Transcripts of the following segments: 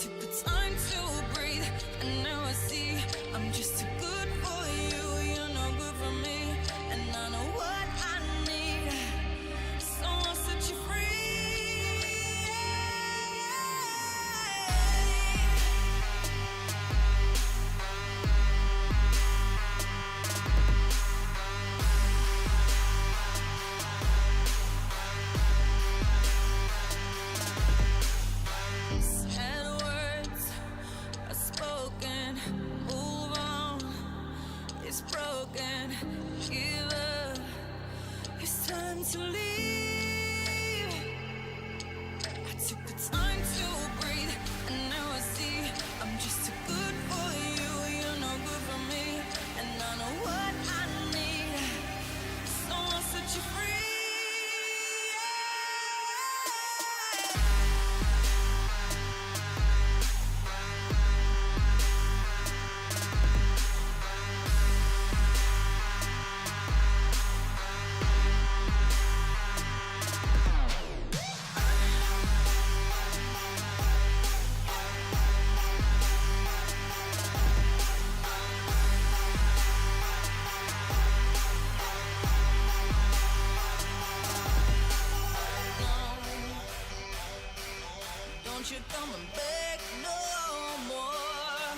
took the time to breathe, and now I see I'm just too good for you. You're no good for me, and I know what I need. So I'll set you free. Sad words are spoken. Move on. It's broken. Give up. It's time to leave. I took the time to breathe, and now I see I'm just too good for you. You're no good for me, and I know what I need. So I'll set you free. Don't you come and beg no more.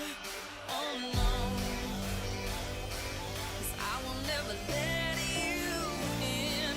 Oh no, 'cause I will never let you in.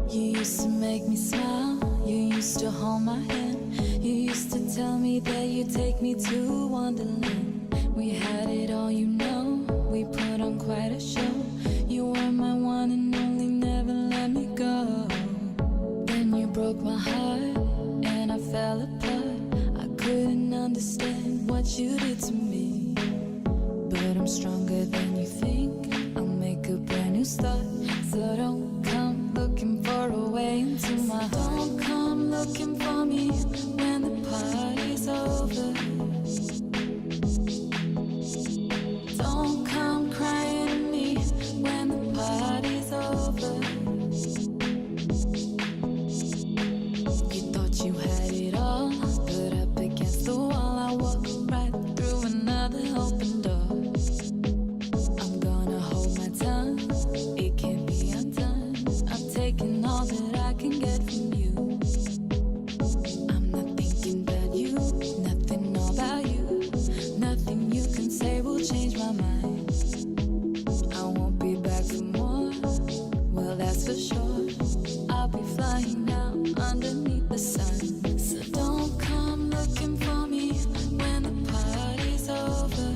You used to make me smile, you used to hold my hand, you used to tell me that you'd take me to Wonderland. We had it all, you know, we put on quite a show. You were my one and only, never let me go. Then you broke my heart, and I fell apart. I couldn't understand what you did to me, but I'm stronger than you think. I'll make a brand new start, so don't come looking for a way into my heart. Don't come looking for me when the party's over. Don't come crying to me when the party's over. You thought you had it all, but up against the wall I walk right through another open door. I'm gonna hold my tongue, it can't be undone. I'm taking all that I can get from you. I'm not thinking about you, nothing about you. Nothing you can say will change my mind. I won't be back for more, well that's for sure. I'll be flying out underneath the sun. So don't come looking for me when the party's over.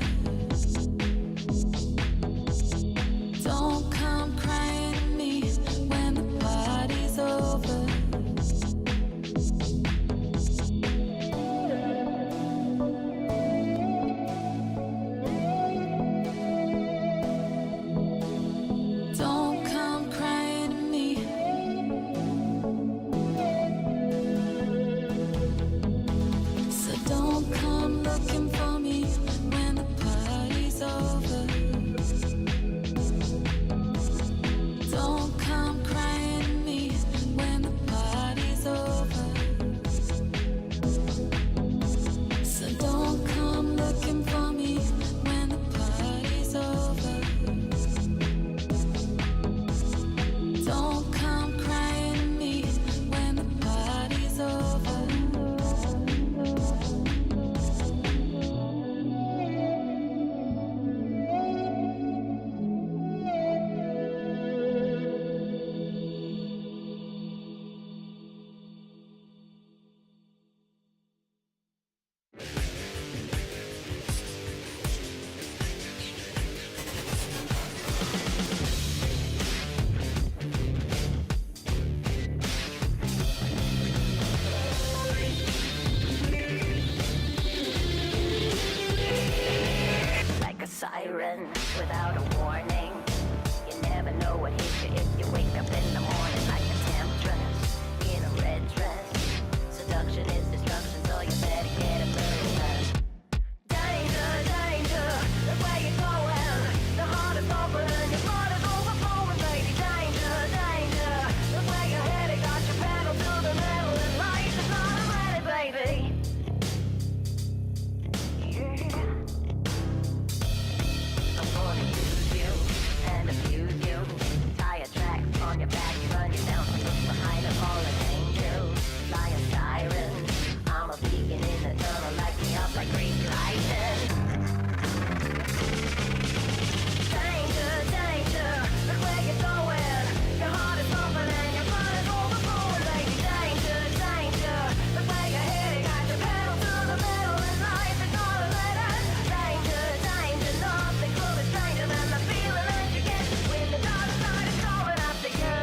siren without a warning. You never know what hits you if you wake up in the morning like a temptress in a red dress. Seduction is destruction, so you better get a move. Danger, danger, that's where you're going. The heart is open, your blood is overflowing, baby. Danger, danger, that's where you're headed. Got your pedal to the metal and life is not ready, baby. I'm gonna use you and abuse you. Tie a track on your back, you run you down, look behind a fallen angel. Fly a siren, I'm a beacon in the tunnel, light me up like green lightning. Danger, danger, look where you're going. Your heart is open and your blood is overflowing, baby. Danger, danger, look where you're headed. Got your pedal to the metal and life is all a letter. Danger, danger, nothing could be stranger than the feeling that you get when the dark side is going after you.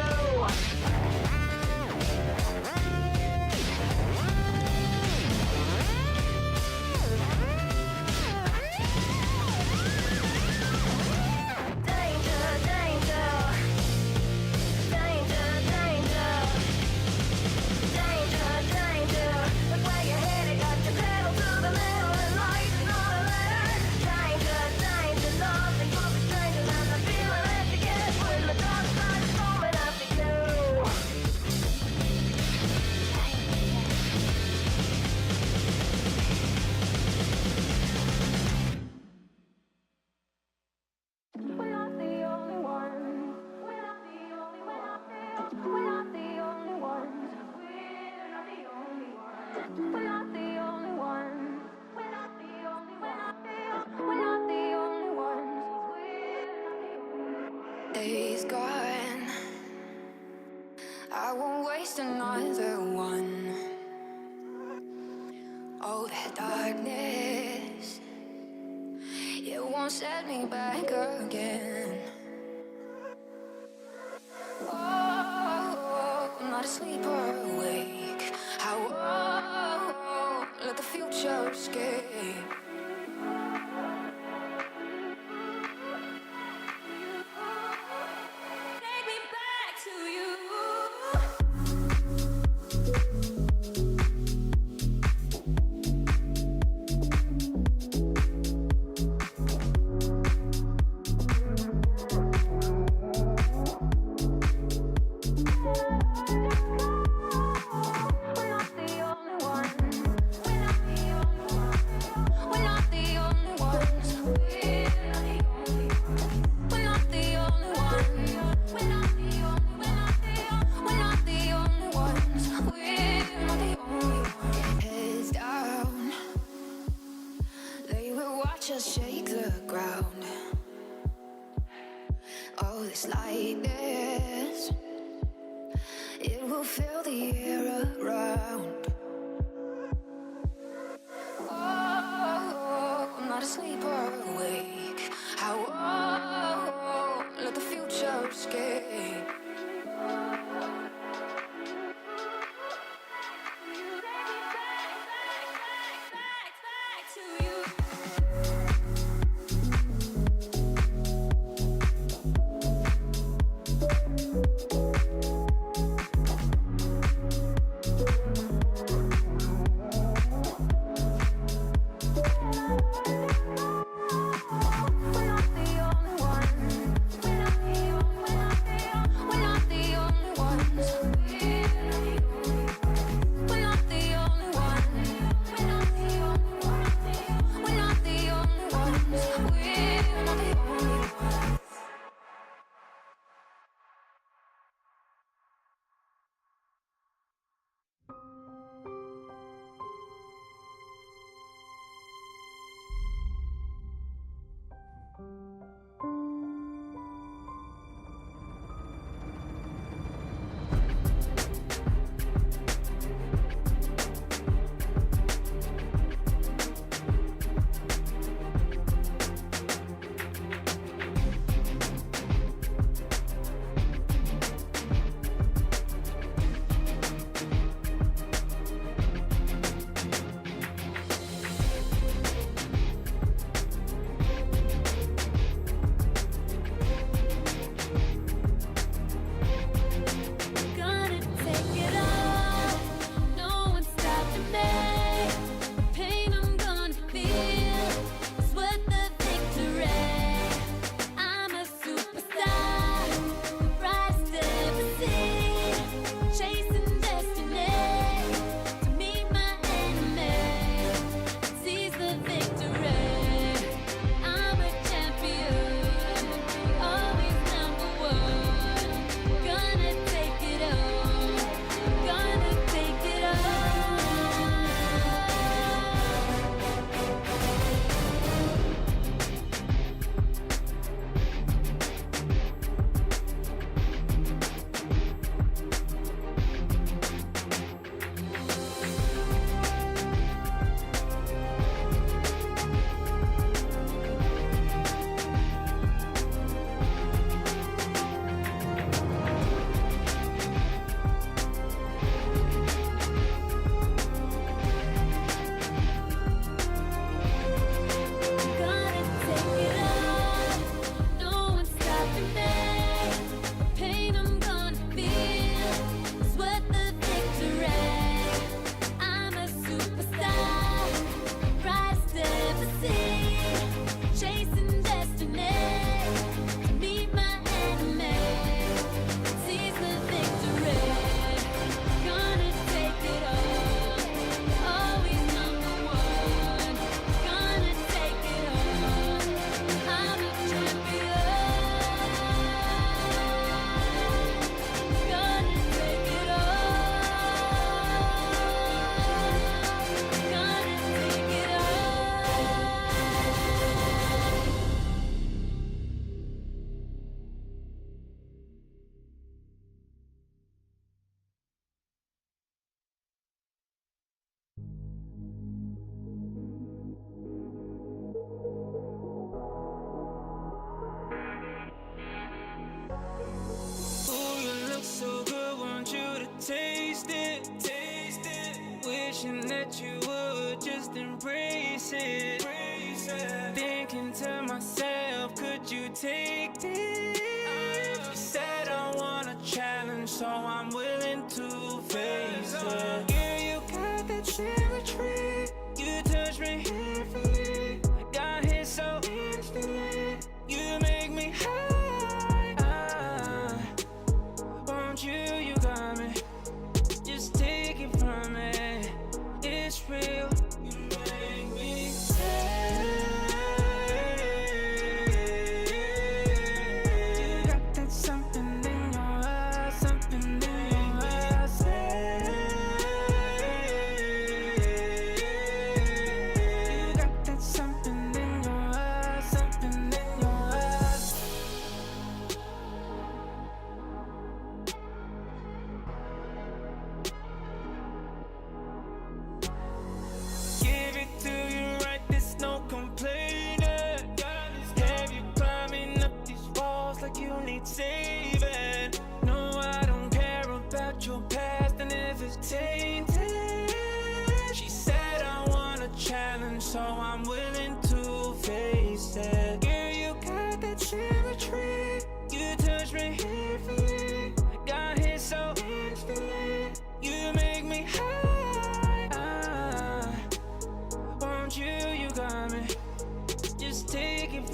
Danger, danger, danger, danger, danger, danger. Look where you're headed, got your pedal to the metal and life is not a letter. Danger, danger, nothing could be stranger than the feeling that you get when the dark side is coming after you. We're not the only ones. We're not the only ones. We're not the only ones. We're not the only ones. We're not the only ones. We're not the only ones. We're not the only ones. Days gone, I won't waste another one. Oh, that darkness, it won't set me back again. Oh, I'm not asleep or awake. I won't let the future escape. Take me back to you. We're not the only ones. We're not the only ones. We're not the only ones. We're not the only ones. We're not the only. We're not the only ones. We're not the only ones. Heads down, they will watch us shake the ground. Oh, this lightness, it will fill the air around. Oh, I'm not asleep or awake. I won't let the future escape. Back to you. We're not the only ones. We're not the only. We're not the only.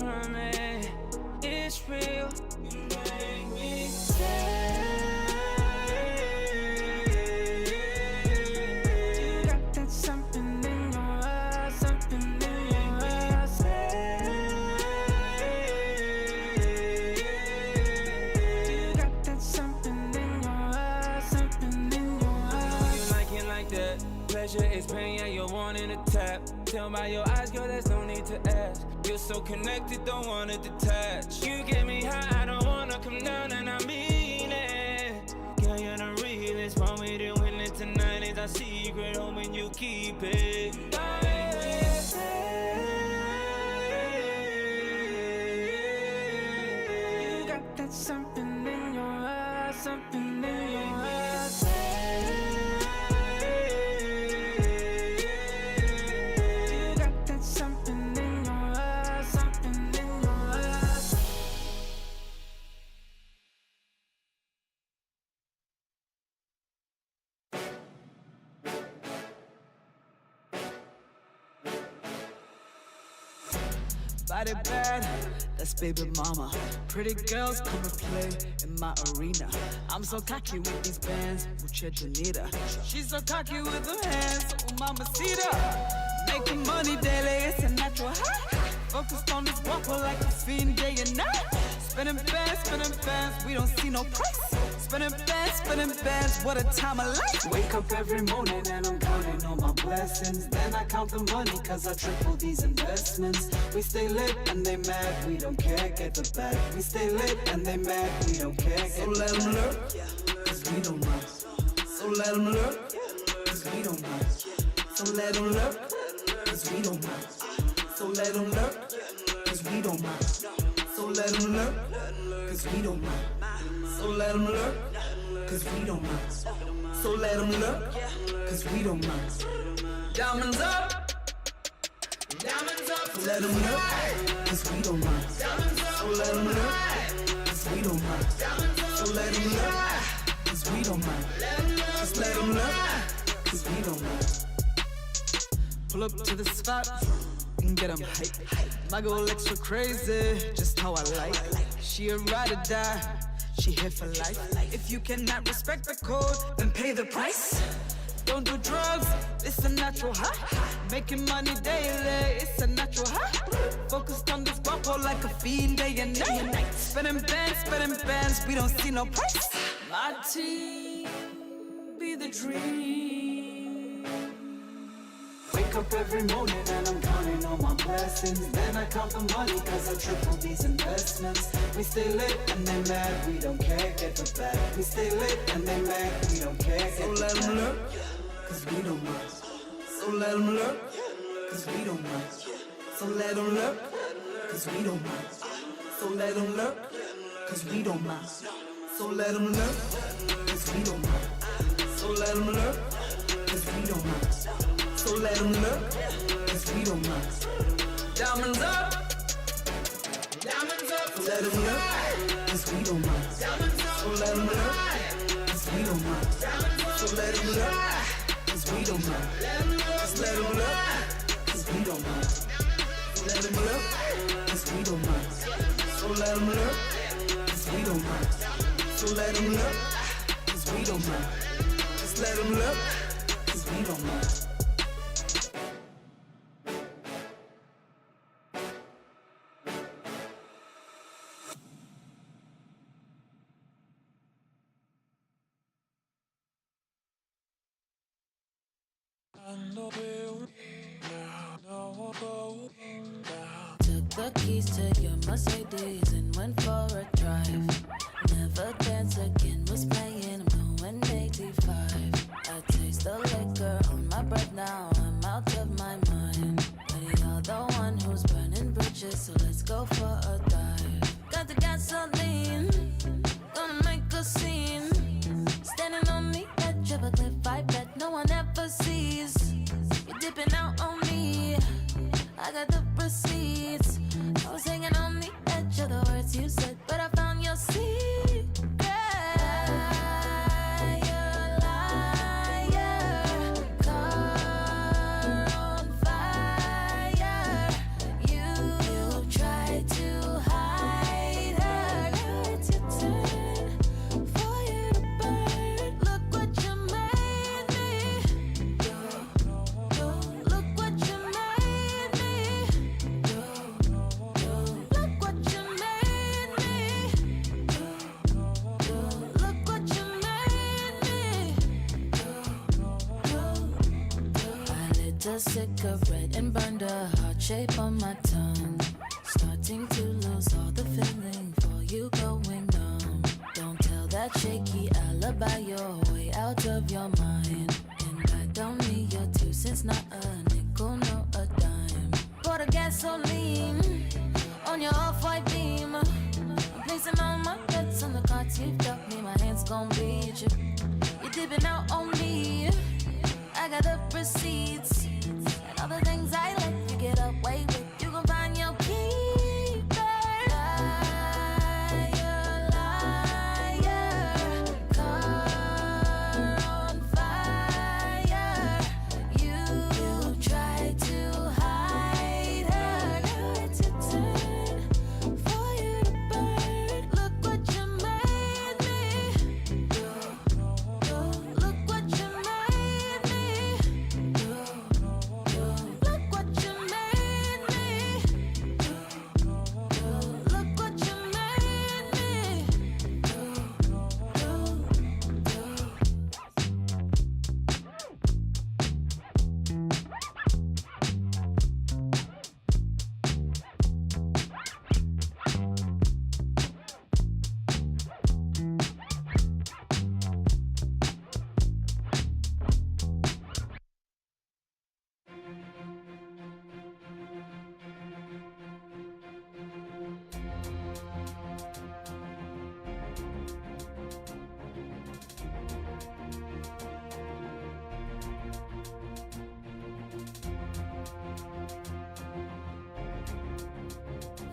from it. It's real. You make me stay. You got that something in your eyes, something in your eyes. You got that something in your eyes, something in your eyes. You like it like that. Pleasure is pain, yeah, you're wanting to tap. Tell by your eyes, girl, there's no need to ask. You're so connected, don't wanna detach. You get me high, I don't wanna come down, and I mean it. Girl, you're the realest, want me to win it tonight. It's our secret, hoping you keep it. You got that something in your eyes, something in your eyes. Body bad, that's baby mama. Pretty girls come and play in my arena. I'm so cocky with these bands, mucha Janita. She's so cocky with her hands, oh mamacita. Making money daily, it's a natural high. Focused on this guapo like a fiend day and night. Spinning bands, we don't see no price. Spinning bands, what a time of life. Wake up every morning and I'm counting all my blessings. Then I count the money cause I triple these investments. We stay lit and they mad, we don't care, get the bag. We stay lit and they mad, we don't care, get the bag. So let them lurk, cause we don't mind. So let them lurk, cause we don't mind. So let them lurk, cause we don't mind. So let them lurk, cause we don't mind. So let them lurk, cause we don't mind. So let them lurk, cause we don't mind. So let them lurk, cause we don't mind. Diamonds up, so let them lurk, cause we don't mind. So let them lurk, cause we don't mind. So let them lurk, cause we don't mind. Just let them lurk, cause we don't mind. Pull up to the spot and get them hype. My girl extra crazy, just how I like. She a ride or die, she here for life. If you cannot respect the code, then pay the price. Don't do drugs, it's a natural high. Making money daily, it's a natural high. Focused on this guapo like a fiend day and night. Spinning bands, we don't see no price. My team be the dream. Wake up every morning and I'm counting all my blessings. Then I count the money cause I triple these investments. We stay lit and they mad, we don't care, get the bag. We stay lit and they mad, we don't care, get the bag. So let them lurk, cause we don't mind. So let them lurk, cause we don't mind. So let them lurk, cause we don't mind. So let them lurk, cause we don't mind. So let them lurk, cause we don't mind. So let them lurk, cause we don't mind. So let them lurk, cause we don't mind. Diamonds up, so let them lurk, cause we don't mind. So let them lurk, cause we don't mind. So let them lurk, cause we don't mind. Just let them lurk, cause we don't mind. So let them lurk, cause we don't mind. So let them lurk, cause we don't mind. So let them lurk, cause we don't mind. Just let them lurk, cause we don't mind. Took the keys to your Mercedes and went for a drive. Never Dance Again was playing, I'm going 85. I taste the liquor on my breath now, I'm out of my mind. But you're the one who's burning bridges, so let's go for a dive. Got the gasoline, gonna make a scene. Standing on the edge of a cliff, I bet no one ever sees. You're dipping out on me, I got the receipts. I was hanging on the edge of the words you said, but I found your secret. Liar, liar, car on fire. You tried to lit a cigarette and burned a heart shape on my tongue. Starting to lose all the feeling for you going numb. Don't tell that shaky alibi your way out of your mind. And I don't need your 2 cents, not a nickel, no a dime. Pour the gasoline on your off-white beam. I'm placing all my bets on the cards you've dealt me. My hands gon' beat you. You're dipping out on me. I got the receipts and all the things I let you get away with. You gon' find your keeper. Liar, liar, car on fire. You tried to hide her. Now it's your turn for you to burn. Look what you made me do. Look what you made me do. Look what you made me do. Look what you made me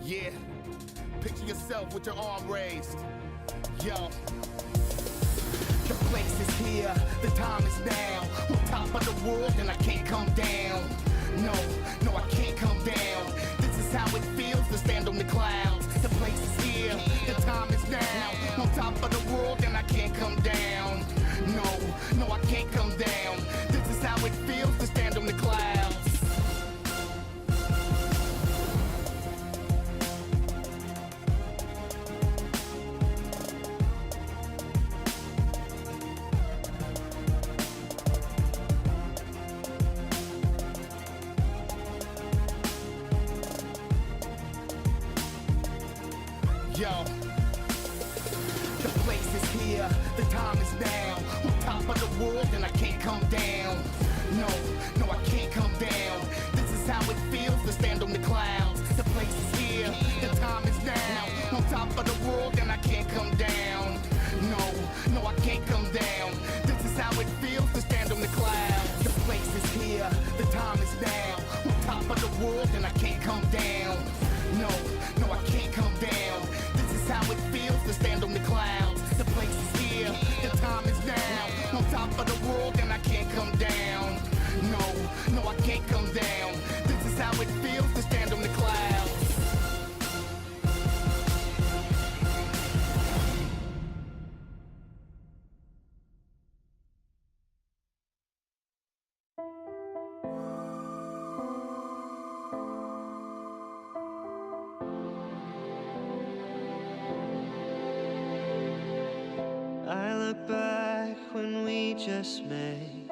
Yeah, picture yourself with your arm raised. Yo. The place is here, the time is now. On top of the world and I can't come down. No, no, I can't come down. This is how it feels to stand on the clouds. The place is here, the time is now. On top of the world and I can't come down. No, no, I can't come down. This is how it feels to stand on the clouds. Yo, the place is here, the time is now. On top of the world and I can't come down. No, no, I can't come down. This is how it feels to stand on the clouds. The place is here, the time is now. On top of the world and I can't come down. No, no, I can't come down. This is how it feels to stand on the clouds. The place is here, the time is now. On top of the world and I can't come down. No, no, I can't come down. This is how it feels to stand on the clouds. The place is here, the time is now. On top of the world and I can't come down. No, no, I can't come down. This is how it feels to stand on the clouds. I look back when we just met,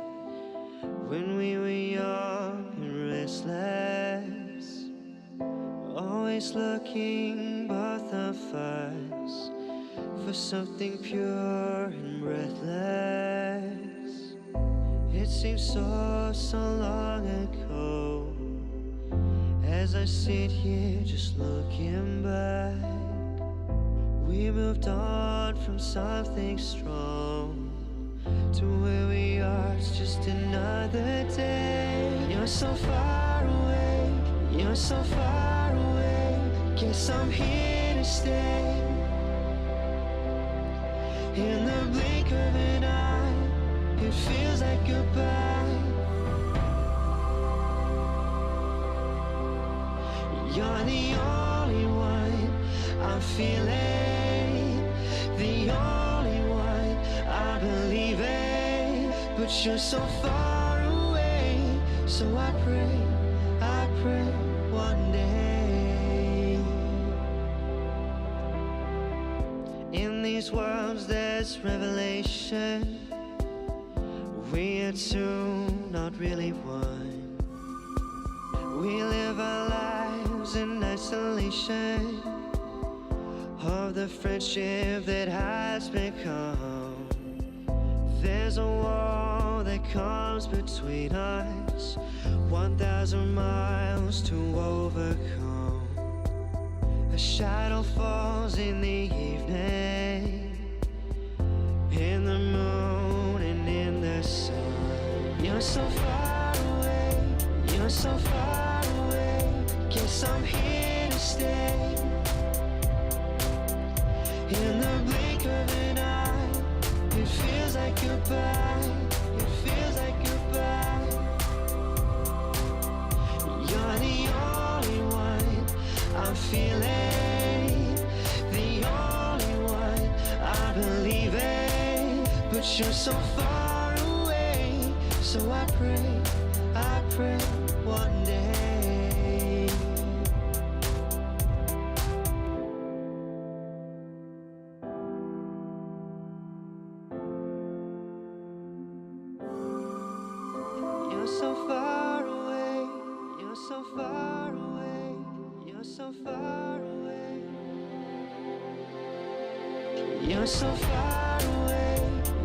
when we were young and restless, always looking both of us for something pure and breathless. It seems so long ago, as I sit here just looking back. We moved on from something strong to where we are, it's just another day. You're so far away, you're so far away. Guess I'm here to stay. In the blink of an eye, it feels like goodbye. You're the only one I'm feeling, the only one I believe in. But you're so far away, so I pray one day. In these worlds there's revelation. We are two, not really one. We live our lives in isolation of the friendship that has become. There's a wall that comes between us, 1,000 miles to overcome. A shadow falls in the evening, in the moon and in the sun. You're so far away, you're so far away. Guess I'm here to stay. In the blink of an eye, it feels like goodbye. It feels like goodbye. You're the only one I'm feeling, the only one I believe in. But you're so far away, so I pray one day. You're so far away, you're so far away, you're so far away. You're so far away,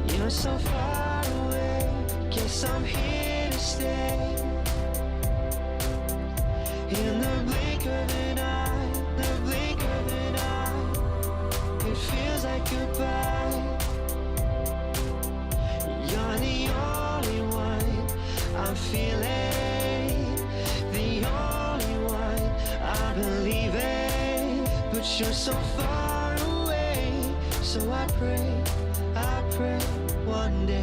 you're so far away. Guess I'm here to stay. In the blink of an eye, the blink of an eye, it feels like goodbye. You're the only one I'm feeling, the only one I believe in. But you're so far away, so I pray one day.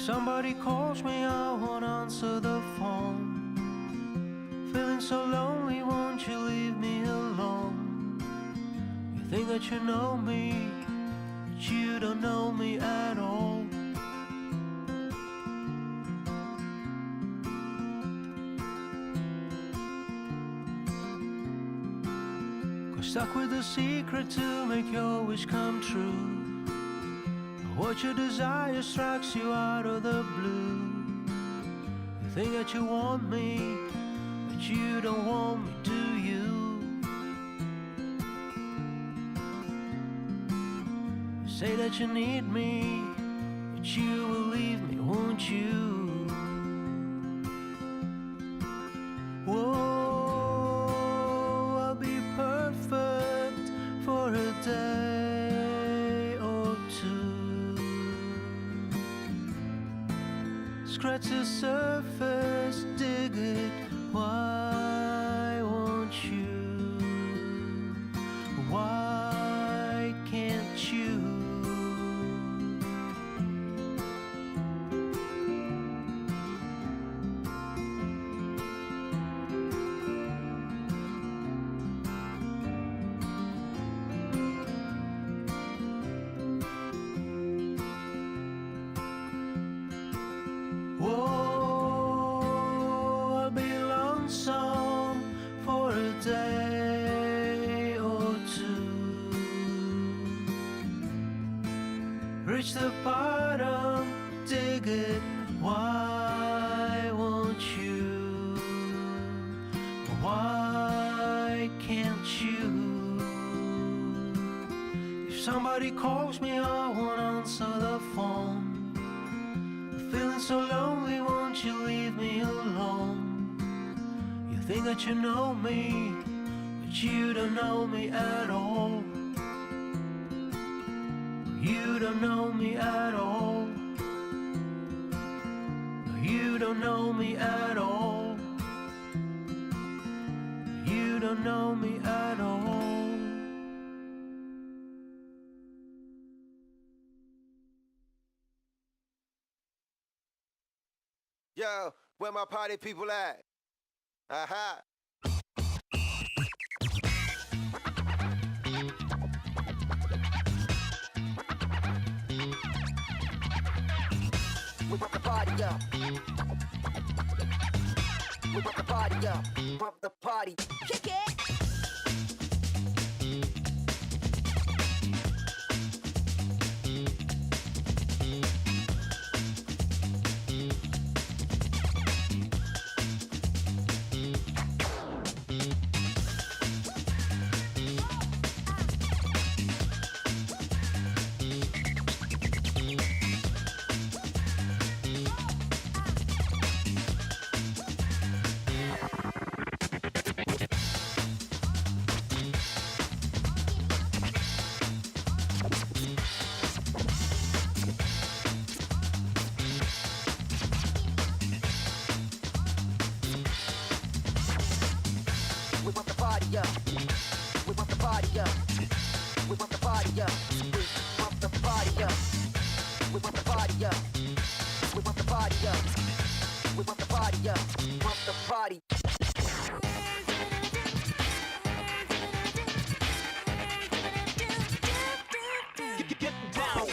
Somebody calls me, I won't answer the phone. Feeling so lonely, won't you leave me alone? You think that you know me, but you don't know me at all. Got stuck with a secret to make your wish come true. What you desire strikes you out of the blue. You think that you want me, but you don't want me, do you? You say that you need me, but you will leave me, won't you? Whoa, I'll be perfect for a day or two. Scratch the surface, dig it, why won't you? Why can't you? Whoa, I'll be lonesome for a day or two. Reach the bottom, dig it, why won't you? Why can't you? If somebody calls me, I won't answer the phone. Feeling so lonely, won't you leave me alone? You think that you know me, but you don't know me at all. You don't know me at all. You don't know me at all. You don't know me at all. Yo, where my party people at? Aha. We pump the party up. We pump the party up. Pump the party. Kick it. We pump the party up. We pump the party up. We pump the party up. We pump the party up. We pump the party up. We pump the party up. We pump the party up. Pump the party. Get down.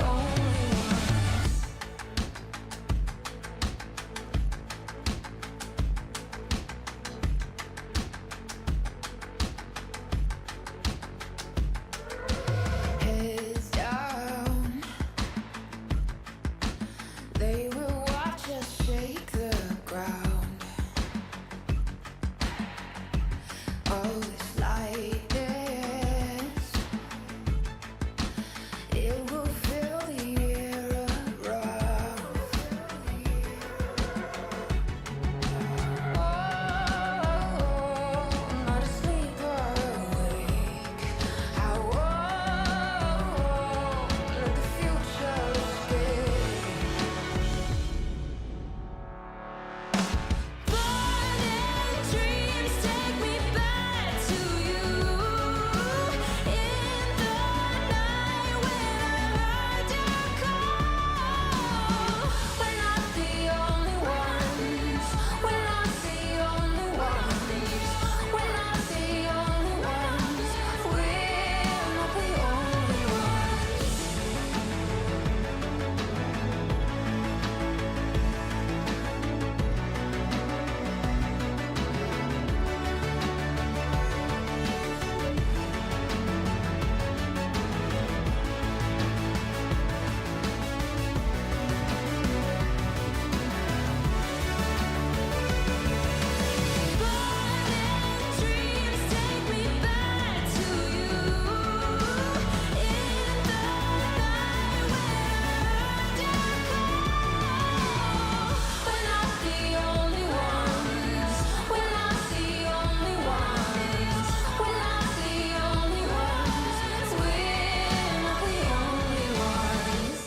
only ones. Heads down, they will watch us shake the ground. Oh, it's like this. It will fill the air around. Oh, not asleep or awake. I won't let the future escape. Burning dreams take me back to you. In the night when I heard your call. We're not the only ones. We're not the only ones. We're not the only ones. We're not the only ones. Burning dreams take me back to you. In the night when I heard your call. We're not the only ones. We're not the only ones. We're not the only ones. We're not the only ones.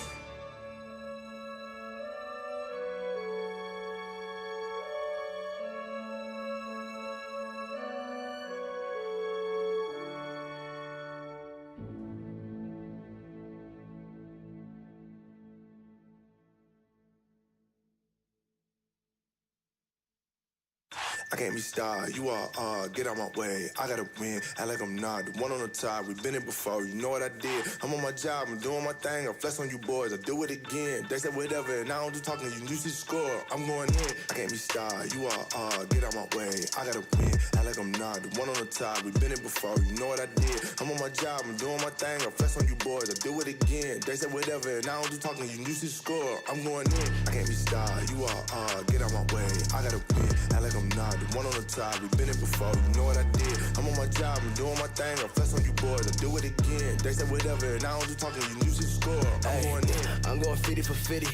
I can't be starred, you are, get out my way. I gotta win, act like I'm not the one on the top. We've been it before, you know what I did. I'm on my job, I'm doing my thing. I flex on you boys, I do it again. They said whatever, and I don't do talking, you should score. I'm going in, I can't be starred, you are, get out my way. I gotta win, act like I'm not the one on the top. We've been it before, you know what I did. I'm on my job, I'm doing my thing. I flex on you boys, I do it again. They said whatever, and I don't do talking, you should score. I'm going in, I can't be starred, you are, get out my way. I gotta win, act like I'm not the one on the top. We've been it before, you know what I did. I'm on my job, I'm doing my thing. I flex on you boys, I do it again. They said whatever, and I don't do talking, you should score. I'm going in. I'm going 50 for 50.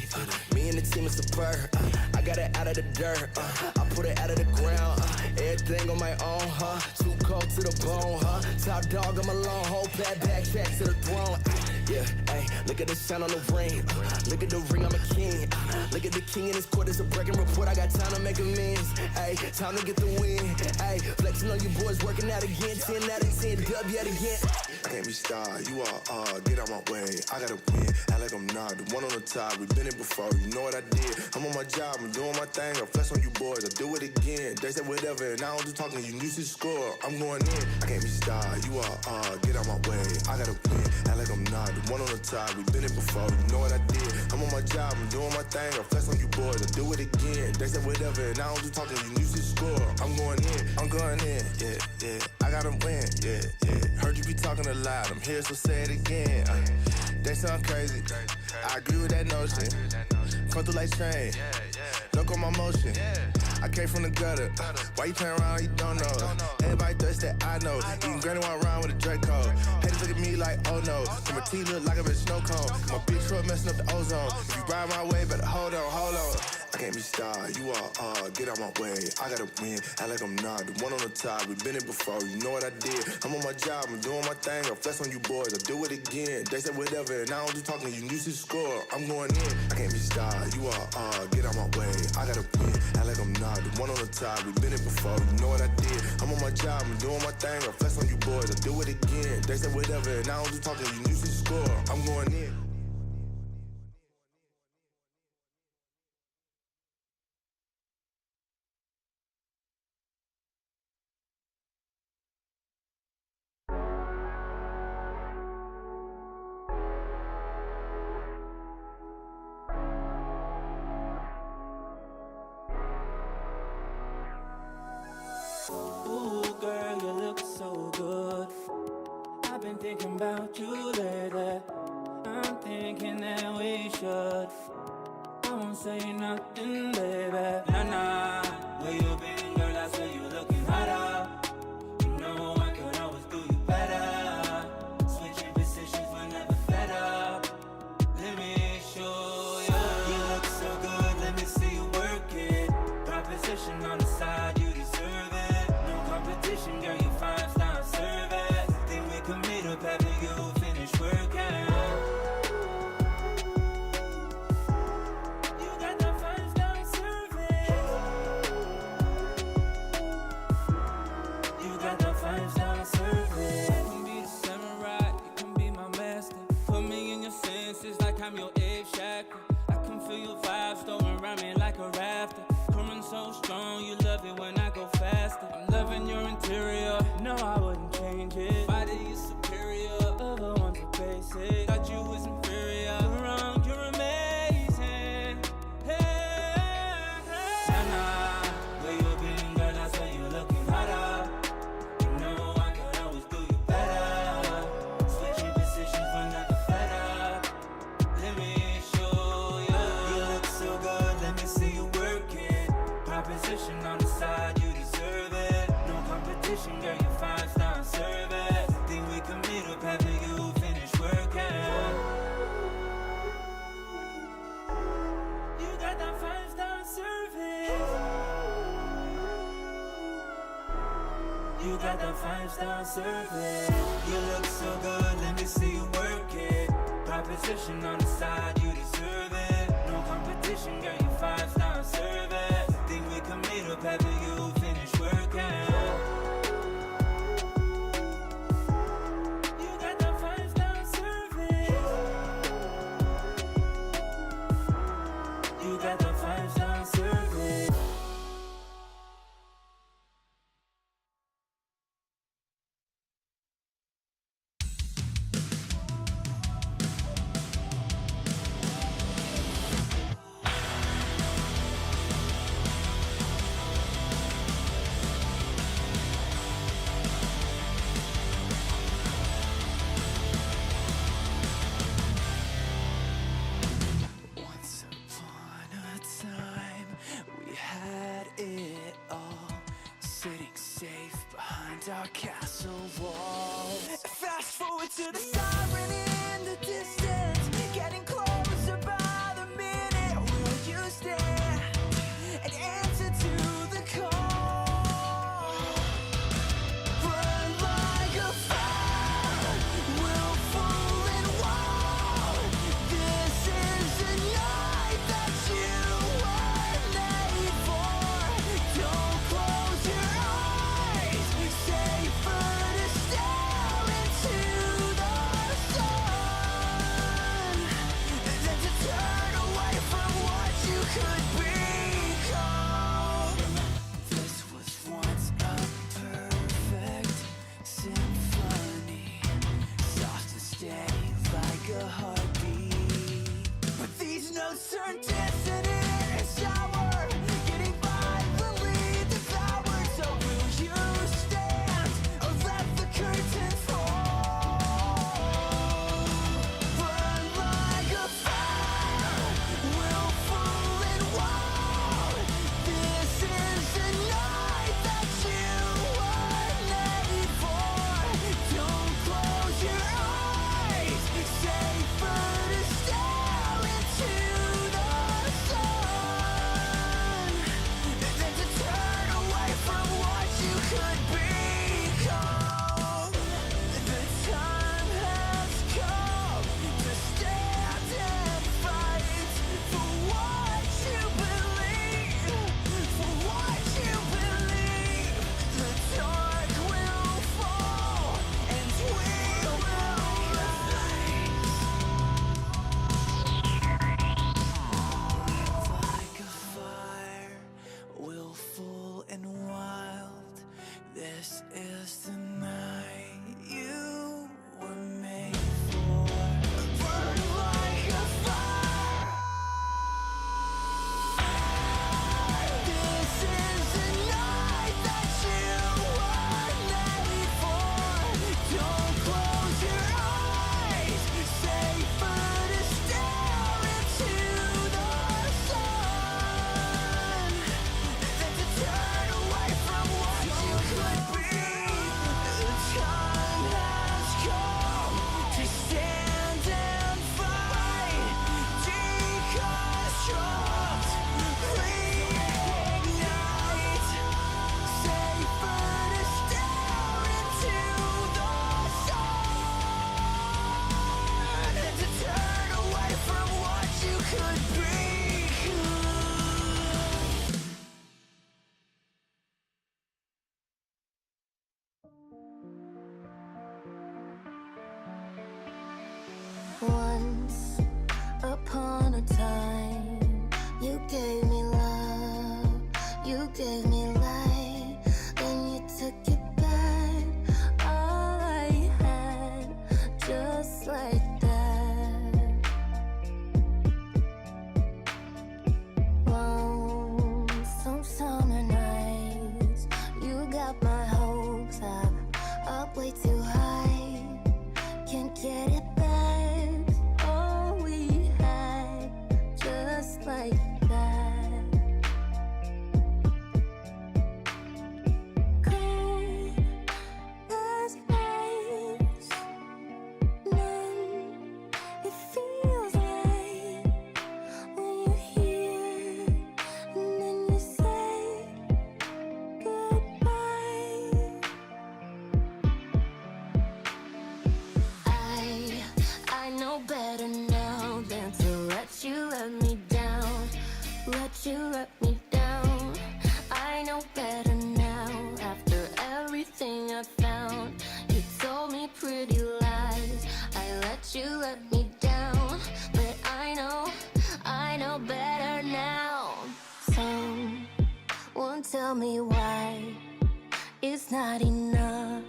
Me and the team is superb. I got it out of the dirt. I put it out of the ground. Everything on my own, Too cold to the bone, Top dog, I'm alone. Whole backtrack to the throne. Yeah, hey, look at the shine on the ring. Look at the ring, I'm a king. Look at the king in his court, it's a breaking report. I got time to make amends. Hey, time to get the win. Hey, flexing on you boys, working out again. 10 out of 10, dub yet again. I can't be starred, you are, get out my way. I gotta win, act like I'm not the one on the top. We've been it before, you know what I did. I'm on my job, I'm doing my thing. I flex on you boys, I do it again. They said whatever, and I don't do talking, you should score. I'm going in, I can't be starred, you are, get out my way. I gotta win, act like I'm not the one on the top. We've been it before, you know what I did. I'm on my job, I'm doing my thing. I flex on you boys, I do it again. They said whatever, and I don't do talking, you should score. I'm going in, yeah. I gotta win, yeah. Heard you be talking a lot, I'm here, so say it again. They sound crazy, I agree with that notion. Come through like train, look on my motion. I came from the gutter, why you playing around, you don't know. Everybody thirsty, I know. Eating granny while around with a Draco. Haters look at me like, oh no. So my teeth look like a bitch snow cone. My big truck messing up the ozone. If you ride my way, better hold on. I can't be starred, you are, get out my way. I gotta win, act like I'm not the one on the top. We've been it before, you know what I did. I'm on my job, I'm doing my thing. I flex on you boys, I do it again. They said whatever, and I don't do talking, you should score. I'm going in, I can't be starred, you are, get out my way. I gotta win, act like I'm not the one on the top. We've been it before, you know what I did. I'm on my job, I'm doing my thing. I flex on you boys, I do it again. They said whatever, and I don't do talking, you should score. I'm going in. been thinking about you lately. I'm thinking that we should. I won't say nothing, baby. Nah, where you been, girl? I say you looking hotter. You know I could always do you better. Switching positions whenever fed up. Let me show you. You look so good, let me see you work it. Drop position on the side, you deserve it. No competition, girl, you 5-star service. Think we can meet up after you finish working. You got that 5-star service. You got that 5-star service. You can be the samurai, you can be my master. Put me in your senses like I'm your eighth chakra. I can feel your vibes throwing around me like a rafter. Coming so strong, you love it when I go faster. I'm loving your interior, no I wouldn't change it. Body is superior, other ones are basic. Thought you was inferior, you're wrong, you're amazing. Hey, nah, where you been, girl? I say you looking hotter. You know I can always do you better. Switching positions whenever fed up. Let me show you. You look so good, let me see you work it. Proposition on the side, you deserve it. No competition, girl, you 5-star service. Think we can meet up after you finish working. You got that 5-star service. You got that 5-star service. You look so good, let me see you work it. Proposition on the side, you deserve it. No competition, girl, you 5-star service. Think we can meet up after you finish working. You got that 5-star service. You got that 5-star service. Once upon a time, we had it all, sitting safe behind our castle walls. Fast forward to the siren in the distance, getting closer by the minute. Will you stand and answer to the call? Burn like a fire, willful and wild. This is the night that you were made for. Don't close your eyes, safer to stare into the sun than to turn away from what you could become. This was once a perfect symphony, soft and steady like a heartbeat. But these notes turn dissonant and sour, getting violently devoured. So will you stand or let the curtain fall? Burn like a fire, willful and wild. This is the night that you were made for. Don't close your eyes, safer to stare into the sun than to turn away from what you could become. The time has come to stand and fight for what you believe, for what you believe. The dark will fall and we will rise. Like a fire, willful and wild. This is the night you were made for. Burn like a fire. This is the night that you were made for. Don't close your tell me why it's not enough.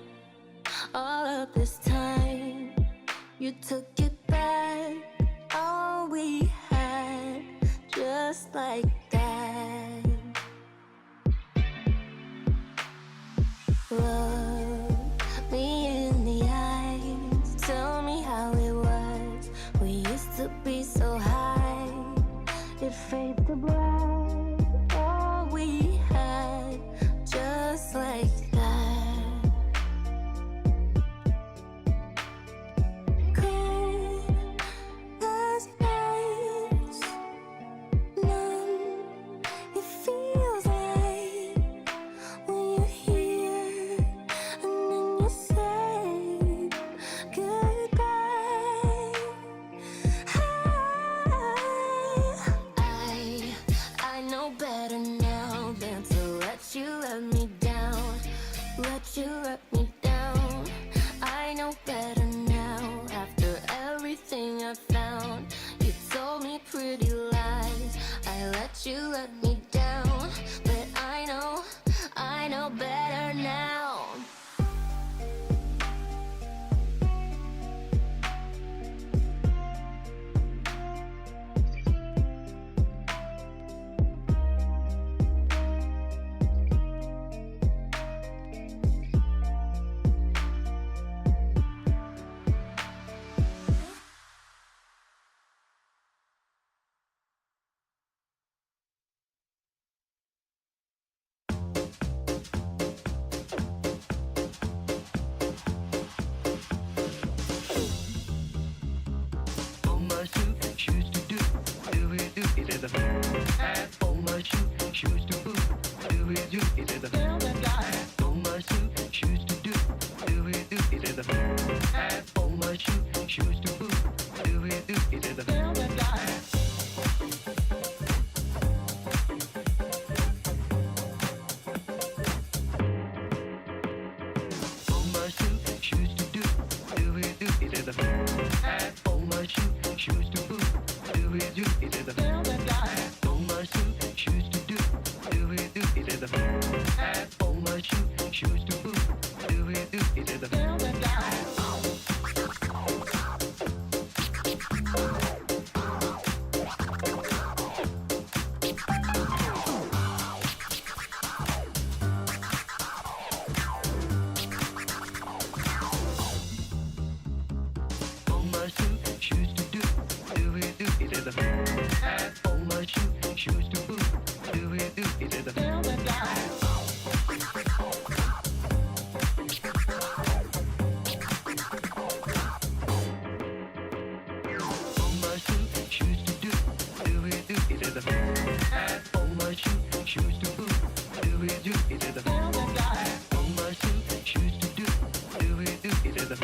All of this time, you took it back. All we had, just like that. Look me in the eyes, tell me how it was. We used to be so high, it fades to black. All we had, just like that. Cold as ice, numb, it feels like when you're here and then you say goodbye. I know better now than to let you let me down, let you let me down. I know better now after everything I found. You told me pretty lies, I let you let me down, but I know better now. On my shoes to do it, do it at the on my shoes to boot, do it at the on my shoes to do it at the on my shoes to boot, do it at the on my shoes to do it at the on my shoes to boot, do it at the on my shoes to do it at the on my shoes to boot, do it at the on my shoes to do it at the on my shoes to boot, do it at the on my shoes to do it at the on my shoes to boot, do it at the on my shoes to do it at the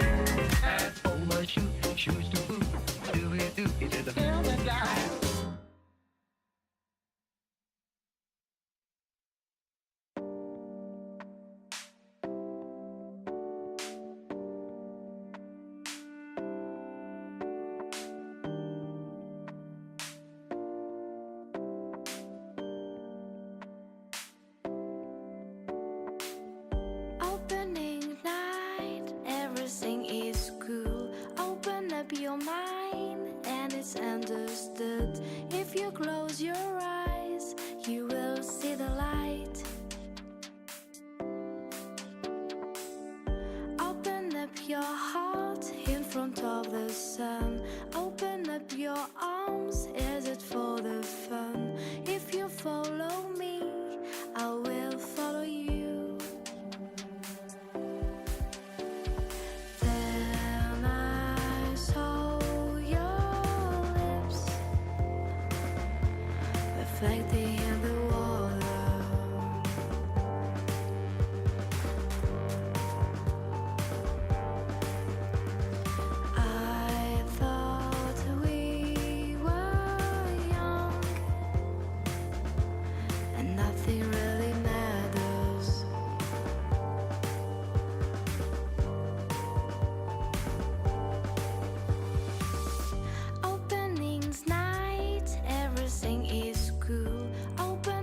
on my shoes to boot, do it at the Opening night, everything is cool. Open up your mind, and it's understood. If you close your eyes, you will see the light. Open up your heart in front of the sun. Open up your arms, is it for the fun? If you follow me, I will follow you. Then I saw your lips reflecting in the water. I thought we were young, and nothing really matters. Openings night, everything is cool. Open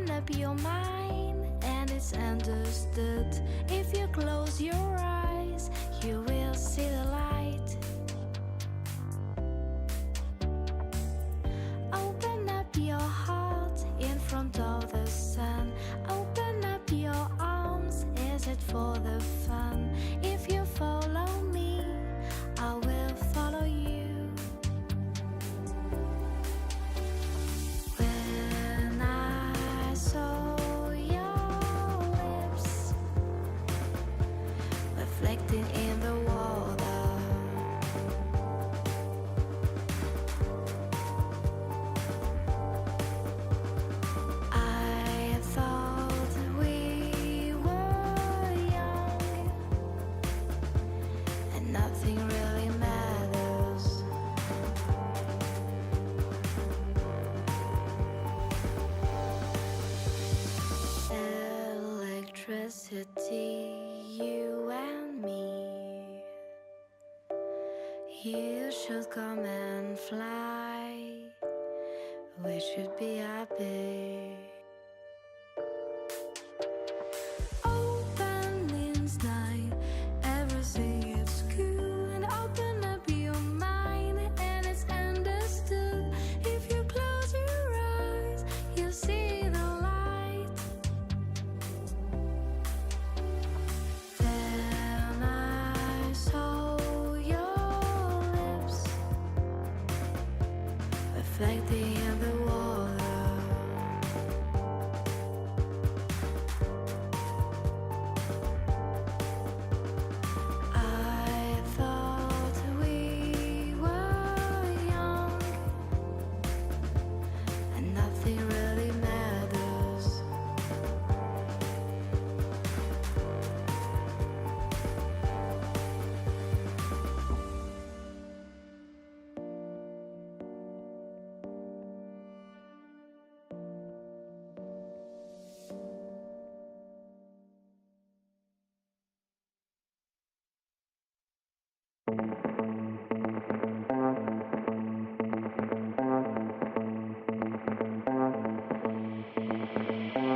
identity, you and me. You should come and fly. We should be happy. Openings night, everything is cool and open up your mind, and it's understood. If you close your eyes, you'll see the light. Then I saw your lips reflecting in the water. I thought we were young and nothing really matters.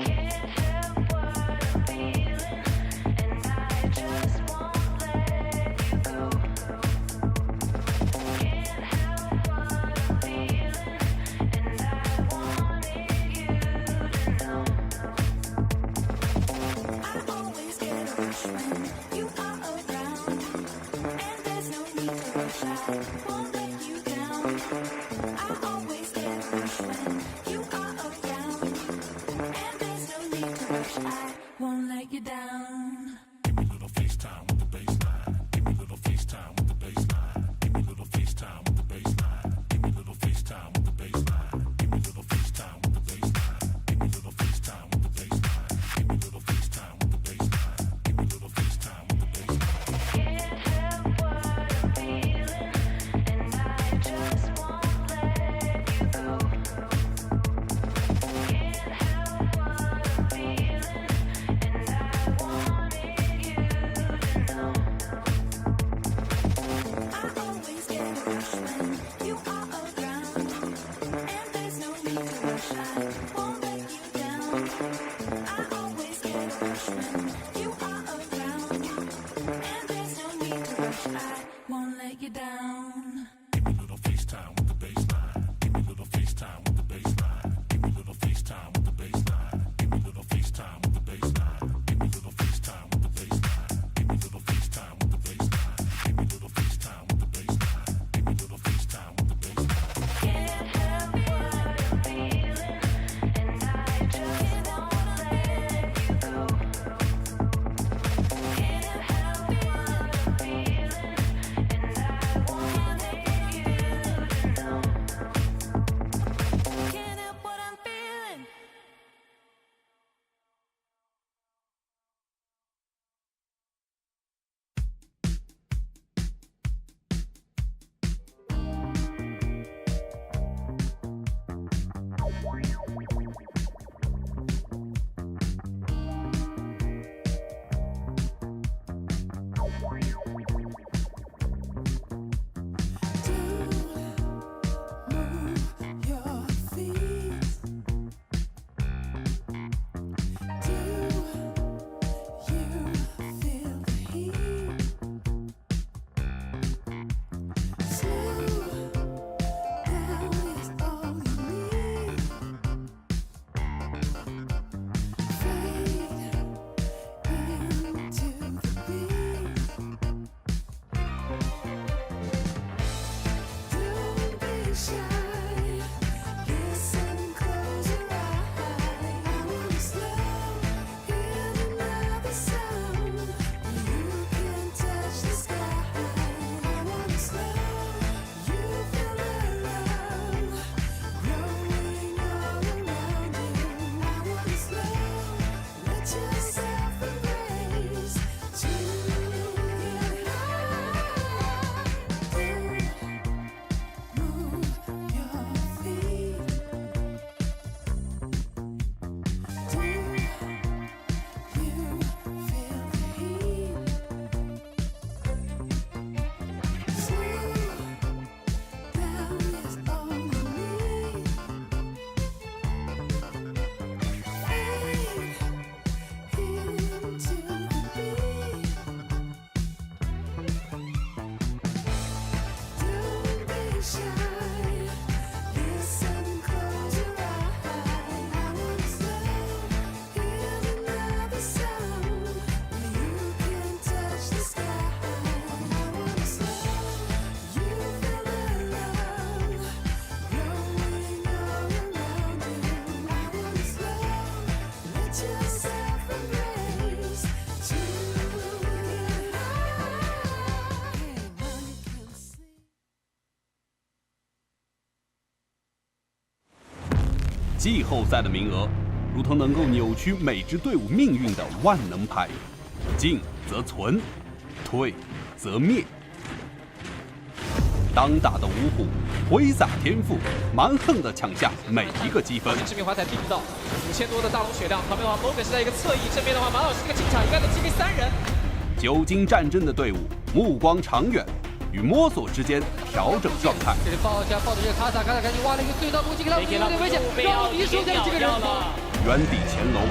Can't help what I'm feeling, and I just won't let you go. Can't help what I'm feeling, and I wanted you to know. I always get a rush when you are around, and there's no need to rush. I won't let you down. I always get a rush when you are around, and there's no need to 季后赛的名额，如同能够扭曲每支队伍命运的万能牌，进则存，退则灭。当打的五虎挥洒天赋，蛮横地抢下每一个积分。致命滑才逼不到5000多的大龙血量，旁边的话 Morgan 是在一个侧翼，正面的话马老师这个进场应该能击飞3人。久经战阵的队伍，目光长远，与摸索之间调整状态。这里抱着这个卡萨赶紧挖了一个隧道攻击给他，有点危险，绕离手下的几个人。原地潜龙，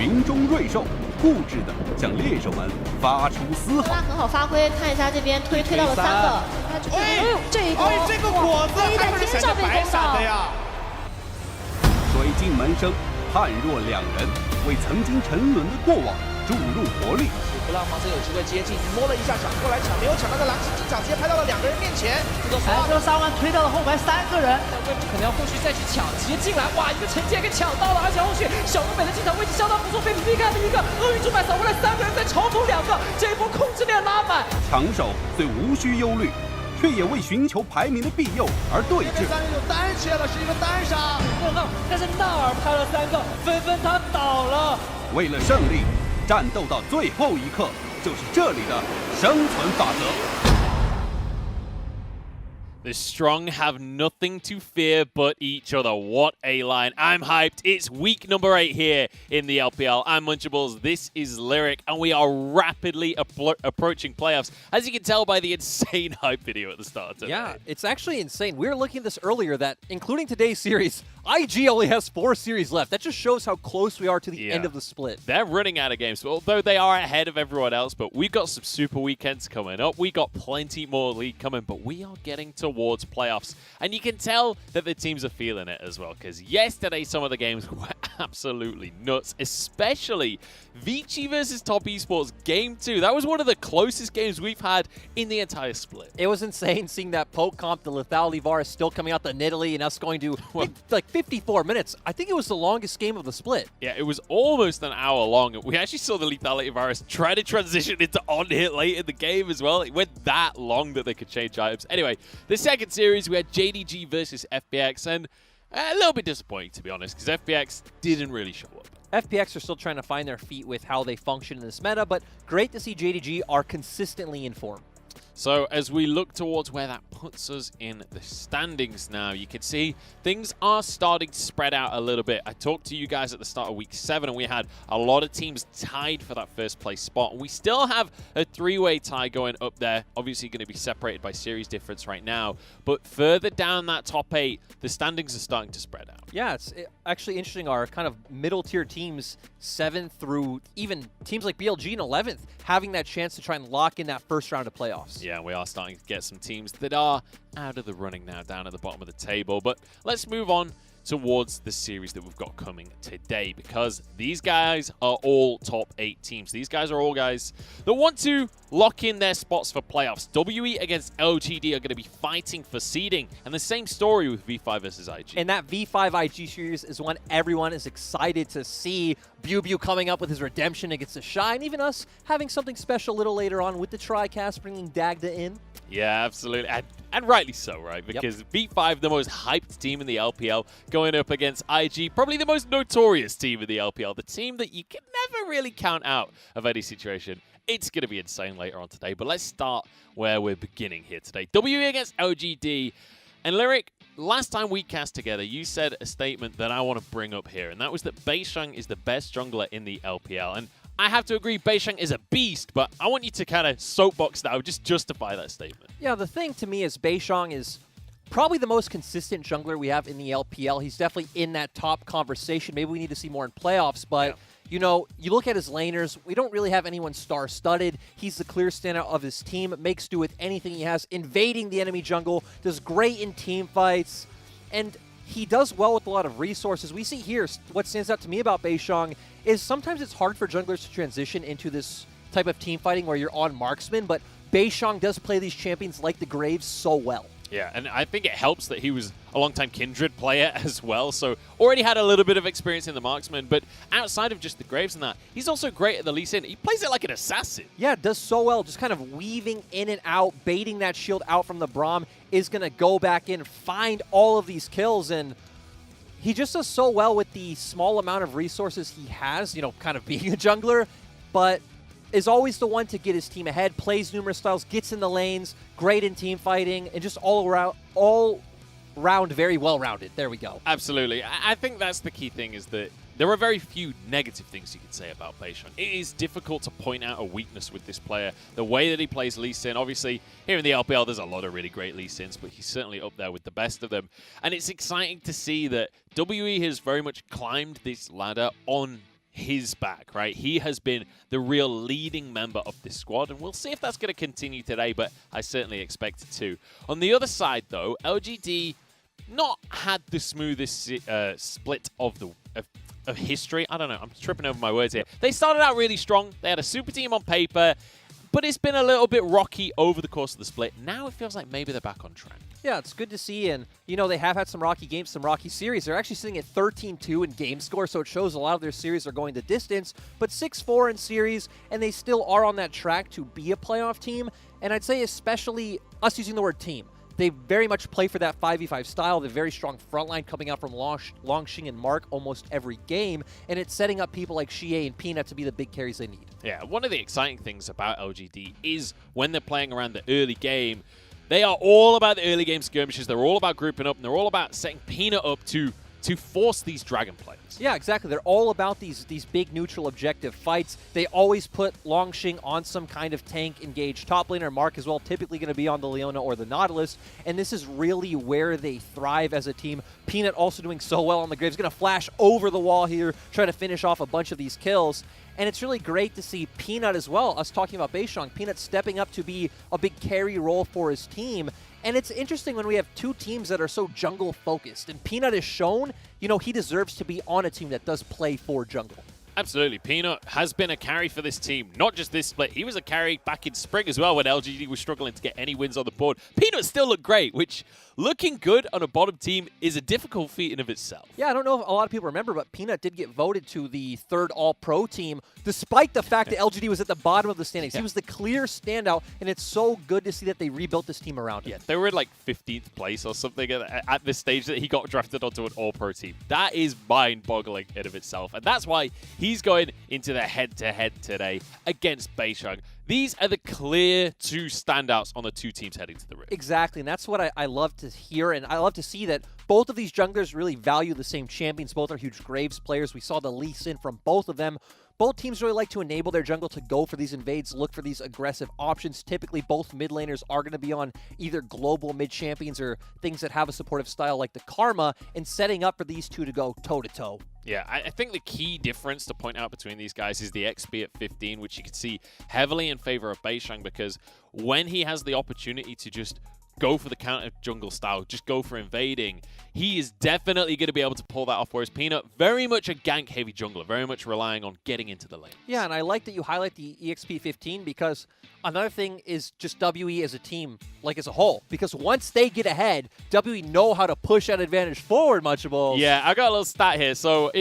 云中瑞兽，固执地向猎手们发出嘶吼。他很好发挥，看一下这边推到了3个。这一波，这个果子飞在天上被攻到。水镜门生，判若两人，为曾经沉沦的过往注入活力。不让防守有机会接近，摸了一下想过来抢，没有抢到的狼骑进场，直接拍到了2个人面前。这个沙湾推到了后排3个人，但位置可能要后续再去抢，直接进来，哇，一个承接给抢到了，而且后续小龙美的进场位置相当不错，被避开了一个鳄鱼主板扫过来，3个人在嘲讽2个，这一波控制链拉满。强手虽无需忧虑，却也为寻求排名的庇佑而对峙。3人有单切了，是一个单杀。但是纳尔拍了3个，纷纷他倒了。为了胜利，战斗到最后一刻，就是这里的生存法则。The strong have nothing to fear but each other. What a line. I'm hyped. It's week number 8 here in the LPL. I'm Munchables. This is Lyric. And we are rapidly approaching playoffs, as you can tell by the insane hype video at the start. Yeah, it's actually insane. We were looking at this earlier that, including today's series, IG only has 4 series left. That just shows how close we are to the end of the split. They're running out of games, although they are ahead of everyone else. But we've got some super weekends coming up. We got plenty more league coming, but we are getting towards playoffs. And you can tell that the teams are feeling it as well, because yesterday some of the games were absolutely nuts, especially Vici versus Top Esports Game 2. That was one of the closest games we've had in the entire split. It was insane seeing that poke comp, the Lethality Varus still coming out the Nidalee, and us going to like 54 minutes. I think it was the longest game of the split. Yeah, it was almost an hour long. We actually saw the Lethality Virus try to transition into on-hit late in the game as well. It went that long that they could change items. Anyway, the second series, we had JDG versus FPX, and a little bit disappointing, to be honest, because FPX didn't really show up. FPX are still trying to find their feet with how they function in this meta, but great to see JDG are consistently in form. So as we look towards where that puts us in the standings now, you can see things are starting to spread out a little bit. I talked to you guys at the start of week 7, and we had a lot of teams tied for that first place spot. We still have a 3-way tie going up there, obviously going to be separated by series difference right now. But further down that top 8, the standings are starting to spread out. Yeah, it's actually interesting. Our kind of middle-tier teams, 7th through even teams like BLG in 11th, having that chance to try and lock in that first round of playoffs. Yeah, we are starting to get some teams that are out of the running now, down at the bottom of the table. But let's move on towards the series that we've got coming today, because these guys are all top 8 teams. These guys are all guys that want to lock in their spots for playoffs. WE against LGD are going to be fighting for seeding, and the same story with V5 versus IG. And that V5 IG series is one everyone is excited to see. Bubu coming up with his redemption against the Shy, and even us having something special a little later on with the TriCast bringing Dagda in. Yeah, absolutely. And rightly so, right? Because V5, the most hyped team in the LPL, going up against IG, probably the most notorious team in the LPL, the team that you can never really count out of any situation. It's going to be insane later on today, but let's start where we're beginning here today. WE against LGD. And Lyric, last time we cast together, you said a statement that I want to bring up here, and that was that Beishang is the best jungler in the LPL. And I have to agree, Beishang is a beast, but I want you to kind of soapbox now, just justify that statement. Yeah, the thing to me is Beishang is probably the most consistent jungler we have in the LPL. He's definitely in that top conversation. Maybe we need to see more in playoffs, but you know, you look at his laners, we don't really have anyone star-studded. He's the clear standout of his team, makes do with anything he has, invading the enemy jungle, does great in team fights, and he does well with a lot of resources. We see here, what stands out to me about Beishang is sometimes it's hard for junglers to transition into this type of team fighting where you're on marksman, but Beishang does play these champions like the Graves so well. Yeah, and I think it helps that he was a long-time Kindred player as well, so already had a little bit of experience in the marksman, but outside of just the Graves and that, he's also great at the Lee Sin. He plays it like an assassin. Yeah, does so well, just kind of weaving in and out, baiting that shield out from the Braum, is going to go back in, find all of these kills, and he just does so well with the small amount of resources he has, you know, kind of being a jungler, but is always the one to get his team ahead, plays numerous styles, gets in the lanes, great in team fighting, and just all round very well-rounded. There we go. Absolutely. I think that's the key thing, is that there are very few negative things you can say about Beishang. It is difficult to point out a weakness with this player. The way that he plays Lee Sin, obviously, here in the LPL, there's a lot of really great Lee Sins, but he's certainly up there with the best of them. And it's exciting to see that WE has very much climbed this ladder on his back, right? He has been the real leading member of this squad, and we'll see if that's going to continue today, but I certainly expect it to. On the other side, though, LGD not had the smoothest split of history. I don't know. I'm tripping over my words here. They started out really strong. They had a super team on paper, but it's been a little bit rocky over the course of the split. Now it feels like maybe they're back on track. Yeah, it's good to see, and, you know, they have had some rocky games, some rocky series. They're actually sitting at 13-2 in game score, so it shows a lot of their series are going the distance, but 6-4 in series, and they still are on that track to be a playoff team, and I'd say especially us using the word team. They very much play for that 5v5 style. They're very strong front line coming out from Longxing and Mark almost every game, and it's setting up people like Xie and Peanut to be the big carries they need. Yeah, one of the exciting things about LGD is when they're playing around the early game, they are all about the early game skirmishes. They're all about grouping up, and they're all about setting Peanut up to force these Dragon plays. Yeah, exactly. They're all about these big neutral objective fights. They always put Longxing on some kind of tank engaged top laner. Mark as well, typically going to be on the Leona or the Nautilus, and this is really where they thrive as a team. Peanut also doing so well on the Graves, going to flash over the wall here, try to finish off a bunch of these kills. And it's really great to see Peanut as well, us talking about Beishang, Peanut stepping up to be a big carry role for his team. And it's interesting when we have two teams that are so jungle-focused. And Peanut has shown, you know, he deserves to be on a team that does play for jungle. Absolutely. Peanut has been a carry for this team, not just this split. He was a carry back in spring as well when LGD was struggling to get any wins on the board. Peanut still looked great, which looking good on a bottom team is a difficult feat in of itself. Yeah, I don't know if a lot of people remember, but Peanut did get voted to the 3rd All-Pro team, despite the fact that LGD was at the bottom of the standings. Yeah. He was the clear standout, and it's so good to see that they rebuilt this team around him. Yeah, they were in like 15th place or something at this stage that he got drafted onto an All-Pro team. That is mind-boggling in of itself, and that's why he's going into the head-to-head today against Beishang. These are the clear two standouts on the two teams heading to the ring. Exactly, and that's what I love to hear, and I love to see that both of these junglers really value the same champions. Both are huge Graves players. We saw the Lee Sin from both of them. Both teams really like to enable their jungle to go for these invades, look for these aggressive options. Typically, both mid laners are going to be on either global mid champions or things that have a supportive style like the Karma, and setting up for these two to go toe-to-toe. Yeah, I think the key difference to point out between these guys is the XP at 15, which you can see heavily in favor of Beishang, because when he has the opportunity to just go for the counter jungle style, just go for invading, he is definitely going to be able to pull that off, whereas Peanut, very much a gank-heavy jungler, very much relying on getting into the lane. Yeah, and I like that you highlight the EXP 15, because another thing is just WE as a team, like as a whole, because once they get ahead, WE know how to push that advantage forward, Munchables. Yeah, I got a little stat here. So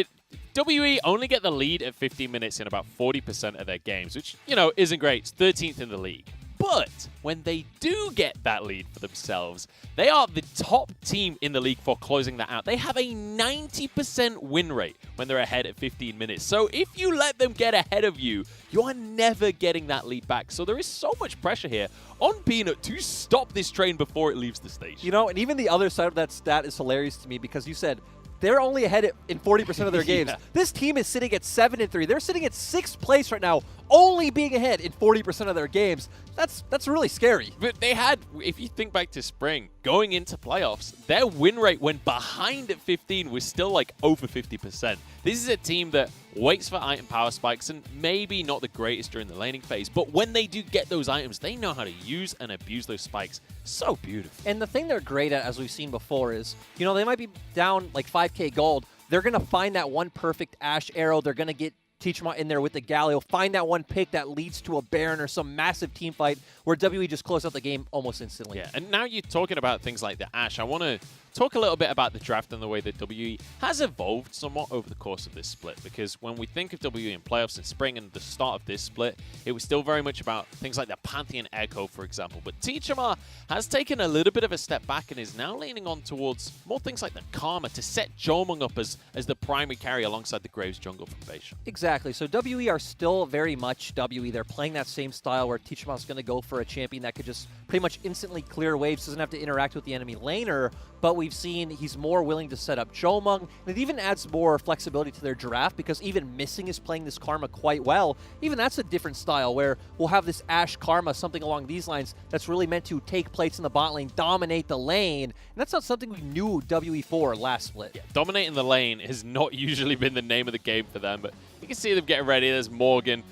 WE only get the lead at 15 minutes in about 40% of their games, which, you know, isn't great. It's 13th in the league. But when they do get that lead for themselves, they are the top team in the league for closing that out. They have a 90% win rate when they're ahead at 15 minutes. So if you let them get ahead of you, you are never getting that lead back. So there is so much pressure here on Peanut to stop this train before it leaves the station. You know, and even the other side of that stat is hilarious to me, because you said they're only ahead in 40% of their games. Yeah. This team is sitting at 7-3. They're sitting at 6th place right now, only being ahead in 40% of their games. That's really scary. But they had, if you think back to spring, going into playoffs, their win rate when behind at 15 was still like over 50%. This is a team that waits for item power spikes and maybe not the greatest during the laning phase, but when they do get those items, they know how to use and abuse those spikes so beautiful. And the thing they're great at, as we've seen before, is, you know, they might be down like 5k gold. They're going to find that one perfect Ashe arrow. They're going to get Teachmont in there with the Galio, find that one pick that leads to a Baron or some massive team fight where WE just close out the game almost instantly. Yeah, and now you're talking about things like the Ashe. I want to talk a little bit about the draft and the way that WE has evolved somewhat over the course of this split, because when we think of WE in playoffs in spring and the start of this split, it was still very much about things like the Pantheon Echo, for example. But Teachama has taken a little bit of a step back and is now leaning on towards more things like the Karma to set Jomung up as the primary carry alongside the Graves jungle from Beishang. Exactly. So WE are still very much WE. They're playing that same style where Teachama's going to go for a champion that could just pretty much instantly clear waves, doesn't have to interact with the enemy laner, but we've seen he's more willing to set up Jomung, and it even adds more flexibility to their draft because even Missing is playing this Karma quite well. Even that's a different style where we'll have this Ashe Karma, something along these lines, that's really meant to take place in the bot lane, dominate the lane, and that's not something we knew WE for last split. Yeah, dominating the lane has not usually been the name of the game for them, but you can see them getting ready. There's Morgan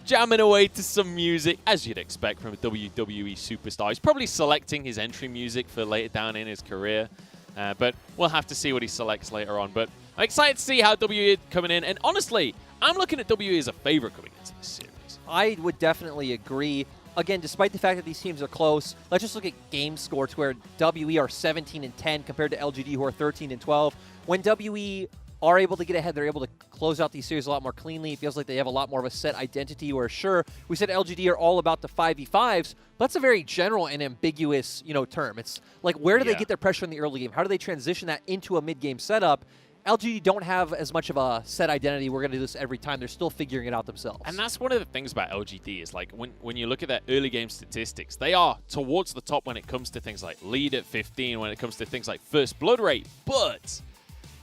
jamming away to some music, as you'd expect from a WWE superstar. He's probably selecting his entry music for later down in his career, but we'll have to see what he selects later on. But I'm excited to see how WE coming in, and honestly, I'm looking at WE as a favorite coming into this series. I would definitely agree. Again, despite the fact that these teams are close, let's just look at game score to where WE are 17-10 compared to LGD, who are 13-12. When WE are able to get ahead, they're able to close out these series a lot more cleanly. It feels like they have a lot more of a set identity where, sure, we said LGD are all about the 5v5s, but that's a very general and ambiguous, term. It's like, where do they get their pressure in the early game? How do they transition that into a mid-game setup? LGD don't have as much of a set identity. We're going to do this every time. They're still figuring it out themselves. And that's one of the things about LGD is, like, when you look at their early game statistics, they are towards the top when it comes to things like lead at 15, when it comes to things like first blood rate, but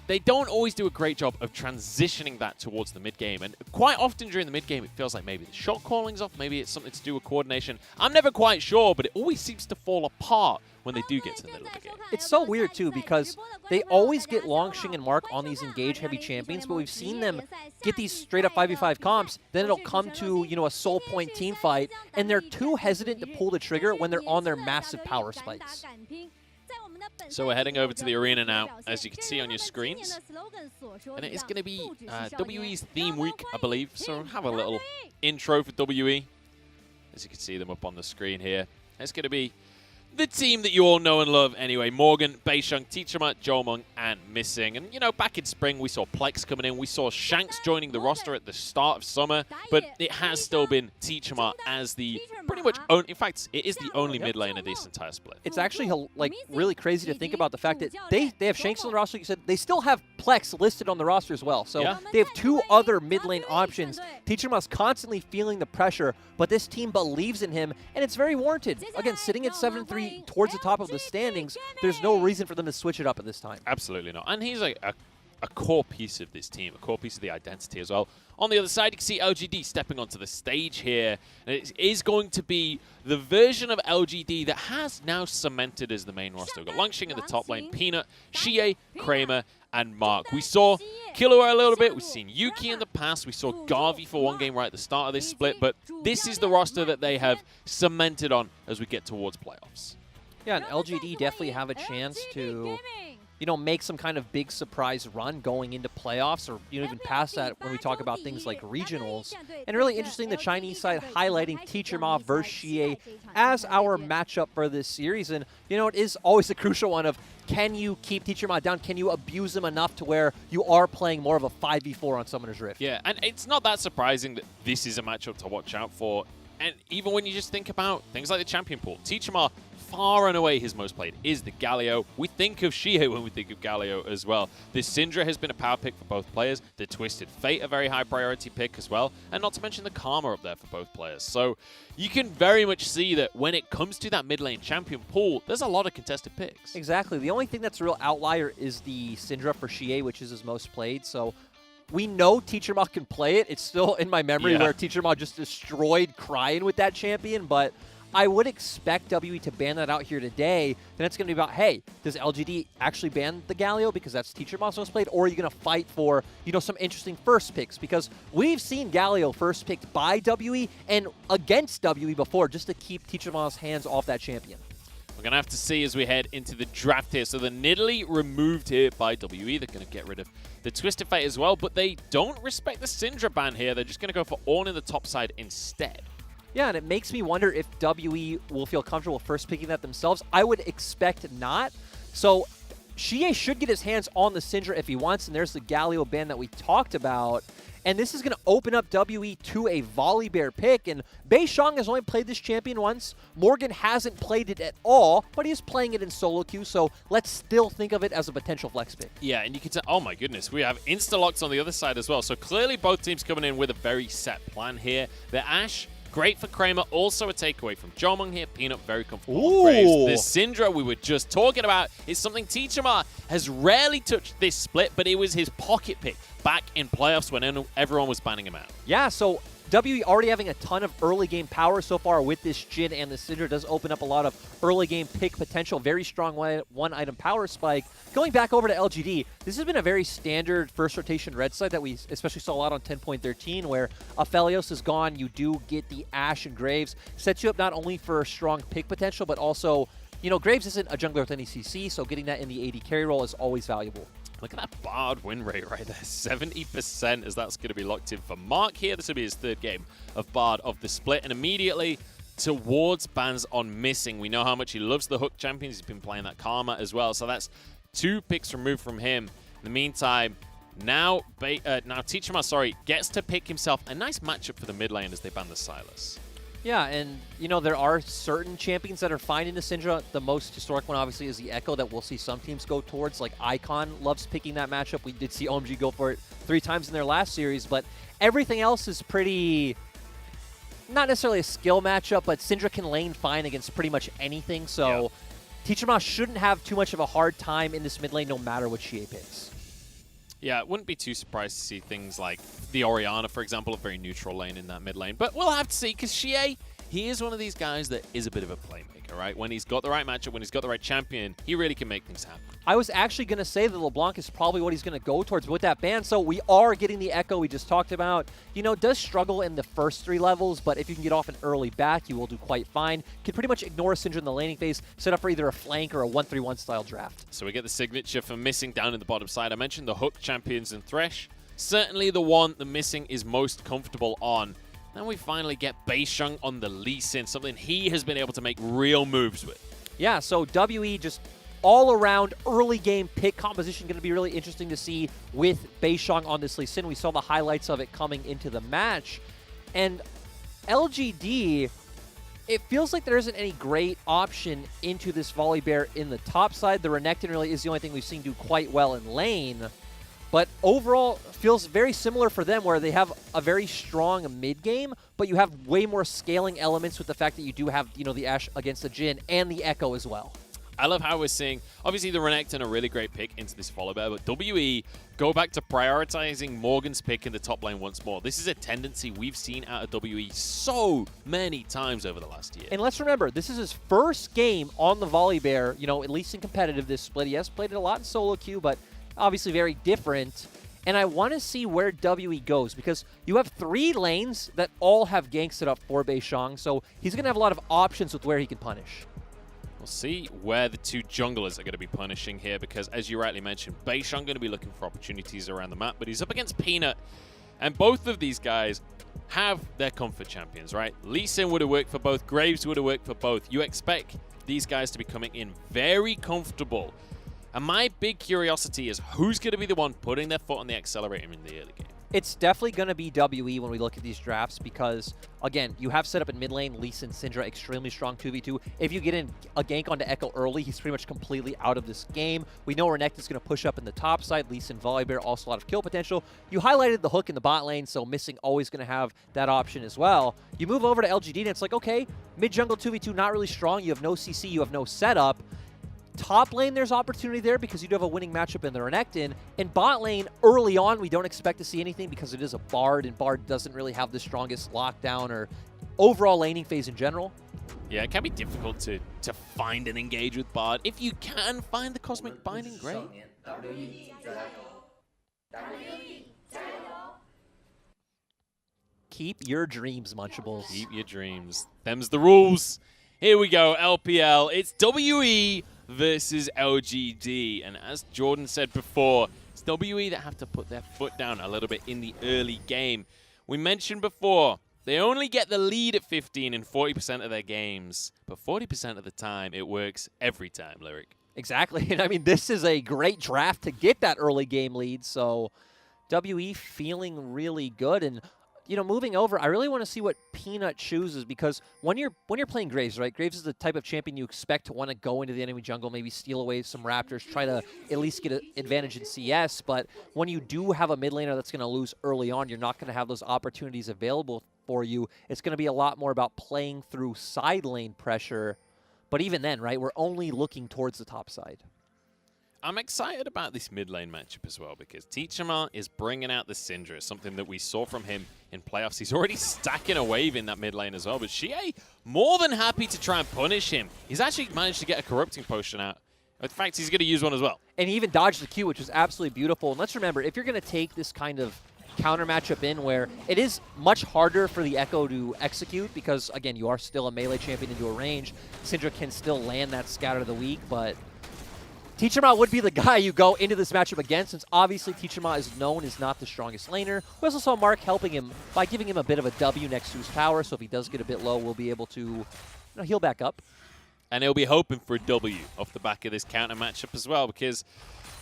they don't always do a great job of transitioning that towards the mid-game. And quite often during the mid-game, it feels like maybe the shot calling's off, maybe it's something to do with coordination. I'm never quite sure, but it always seems to fall apart when they do get to the middle of the game. It's so weird, too, because they always get Longxing and Mark on these engage-heavy champions, but we've seen them get these straight-up 5v5 comps, then it'll come to, a soul point team fight, and they're too hesitant to pull the trigger when they're on their massive power spikes. So we're heading over to the arena now, as you can see on your screens. And it is going to be WE's theme week, I believe. So have a little intro for WE. As you can see them up on the screen here. It's going to be the team that you all know and love anyway. Morgan, Beishang, Teachama, Jomung, and Missing. And, back in spring, we saw Plex coming in. We saw Shanks joining the roster at the start of summer. But it has still been Teachama as the pretty much only, in fact, it is the only mid lane of this entire split. It's actually, really crazy to think about the fact that they have Shanks on the roster. You said they still have Plex listed on the roster as well. So they have two other mid lane options. Teachama's constantly feeling the pressure, but this team believes in him, and it's very warranted. Again, sitting at 7-3 towards the top of the standings, there's no reason for them to switch it up at this time. Absolutely not. And he's a core piece of this team, a core piece of the identity as well. On the other side, you can see LGD stepping onto the stage here. And it is going to be the version of LGD that has now cemented as the main roster. We've got Longxing in the top lane, Peanut, Xie, Kramer, and Mark. We saw Killua a little bit. We've seen Yuki in the past. We saw Garvey for one game right at the start of this split. But this is the roster that they have cemented on as we get towards playoffs. Yeah, and LGD definitely have a chance to, make some kind of big surprise run going into playoffs, or even past that when we talk about things like regionals. And really interesting, the Chinese side highlighting Teachama versus Xie as our matchup for this series. And, it is always a crucial one of, can you keep Teachama down? Can you abuse him enough to where you are playing more of a 5v4 on Summoner's Rift? Yeah, and it's not that surprising that this is a matchup to watch out for. And even when you just think about things like the champion pool, Teachama, far and away his most played is the Galio. We think of Xie when we think of Galio as well. The Syndra has been a power pick for both players. The Twisted Fate, a very high priority pick as well. And not to mention the Karma up there for both players. So you can very much see that when it comes to that mid lane champion pool, there's a lot of contested picks. Exactly. The only thing that's a real outlier is the Syndra for Xie, which is his most played. So we know Teachama can play it. It's still in my memory where Teachama just destroyed Cryin with that champion, but I would expect WE to ban that out here today. Then it's going to be about, hey, does LGD actually ban the Galio because that's Teachama's most played, or are you going to fight for, some interesting first picks? Because we've seen Galio first picked by WE and against WE before just to keep Teachama's hands off that champion. We're going to have to see as we head into the draft here. So the Nidalee removed here by WE. They're going to get rid of the Twisted Fate as well, but they don't respect the Syndra ban here. They're just going to go for Ornn in the top side instead. Yeah, and it makes me wonder if WE will feel comfortable first picking that themselves. I would expect not. So Shie should get his hands on the Syndra if he wants, and there's the Galio ban that we talked about. And this is going to open up WE to a Volibear pick. And Beishang has only played this champion once. Morgan hasn't played it at all, but he is playing it in solo queue, so let's still think of it as a potential flex pick. Yeah, and you can tell, oh my goodness, we have insta-locks on the other side as well. So clearly both teams coming in with a very set plan here. The Ashe, great for Kramer, also a takeaway from Jomung here. Peanut, very comfortable on Graves. The Syndra we were just talking about is something Teachama has rarely touched this split, but it was his pocket pick back in playoffs when everyone was banning him out. Yeah, so WE already having a ton of early game power so far with this Jhin, and the Syndra does open up a lot of early game pick potential. Very strong one-item power spike. Going back over to LGD, this has been a very standard first rotation red side that we especially saw a lot on 10.13, where Aphelios is gone, you do get the Ashe and Graves. Sets you up not only for strong pick potential, but also, you know, Graves isn't a jungler with any CC, so getting that in the AD carry role is always valuable. Look at that Bard win rate right there, 70% as that's going to be locked in for Mark here. This will be his third game of Bard of the split, and immediately towards bans on Missing. We know how much he loves the Hook champions. He's been playing that Karma as well, so that's 2 picks removed from him. In the meantime, now Teachama, gets to pick himself a nice matchup for the mid lane as they ban the Sylas. Yeah, and, you know, there are certain champions that are fine into Syndra. The most historic one, obviously, is the Echo that we'll see some teams go towards. Like, Icon loves picking that matchup. We did see OMG go for it 3 times in their last series, but everything else is pretty... not necessarily a skill matchup, but Syndra can lane fine against pretty much anything, so Teachama shouldn't have too much of a hard time in this mid lane no matter what Shie picks. Yeah, wouldn't be too surprised to see things like the Orianna, for example, a very neutral lane in that mid lane. But we'll have to see, because Shie, he is one of these guys that is a bit of a playmaker, right? When he's got the right matchup, when he's got the right champion, he really can make things happen. I was actually going to say that LeBlanc is probably what he's going to go towards with that ban. So we are getting the Echo we just talked about. You know, does struggle in the first 3 levels, but if you can get off an early back, you will do quite fine. Can pretty much ignore Syndra in the laning phase, set up for either a flank or a 1-3-1 style draft. So we get the signature for Missing down in the bottom side. I mentioned the Hook champions and Thresh. Certainly the one the Missing is most comfortable on. Then we finally get Beishang on the Lee Sin, something he has been able to make real moves with. Yeah, so WE just all-around early game pick composition going to be really interesting to see with Beishang on this Lee Sin. We saw the highlights of it coming into the match. And LGD, it feels like there isn't any great option into this Volibear in the top side. The Renekton really is the only thing we've seen do quite well in lane. But overall, feels very similar for them, where they have a very strong mid game, but you have way more scaling elements with the fact that you do have, you know, the Ashe against the Jhin and the Echo as well. I love how we're seeing, obviously the Renekton a really great pick into this Volibear, but WE go back to prioritizing Morgan's pick in the top lane once more. This is a tendency we've seen out of WE so many times over the last year. And let's remember, this is his first game on the Volibear, you know, at least in competitive this split. He has played it a lot in solo queue, but obviously very different. And I want to see where WE goes, because you have 3 lanes that all have ganks set up for Beishang, so he's going to have a lot of options with where he can punish. We'll see where the 2 junglers are going to be punishing here, because as you rightly mentioned, Beishang going to be looking for opportunities around the map, but he's up against Peanut, and both of these guys have their comfort champions, right? Lee Sin would have worked for both, Graves would have worked for both. You expect these guys to be coming in very comfortable. And my big curiosity is who's going to be the one putting their foot on the accelerator in the early game. It's definitely going to be WE when we look at these drafts, because, again, you have set up in mid lane, Lee Sin, Syndra, extremely strong 2v2. If you get in a gank onto Echo early, he's pretty much completely out of this game. We know Renekton's going to push up in the top side. Lee Sin, Volibear, also a lot of kill potential. You highlighted the Hook in the bot lane, so Missing always going to have that option as well. You move over to LGD, and it's like, okay, mid-jungle 2v2, not really strong. You have no CC, you have no setup. Top lane, there's opportunity there because you do have a winning matchup in the Renekton. In bot lane, early on, we don't expect to see anything because it is a Bard, and Bard doesn't really have the strongest lockdown or overall laning phase in general. Yeah, it can be difficult to find and engage with Bard. If you can find the Cosmic Binding, great. Keep your dreams, Munchables. Keep your dreams. Them's the rules. Here we go, LPL. It's WE versus LGD. And as Jordan said before, it's WE that have to put their foot down a little bit in the early game. We mentioned before, they only get the lead at 15 in 40% of their games. But 40% of the time, it works every time, Lyric. Exactly. And I mean, this is a great draft to get that early game lead. So WE feeling really good. And, you know, moving over, I really want to see what Peanut chooses, because when you're playing Graves, right? Graves is the type of champion you expect to want to go into the enemy jungle, maybe steal away some Raptors, try to at least get an advantage in CS. But when you do have a mid laner that's going to lose early on, you're not going to have those opportunities available for you. It's going to be a lot more about playing through side lane pressure. But even then, right, we're only looking towards the top side. I'm excited about this mid lane matchup as well, because Teachama is bringing out the Syndra, something that we saw from him in playoffs. He's already stacking a wave in that mid lane as well, but Xie more than happy to try and punish him. He's actually managed to get a corrupting potion out. In fact, he's going to use one as well. And he even dodged the Q, which was absolutely beautiful. And let's remember, if you're going to take this kind of counter matchup in where it is much harder for the Echo to execute, because, again, you are still a melee champion into a range, Syndra can still land that Scatter of the Weak, but Teachama would be the guy you go into this matchup against, since obviously Teachama is known as not the strongest laner. We also saw Mark helping him by giving him a bit of a W next to his tower, so if he does get a bit low, we'll be able to heal back up. And he'll be hoping for a W off the back of this counter matchup as well, because,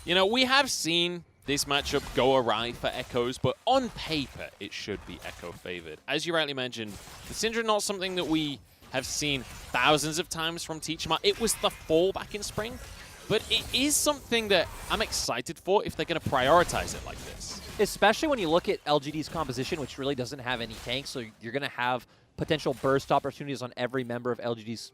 you know, we have seen this matchup go awry for Echoes, but on paper, it should be Echo favored. As you rightly mentioned, the Syndra not something that we have seen thousands of times from Teachama. It was the fall back in spring, but it is something that I'm excited for if they're going to prioritize it like this. Especially when you look at LGD's composition, which really doesn't have any tanks, so you're going to have potential burst opportunities on every member of LGD's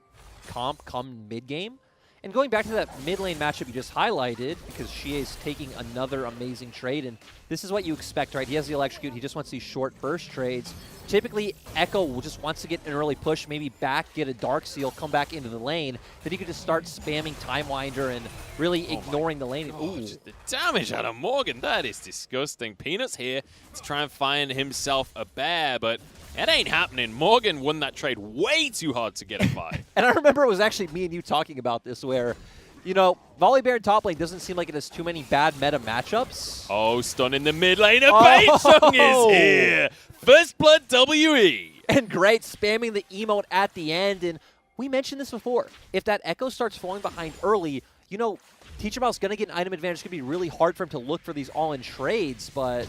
comp come mid-game. And going back to that mid lane matchup you just highlighted, because Xie is taking another amazing trade, and this is what you expect, right? He has the electrocute, he just wants these short burst trades. Typically, Echo just wants to get an early push, maybe back, get a Dark Seal, come back into the lane. Then he could just start spamming Time Winder and really ignoring the lane. Ooh. Just the damage out of Morgan, that is disgusting. Peanut's here to try and find himself a bear, but it ain't happening. Morgan won that trade way too hard to get a buy. And I remember it was actually me and you talking about this where, you know, Volibear in top lane doesn't seem like it has too many bad meta matchups. Oh, stun in the mid lane. Beitsung is here. First blood WE. And great, spamming the emote at the end. And we mentioned this before. If that Echo starts falling behind early, you know, Teachama's going to get an item advantage. It's going to be really hard for him to look for these all-in trades, but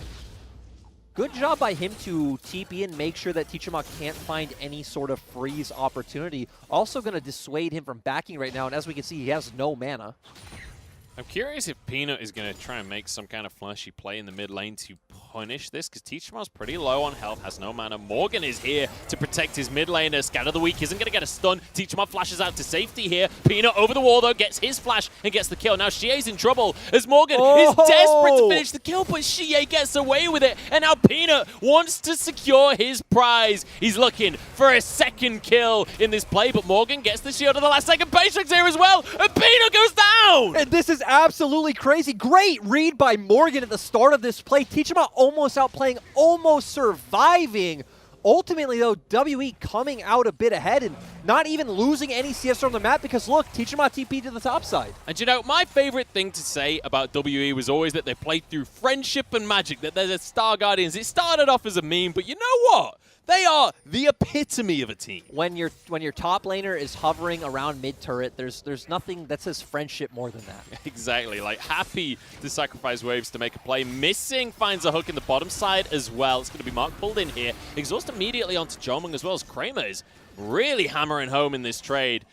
good job by him to TP and make sure that Teachama can't find any sort of freeze opportunity. Also going to dissuade him from backing right now, and as we can see, he has no mana. I'm curious if Peanut is going to try and make some kind of flashy play in the mid lane to punish this, because Teachama's pretty low on health, has no mana. Morgan is here to protect his mid laner. Scatter the Weak isn't going to get a stun. Teachama flashes out to safety here. Peanut over the wall, though, gets his flash and gets the kill. Now Xie's in trouble as Morgan is desperate to finish the kill, but Xie gets away with it. And now Peanut wants to secure his prize. He's looking for a second kill in this play, but Morgan gets the shield at the last second. Patience here as well, and Peanut goes down! And this is absolutely crazy. Great read by Morgan at the start of this play. Teachama almost outplaying, almost surviving. Ultimately, though, WE coming out a bit ahead and not even losing any CS from the map, because, look, Teachama TP to the top side. And, you know, my favorite thing to say about WE was always that they played through friendship and magic, that they're the Star Guardians. It started off as a meme, but you know what? They are the epitome of a team. When your top laner is hovering around mid turret, there's nothing that says friendship more than that. Exactly. Like, happy to sacrifice waves to make a play. Missing finds a hook in the bottom side as well. It's going to be Mark pulled in here. Exhaust immediately onto Jomung as well, as Kramer is really hammering home in this trade.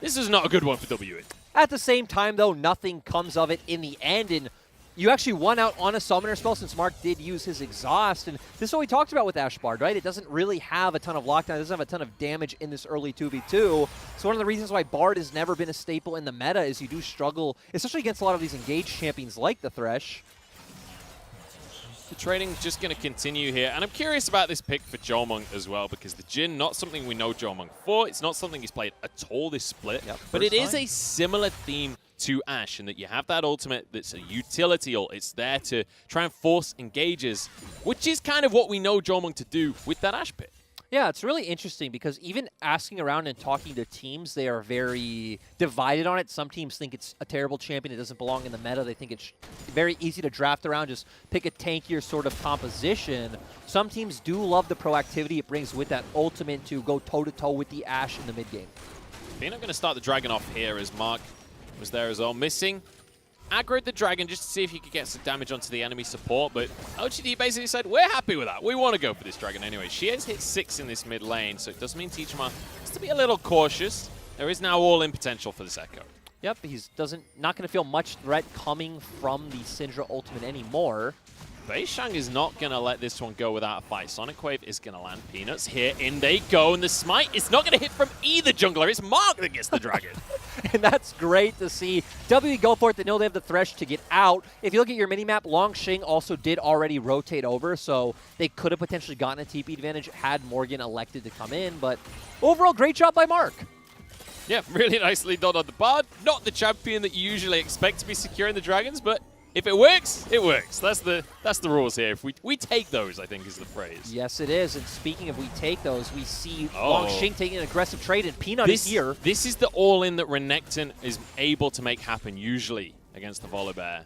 This is not a good one for WE. At the same time, though, nothing comes of it in the end, and you actually won out on a summoner spell since Mark did use his exhaust, and this is what we talked about with Ashbard, right? It doesn't really have a ton of lockdown, it doesn't have a ton of damage in this early 2v2. So one of the reasons why Bard has never been a staple in the meta is you do struggle, especially against a lot of these engaged champions like the Thresh. The trading is just going to continue here, and I'm curious about this pick for Jomung as well, because the Jhin, not something we know Jomung for, it's not something he's played at all this split, but it is a similar theme to Ashe, in that you have that ultimate that's a utility ult. It's there to try and force engages, which is kind of what we know Jomung to do with that Ashe pick. Yeah, it's really interesting because even asking around and talking to teams, they are very divided on it. Some teams think it's a terrible champion. It doesn't belong in the meta. They think it's very easy to draft around. Just pick a tankier sort of composition. Some teams do love the proactivity it brings with that ultimate to go toe-to-toe with the Ashe in the mid game. Peanut going to start the Dragon off here as Mark was there as well. Missing. Aggroed the dragon just to see if you could get some damage onto the enemy support, but LGD basically said, we're happy with that. We want to go for this dragon anyway. She has hit 6 in this mid lane, so it does mean Teachama has to be a little cautious. There is now all-in potential for this Echo. Yep, he's not going to feel much threat coming from the Syndra ultimate anymore. Beishang is not going to let this one go without a fight. Sonic Wave is going to land Peanuts. Here, in they go, and the smite is not going to hit from either jungler. It's Mark that gets the dragon. And that's great to see. WE go for it. They know they have the thresh to get out. If you look at your minimap, Longxing also did already rotate over, so they could have potentially gotten a TP advantage had Morgan elected to come in. But overall, great job by Mark. Yeah, really nicely done on the Bard. Not the champion that you usually expect to be securing the dragons, but if it works, it works. That's the rules here. If we take those, I think is the phrase. Yes, it is. And speaking of we take those, we see Longxing taking an aggressive trade, and Peanut is here. This is the all-in that Renekton is able to make happen usually against the Volibear.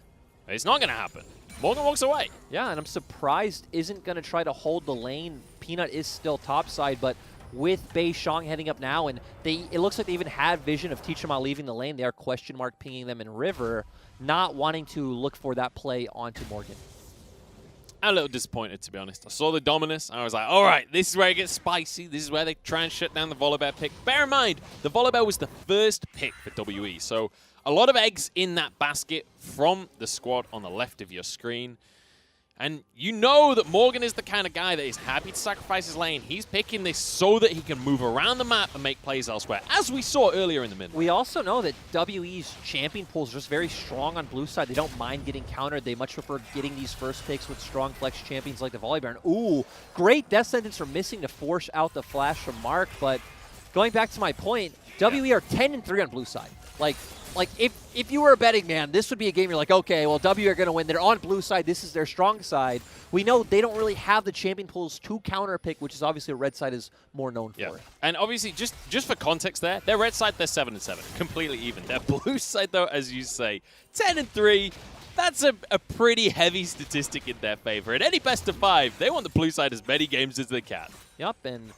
It's not going to happen. Morgan walks away. Yeah, and I'm surprised isn't going to try to hold the lane. Peanut is still topside, but with Beishang heading up now, and it looks like they even had vision of Teachama leaving the lane. They are question mark pinging them in River, not wanting to look for that play onto Morgan. I'm a little disappointed, to be honest. I saw the Dominus, and I was like, all right, this is where it gets spicy. This is where they try and shut down the Volibear pick. Bear in mind, the Volibear was the first pick for WE, so a lot of eggs in that basket from the squad on the left of your screen. And you know that Morgan is the kind of guy that is happy to sacrifice his lane. He's picking this so that he can move around the map and make plays elsewhere, as we saw earlier in the mid. We also know that WE's champion pool is just very strong on blue side. They don't mind getting countered. They much prefer getting these first picks with strong flex champions like the Volibear. Ooh, great death sentence for missing to force out the flash from Mark. But going back to my point, WE are 10-3 on blue side. Like if you were a betting man, this would be a game you're like, okay, well, W are going to win. They're on blue side. This is their strong side. We know they don't really have the champion pools to counter pick, which is obviously what red side is more known for. And obviously, just for context there, their red side, they're 7-7, completely even. Their blue side, though, as you say, 10-3. That's a pretty heavy statistic in their favor. At any best of 5, they want the blue side as many games as they can. Yep, and,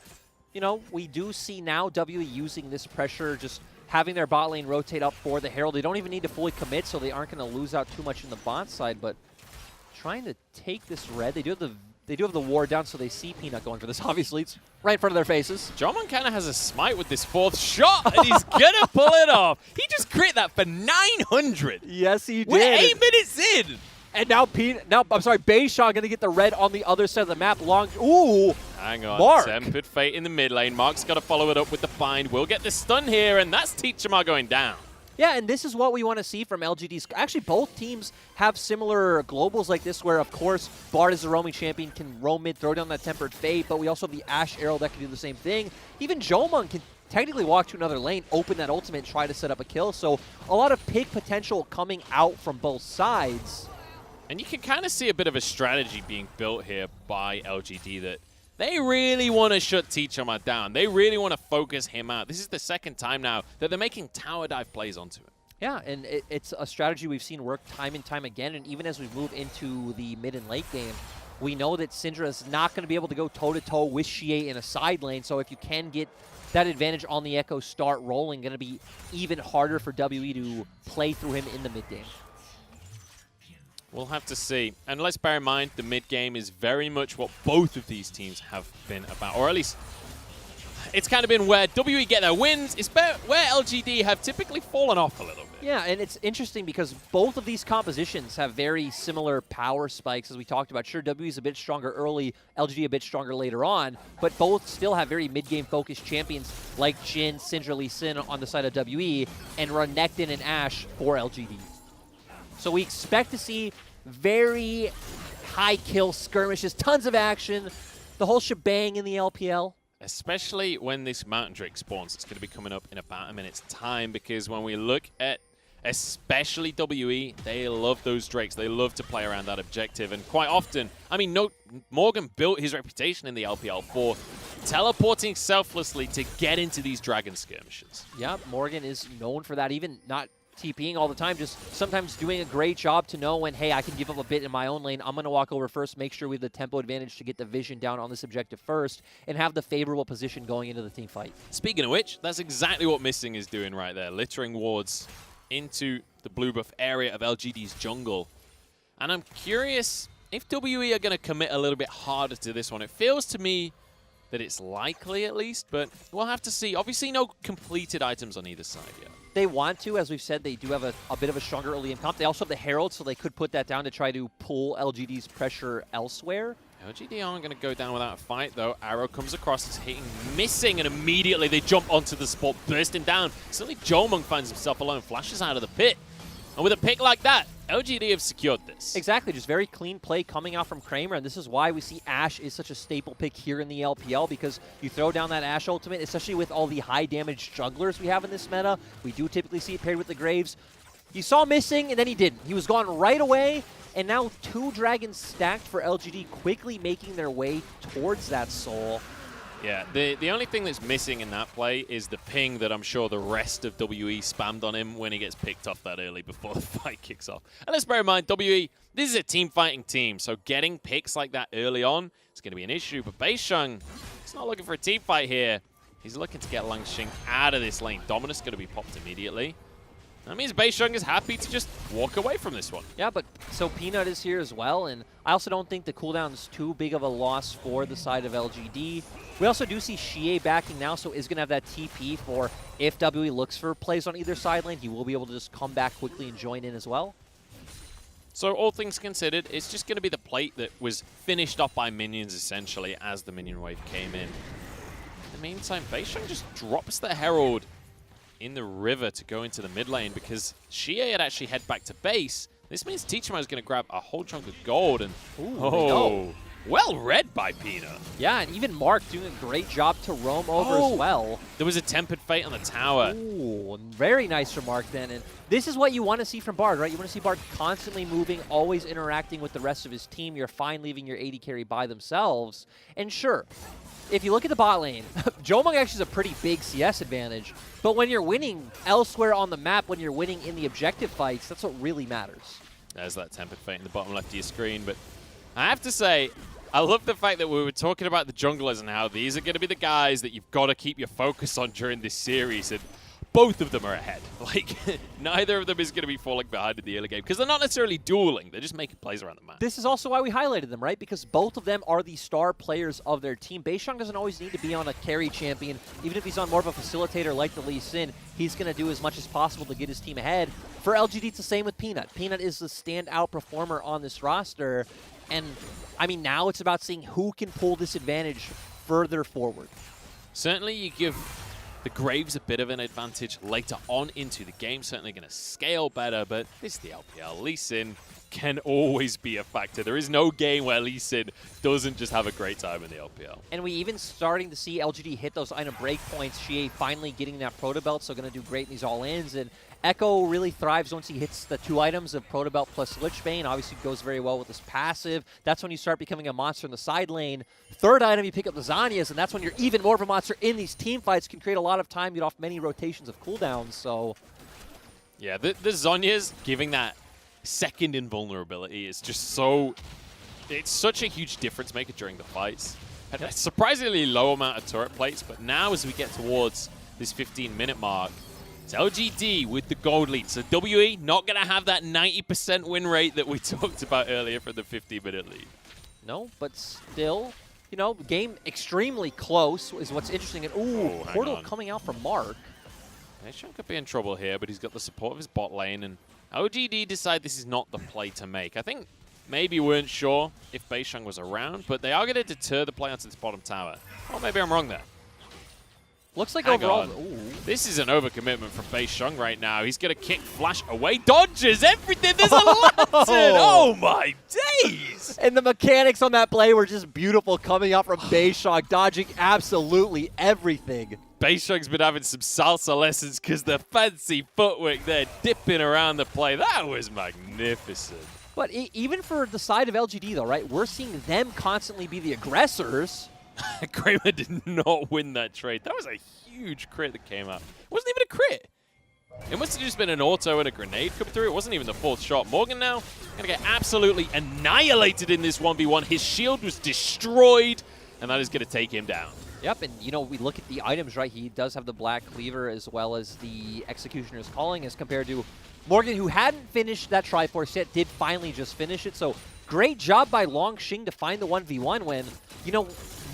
you know, we do see now WE using this pressure, just having their bot lane rotate up for the Herald. They don't even need to fully commit, so they aren't going to lose out too much in the bot side, but trying to take this red. They do have the ward down, so they see Peanut going for this. Obviously, it's right in front of their faces. Jomon kind of has a smite with this 4th shot, and he's going to pull it off. He just crit that for 900. Yes, he did. We're 8 minutes in. And now Beishang going to get the red on the other side of the map. Ooh. Hang on. Mark. Tempered Fate in the mid lane. Mark's got to follow it up with the bind. We'll get the stun here, and that's Teachama going down. Yeah, and this is what we want to see from LGD's. Actually, both teams have similar globals like this where, of course, Bard is a roaming champion, can roam mid, throw down that Tempered Fate, but we also have the Ashe Arrow that can do the same thing. Even Jomon can technically walk to another lane, open that ultimate, and try to set up a kill. So a lot of pick potential coming out from both sides. And you can kind of see a bit of a strategy being built here by LGD that they really want to shut Teachama down. They really want to focus him out. This is the second time now that they're making tower dive plays onto him. Yeah, and it's a strategy we've seen work time and time again. And even as we move into the mid and late game, we know that Syndra is not going to be able to go toe-to-toe with Xie in a side lane. So if you can get that advantage on the Echo start rolling, going to be even harder for WE to play through him in the mid game. We'll have to see. And let's bear in mind, the mid-game is very much what both of these teams have been about. Or at least, it's kind of been where WE get their wins. It's where LGD have typically fallen off a little bit. Yeah, and it's interesting because both of these compositions have very similar power spikes, as we talked about. Sure, WE is a bit stronger early, LGD a bit stronger later on, but both still have very mid-game focused champions like Jhin, Syndra, Lee Sin on the side of WE, and Renekton and Ashe for LGD. So we expect to see very high kill skirmishes, tons of action, the whole shebang in the LPL. Especially when this Mountain Drake spawns. It's going to be coming up in about a minute's time, because when we look at especially WE, they love those Drakes. They love to play around that objective. And quite often, I mean, Morgan built his reputation in the LPL for teleporting selflessly to get into these dragon skirmishes. Yeah, Morgan is known for that, even not TPing all the time, just sometimes doing a great job to know when, hey, I can give up a bit in my own lane. I'm going to walk over first, make sure we have the tempo advantage to get the vision down on this objective first, and have the favorable position going into the team fight. Speaking of which, that's exactly what Missing is doing right there, littering wards into the blue buff area of LGD's jungle. And I'm curious if WE are going to commit a little bit harder to this one. It feels to me that it's likely at least, but we'll have to see. Obviously no completed items on either side yet. They want to, as we've said, they do have a bit of a stronger early in comp. They also have the Herald, so they could put that down to try to pull LGD's pressure elsewhere. LGD aren't going to go down without a fight, though. Arrow comes across, it's hitting, missing, and immediately they jump onto the support, bursting down. Suddenly, Jomung finds himself alone, flashes out of the pit. And with a pick like that, LGD have secured this. Exactly, just very clean play coming out from Kramer, and this is why we see Ashe is such a staple pick here in the LPL, because you throw down that Ashe ultimate, especially with all the high damage jugglers we have in this meta. We do typically see it paired with the Graves. You saw missing, and then he didn't. He was gone right away, and now 2 dragons stacked for LGD, quickly making their way towards that soul. Yeah, the only thing that's missing in that play is the ping that I'm sure the rest of WE spammed on him when he gets picked off that early before the fight kicks off. And let's bear in mind, WE, this is a team-fighting team, so getting picks like that early on is going to be an issue. But Beisheng, he's not looking for a team fight here. He's looking to get Langxing out of this lane. Dominus going to be popped immediately. That means Beisheng is happy to just walk away from this one. Yeah, but so Peanut is here as well, and I also don't think the cooldown is too big of a loss for the side of LGD. We also do see Xie backing now, so is going to have that TP for if WE looks for plays on either side lane, he will be able to just come back quickly and join in as well. So all things considered, it's just going to be the plate that was finished off by minions essentially as the minion wave came in. In the meantime, Beisheng just drops the Herald in the river to go into the mid lane because Xie had actually head back to base. This means Teachamo is going to grab a whole chunk of gold and well read by Pina. Yeah, and even Mark doing a great job to roam over as well. There was a Tempered Fate on the tower. Ooh, very nice from Mark then. And this is what you want to see from Bard, right? You want to see Bard constantly moving, always interacting with the rest of his team. You're fine leaving your AD carry by themselves. And sure, if you look at the bot lane, Jomung actually is a pretty big CS advantage. But when you're winning elsewhere on the map, when you're winning in the objective fights, that's what really matters. There's that Tempered Fate in the bottom left of your screen. But I have to say, I love the fact that we were talking about the junglers and how these are going to be the guys that you've got to keep your focus on during this series. And both of them are ahead. Like, neither of them is going to be falling behind in the early game because they're not necessarily dueling. They're just making plays around the map. This is also why we highlighted them, right? Because both of them are the star players of their team. Beisheng doesn't always need to be on a carry champion. Even if he's on more of a facilitator like the Lee Sin, he's going to do as much as possible to get his team ahead. For LGD, it's the same with Peanut. Peanut is the standout performer on this roster. And, I mean, now it's about seeing who can pull this advantage further forward. Certainly, you give the Graves a bit of an advantage later on into the game. Certainly going to scale better, but this is the LPL. Lee Sin can always be a factor. There is no game where Lee Sin doesn't just have a great time in the LPL. And we even starting to see LGD hit those item breakpoints. Xie finally getting that Proto Belt, so going to do great in these all-ins. And Echo really thrives once he hits the 2 items of Proto Belt plus Lichbane. Obviously goes very well with his passive. That's when you start becoming a monster in the side lane. 3rd item, you pick up the Zhonya's, and that's when you're even more of a monster in these team fights. Can create a lot of time, get off many rotations of cooldowns, so... Yeah, the Zhonya's giving that second invulnerability is just so... It's such a huge difference maker during the fights. Had a surprisingly low amount of turret plates, but now as we get towards this 15-minute mark, it's LGD with the gold lead. So WE not going to have that 90% win rate that we talked about earlier for the 15-minute lead. No, but still, you know, game extremely close is what's interesting. And ooh, portal coming out from Mark. Beisheng could be in trouble here, but he's got the support of his bot lane, and LGD decide this is not the play to make. I think maybe weren't sure if Beisheng was around, but they are going to deter the play onto this bottom tower. Oh, maybe I'm wrong there. Looks like Hang overall... on. This is an overcommitment from Beisheng right now. He's going to kick, flash away, dodges everything. There's a lantern! Oh, my days! And the mechanics on that play were just beautiful coming out from Beisheng, dodging absolutely everything. Beisheng's been having some salsa lessons because the fancy footwork there, dipping around the play. That was magnificent. But even for the side of LGD, though, right, we're seeing them constantly be the aggressors. Kramer did not win that trade. That was a huge crit that came up. It wasn't even a crit. It must have just been an auto and a grenade come through. It wasn't even the 4th shot. Morgan now going to get absolutely annihilated in this 1v1. His shield was destroyed, and that is going to take him down. Yep, and you know, we look at the items, right? He does have the Black Cleaver as well as the Executioner's Calling as compared to Morgan, who hadn't finished that Triforce yet, did finally just finish it. So great job by Longxing to find the 1v1 win. You know,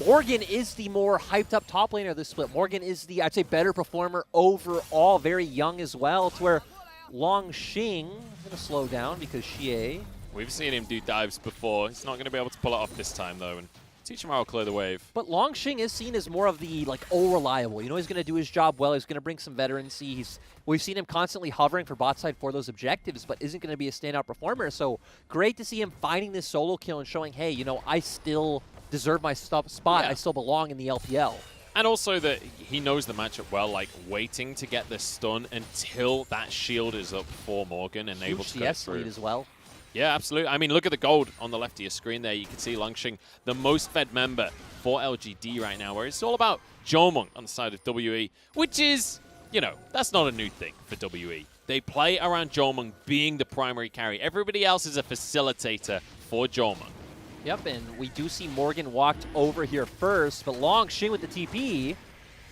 Morgan is the more hyped up top laner of this split. Morgan is the, I'd say, better performer overall, very young as well, to where Longxing, I'm going to slow down because Xie. We've seen him do dives before. He's not going to be able to pull it off this time, though. And Teachmar will clear the wave. But Longxing is seen as more of the, like, reliable. You know, he's going to do his job well. He's going to bring some veterancy. We've seen him constantly hovering for bot side for those objectives, but isn't going to be a standout performer. So great to see him finding this solo kill and showing, hey, you know, I still deserve my spot. Yeah. I still belong in the LPL. And also that he knows the matchup well, like waiting to get the stun until that shield is up for Morgan and able to cut through. Lead as well. Yeah, absolutely. I mean, look at the gold on the left of your screen there. You can see Longxing, the most fed member for LGD right now, where it's all about Jomung on the side of WE, which is, you know, that's not a new thing for WE. They play around Jomung being the primary carry. Everybody else is a facilitator for Jomung. Yep, and we do see Morgan walked over here first, but Longxing with the TP.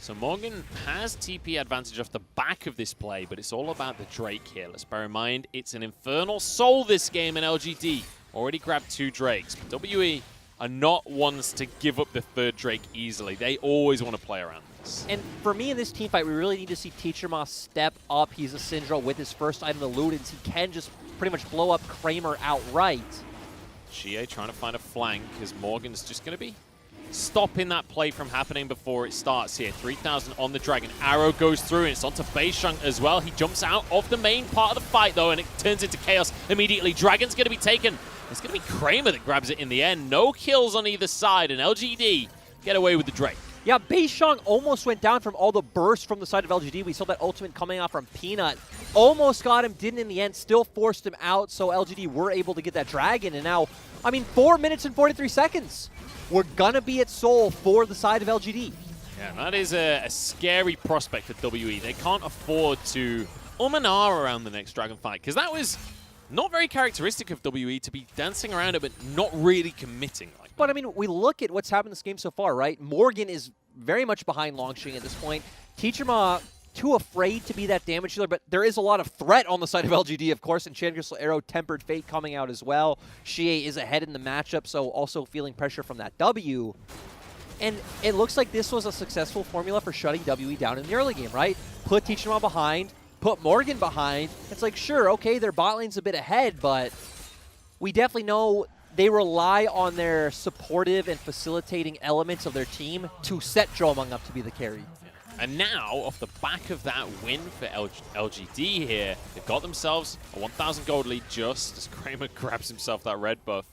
So Morgan has TP advantage off the back of this play, but it's all about the Drake here. Let's bear in mind, it's an Infernal Soul this game in LGD. Already grabbed 2 Drakes. But WE are not ones to give up the 3rd Drake easily. They always want to play around this. And for me in this teamfight, we really need to see Teacherma step up. He's a Syndra with his first item, the Ludens. He can just pretty much blow up Kramer outright. Xie trying to find a flank because Morgan's just going to be stopping that play from happening before it starts here. 3,000 on the Dragon. Arrow goes through, and it's onto Beishang as well. He jumps out of the main part of the fight, though, and it turns into chaos immediately. Dragon's going to be taken. It's going to be Kramer that grabs it in the end. No kills on either side, and LGD get away with the Drake. Yeah, Beishang almost went down from all the bursts from the side of LGD. We saw that ultimate coming out from Peanut. Almost got him, didn't in the end, still forced him out, so LGD were able to get that Dragon. And now, I mean, 4 minutes and 43 seconds. We're going to be at Seoul for the side of LGD. Yeah, that is a scary prospect for WE. They can't afford to and ah around the next Dragon fight, because that was not very characteristic of WE to be dancing around it, but not really committing. But, I mean, we look at what's happened in this game so far, right? Morgan is very much behind Longxing at this point. Teacherma too afraid to be that damage dealer, but there is a lot of threat on the side of LGD, of course, and Chan Crystal Arrow, Tempered Fate coming out as well. Xie is ahead in the matchup, so also feeling pressure from that W. And it looks like this was a successful formula for shutting WE down in the early game, right? Put Teacherma behind, put Morgan behind. It's like, sure, okay, their bot lane's a bit ahead, but we definitely know they rely on their supportive and facilitating elements of their team to set Jomung up to be the carry. And now, off the back of that win for LGD here, they've got themselves a 1,000 gold lead just as Kramer grabs himself that red buff.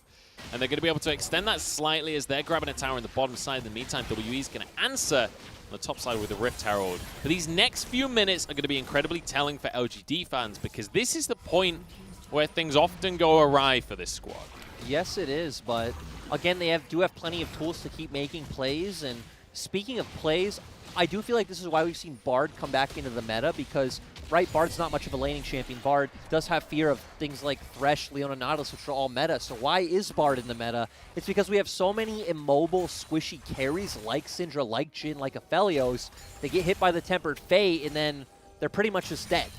And they're going to be able to extend that slightly as they're grabbing a tower in the bottom side. In the meantime, WE's going to answer on the top side with the Rift Herald. But these next few minutes are going to be incredibly telling for LGD fans, because this is the point where things often go awry for this squad. Yes, it is, but again, they do have plenty of tools to keep making plays. And speaking of plays, I do feel like this is why we've seen Bard come back into the meta, because, right, Bard's not much of a laning champion. Bard does have fear of things like Thresh, Leona, Nautilus, which are all meta. So why is Bard in the meta? It's because we have so many immobile, squishy carries like Syndra, like Jhin, like Aphelios. They get hit by the Tempered Fate, and then they're pretty much just dead.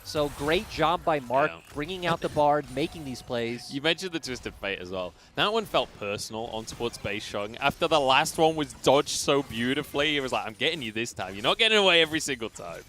So great job by Mark, bringing out the Bard, making these plays. You mentioned the Twisted Fate as well. That one felt personal on towards Beishang. After the last one was dodged so beautifully, he was like, I'm getting you this time. You're not getting away every single time.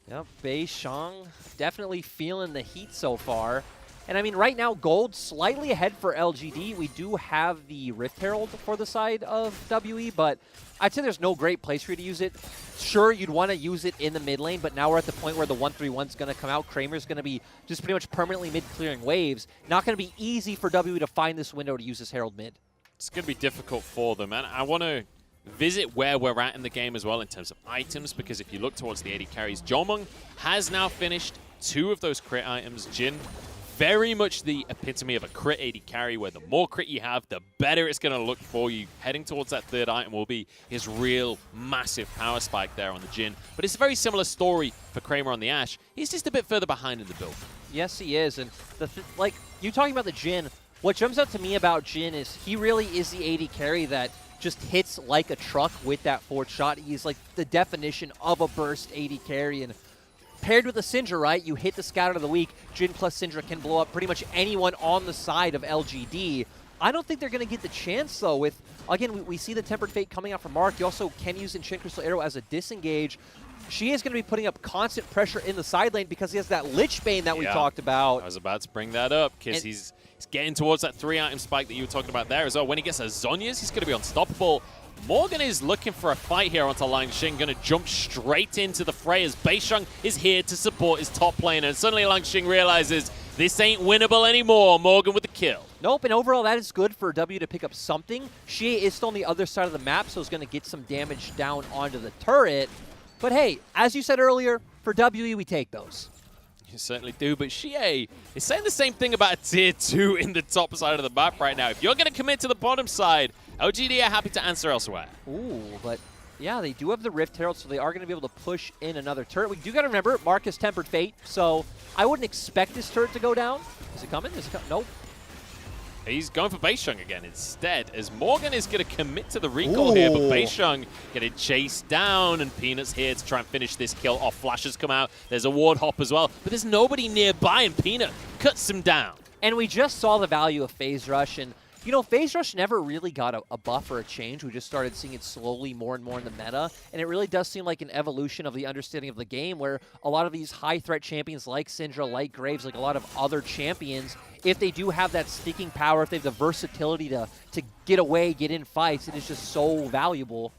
Yep, Beishang definitely feeling the heat so far. And I mean, right now, gold slightly ahead for LGD. We do have the Rift Herald for the side of WE, but I'd say there's no great place for you to use it. Sure, you'd want to use it in the mid lane, but now we're at the point where the 1-3-1's going to come out. Kramer's going to be just pretty much permanently mid-clearing waves. Not going to be easy for WE to find this window to use this Herald mid. It's going to be difficult for them, and I want to visit where we're at in the game as well in terms of items, because if you look towards the AD carries, Jomung has now finished 2 of those crit items. Jhin, very much the epitome of a crit AD carry, where the more crit you have, the better it's going to look for you. Heading towards that 3rd item will be his real massive power spike there on the Jhin. But it's a very similar story for Kramer on the Ashe. He's just a bit further behind in the build. Yes, he is. And like you talking about the Jhin, what jumps out to me about Jhin is he really is the AD carry that just hits like a truck with that forward shot. He's like the definition of a burst AD carry, and paired with a Syndra, right? You hit the Scout of the Week. Jhin plus Syndra can blow up pretty much anyone on the side of LGD. I don't think they're going to get the chance, though, with, again, we see the Tempered Fate coming out from Mark. You also can use Enchant Crystal Arrow as a disengage. She is going to be putting up constant pressure in the side lane because he has that Lich Bane that we talked about. I was about to bring that up because he's getting towards that 3-item spike that you were talking about there as well. When he gets a Zhonya's, he's going to be unstoppable. Morgan is looking for a fight here onto Langxing, going to jump straight into the fray as Beisheng is here to support his top lane. And suddenly Langxing realizes this ain't winnable anymore. Morgan with the kill. Nope, and overall that is good for W to pick up something. Xie is still on the other side of the map, so is going to get some damage down onto the turret. But hey, as you said earlier, for WE we take those. You certainly do, but Xie is saying the same thing about a tier 2 in the top side of the map right now. If you're going to commit to the bottom side, LGD are happy to answer elsewhere. Ooh, but yeah, they do have the Rift Herald, so they are going to be able to push in another turret. We do got to remember, Mark has Tempered Fate, so I wouldn't expect this turret to go down. Is it coming? Is it coming? Nope. He's going for Beisheng again instead, as Morgan is going to commit to the recall here, but Beisheng getting chased down, and Peanut's here to try and finish this kill off. Flashes come out. There's a ward hop as well, but there's nobody nearby, and Peanut cuts him down. And we just saw the value of Phase Rush, and you know, Phase Rush never really got a buff or a change. We just started seeing it slowly more and more in the meta, and it really does seem like an evolution of the understanding of the game where a lot of these high-threat champions like Syndra, like Graves, like a lot of other champions, if they do have that sticking power, if they have the versatility to get away, get in fights, it is just so valuable.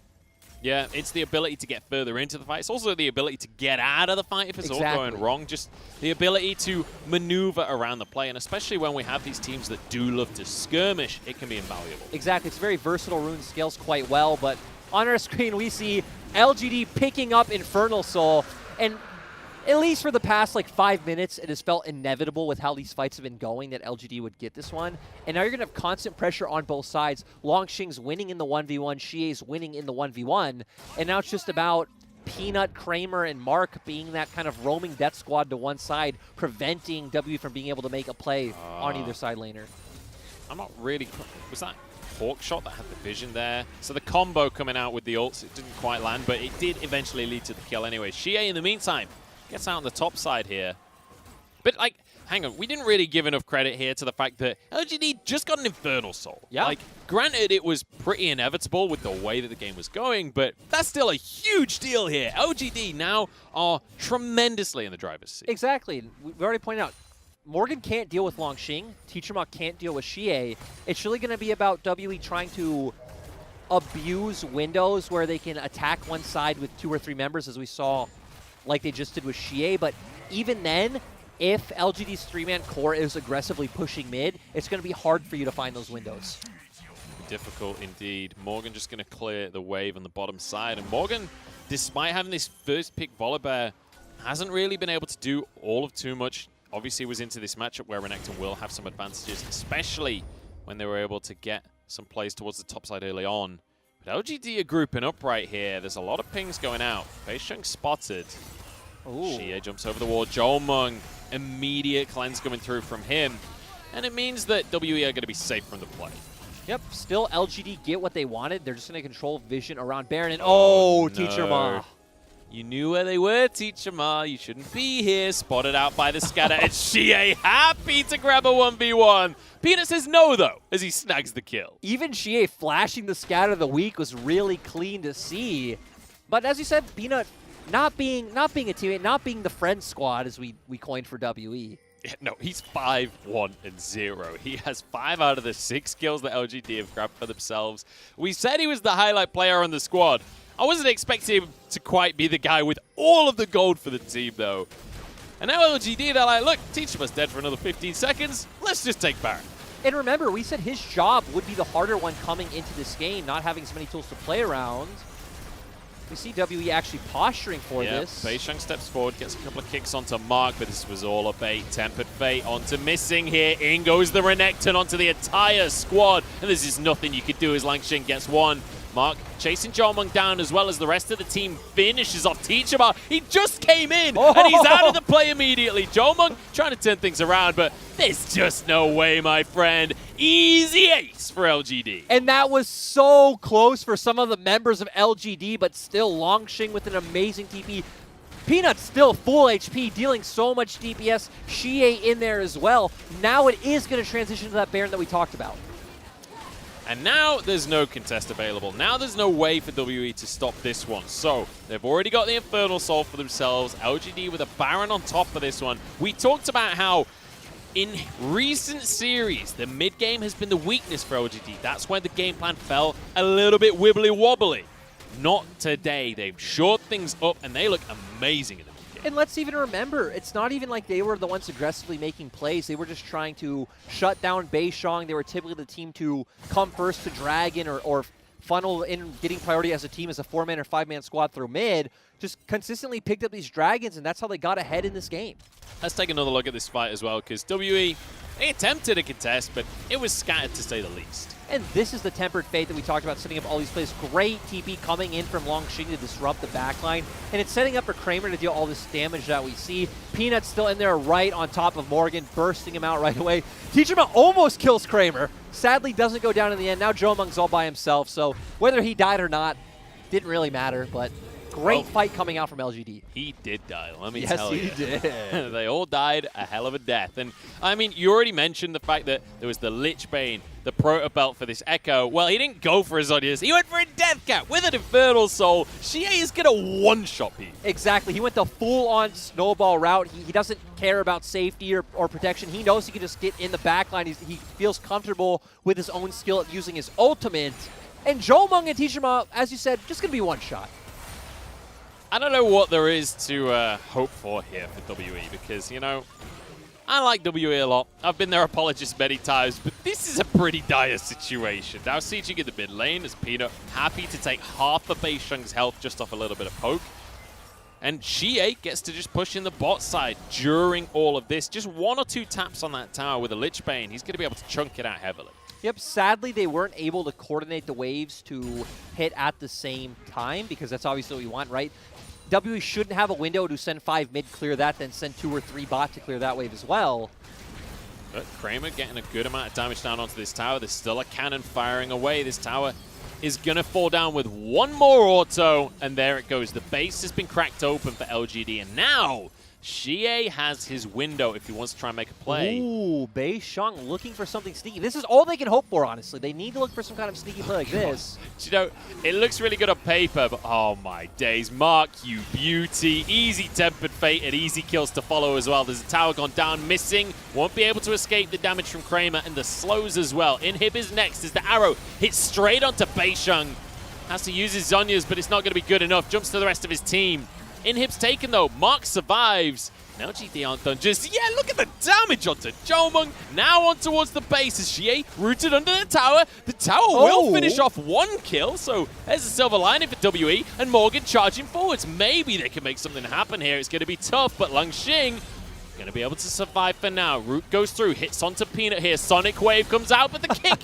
Yeah, it's the ability to get further into the fight. It's also the ability to get out of the fight if it's all going wrong. Just the ability to maneuver around the play, and especially when we have these teams that do love to skirmish, it can be invaluable. Exactly. It's very versatile. Rune scales quite well, but on our screen we see LGD picking up Infernal Soul, and at least for the past like 5 minutes, it has felt inevitable with how these fights have been going that LGD would get this one. And now you're going to have constant pressure on both sides. Longxing's winning in the 1v1, Xie's winning in the 1v1. And now it's just about Peanut, Kramer, and Mark being that kind of roaming death squad to one side, preventing W from being able to make a play on either side laner. I'm not really... Was that Hawk Shot that had the vision there? So the combo coming out with the ults, it didn't quite land, but it did eventually lead to the kill anyway. Xie, in the meantime, gets out on the top side here. But, like, hang on. We didn't really give enough credit here to the fact that LGD just got an Infernal Soul. Yeah. Like, granted, it was pretty inevitable with the way that the game was going, but that's still a huge deal here. LGD now are tremendously in the driver's seat. Exactly. We already pointed out, Morgan can't deal with Longxing. Teacherma can't deal with Xie. It's really going to be about WE trying to abuse windows where they can attack one side with 2 or 3 members, as we saw like they just did with Xie. But even then, if LGD's 3-man core is aggressively pushing mid, it's going to be hard for you to find those windows. Difficult indeed. Morgan just going to clear the wave on the bottom side. And Morgan, despite having this first pick Volibear, hasn't really been able to do all of too much. Obviously was into this matchup where Renekton will have some advantages, especially when they were able to get some plays towards the top side early on. But LGD are grouping up right here. There's a lot of pings going out. Beisheng spotted. Xie jumps over the wall. Jolmung, immediate cleanse coming through from him. And it means that WE are going to be safe from the play. Yep, still LGD get what they wanted. They're just going to control vision around Baron. And no. Teacher Ma. You knew where they were, Teacher Ma. You shouldn't be here. Spotted out by the scatter. And Xie happy to grab a 1v1. Peanut says no, though, as he snags the kill. Even Xie flashing the scatter of the week was really clean to see. But as you said, Peanut not being a teammate, not being the friend squad, as we coined for WE. Yeah, no, he's 5-1-0. He has 5 out of the 6 kills that LGD have grabbed for themselves. We said he was the highlight player on the squad. I wasn't expecting him to quite be the guy with all of the gold for the team, though. And now LGD, they're like, look, Teacherma's dead for another 15 seconds. Let's just take Baron. And remember, we said his job would be the harder one coming into this game, not having so many tools to play around. We see WE actually posturing for this. Beisheng steps forward, gets a couple of kicks onto Mark, but this was all a bait. Tempered Fate onto Missing here. In goes the Renekton onto the entire squad. And this is nothing you could do as Langxing gets one. Mark chasing Jomung down as well as the rest of the team finishes off Teachama. He just came in and he's out of the play immediately. Jomung trying to turn things around, but there's just no way, my friend. Easy ace for LGD. And that was so close for some of the members of LGD, but still Longxing with an amazing TP. Peanut's still full HP, dealing so much DPS. Xie in there as well. Now it is going to transition to that Baron that we talked about. And now there's no contest available. Now there's no way for WE to stop this one. So they've already got the Infernal Soul for themselves. LGD with a Baron on top of this one. We talked about how in recent series, the mid game has been the weakness for LGD. That's why the game plan fell a little bit wibbly wobbly. Not today. They've shored things up and they look amazing in the mid game. And let's even remember, it's not even like they were the ones aggressively making plays. They were just trying to shut down Beishang. They were typically the team to come first to Dragon or funnel in getting priority as a team as a 4-man or 5-man squad through mid. Just consistently picked up these Dragons, and that's how they got ahead in this game. Let's take another look at this fight as well, because WE, they attempted a contest, but it was scattered to say the least. And this is the Tempered Fate that we talked about, setting up all these plays. Great TP coming in from Longxing to disrupt the backline. And it's setting up for Kramer to deal all this damage that we see. Peanut's still in there right on top of Morgan, bursting him out right away. Teachama almost kills Kramer. Sadly, doesn't go down in the end. Now Jomung's all by himself, so whether he died or not, didn't really matter, but great fight coming out from LGD. He did die, let me tell you. Yes, he did. They all died a hell of a death. And, I mean, you already mentioned the fact that there was the Lich Bane, the proto belt for this Echo. Well, he didn't go for his audience. He went for a Death Cap with an Infernal Soul. Xie is going to one-shot people. Exactly. He went the full-on snowball route. He doesn't care about safety or protection. He knows he can just get in the backline. He feels comfortable with his own skill at using his ultimate. And Jomung and Teachama, as you said, just going to be one shot. I don't know what there is to hope for here for WE because, you know, I like WE a lot. I've been their apologist many times, but this is a pretty dire situation. Now sieging in the mid lane as Peanut happy to take half of Beishang's health just off a little bit of poke. And Xie gets to just push in the bot side during all of this. Just 1 or 2 taps on that tower with a Lich Bane. He's going to be able to chunk it out heavily. Yep, sadly they weren't able to coordinate the waves to hit at the same time because that's obviously what we want, right? WE shouldn't have a window to send 5 mid, clear that, then send 2 or 3 bot to clear that wave as well. But Kramer getting a good amount of damage down onto this tower. There's still a cannon firing away. This tower is going to fall down with 1 more auto, and there it goes. The base has been cracked open for LGD, and now Xie has his window if he wants to try and make a play. Ooh, Beishang looking for something sneaky. This is all they can hope for, honestly. They need to look for some kind of sneaky play like this. You know, it looks really good on paper, but oh my days. Mark, you beauty. Easy Tempered Fate and easy kills to follow as well. There's a tower gone down, missing. Won't be able to escape the damage from Kramer and the slows as well. Inhib is next as the arrow hits straight onto Beishang. Has to use his Zhonya's, but it's not going to be good enough. Jumps to the rest of his team. Inhib's taken though. Mark survives. Now LGD aren't done just yet. Look at the damage onto Jomung. Now on towards the base as Xie rooted under the tower. The tower will finish off 1 kill. So there's a silver lining for WE. And Morgan charging forwards. Maybe they can make something happen here. It's going to be tough, but Longxing going to be able to survive for now. Root goes through, hits onto Peanut here. Sonic Wave comes out, but the kick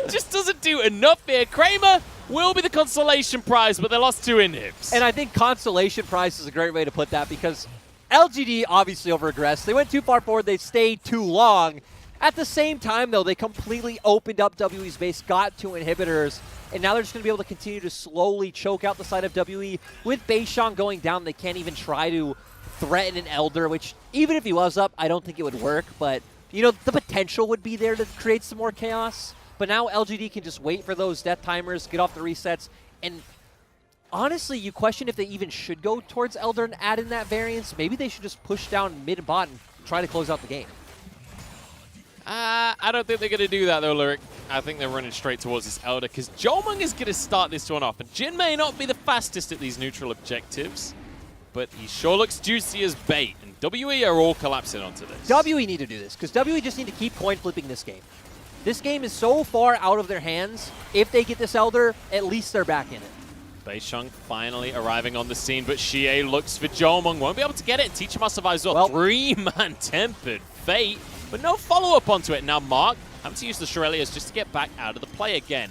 just doesn't do enough here. Kramer will be the consolation prize, but they lost 2 inhibs. And I think consolation prize is a great way to put that because LGD obviously over-aggressed. They went too far forward. They stayed too long. At the same time, though, they completely opened up WE's base, got 2 inhibitors, and now they're just going to be able to continue to slowly choke out the side of WE. With Beishang going down, they can't even try to threaten an Elder, which even if he was up, I don't think it would work. But, you know, the potential would be there to create some more chaos. But now LGD can just wait for those death timers, get off the resets, and honestly, you question if they even should go towards Elder and add in that variance. Maybe they should just push down mid and bot and try to close out the game. I don't think they're going to do that, though, Lyric. I think they're running straight towards this Elder, because Jomung is going to start this one off. And Jin may not be the fastest at these neutral objectives, but he sure looks juicy as bait. And WE are all collapsing onto this. WE need to do this, because WE just need to keep coin flipping this game. This game is so far out of their hands. If they get this Elder, at least they're back in it. Beishang finally arriving on the scene, but Xie looks for Jomung. Won't be able to get it. Teachama survives well. 3-man Tempered Fate, but no follow-up onto it. Now Mark having to use the Shurelias just to get back out of the play again.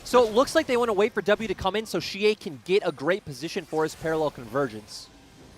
So it looks like they want to wait for W to come in so Xie can get a great position for his parallel convergence.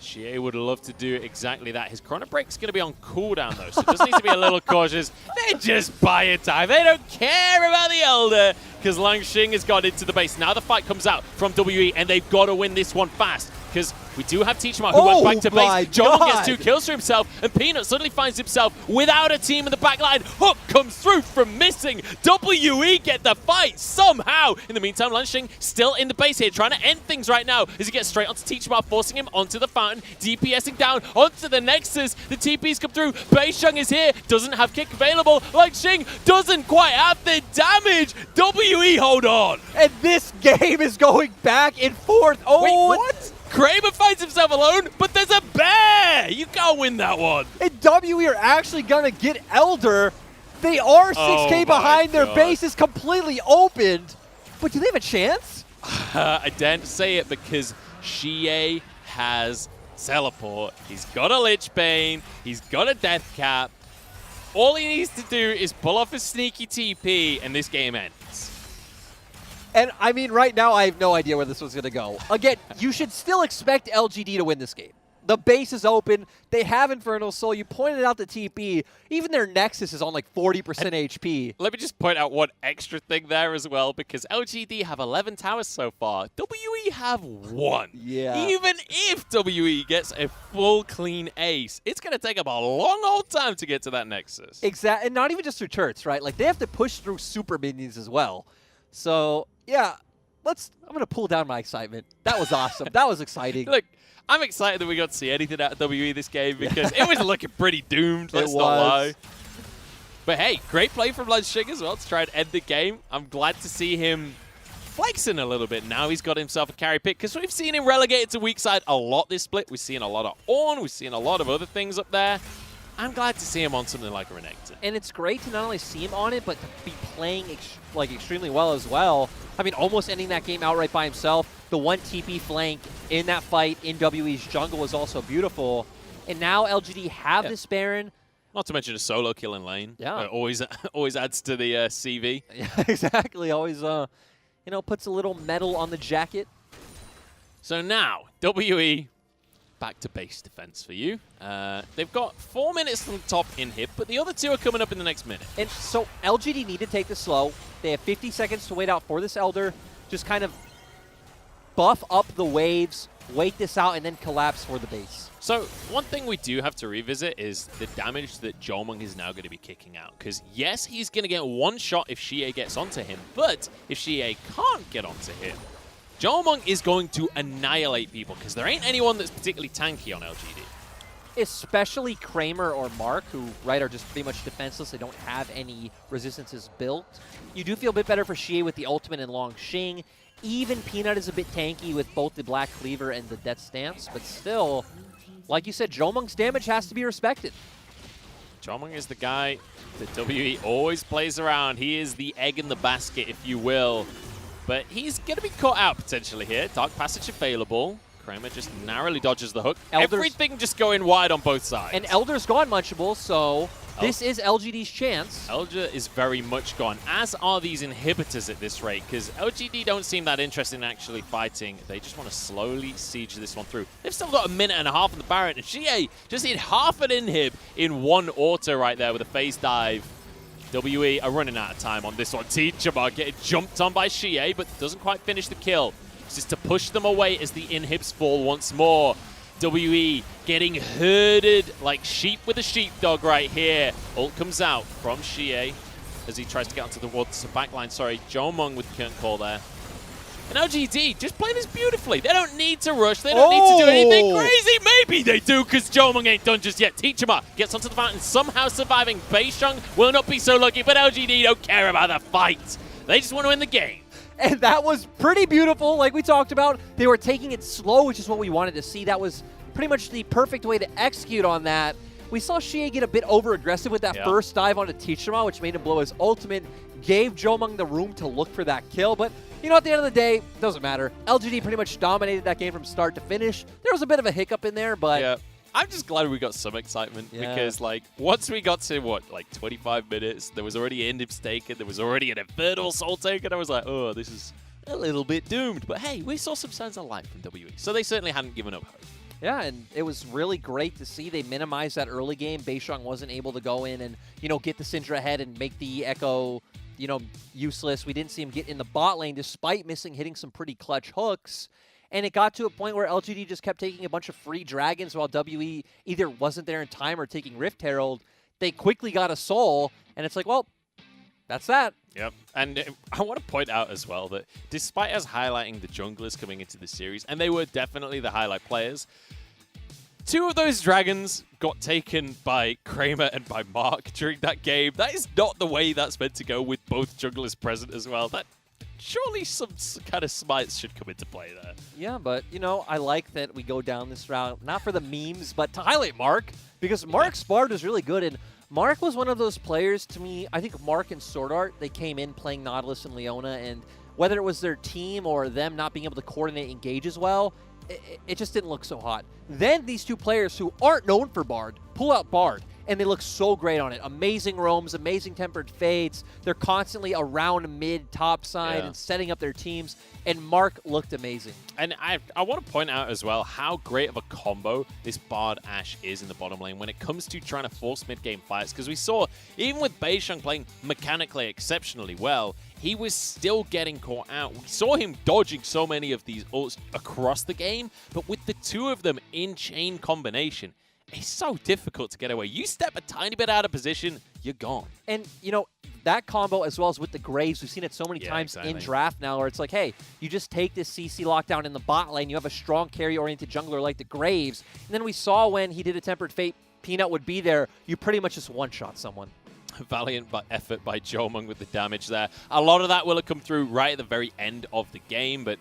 Xie would love to do exactly that. His Chrono Break's going to be on cooldown, though, so just needs to be a little cautious. They're just buying time. They don't care about the Elder because Langxing has got into the base. Now the fight comes out from WE, and they've got to win this one fast because we do have Teachma who went back to base. John gets 2 kills for himself, and Peanut suddenly finds himself without a team in the back line. Hook comes through from missing. WE get the fight somehow. In the meantime, Langxing still in the base here, trying to end things right now as he gets straight onto Teachma, forcing him onto the fountain, DPSing down onto the Nexus. The TPs come through. Beisheng is here, doesn't have kick available. Langxing doesn't quite have the damage. WE hold on. And this game is going back and forth. Oh, wait, what? Kramer finds himself alone, but there's a bear! You can't win that one. And WE are actually going to get Elder. They are 6K behind. Their base is completely opened. But do they have a chance? I daren't say it because Xie has teleport. He's got a Lich Bane. He's got a Death Cap. All he needs to do is pull off a sneaky TP, and this game ends. And, I mean, right now, I have no idea where this was going to go. Again, you should still expect LGD to win this game. The base is open. They have Infernal Soul. You pointed out the TP. Even their Nexus is on like 40% HP. Let me just point out one extra thing there as well, because LGD have 11 towers so far. WE have 1. Yeah. Even if WE gets a full clean ace, it's going to take them a long old time to get to that Nexus. Exactly. And not even just through turrets, right? Like, they have to push through super minions as well. So, yeah, I'm going to pull down my excitement. That was awesome. That was exciting. Look, I'm excited that we got to see anything out of WE this game because it was looking pretty doomed, let's not lie. But hey, great play from Langxing as well to try and end the game. I'm glad to see him flexing a little bit. Now he's got himself a carry pick because we've seen him relegated to weak side a lot this split. We've seen a lot of Ornn. We've seen a lot of other things up there. I'm glad to see him on something like a Renekton. And it's great to not only see him on it, but to be playing extremely well as well. I mean, almost ending that game outright by himself. The one TP flank in that fight in WE's jungle was also beautiful. And now LGD have this Baron. Not to mention a solo kill in lane. Yeah. Always adds to the CV. Yeah, exactly. Always, you know, puts a little metal on the jacket. So now, WE back to base defense for you. They've got 4 minutes from the top inhib, but the other 2 are coming up in the next minute. And so LGD need to take this slow. They have 50 seconds to wait out for this Elder. Just kind of buff up the waves, wait this out, and then collapse for the base. So one thing we do have to revisit is the damage that Jomung is now going to be kicking out. Because yes, he's going to get one shot if Xie gets onto him, but if Xie can't get onto him, Jomung is going to annihilate people because there ain't anyone that's particularly tanky on LGD. Especially Kramer or Mark, who, right, are just pretty much defenseless. They don't have any resistances built. You do feel a bit better for Xie with the ultimate and Langxing. Even Peanut is a bit tanky with both the Black Cleaver and the Death Stance, but still, like you said, Jomung's damage has to be respected. Jomung is the guy that WE always plays around. He is the egg in the basket, if you will. But he's going to be caught out potentially here. Dark Passage available. Kramer just narrowly dodges the hook. Everything just going wide on both sides. And Elder's gone Munchable, so this is LGD's chance. Elder is very much gone, as are these inhibitors at this rate, because LGD don't seem that interested in actually fighting. They just want to slowly siege this one through. They've still got a minute and a half on the Baron, and Xie just hit half an inhib in one auto right there with a phase dive. WE are running out of time on this one. Teachama getting jumped on by Xie, but doesn't quite finish the kill. It's just to push them away as the inhibs fall once more. WE getting herded like sheep with a sheepdog right here. Ult comes out from Xie as he tries to get onto the backline. Sorry, Jomung with the current call there. And LGD just play this beautifully. They don't need to rush. They don't need to do anything crazy. Maybe they do because Jomung ain't done just yet. Teachama gets onto the fountain, somehow surviving. Beisheng will not be so lucky, but LGD don't care about the fight. They just want to win the game. And that was pretty beautiful, like we talked about. They were taking it slow, which is what we wanted to see. That was pretty much the perfect way to execute on that. We saw Xie get a bit over-aggressive with that first dive onto Teachama, which made him blow his ultimate, gave Jomung the room to look for that kill. But, you know, at the end of the day, it doesn't matter. LGD pretty much dominated that game from start to finish. There was a bit of a hiccup in there, but I'm just glad we got some excitement because, like, once we got to, what, like 25 minutes, there was already an Indips taken, there was already an Infernal Soul taken. I was like, oh, this is a little bit doomed. But hey, we saw some signs of life from WE, so they certainly hadn't given up hope. Yeah, and it was really great to see they minimized that early game. Beishang wasn't able to go in and, get the Syndra ahead and make the Echo, useless. We didn't see him get in the bot lane despite hitting some pretty clutch hooks. And it got to a point where LGD just kept taking a bunch of free dragons while WE either wasn't there in time or taking Rift Herald. They quickly got a soul, and it's like, well, that's that. Yep. And I want to point out as well that despite us highlighting the junglers coming into the series, and they were definitely the highlight players, 2 of those dragons got taken by Kramer and by Mark during that game. That is not the way that's meant to go with both junglers present as well. Surely some kind of smites should come into play there. Yeah, but, I like that we go down this route, not for the memes, but to highlight Mark, because Mark's Bard is really good, and Mark was one of those players, to me, I think Mark and Sword Art, they came in playing Nautilus and Leona, and whether it was their team or them not being able to coordinate and engage as well, it just didn't look so hot. Then these 2 players who aren't known for Bard pull out Bard, and they look so great on it. Amazing roams, amazing tempered fates. They're constantly around mid, top side, and setting up their teams. And Mark looked amazing. And I want to point out as well how great of a combo this Bard Ashe is in the bottom lane when it comes to trying to force mid-game fights. Because we saw, even with Beishang playing mechanically exceptionally well, he was still getting caught out. We saw him dodging so many of these ults across the game, but with the 2 of them in chain combination, it's so difficult to get away. You step a tiny bit out of position, you're gone. And, that combo as well as with the Graves, we've seen it so many times in draft now where it's like, hey, you just take this CC lockdown in the bot lane, you have a strong carry-oriented jungler like the Graves, and then we saw when he did a Tempered Fate, Peanut would be there, you pretty much just one-shot someone. Valiant effort by Jomung with the damage there. A lot of that will have come through right at the very end of the game, but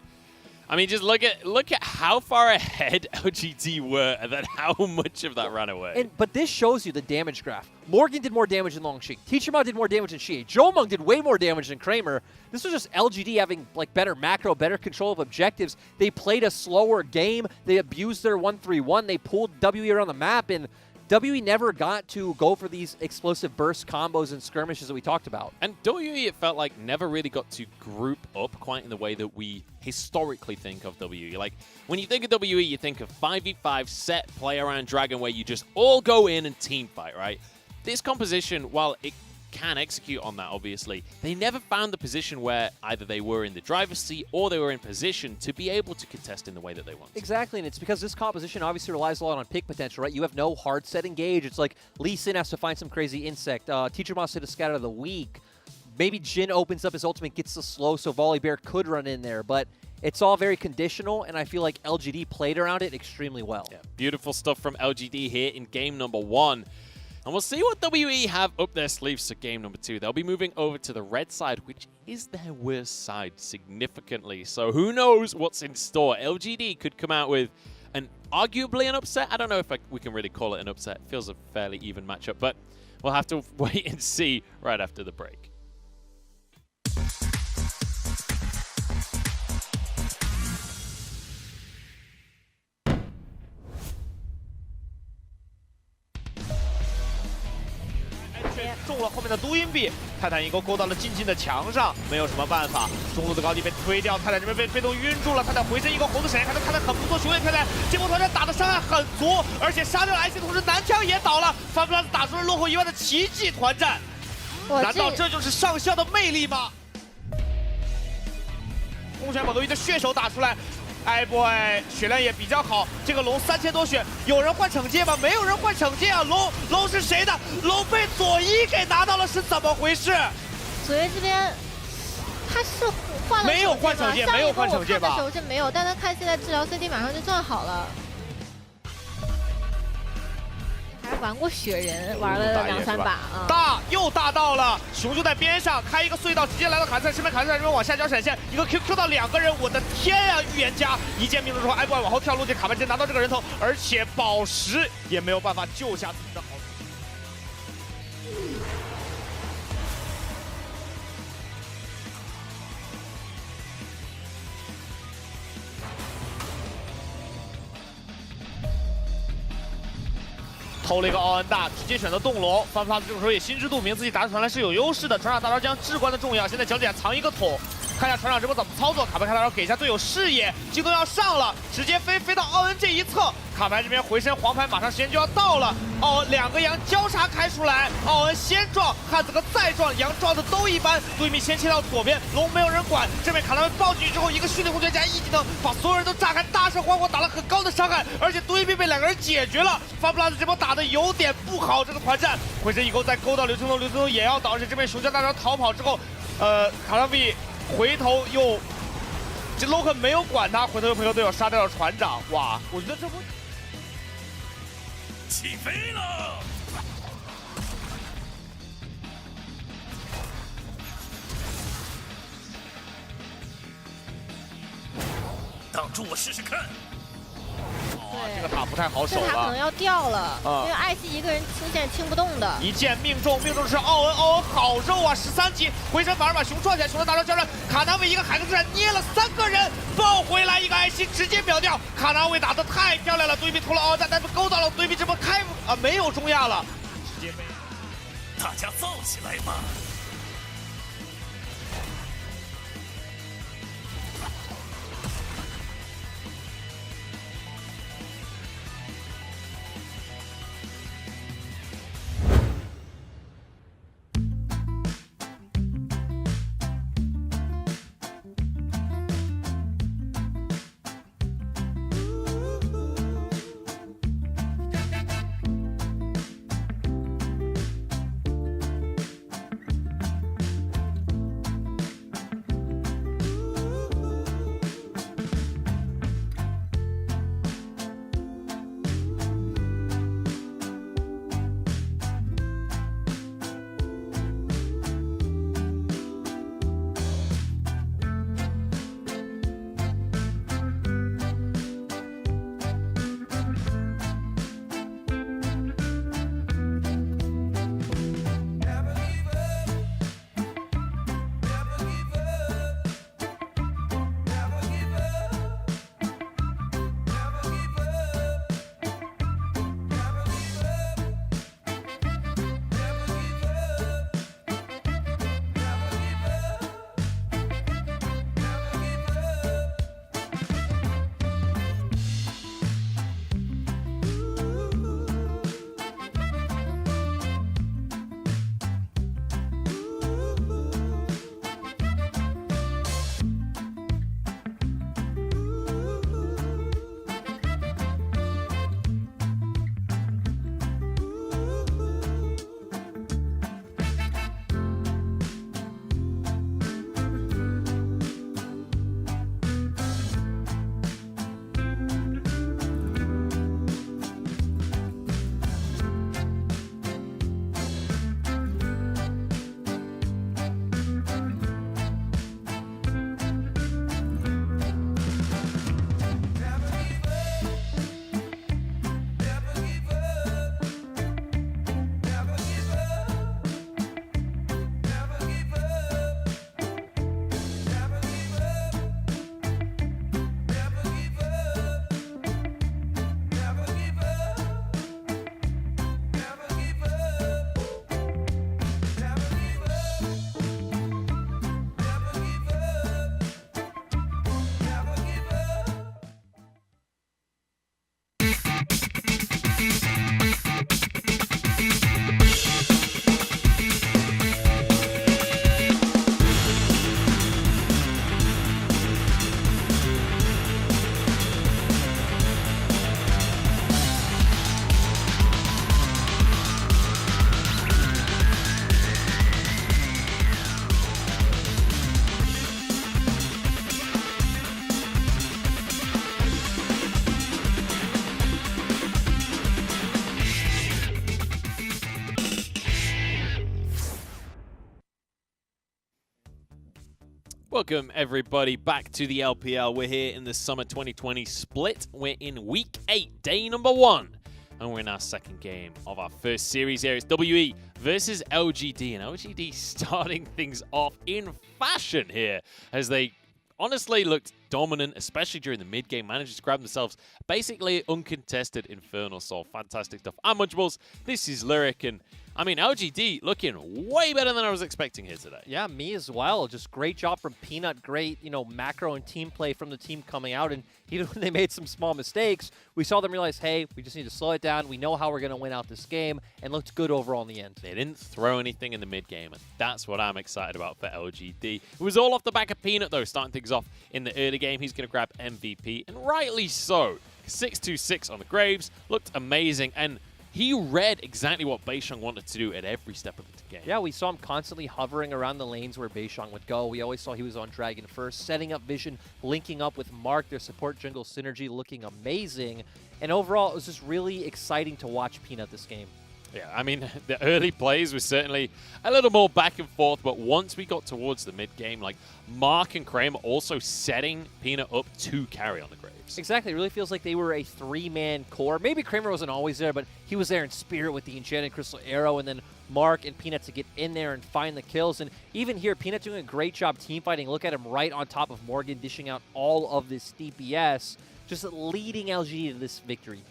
I mean, just look at how far ahead LGD were and then how much of that ran away. But this shows you the damage graph. Morgan did more damage than Longxing. Teacherma did more damage than Xie. Jomung did way more damage than Kramer. This was just LGD having like better macro, better control of objectives. They played a slower game. They abused their 1-3-1. They pulled WE around the map, and WE never got to go for these explosive burst combos and skirmishes that we talked about. And WE, it felt like, never really got to group up quite in the way that we historically think of WE. Like, when you think of WE, you think of 5v5 set play around Dragon where you just all go in and team fight, right? This composition, while it can execute on that, obviously, they never found the position where either they were in the driver's seat or they were in position to be able to contest in the way that they want. Exactly, and it's because this composition obviously relies a lot on pick potential, right? You have no hard set engage. It's like Lee Sin has to find some crazy insect. Teacher Moss hit a scatter of the week. Maybe Jin opens up his ultimate, gets the slow, so Volibear could run in there, but it's all very conditional, and I feel like LGD played around it extremely well. Yeah, beautiful stuff from LGD here in game number 1. And we'll see what WE have up their sleeves for game number 2. They'll be moving over to the red side, which is their worst side significantly. So who knows what's in store. LGD could come out with arguably an upset. I don't know if we can really call it an upset. It feels a fairly even matchup, but we'll have to wait and see right after the break.却中了后面的毒阴币，泰坦一勾勾到了近的墙上，没有什么办法。中路的高地被推掉，泰坦这边被动晕住了。泰坦回身一个红的闪现，看到泰坦很不错，熊野漂亮，结果团战打的伤害很足，而且杀掉了 IC， 同时南枪也倒了，范布拉斯打出了落后1万的奇迹团战。难道这就是上校的魅力吗？公选宝多鱼的血手打出来。 哎 boy， 血量也比较好，这个龙3000多血，有人换惩戒吗？没有人换惩戒啊！龙是谁的？龙被左一给拿到了，是怎么回事？左一这边他是换了没有换惩戒，没有换惩戒吧？的时候是没有，但他看现在治疗 CD 马上就转好了。 还玩过雪人，玩了2、3把啊！大又大到了，熊就在边上开一个隧道，直接来到卡塞身边，卡塞这边往下交闪现，一个 QQ 到2个人，我的天啊！预言家一剑命中之后，艾布尔往后跳路线，卡巴直接拿到这个人头，而且宝石也没有办法救下自己的好手。 哎偷了一个奥恩大，直接选择动龙。FunPlus这个时候也心知肚明，自己打船来是有优势的。船长大招将至关的重要，现在脚底下藏一个桶。 看一下船长这波怎么操作，卡牌开大招给一下队友视野，京东要上了，直接飞到奥恩这一侧，卡牌这边回身黄牌马上时间就要到了，奥恩2个羊交叉开出来，奥恩先撞，汉子哥再撞，羊撞的都一般，对面先切到左边，龙没有人管，这边卡纳威爆进去之后，一个蓄力红拳加一技能把所有人都炸开，大圣花火打了很高的伤害，而且对面被2个人解决了，FunPlus这波打的有点不好，这个团战回身以后再勾到刘青龙，刘青龙也要倒，而且这边熊家大招逃跑之后，卡纳威。 回头又，这 Loken 没有管他，回头又陪着队友杀掉了船长。哇，我觉得这波起飞了！挡住我试试看。 这个塔不太好守了，这塔可能要掉了，因为艾希一个人清线清不动的。一剑命中，命中的是奥恩，奥恩好肉啊！13级回身反而把熊撞起来，熊的大招交战，卡纳威一个海克斯斩捏了3个人，抱回来一个艾希直接秒掉。卡纳威打得太漂亮了，对面偷了奥恩，但是勾到了对面这波开没有中亚了，直接被大家造起来吧！ Welcome, everybody, back to the LPL. We're here in the Summer 2020 split. We're in Week 8, day number 1. And we're in our second game of our first series here. It's WE versus LGD. And LGD starting things off in fashion here as they honestly looked dominant, especially during the mid-game. Managed to grab themselves basically uncontested Infernal Soul. Fantastic stuff. I'm Munchables. This is Lyric, and I mean, LGD looking way better than I was expecting here today. Yeah, me as well. Just great job from Peanut. Great, macro and team play from the team coming out. And even when they made some small mistakes, we saw them realize, hey, we just need to slow it down. We know how we're going to win out this game, and looked good overall in the end. They didn't throw anything in the mid-game, and that's what I'm excited about for LGD. It was all off the back of Peanut, though, starting things off in the early game. He's going to grab MVP, and rightly so. 6-2-6 on the Graves. Looked amazing, and he read exactly what Beishang wanted to do at every step of the game. Yeah, we saw him constantly hovering around the lanes where Beishang would go. We always saw he was on Dragon first, setting up vision, linking up with Mark, their support jungle synergy looking amazing. And overall, it was just really exciting to watch Peanut this game. Yeah, I mean, the early plays were certainly a little more back and forth, but once we got towards the mid-game, like, Mark and Kramer also setting Peanut up to carry on the Graves. Exactly. It really feels like they were a three-man core. Maybe Kramer wasn't always there, but he was there in spirit with the Enchanted Crystal Arrow, and then Mark and Peanut to get in there and find the kills. And even here, Peanut doing a great job team fighting. Look at him right on top of Morgan, dishing out all of this DPS, just leading LGD to this victory.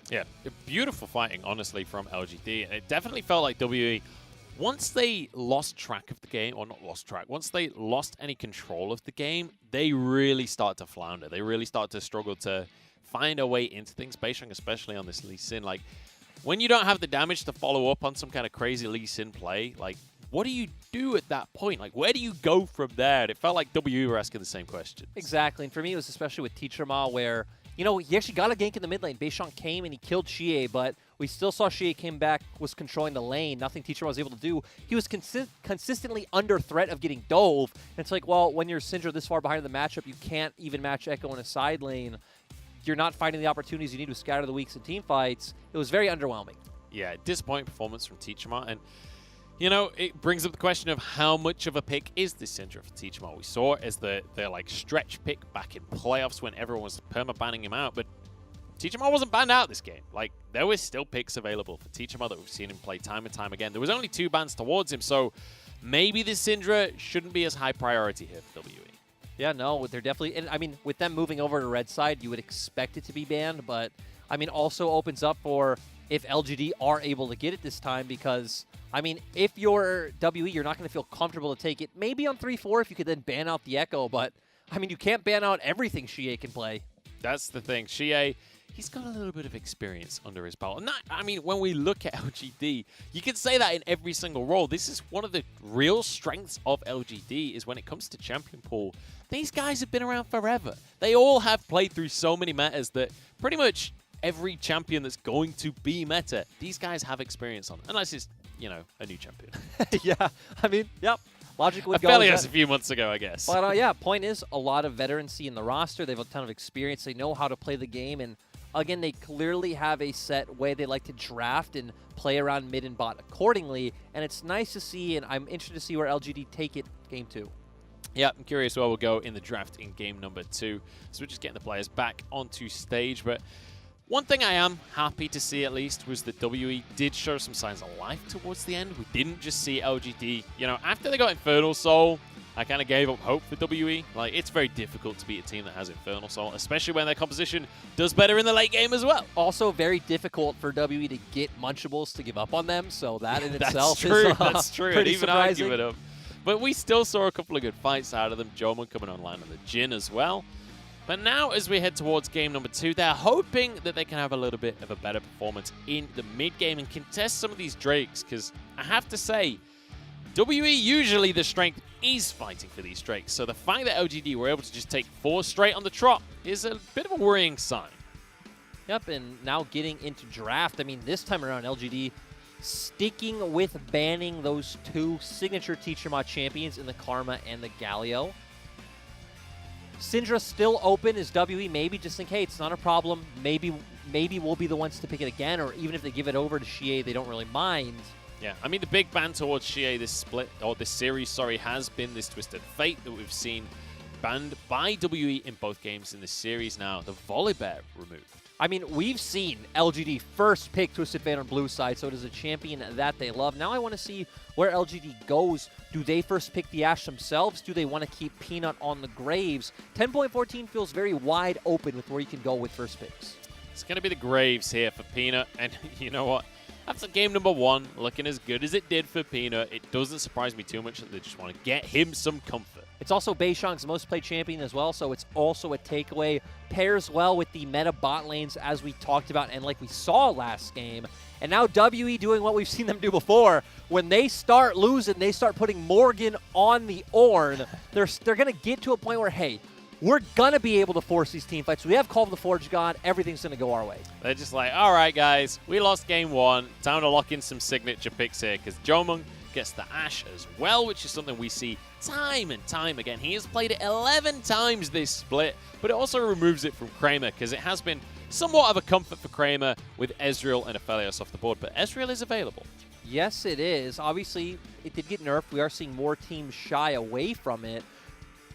Yeah, beautiful fighting, honestly, from LGD. And it definitely felt like WE, once they lost track of the game, or not lost track, once they lost any control of the game, they really start to flounder. They really start to struggle to find a way into things. Beishang, especially on this Lee Sin, like, when you don't have the damage to follow up on some kind of crazy Lee Sin play, like, what do you do at that point? Like, where do you go from there? And it felt like WE were asking the same question. Exactly, and for me, it was especially with Teacher Ma, where he actually got a gank in the mid lane. Beishang came and he killed Xie, but we still saw Xie came back, was controlling the lane. Nothing Teacher was able to do. He was consistently under threat of getting dove. And it's like, well, when you're Syndra this far behind the matchup, you can't even match Echo in a side lane. You're not finding the opportunities you need to scatter the weaks in team fights. It was very underwhelming. Yeah, disappointing performance from Teacher Ma. And it brings up the question of how much of a pick is this Syndra for Teacher Ma. We saw it as the like stretch pick back in playoffs when everyone was perma-banning him out, but Teacher Ma wasn't banned out this game. Like, there were still picks available for Teacher Ma that we've seen him play time and time again. There was only 2 bans towards him, so maybe this Syndra shouldn't be as high priority here for WE. Yeah, no, they're definitely, and I mean, with them moving over to red side, you would expect it to be banned, but I mean, also opens up for if LGD are able to get it this time, because I mean, if you're WE, you're not going to feel comfortable to take it. Maybe on 3-4 if you could then ban out the Echo, but I mean, you can't ban out everything Xie can play. That's the thing. Xie, he's got a little bit of experience under his belt. And that, I mean, when we look at LGD, you can say that in every single role. This is one of the real strengths of LGD is when it comes to champion pool. These guys have been around forever. They all have played through so many metas that pretty much every champion that's going to be meta, these guys have experience on. Unless it's, a new champion. Yeah, I mean, yep. Logic would go. Aphelios a few months ago, I guess. But yeah, point is, a lot of veterancy in the roster. They have a ton of experience. They know how to play the game. And again, they clearly have a set way they like to draft and play around mid and bot accordingly. And it's nice to see, and I'm interested to see where LGD take it game 2. Yeah, I'm curious where we'll go in the draft in game number 2. So we're just getting the players back onto stage. But one thing I am happy to see, at least, was that WE did show some signs of life towards the end. We didn't just see LGD. After they got Infernal Soul, I kind of gave up hope for WE. Like, it's very difficult to beat a team that has Infernal Soul, especially when their composition does better in the late game as well. Also, very difficult for WE to get Munchables to give up on them, so that in itself true. is That's true. pretty Even surprising. I give it up. But we still saw a couple of good fights out of them. Joman coming online on the Jhin as well. But now, as we head towards game number 2, they're hoping that they can have a little bit of a better performance in the mid-game and contest some of these Drakes, because I have to say, WE, usually the strength is fighting for these Drakes. So the fact that LGD were able to just take 4 straight on the trot is a bit of a worrying sign. Yep, and now getting into draft, I mean, this time around, LGD sticking with banning those 2 signature Teacher Ma champions in the Karma and the Galio. Syndra still open as WE maybe just think, hey, it's not a problem. Maybe we'll be the ones to pick it again, or even if they give it over to Xie, they don't really mind. Yeah, I mean, the big ban towards Xie this series, has been this Twisted Fate that we've seen banned by WE in both games in this series now. The Volibear removed. I mean, we've seen LGD first pick Twisted Fate on blue side, so it is a champion that they love. Now I want to see where LGD goes. Do they first pick the Ashe themselves? Do they want to keep Peanut on the Graves? 10.14 feels very wide open with where you can go with first picks. It's going to be the Graves here for Peanut, and you know what? After game number 1, looking as good as it did for Peanut, it doesn't surprise me too much that they just want to get him some comfort. It's also Beishang's most played champion as well, so it's also a takeaway. Pairs well with the meta bot lanes as we talked about and like we saw last game. And now WE doing what we've seen them do before. When they start losing, they start putting Morgan on the Ornn. They're going to get to a point where, hey, we're going to be able to force these team fights. We have Call of the Forge God. Everything's going to go our way. They're just like, all right, guys, we lost game 1. Time to lock in some signature picks here because Jomung gets the Ashe as well, which is something we see time and time again. He has played it 11 times this split, but it also removes it from Kramer because it has been somewhat of a comfort for Kramer with Ezreal and Aphelios off the board, but Ezreal is available. Yes, it is. Obviously, it did get nerfed. We are seeing more teams shy away from it.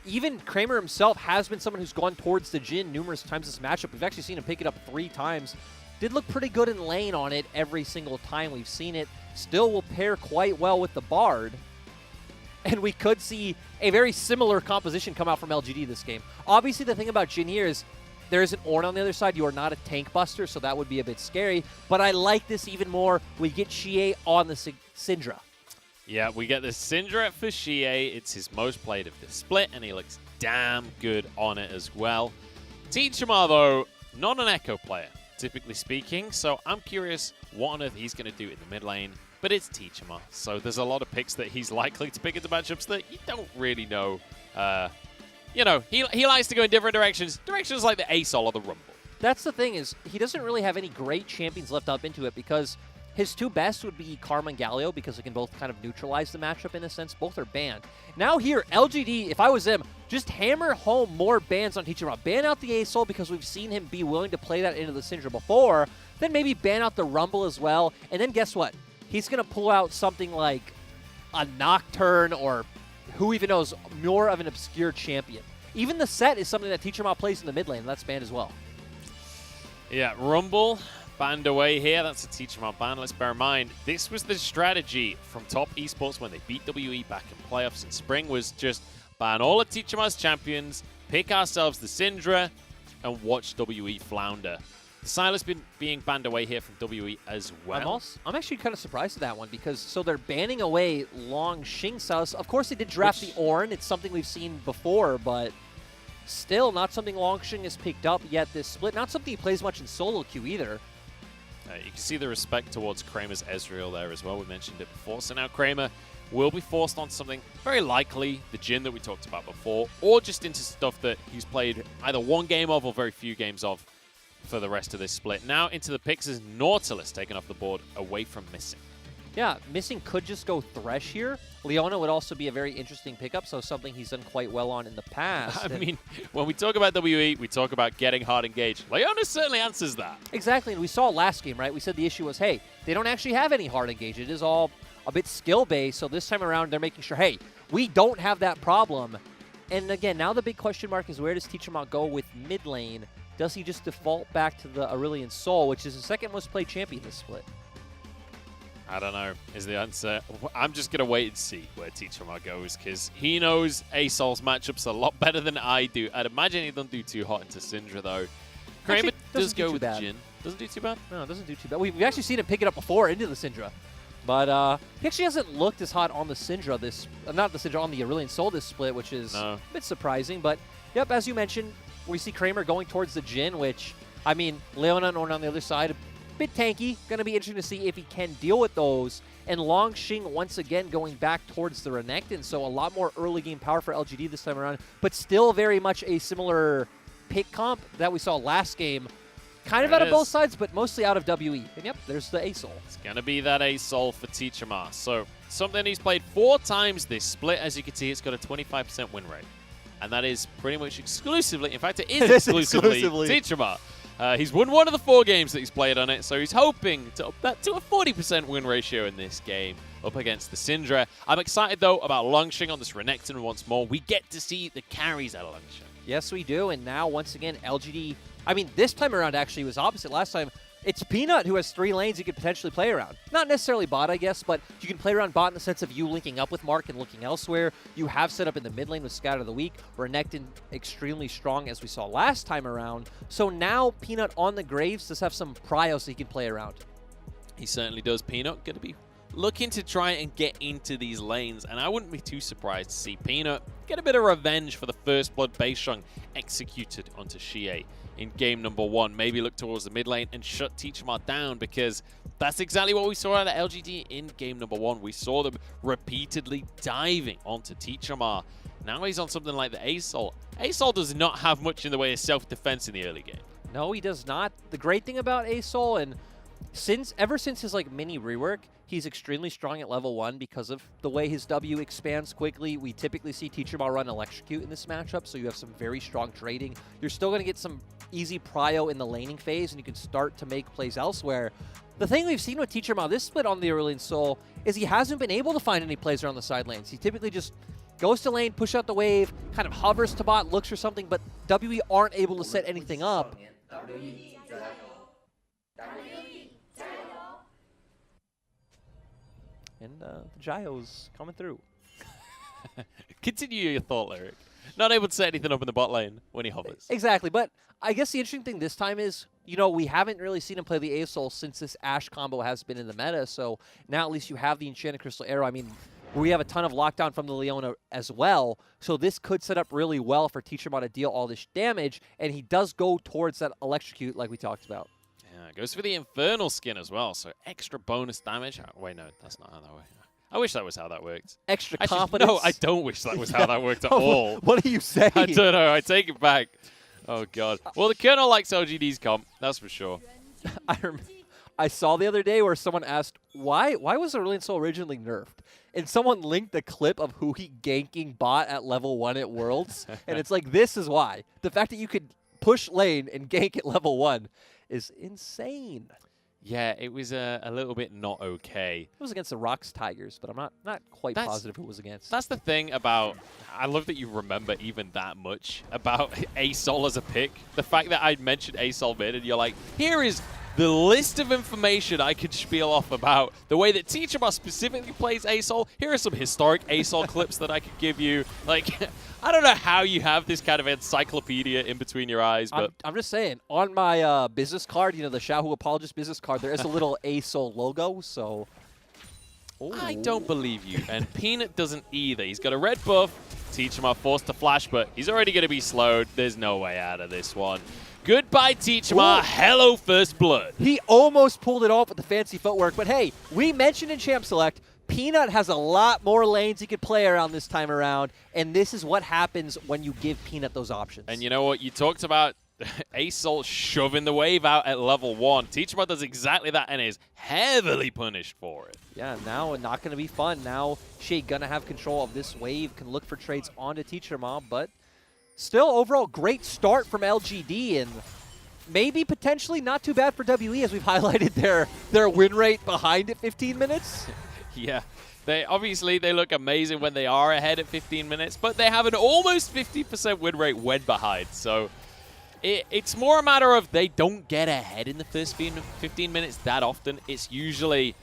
Even Kramer himself has been someone who's gone towards the Jhin numerous times this matchup. We've actually seen him pick it up 3 times. Did look pretty good in lane on it every single time we've seen it. Still will pair quite well with the Bard. And we could see a very similar composition come out from LGD this game. Obviously, the thing about Jhin here is there is an Ornn on the other side. You are not a tank buster, so that would be a bit scary. But I like this even more. We get Xie on the Syndra. Yeah, we get the Syndra for Xie. It's his most played of the split, and he looks damn good on it as well. Teachama, though, not an Echo player, typically speaking, so I'm curious what on earth he's going to do in the mid lane, but it's Teachama, so there's a lot of picks that he's likely to pick into matchups that you don't really know. You know, he likes to go in different directions like the ASOL or the Rumble. That's the thing is, he doesn't really have any great champions left up into it because his 2 best would be Karma and Galio because they can both kind of neutralize the matchup in a sense. Both are banned. Now here, LGD, if I was them, just hammer home more bans on Teachama. Ban out the ASOL because we've seen him be willing to play that into the Syndra before. Then maybe ban out the Rumble as well. And then guess what? He's going to pull out something like a Nocturne or who even knows, more of an obscure champion. Even the set is something that Teachama plays in the mid lane, and that's banned as well. Yeah, Rumble banned away here. That's a Teachama ban. Let's bear in mind, this was the strategy from Top Esports when they beat WE back in playoffs in spring, was just ban all of Teachama's champions, pick ourselves the Syndra, and watch WE flounder. Silas been being banned away here from WE as well. I'm actually kind of surprised at that one because so they're banning away Long Xing Silas. Of course, they did draft the Ornn. It's something we've seen before, but still not something Long Xing has picked up yet this split. Not something he plays much in solo queue either. You can see the respect towards Kramer's Ezreal there as well. We mentioned it before. So now Kramer will be forced on something very likely, the Jhin that we talked about before, or just into stuff that he's played either one game of or very few games of for the rest of this split. Now into the picks is Nautilus taken off the board away from Missing. Yeah, Missing could just go Thresh here. Leona would also be a very interesting pickup, so something he's done quite well on in the past. I mean, when we talk about WE, we talk about getting hard engaged. Leona certainly answers that. Exactly, and we saw last game, right? We said the issue was, hey, they don't actually have any hard engage. It is all a bit skill-based, so this time around they're making sure, hey, we don't have that problem. And again, now the big question mark is where does Teachama go with mid lane? Does he just default back to the Aurelion Sol, which is the second most played champion this split? I don't know, is the answer. I'm just going to wait and see where Teachama goes, because he knows ASOL's matchups a lot better than I do. I'd imagine he doesn't do too hot into Syndra, though. Kramer does go with Jhin. Doesn't do too bad? No, it doesn't do too bad. We've actually seen him pick it up before into the Syndra. But he actually hasn't looked as hot on the Syndra this... not the Syndra, on the Aurelion Sol this split, which is a bit surprising. But, yep, as you mentioned, we see Kramer going towards the Jhin, which, I mean, Leona and Ornn on the other side, a bit tanky. Going to be interesting to see if he can deal with those. And Long Xing once again going back towards the Renekton, so a lot more early game power for LGD this time around, but still very much a similar pick comp that we saw last game. Kind of out of both sides, but mostly out of WE. And yep, there's the ASOL. It's going to be that ASOL for Teachama. So something he's played 4 times this split. As you can see, it's got a 25% win rate. And that is pretty much exclusively, in fact, it is exclusively Teachama. He's won 1 of the 4 games that he's played on it, so he's hoping to up that to a 40% win ratio in this game up against the Syndra. I'm excited, though, about Long Xing on this Renekton once more. We get to see the carries out of Long Xing. Yes, we do. And now, once again, LGD, I mean, this time around actually was opposite. Last time, it's Peanut who has 3 lanes you could potentially play around. Not necessarily bot, I guess, but you can play around bot in the sense of you linking up with Mark and looking elsewhere. You have set up in the mid lane with Scout of the Week. Renekton extremely strong, as we saw last time around. So now Peanut on the Graves does have some prio so he can play around. He certainly does. Peanut going to be looking to try and get into these lanes, and I wouldn't be too surprised to see Peanut get a bit of revenge for the first blood Beisheng executed onto Xie in game number 1. Maybe look towards the mid lane and shut Teachmar down, because that's exactly what we saw out of LGD in game number 1. We saw them repeatedly diving onto Teachmar. Now he's on something like the Asol. Asol does not have much in the way of self-defense in the early game. No, he does not. The great thing about Asol, and ever since his mini rework, he's extremely strong at level 1 because of the way his W expands quickly. We typically see Teachmar run Electrocute in this matchup, so you have some very strong trading. You're still going to get some easy prio in the laning phase, and you can start to make plays elsewhere. The thing we've seen with Teachmar this split on the early Soul is he hasn't been able to find any plays around the side lanes. He typically just goes to lane, push out the wave, kind of hovers to bot, looks for something, but WE aren't able to set anything up. And the Gyos coming through. Continue your thought, Lyric. Not able to set anything up in the bot lane when he hovers. Exactly, but I guess the interesting thing this time is, we haven't really seen him play the Asol since this Ashe combo has been in the meta, so now at least you have the Enchanted Crystal Arrow. I mean, we have a ton of lockdown from the Leona as well, so this could set up really well for Teachmar to deal all this damage, and he does go towards that Electrocute like we talked about. Yeah, goes for the Infernal skin as well, so extra bonus damage. Oh, wait, no, that's not how that works. I wish that was how that worked. Extra Actually, confidence. No, I don't wish that was how that worked at all. What are you saying? I don't know. I take it back. Oh, God. Well, the Colonel likes LGD's comp, that's for sure. I saw the other day where someone asked, why was Aurelion Sol originally nerfed? And someone linked the clip of who he ganking bot at level 1 at Worlds. And it's like, this is why. The fact that you could push lane and gank at level 1 is insane. Yeah, it was a little bit not okay. It was against the Rocks Tigers, but I'm not quite positive who it was against. That's the thing about, I love that you remember even that much about Asol as a pick. The fact that I mentioned Asol mid and you're like, here is the list of information I could spiel off about the way that Teachmar specifically plays Asol. Here are some historic Asol clips that I could give you. Like, I don't know how you have this kind of encyclopedia in between your eyes, but I'm just saying, on my business card, the Xiaohu Apologist business card, there is a little Asol logo, so... Ooh. I don't believe you. And Peanut doesn't either. He's got a red buff. Teachmar forced to flash, but he's already going to be slowed. There's no way out of this one. Goodbye, Teachmar. Hello, First Blood. He almost pulled it off with the fancy footwork, but hey, we mentioned in Champ Select, Peanut has a lot more lanes he could play around this time around, and this is what happens when you give Peanut those options. And you know what? You talked about Asol shoving the wave out at level 1. Teachmar does exactly that and is heavily punished for it. Yeah, now not going to be fun. Now Xie going to have control of this wave, can look for trades onto Teachmar, but still, overall, great start from LGD, and maybe potentially not too bad for WE, as we've highlighted their win rate behind at 15 minutes. Yeah, they look amazing when they are ahead at 15 minutes, but they have an almost 50% win rate when behind. So it's more a matter of they don't get ahead in the first 15 minutes that often. It's usually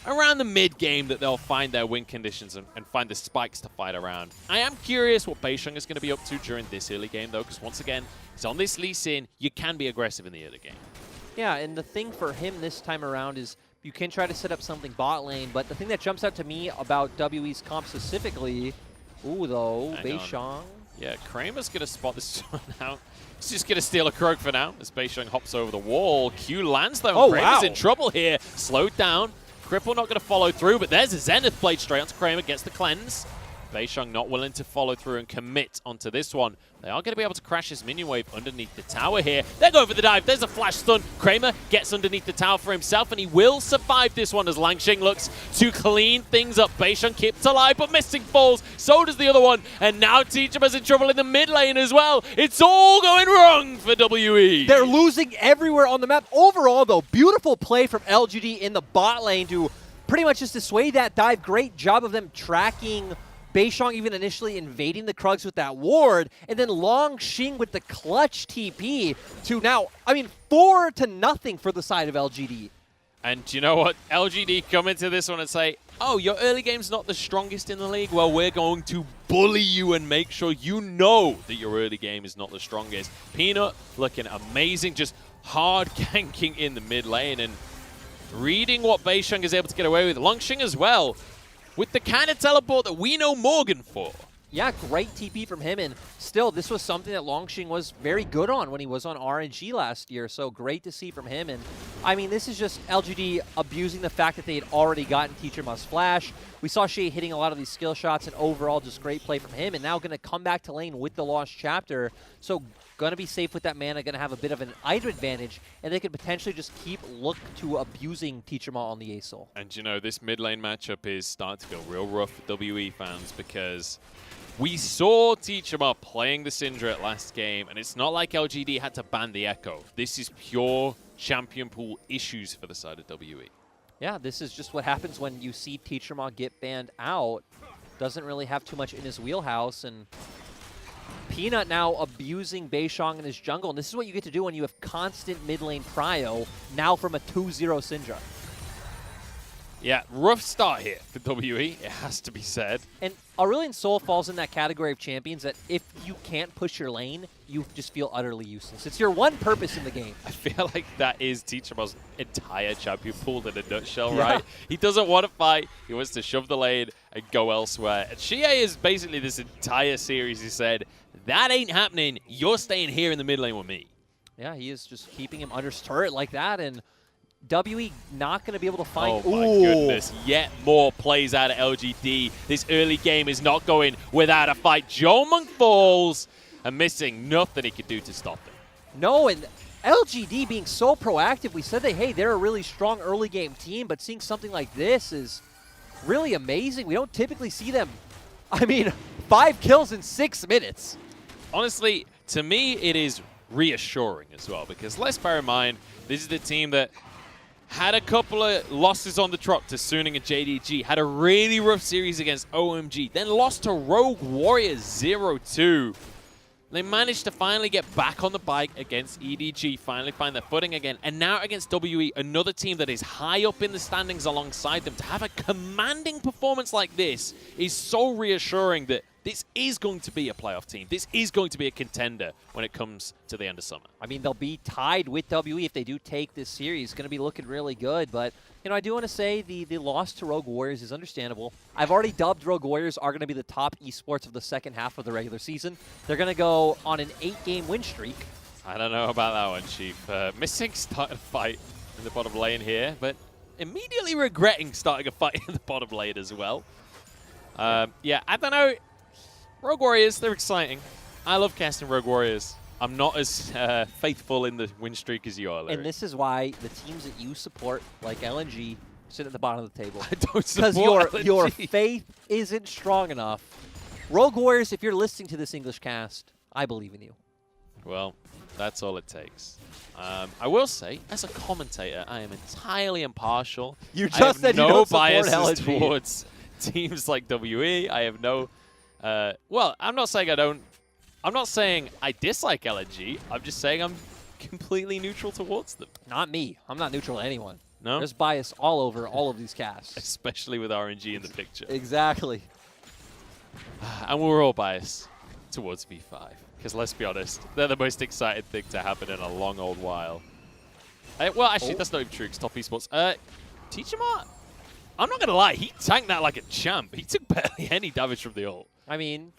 around the mid-game that they'll find their win conditions and find the spikes to fight around. I am curious what Beisheng is going to be up to during this early game, though, because once again, he's on this Lee Sin. You can be aggressive in the early game. Yeah, and the thing for him this time around is you can try to set up something bot lane, but the thing that jumps out to me about WE's comp specifically, Beisheng. Yeah, Kramer's going to spot this one out. He's just going to steal a Croak for now as Beisheng hops over the wall. Q lands, though. Oh, Kramer's in trouble here. Slowed down. Cripple not going to follow through, but there's a Zenith Blade straight onto Kramer, gets the cleanse. Beisheng not willing to follow through and commit onto this one. They are going to be able to crash his minion wave underneath the tower here. They're going for the dive. There's a flash stun. Kramer gets underneath the tower for himself, and he will survive this one as Langxing looks to clean things up. Beisheng keeps alive, but missing falls. So does the other one. And now Teachma's in trouble in the mid lane as well. It's all going wrong for WE. They're losing everywhere on the map. Overall, though, beautiful play from LGD in the bot lane to pretty much just dissuade that dive. Great job of them tracking Beishong even initially invading the Krugs with that ward, and then Long Xing with the clutch TP to now, I mean, 4-0 for the side of LGD. And you know what? LGD come into this one and say, oh, your early game's not the strongest in the league? Well, we're going to bully you and make sure you know that your early game is not the strongest. Peanut looking amazing, just hard ganking in the mid lane and reading what Beishong is able to get away with. Long Xing as well, with the kind of teleport that we know Morgan for. Yeah, great TP from him, and still, this was something that Long Xing was very good on when he was on RNG last year, so great to see from him. And I mean, this is just LGD abusing the fact that they had already gotten Teacher Must Flash. We saw Shea hitting a lot of these skill shots, and overall, just great play from him, and now going to come back to lane with the Lost Chapter, so going to be safe with that mana, going to have a bit of an item advantage, and they could potentially just look to abusing Teacher Ma on the Aesol. And you know, this mid lane matchup is starting to go real rough for WE fans because we saw Teacher Ma playing the Syndra last game, and it's not like LGD had to ban the Echo. This is pure champion pool issues for the side of WE. Yeah, this is just what happens when you see Teacher Ma get banned out. Doesn't really have too much in his wheelhouse, and Peanut now abusing Beishong in his jungle, and this is what you get to do when you have constant mid lane prio, now from a 2-0 Syndra. Yeah, rough start here for WE, it has to be said. And Aurelion Sol falls in that category of champions that if you can't push your lane, you just feel utterly useless. It's your one purpose in the game. I feel like that is Teacher Ma's entire champion pool in a nutshell, right? He doesn't want to fight, he wants to shove the lane and go elsewhere. And Shea is basically this entire series, he said, that ain't happening, you're staying here in the mid lane with me. Yeah, he is just keeping him under his turret like that, and WE not going to be able to find... Oh my goodness, yet more plays out of LGD. This early game is not going without a fight. Joe Monk falls and missing nothing he could do to stop him. No, and LGD being so proactive, we said that, hey, they're a really strong early game team, but seeing something like this is really amazing. We don't typically see them, I mean, 5 kills in 6 minutes. Honestly, to me, it is reassuring as well, because let's bear in mind, this is the team that had a couple of losses on the trot to Suning and JDG, had a really rough series against OMG, then lost to Rogue Warriors 0-2. They managed to finally get back on the bike against EDG, finally find their footing again, and now against WE, another team that is high up in the standings alongside them. To have a commanding performance like this is so reassuring that this is going to be a playoff team. This is going to be a contender when it comes to the end of summer. I mean, they'll be tied with WE if they do take this series. It's going to be looking really good, but you know, I do want to say the loss to Rogue Warriors is understandable. I've already dubbed Rogue Warriors are going to be the top esports of the second half of the regular season. They're going to go on an 8-game win streak. I don't know about that one, Chief. Missing started a fight in the bottom lane here, but immediately regretting starting a fight in the bottom lane as well. Yeah, I don't know. Rogue Warriors, they're exciting. I love casting Rogue Warriors. I'm not as faithful in the win streak as you are, Larry. And this is why the teams that you support, like LNG, sit at the bottom of the table. I don't support because your faith isn't strong enough. Rogue Warriors, if you're listening to this English cast, I believe in you. Well, that's all it takes. I will say, as a commentator, I am entirely impartial. You just said you don't support biases LNG. towards teams like WE. I have no... well, I'm not saying I don't... I'm not saying I dislike LNG. I'm just saying I'm completely neutral towards them. Not me. I'm not neutral to anyone. No? There's bias all over all of these casts. Especially with RNG in the picture. Exactly. And we're all biased towards V5. Because let's be honest, they're the most exciting thing to happen in a long old while. Well, actually, that's not even true, because top esports. Teacher Ma, I'm not going to lie, he tanked that like a champ. He took barely any damage from the ult. I mean,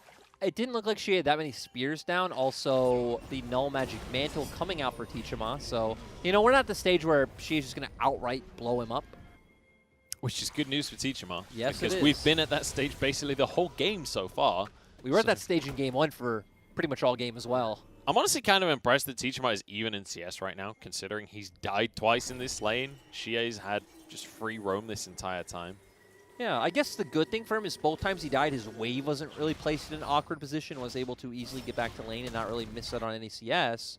it didn't look like she had that many spears down. Also, the Null Magic Mantle coming out for Teacher Ma. So, you know, we're not at the stage where she's just going to outright blow him up. Which is good news for Teacher Ma. Yes, because it is. we've been at that stage basically the whole game so far. We were at that stage in Game 1 for pretty much all game as well. I'm honestly kind of impressed that Teacher Ma is even in CS right now, considering he's died twice in this lane. Shie's had just free roam this entire time. Yeah, I guess the good thing for him is both times he died, his wave wasn't really placed in an awkward position, was able to easily get back to lane and not really miss out on any CS.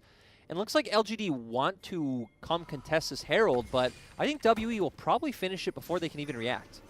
And looks like LGD want to come contest this Herald, but I think WE will probably finish it before they can even react.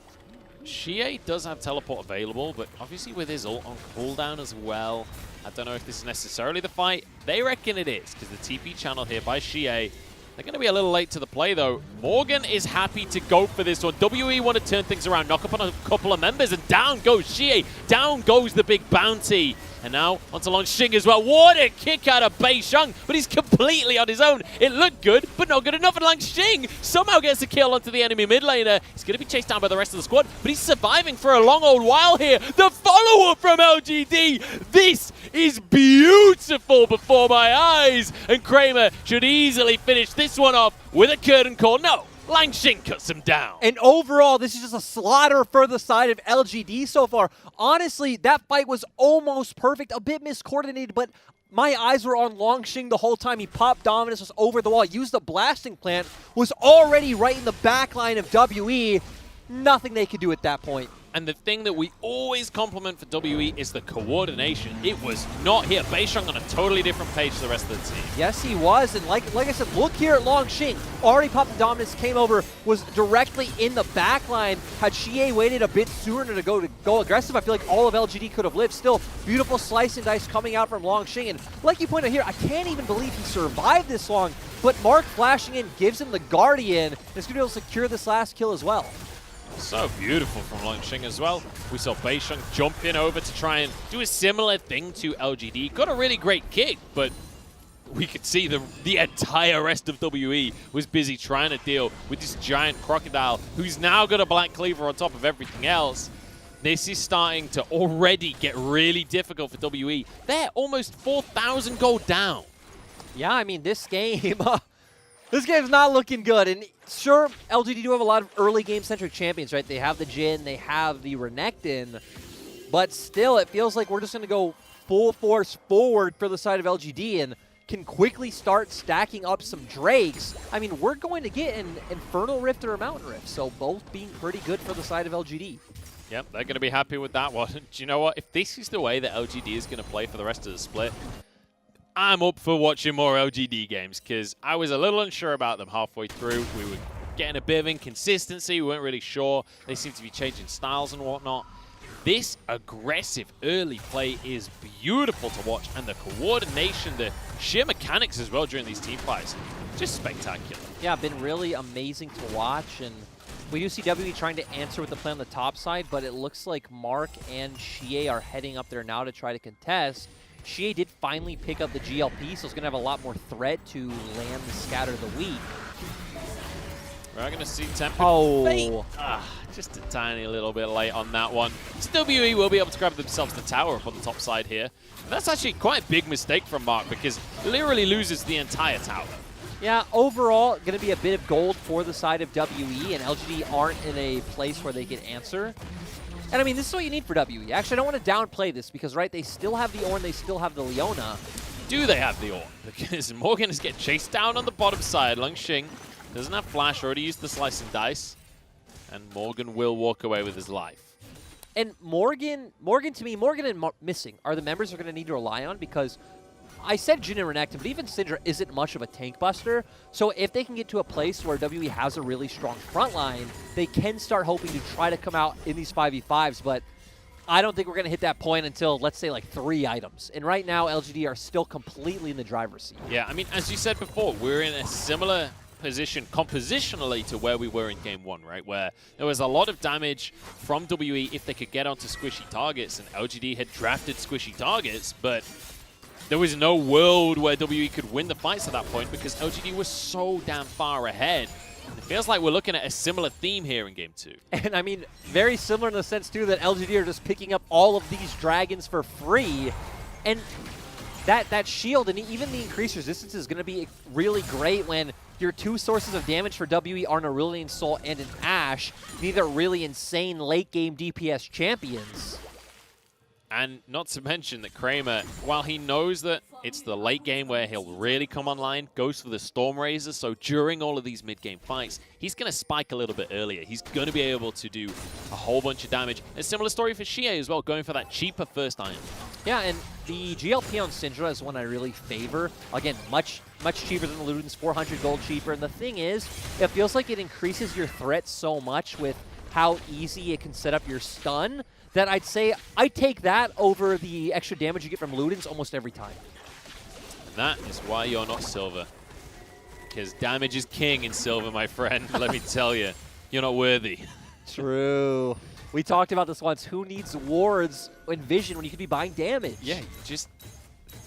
Xie does have teleport available, but obviously with his ult on cooldown as well, I don't know if this is necessarily the fight. They reckon it is, because the TP channel here by Xie, they're going to be a little late to the play, though. Morgan is happy to go for this one. WE want to turn things around, knock up on a couple of members, and down goes Xie. Down goes the big bounty. And now onto Longxing as well. What a kick out of Beisheng, but he's completely on his own. It looked good, but not good enough. And Longxing somehow gets a kill onto the enemy mid laner. He's going to be chased down by the rest of the squad, but he's surviving for a long old while here. The follow-up from LGD. This is beautiful before my eyes. And Kramer should easily finish this one off with a curtain call. No. Longxing cuts him down. And overall, this is just a slaughter for the side of LGD so far. Honestly, that fight was almost perfect, a bit miscoordinated, but my eyes were on Longxing the whole time. He popped Dominus, was over the wall, used the blasting plant, was already right in the back line of WE. Nothing they could do at that point. And the thing that we always compliment for WE is the coordination. It was not here. Beisheng on a totally different page to the rest of the team. Yes, he was. And like I said, look here at Longxing. Already popped the Dominus, came over, was directly in the back line. Had Xie waited a bit sooner to go aggressive, I feel like all of LGD could have lived. Still, beautiful slice and dice coming out from Longxing. And like you pointed out here, I can't even believe he survived this long. But Mark flashing in gives him the Guardian. And he's going to be able to secure this last kill as well. So beautiful from Longxing as well. We saw Beisheng jump in over to try and do a similar thing to LGD. Got a really great kick, but we could see the entire rest of WE was busy trying to deal with this giant crocodile who's now got a Black Cleaver on top of everything else. This is starting to already get really difficult for WE. They're almost 4,000 gold down. Yeah, I mean, this game... This game's not looking good, and sure, LGD do have a lot of early game-centric champions, right? They have the Jhin, they have the Renekton, but still, it feels like we're just going to go full force forward for the side of LGD and can quickly start stacking up some Drakes. I mean, we're going to get an Infernal Rift or a Mountain Rift, so both being pretty good for the side of LGD. Yep, they're going to be happy with that one. Do you know what? If this is the way that LGD is going to play for the rest of the split, I'm up for watching more LGD games because I was a little unsure about them halfway through. We were getting a bit of inconsistency. We weren't really sure. They seem to be changing styles and whatnot. This aggressive early play is beautiful to watch, and the coordination, the sheer mechanics as well during these team fights, just spectacular. Yeah, been really amazing to watch, and we do see WE trying to answer with the play on the top side, but it looks like Mark and Xie are heading up there now to try to contest. Xie did finally pick up the GLP, so it's going to have a lot more threat to land the Scatter of the Weak. We're going to see Tempered Fate. Just a tiny little bit late on that one. Still, WE will be able to grab themselves the tower up on the top side here. And that's actually quite a big mistake from Mark because literally loses the entire tower. Yeah, overall, going to be a bit of gold for the side of WE, and LGD aren't in a place where they can answer. And I mean, this is what you need for WE. Actually, I don't want to downplay this because, right, they still have the Ornn, they still have the Leona. Do they have the Ornn? Because Morgan is getting chased down on the bottom side. Longxing doesn't have flash, already used the slice and dice. And Morgan will walk away with his life. And Morgan to me, Morgan and Missing are the members they're going to need to rely on because I said Jhin and Renekton, but even Syndra isn't much of a tank buster. So if they can get to a place where WE has a really strong front line, they can start hoping to try to come out in these 5v5s. But I don't think we're going to hit that point until, let's say, like 3 items. And right now, LGD are still completely in the driver's seat. Yeah, I mean, as you said before, we're in a similar position compositionally to where we were in Game 1, right? Where there was a lot of damage from WE if they could get onto squishy targets, and LGD had drafted squishy targets, but there was no world where WE could win the fights at that point because LGD was so damn far ahead. And it feels like we're looking at a similar theme here in Game 2. And I mean, very similar in the sense, too, that LGD are just picking up all of these dragons for free. And that shield and even the increased resistance is going to be really great when your 2 sources of damage for WE are an Aurelion Sol and an Ashe. These are really insane late-game DPS champions. And not to mention that Kramer, while he knows that it's the late game where he'll really come online, goes for the Storm Razor, so during all of these mid-game fights, he's going to spike a little bit earlier. He's going to be able to do a whole bunch of damage. A similar story for Xie as well, going for that cheaper first item. Yeah, and the GLP on Syndra is one I really favor. Again, much cheaper than the Luden's, 400 gold cheaper. And the thing is, it feels like it increases your threat so much with how easy it can set up your stun, that I'd say I take that over the extra damage you get from Ludens almost every time. And that is why you're not Silver. Because damage is king in Silver, my friend. Let me tell you, you're not worthy. True. We talked about this once. Who needs wards and vision when you could be buying damage? Yeah,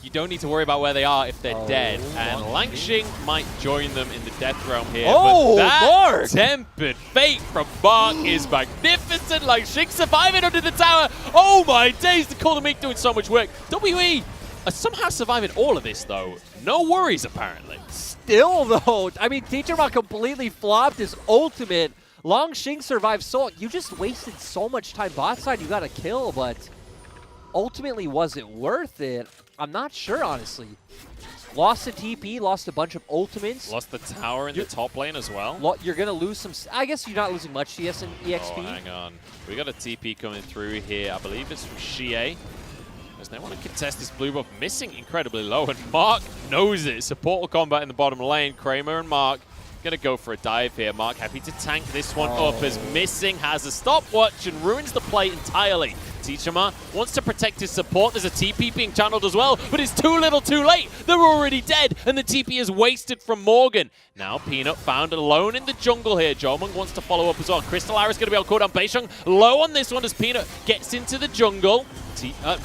you don't need to worry about where they are if they're dead. And Langxing might join them in the death realm here. Oh, but that Mark! tempered fate from Mark is magnificent. Langxing surviving under the tower. Oh my days, the Cold Meek doing so much work. WE are somehow surviving all of this though. No worries apparently. Still though, I mean, Teacher Ma completely flopped his ultimate. Langxing survived so you just wasted so much time bot side. You got a kill, but ultimately was it worth it? I'm not sure, honestly. Lost a TP, lost a bunch of ultimates. Lost the tower in the top lane as well. You're going to lose some... I guess you're not losing much CS and EXP. Oh, hang on. We got a TP coming through here. I believe it's from Xie. As they want to contest this blue buff, missing incredibly low, and Mark knows it. Support combat in the bottom lane. Kramer and Mark going to go for a dive here. Mark happy to tank this one up as Missing has a stopwatch and ruins the play entirely. Teachama wants to protect his support. There's a TP being channeled as well, but it's too little too late. They're already dead, and the TP is wasted from Morgan. Now Peanut found alone in the jungle here. Jomung wants to follow up as well. Crystal Iris going to be able to call down Beisheng. Low on this one as Peanut gets into the jungle.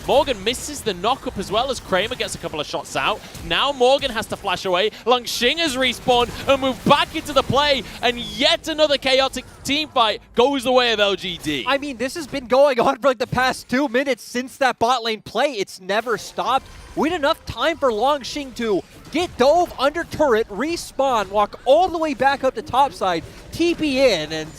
Morgan misses the knock-up as well as Kramer gets a couple of shots out. Now Morgan has to flash away. Langxing has respawned and moved back into the play, and yet another chaotic team fight goes the way of LGD. I mean, this has been going on for like the past 2 minutes since that bot lane play. It's never stopped. We had enough time for Langxing to get dove under turret, respawn, walk all the way back up to topside, TP in, and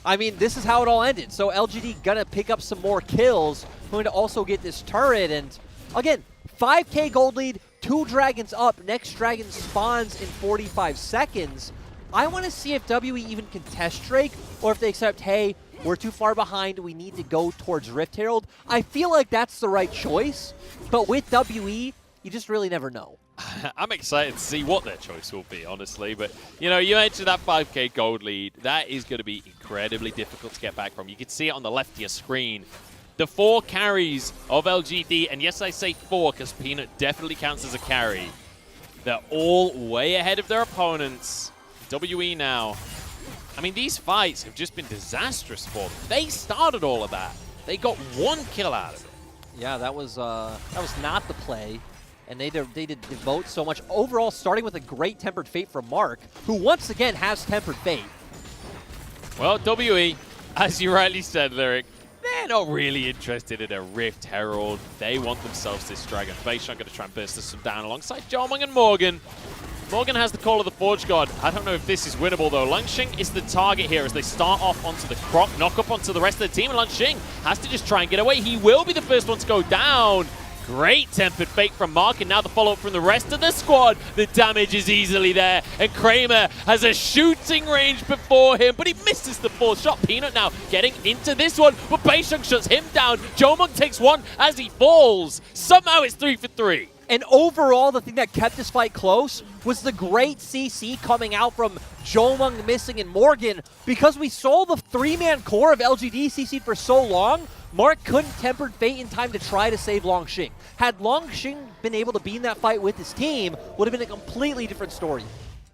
I mean, this is how it all ended. So LGD gonna pick up some more kills, going to also get this turret, and again, 5k gold lead, 2 dragons up, next dragon spawns in 45 seconds. I want to see if WE even can test Drake, or if they accept, hey, we're too far behind, we need to go towards Rift Herald. I feel like that's the right choice, but with WE, you just really never know. I'm excited to see what their choice will be, honestly. But, you know, you mentioned that 5k gold lead. That is going to be incredibly difficult to get back from. You can see it on the left of your screen. The 4 carries of LGD, and yes, I say 4 because Peanut definitely counts as a carry. They're all way ahead of their opponents. WE now. I mean, these fights have just been disastrous for them. They started all of that. They got 1 kill out of it. Yeah, that was not the play. And they did devote so much. Overall, starting with a great Tempered Fate from Mark, who once again has Tempered Fate. Well, WE, as you rightly said, Lyric, they're not really interested in a Rift Herald. They want themselves this Dragon. Beisheng going to try and burst this one down alongside Jomung and Morgan. Morgan has the Call of the Forge God. I don't know if this is winnable, though. Langxing is the target here as they start off onto the Croc, knock up onto the rest of the team, and Langxing has to just try and get away. He will be the first one to go down. Great Tempered Fate from Mark, and now the follow-up from the rest of the squad. The damage is easily there, and Kramer has a shooting range before him, but he misses the 4th shot. Peanut now getting into this one, but Beisheng shuts him down. Jomung takes 1 as he falls. Somehow it's 3 for 3. And overall, the thing that kept this fight close was the great CC coming out from Jomung, Missing, and Morgan. Because we saw the 3-man core of LGD CC'd for so long, Mark couldn't Tempered Fate in time to try to save Langxing. Had Langxing been able to be in that fight with his team, would have been a completely different story.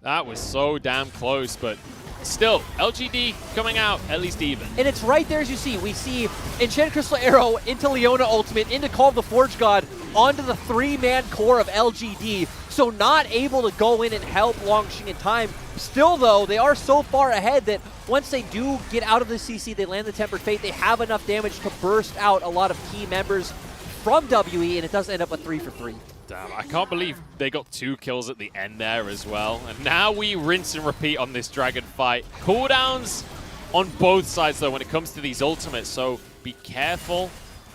That was so damn close, but still, LGD coming out at least even. And it's right there as you see. We see Enchanted Crystal Arrow into Leona Ultimate, into Call of the Forge God, onto the 3-man core of LGD. So not able to go in and help Langxing in time. Still, though, they are so far ahead that once they do get out of the CC, they land the Tempered Fate, they have enough damage to burst out a lot of key members from WE, and it does end up a 3 for 3. Damn, I can't believe they got 2 kills at the end there as well. And now we rinse and repeat on this Dragon fight. Cooldowns on both sides, though, when it comes to these ultimates, so be careful,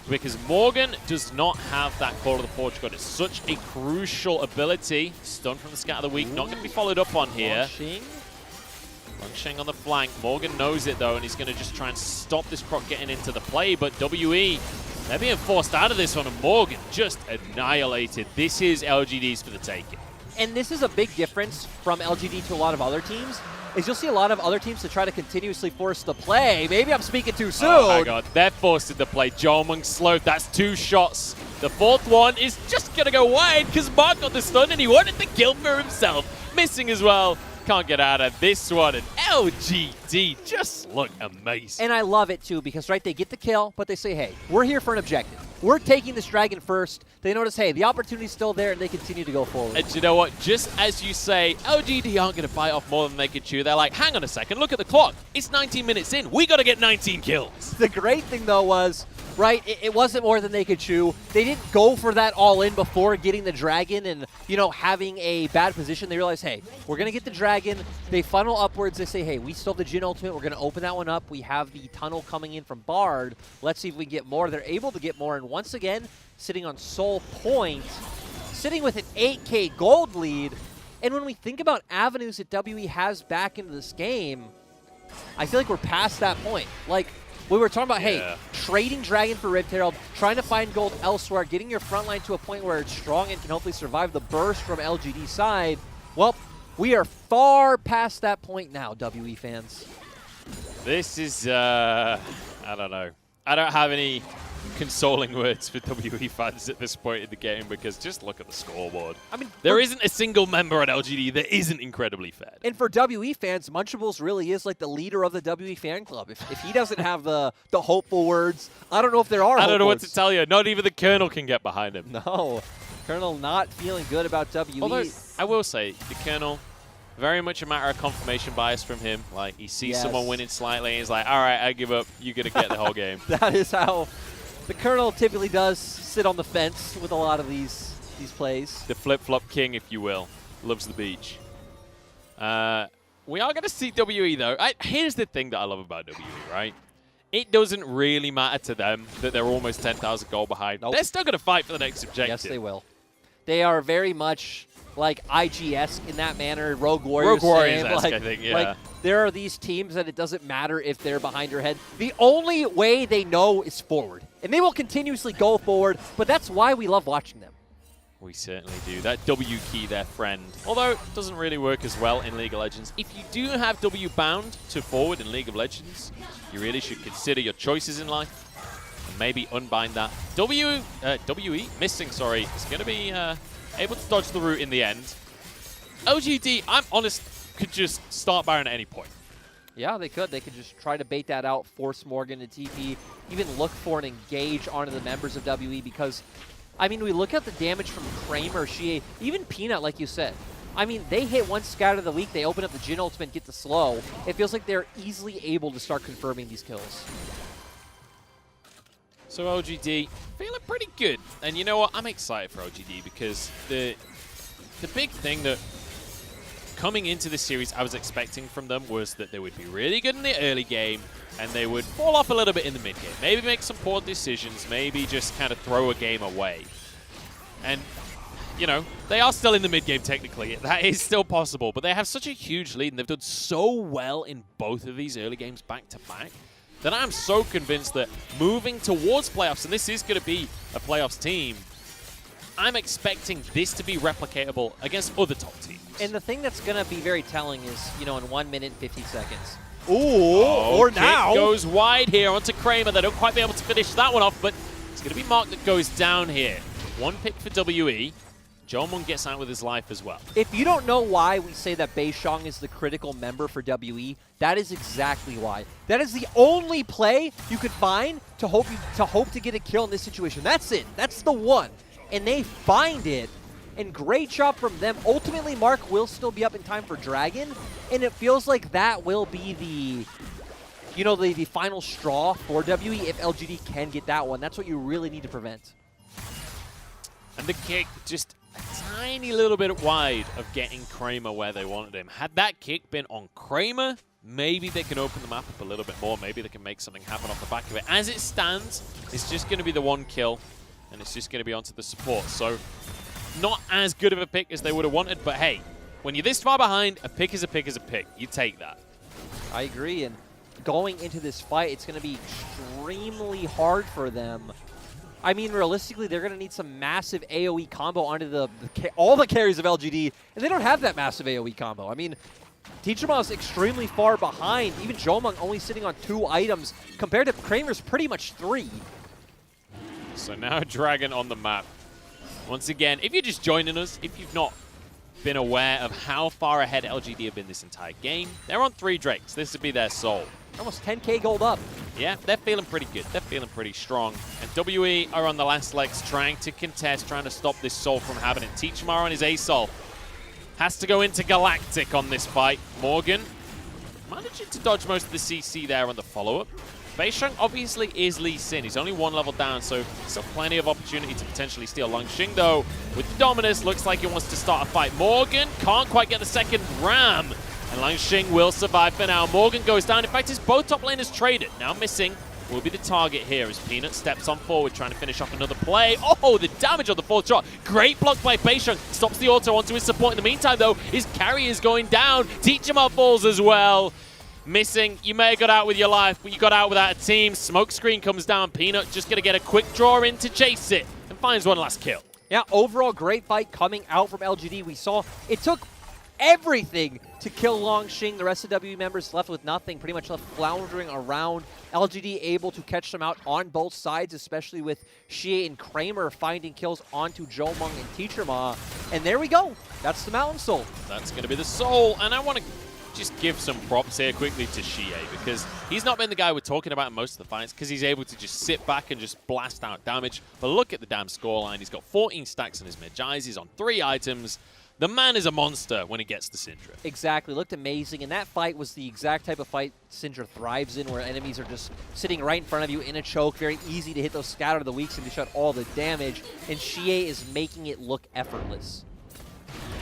because Morgan does not have that Call of the Forge God. It's such a crucial ability. Stun from the Scatter of the Weak, not going to be followed up on here. Langxing on the flank. Morgan knows it, though, and he's going to just try and stop this Croc getting into the play, but WE, they're being forced out of this one, and Morgan just annihilated. This is LGD's for the taking. And this is a big difference from LGD to a lot of other teams. is you'll see a lot of other teams to try to continuously force the play. Maybe I'm speaking too soon. Oh my god, they're forcing the play. Jomung slowed. That's 2 shots. The 4th one is just going to go wide because Mark got the stun and he wanted the kill for himself. Missing as well. Can't get out of this one. And LGD just look amazing. And I love it too because, right, they get the kill, but they say, hey, we're here for an objective. We're taking this dragon first. They notice, hey, the opportunity's still there, and they continue to go forward. And you know what? Just as you say, LGD aren't going to bite off more than they can chew. They're like, hang on a second, look at the clock. It's 19 minutes in. We got to get 19 kills. The great thing, though, was, right, it wasn't more than they could chew. They didn't go for that all-in before getting the dragon and, you know, having a bad position. They realized, hey, we're going to get the dragon. They funnel upwards. They say, hey, we still have the Jhin ultimate. We're going to open that one up. We have the tunnel coming in from Bard. Let's see if we can get more. They're able to get more. And once again, sitting on Soul Point, sitting with an 8K gold lead. And when we think about avenues that WE has back into this game, I feel like we're past that point. Like, we were talking about, hey, trading Dragon for Rift Herald, trying to find gold elsewhere, getting your front line to a point where it's strong and can hopefully survive the burst from LGD side. Well, we are far past that point now, WE fans. This is, I don't know. I don't have any consoling words for WE fans at this point in the game because just look at the scoreboard. I mean, there isn't a single member at LGD that isn't incredibly fed. And for WE fans, Munchables really is like the leader of the WE fan club. If he doesn't have the hopeful words, I don't know if there are. I don't know what to tell you. Not even the Colonel can get behind him. No, Colonel not feeling good about WE. Although I will say, the Colonel, very much a matter of confirmation bias from him. Like, he sees someone winning slightly and he's like, all right, I give up. You're going to get the whole game. That is how the Colonel typically does sit on the fence with a lot of these plays. The flip-flop king, if you will. Loves the beach. We are going to see WE, though. Here's the thing that I love about WE, right? It doesn't really matter to them that they're almost 10,000 gold behind. Nope. They're still going to fight for the next objective. Yes, they will. They are very much like IG-esque in that manner. Rogue Warriors. Rogue Warriors-esque, I think, yeah. Like, there are these teams that it doesn't matter if they're behind your head. The only way they know is forward. And they will continuously go forward, but that's why we love watching them. We certainly do. That W key, their friend. Although, it doesn't really work as well in League of Legends. If you do have W bound to forward in League of Legends, you really should consider your choices in life and maybe unbind that. WE, missing, sorry, is going to be able to dodge the route in the end. LGD, I'm honest, could just start Baron at any point. Yeah, they could. They could just try to bait that out, force Morgan to TP, even look for an engage onto the members of WE because, I mean, we look at the damage from Kramer, Xie, even Peanut, like you said. I mean, they hit one scout of the week, they open up the Jhin ultimate, get the slow. It feels like they're easily able to start confirming these kills. So LGD feeling pretty good. And you know what? I'm excited for LGD because the big thing that coming into this series I was expecting from them was that they would be really good in the early game and they would fall off a little bit in the mid game. Maybe make some poor decisions, maybe just kind of throw a game away. And, you know, they are still in the mid game technically. That is still possible, but they have such a huge lead and they've done so well in both of these early games back to back that I'm so convinced that moving towards playoffs, and this is going to be a playoffs team, I'm expecting this to be replicatable against other top teams. And the thing that's going to be very telling is, you know, in 1 minute and 50 seconds. Ooh, or now. Goes wide here onto Kramer. They don't quite be able to finish that one off, but it's going to be Mark that goes down here. One pick for WE. Jomung gets out with his life as well. If you don't know why we say that Beishong is the critical member for WE, that is exactly why. That is the only play you could find to hope to get a kill in this situation. That's it. That's the one. And they find it. And great job from them. Ultimately, Mark will still be up in time for Dragon. And it feels like that will be the, you know, the final straw for WE if LGD can get that one. That's what you really need to prevent. And the kick just a tiny little bit wide of getting Kramer where they wanted him. Had that kick been on Kramer, maybe they can open the map up a little bit more. Maybe they can make something happen off the back of it. As it stands, it's just going to be the one kill, and it's just going to be onto the support. So not as good of a pick as they would have wanted, but hey, when you're this far behind, a pick is a pick is a pick. You take that. I agree, and going into this fight, it's going to be extremely hard for them. I mean, realistically, they're going to need some massive AoE combo onto all the carries of LGD, and they don't have that massive AoE combo. I mean, Teacherma is extremely far behind. Even Jomung only sitting on 2 items compared to Kramer's pretty much 3. So now Dragon on the map. Once again, if you're just joining us, if you've not been aware of how far ahead LGD have been this entire game, they're on 3 Drakes. This would be their soul. Almost 10k gold up. Yeah, they're feeling pretty good. They're feeling pretty strong. And WE are on the last legs trying to contest, trying to stop this soul from happening. Teachmar on his A-Soul has to go into Galactic on this fight. Morgan managing to dodge most of the CC there on the follow-up. Beisheng obviously is Lee Sin. He's only 1 level down, so still plenty of opportunity to potentially steal. Langxing, though, with Dominus, looks like he wants to start a fight. Morgan can't quite get the second ram, and Langxing will survive for now. Morgan goes down. In fact, his both top laners traded. Now missing will be the target here as Peanut steps on forward, trying to finish off another play. Oh, the damage on the 4th shot. Great block by Beisheng. Stops the auto onto his support. In the meantime, though, his carry is going down. Teachmar falls as well. Missing. You may have got out with your life, but you got out without a team. Smoke screen comes down. Peanut just going to get a quick draw in to chase it and finds one last kill. Yeah, overall great fight coming out from LGD. We saw it took everything to kill Langxing. The rest of WE members left with nothing, pretty much left floundering around. LGD able to catch them out on both sides, especially with Xie and Kramer finding kills onto Jomung and Teacherma. And there we go. That's the Mountain Soul. That's going to be the soul. And I want to just give some props here quickly to Xie, because he's not been the guy we're talking about in most of the fights, because he's able to just sit back and just blast out damage. But look at the damn scoreline. He's got 14 stacks in his mid-jais. He's on 3 items. The man is a monster when he gets the Syndra. Exactly. Looked amazing. And that fight was the exact type of fight Syndra thrives in, where enemies are just sitting right in front of you in a choke. Very easy to hit those scatter of the weaks and to shut all the damage. And Xie is making it look effortless.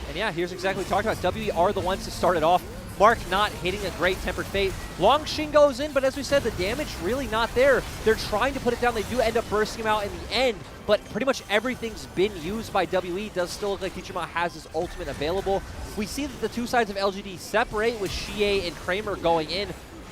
And yeah, here's exactly what we talked about. WE are the ones to start it off. Mark not hitting a great Tempered Fate. Langxing goes in, but as we said, the damage really not there. They're trying to put it down. They do end up bursting him out in the end, but pretty much everything's been used by WE. Does still look like Teacherma has his ultimate available. We see that the 2 sides of LGD separate, with Xie and Kramer going in.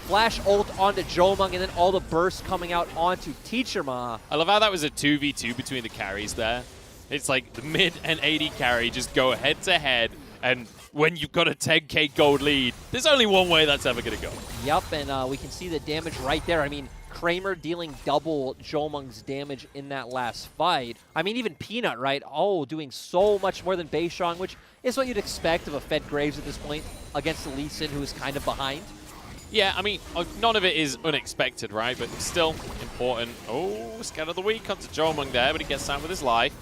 Flash ult onto Jomung, and then all the bursts coming out onto Teacherma. I love how that was a 2v2 between the carries there. It's like the mid and AD carry just go head to head, and when you've got a 10k gold lead, there's only one way that's ever going to go. Yep, and we can see the damage right there. I mean, Kramer dealing double Jomung's damage in that last fight. I mean, even Peanut, right? Oh, doing so much more than Beisheng, which is what you'd expect of a Fed Graves at this point against the Lee Sin, who is kind of behind. Yeah, I mean, none of it is unexpected, right? But still important. Oh, scatter of the week onto Jomung there, but he gets out with his life.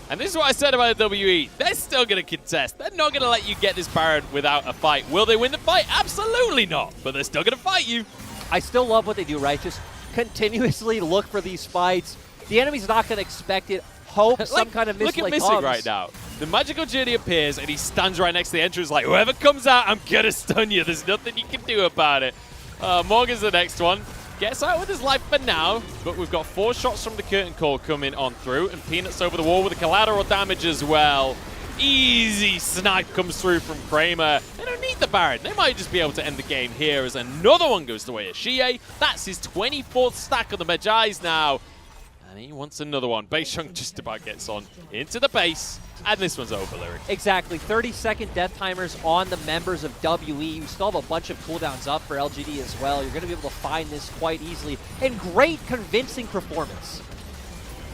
And this is what I said about WE. They're still going to contest. They're not going to let you get this Baron without a fight. Will they win the fight? Absolutely not. But they're still going to fight you. I still love what they do, right? Just continuously look for these fights. The enemy's not going to expect it. Hope some kind of misplay Look at Missing right now. The magical journey appears, and he stands right next to the entrance like, whoever comes out, I'm going to stun you. There's nothing you can do about it. Morgan's the next one. Gets out with his life for now, but we've got 4 shots from the curtain call coming on through, and Peanut's over the wall with the collateral damage as well. Easy snipe comes through from Kramer. They don't need the Baron. They might just be able to end the game here as another one goes the way of Xie. That's his 24th stack on the Mejai's now. And he wants another one. Beisheng just about gets on into the base. And this one's over, Lyric. Exactly. 30-second death timers on the members of WE. You still have a bunch of cooldowns up for LGD as well. You're going to be able to find this quite easily. And great convincing performance.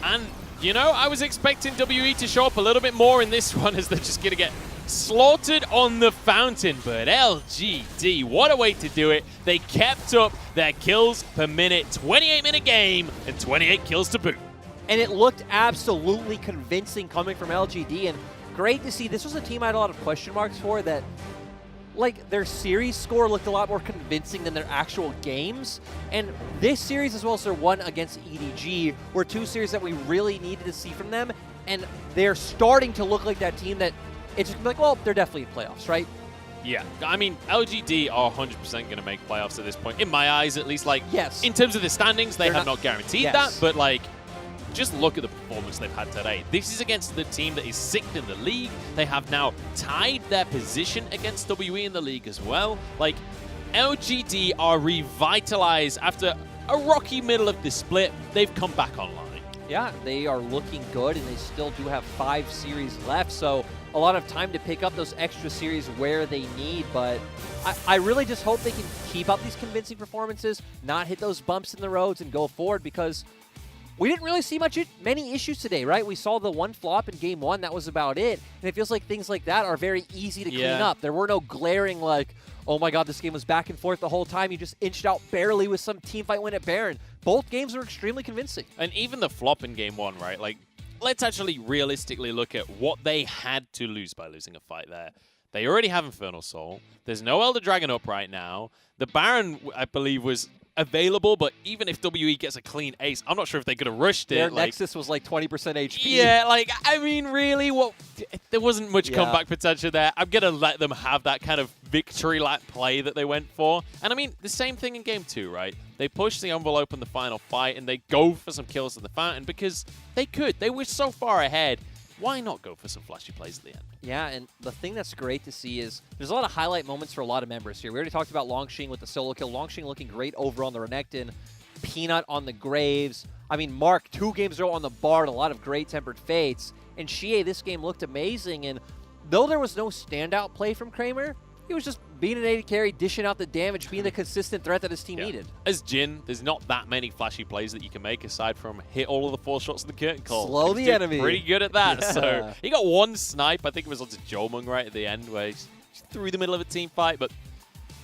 And, you know, I was expecting WE to show up a little bit more in this one, as they're just going to get slaughtered on the fountain. But LGD, what a way to do it. They kept up their kills per minute. 28-minute game and 28 kills to boot. And it looked absolutely convincing coming from LGD, and great to see. This was a team I had a lot of question marks for, that like their series score looked a lot more convincing than their actual games. And this series, as well as their one against EDG, were 2 series that we really needed to see from them, and they're starting to look like that team that it's just like, well, they're definitely in playoffs, right? Yeah, I mean, LGD are 100% going to make playoffs at this point, in my eyes at least. Like, yes. In terms of the standings, they have not guaranteed that, but like, just look at the performance they've had today. This is against the team that is 6th in the league. They have now tied their position against WE in the league as well. Like, LGD are revitalized after a rocky middle of the split. They've come back online. Yeah, they are looking good, and they still do have 5 series left, so a lot of time to pick up those extra series where they need, but I really just hope they can keep up these convincing performances, not hit those bumps in the roads, and go forward, because we didn't really see many issues today, right? We saw the one flop in Game 1, that was about it, and it feels like things like that are very easy to clean up. There were no glaring, like, oh my god, this game was back and forth the whole time. You just inched out barely with some teamfight win at Baron. Both games were extremely convincing. And even the flop in Game 1, right? Like, let's actually realistically look at what they had to lose by losing a fight there. They already have Infernal Soul. There's no Elder Dragon up right now. The Baron, I believe, was available, but even if WE gets a clean ace, I'm not sure if they could have rushed it. Their Nexus was like 20% HP. Yeah, like, I mean, really, there wasn't much comeback potential there. I'm going to let them have that kind of victory lap play that they went for. And I mean, the same thing in Game 2, right? They push the envelope in the final fight, and they go for some kills in the fountain because they could. They were so far ahead. Why not go for some flashy plays at the end? Yeah, and the thing that's great to see is there's a lot of highlight moments for a lot of members here. We already talked about Longxing with the solo kill. Longxing looking great over on the Renekton. Peanut on the Graves. I mean, Mark, 2 games ago on the Bard, a lot of great Tempered Fates. And Xie, this game looked amazing. And though there was no standout play from Kramer, he was just being an AD carry, dishing out the damage, being the consistent threat that his team needed. As Jin, there's not that many flashy plays that you can make aside from hit all of the 4 shots of the curtain call. Slow the enemy. Pretty good at that. So he got 1 snipe. I think it was onto Jomung right at the end where he's through the middle of a team fight. But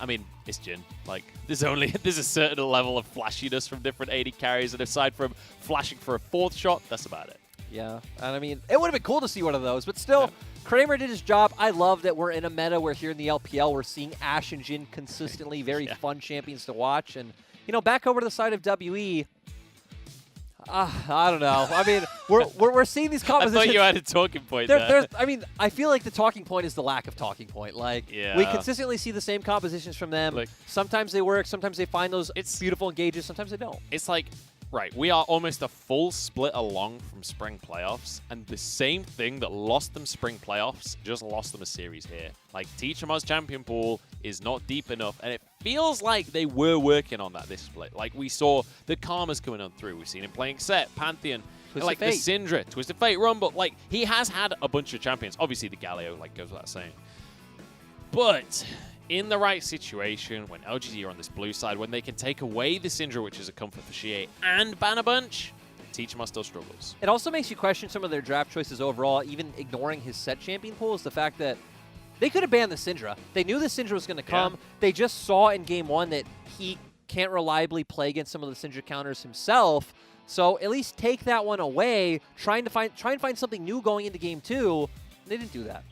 I mean, it's Jin. Like, there's a certain level of flashiness from different AD carries, and aside from flashing for a 4th shot, that's about it. Yeah, and I mean, it would have been cool to see one of those, but still, Kramer did his job. I love that we're in a meta where here in the LPL, we're seeing Ashe and Jin consistently very fun champions to watch. And, you know, back over to the side of WE, I don't know. I mean, we're seeing these compositions. I thought you had a talking point there. I mean, I feel like the talking point is the lack of talking point. Like, we consistently see the same compositions from them. Like, sometimes they work, sometimes they find those beautiful engages, sometimes they don't. It's like, right, we are almost a full split along from spring playoffs, and the same thing that lost them spring playoffs just lost them a series here. Like, Teachama's champion pool is not deep enough, and it feels like they were working on that this split. Like, we saw the Karmas coming on through. We've seen him playing Set, Pantheon, like the Syndra, Twisted Fate, Rumble. Like, he has had a bunch of champions. Obviously, the Galio, like, goes without saying. But in the right situation, when LGD are on this blue side, when they can take away the Syndra, which is a comfort for Xie, and ban a bunch, Teachama still struggles. It also makes you question some of their draft choices overall, even ignoring his set champion pool, is the fact that they could have banned the Syndra. They knew the Syndra was going to come. They just saw in Game 1 that he can't reliably play against some of the Syndra counters himself. So at least take that one away, try and find something new going into Game 2. They didn't do that.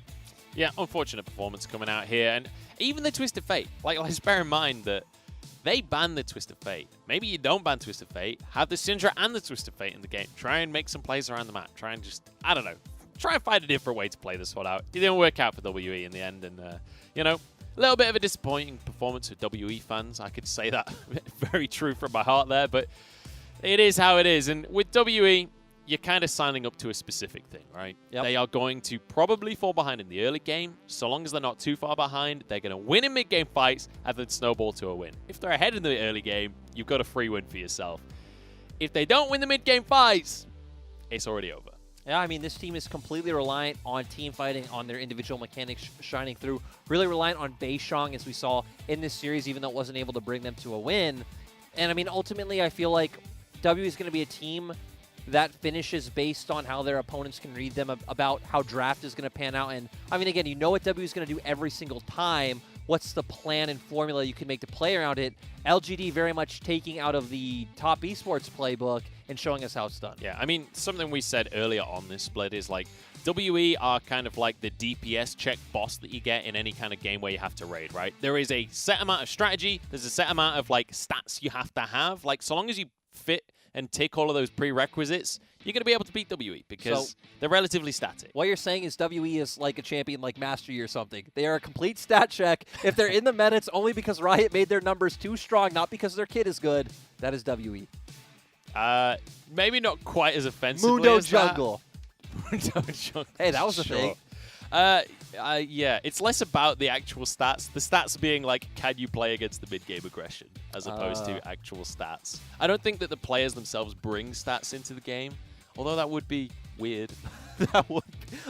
Yeah, unfortunate performance coming out here. And even the Twisted Fate. Like, let's bear in mind that they banned the Twisted Fate. Maybe you don't ban Twisted Fate. Have the Syndra and the Twisted Fate in the game. Try and make some plays around the map. Try and just, I don't know, try and find a different way to play this one out. It didn't work out for WE in the end. And, you know, a little bit of a disappointing performance for WE fans. I could say that very true from my heart there. But it is how it is. And with WE, you're kind of signing up to a specific thing, right? Yep. They are going to probably fall behind in the early game. So long as they're not too far behind, they're going to win in mid-game fights and then snowball to a win. If they're ahead in the early game, you've got a free win for yourself. If they don't win the mid-game fights, it's already over. Yeah, I mean, this team is completely reliant on team fighting, on their individual mechanics shining through. Really reliant on Beishang, as we saw in this series, even though it wasn't able to bring them to a win. And, I mean, ultimately, I feel like W is going to be a team that finishes based on how their opponents can read them, about how draft is going to pan out. And, I mean, again, you know what W is going to do every single time. What's the plan and formula you can make to play around it? LGD very much taking out of the top esports playbook and showing us how it's done. Yeah, I mean, something we said earlier on this split is like, WE are kind of like the DPS check boss that you get in any kind of game where you have to raid, right? There is a set amount of strategy. There's a set amount of, like, stats you have to have. Like, so long as you fit and tick all of those prerequisites, you're going to be able to beat WE because they're relatively static. What you're saying is WE is like a champion like Master Yi or something. They are a complete stat check. If they're in the meta, it's only because Riot made their numbers too strong, not because their kit is good. That is WE. Maybe not quite as offensively Mundo as Jungle. Mundo Jungle. Hey, that was a thing. Yeah, it's less about the actual stats. The stats being like, can you play against the mid-game aggression, as opposed to actual stats. I don't think that the players themselves bring stats into the game. Although that would be weird. That would.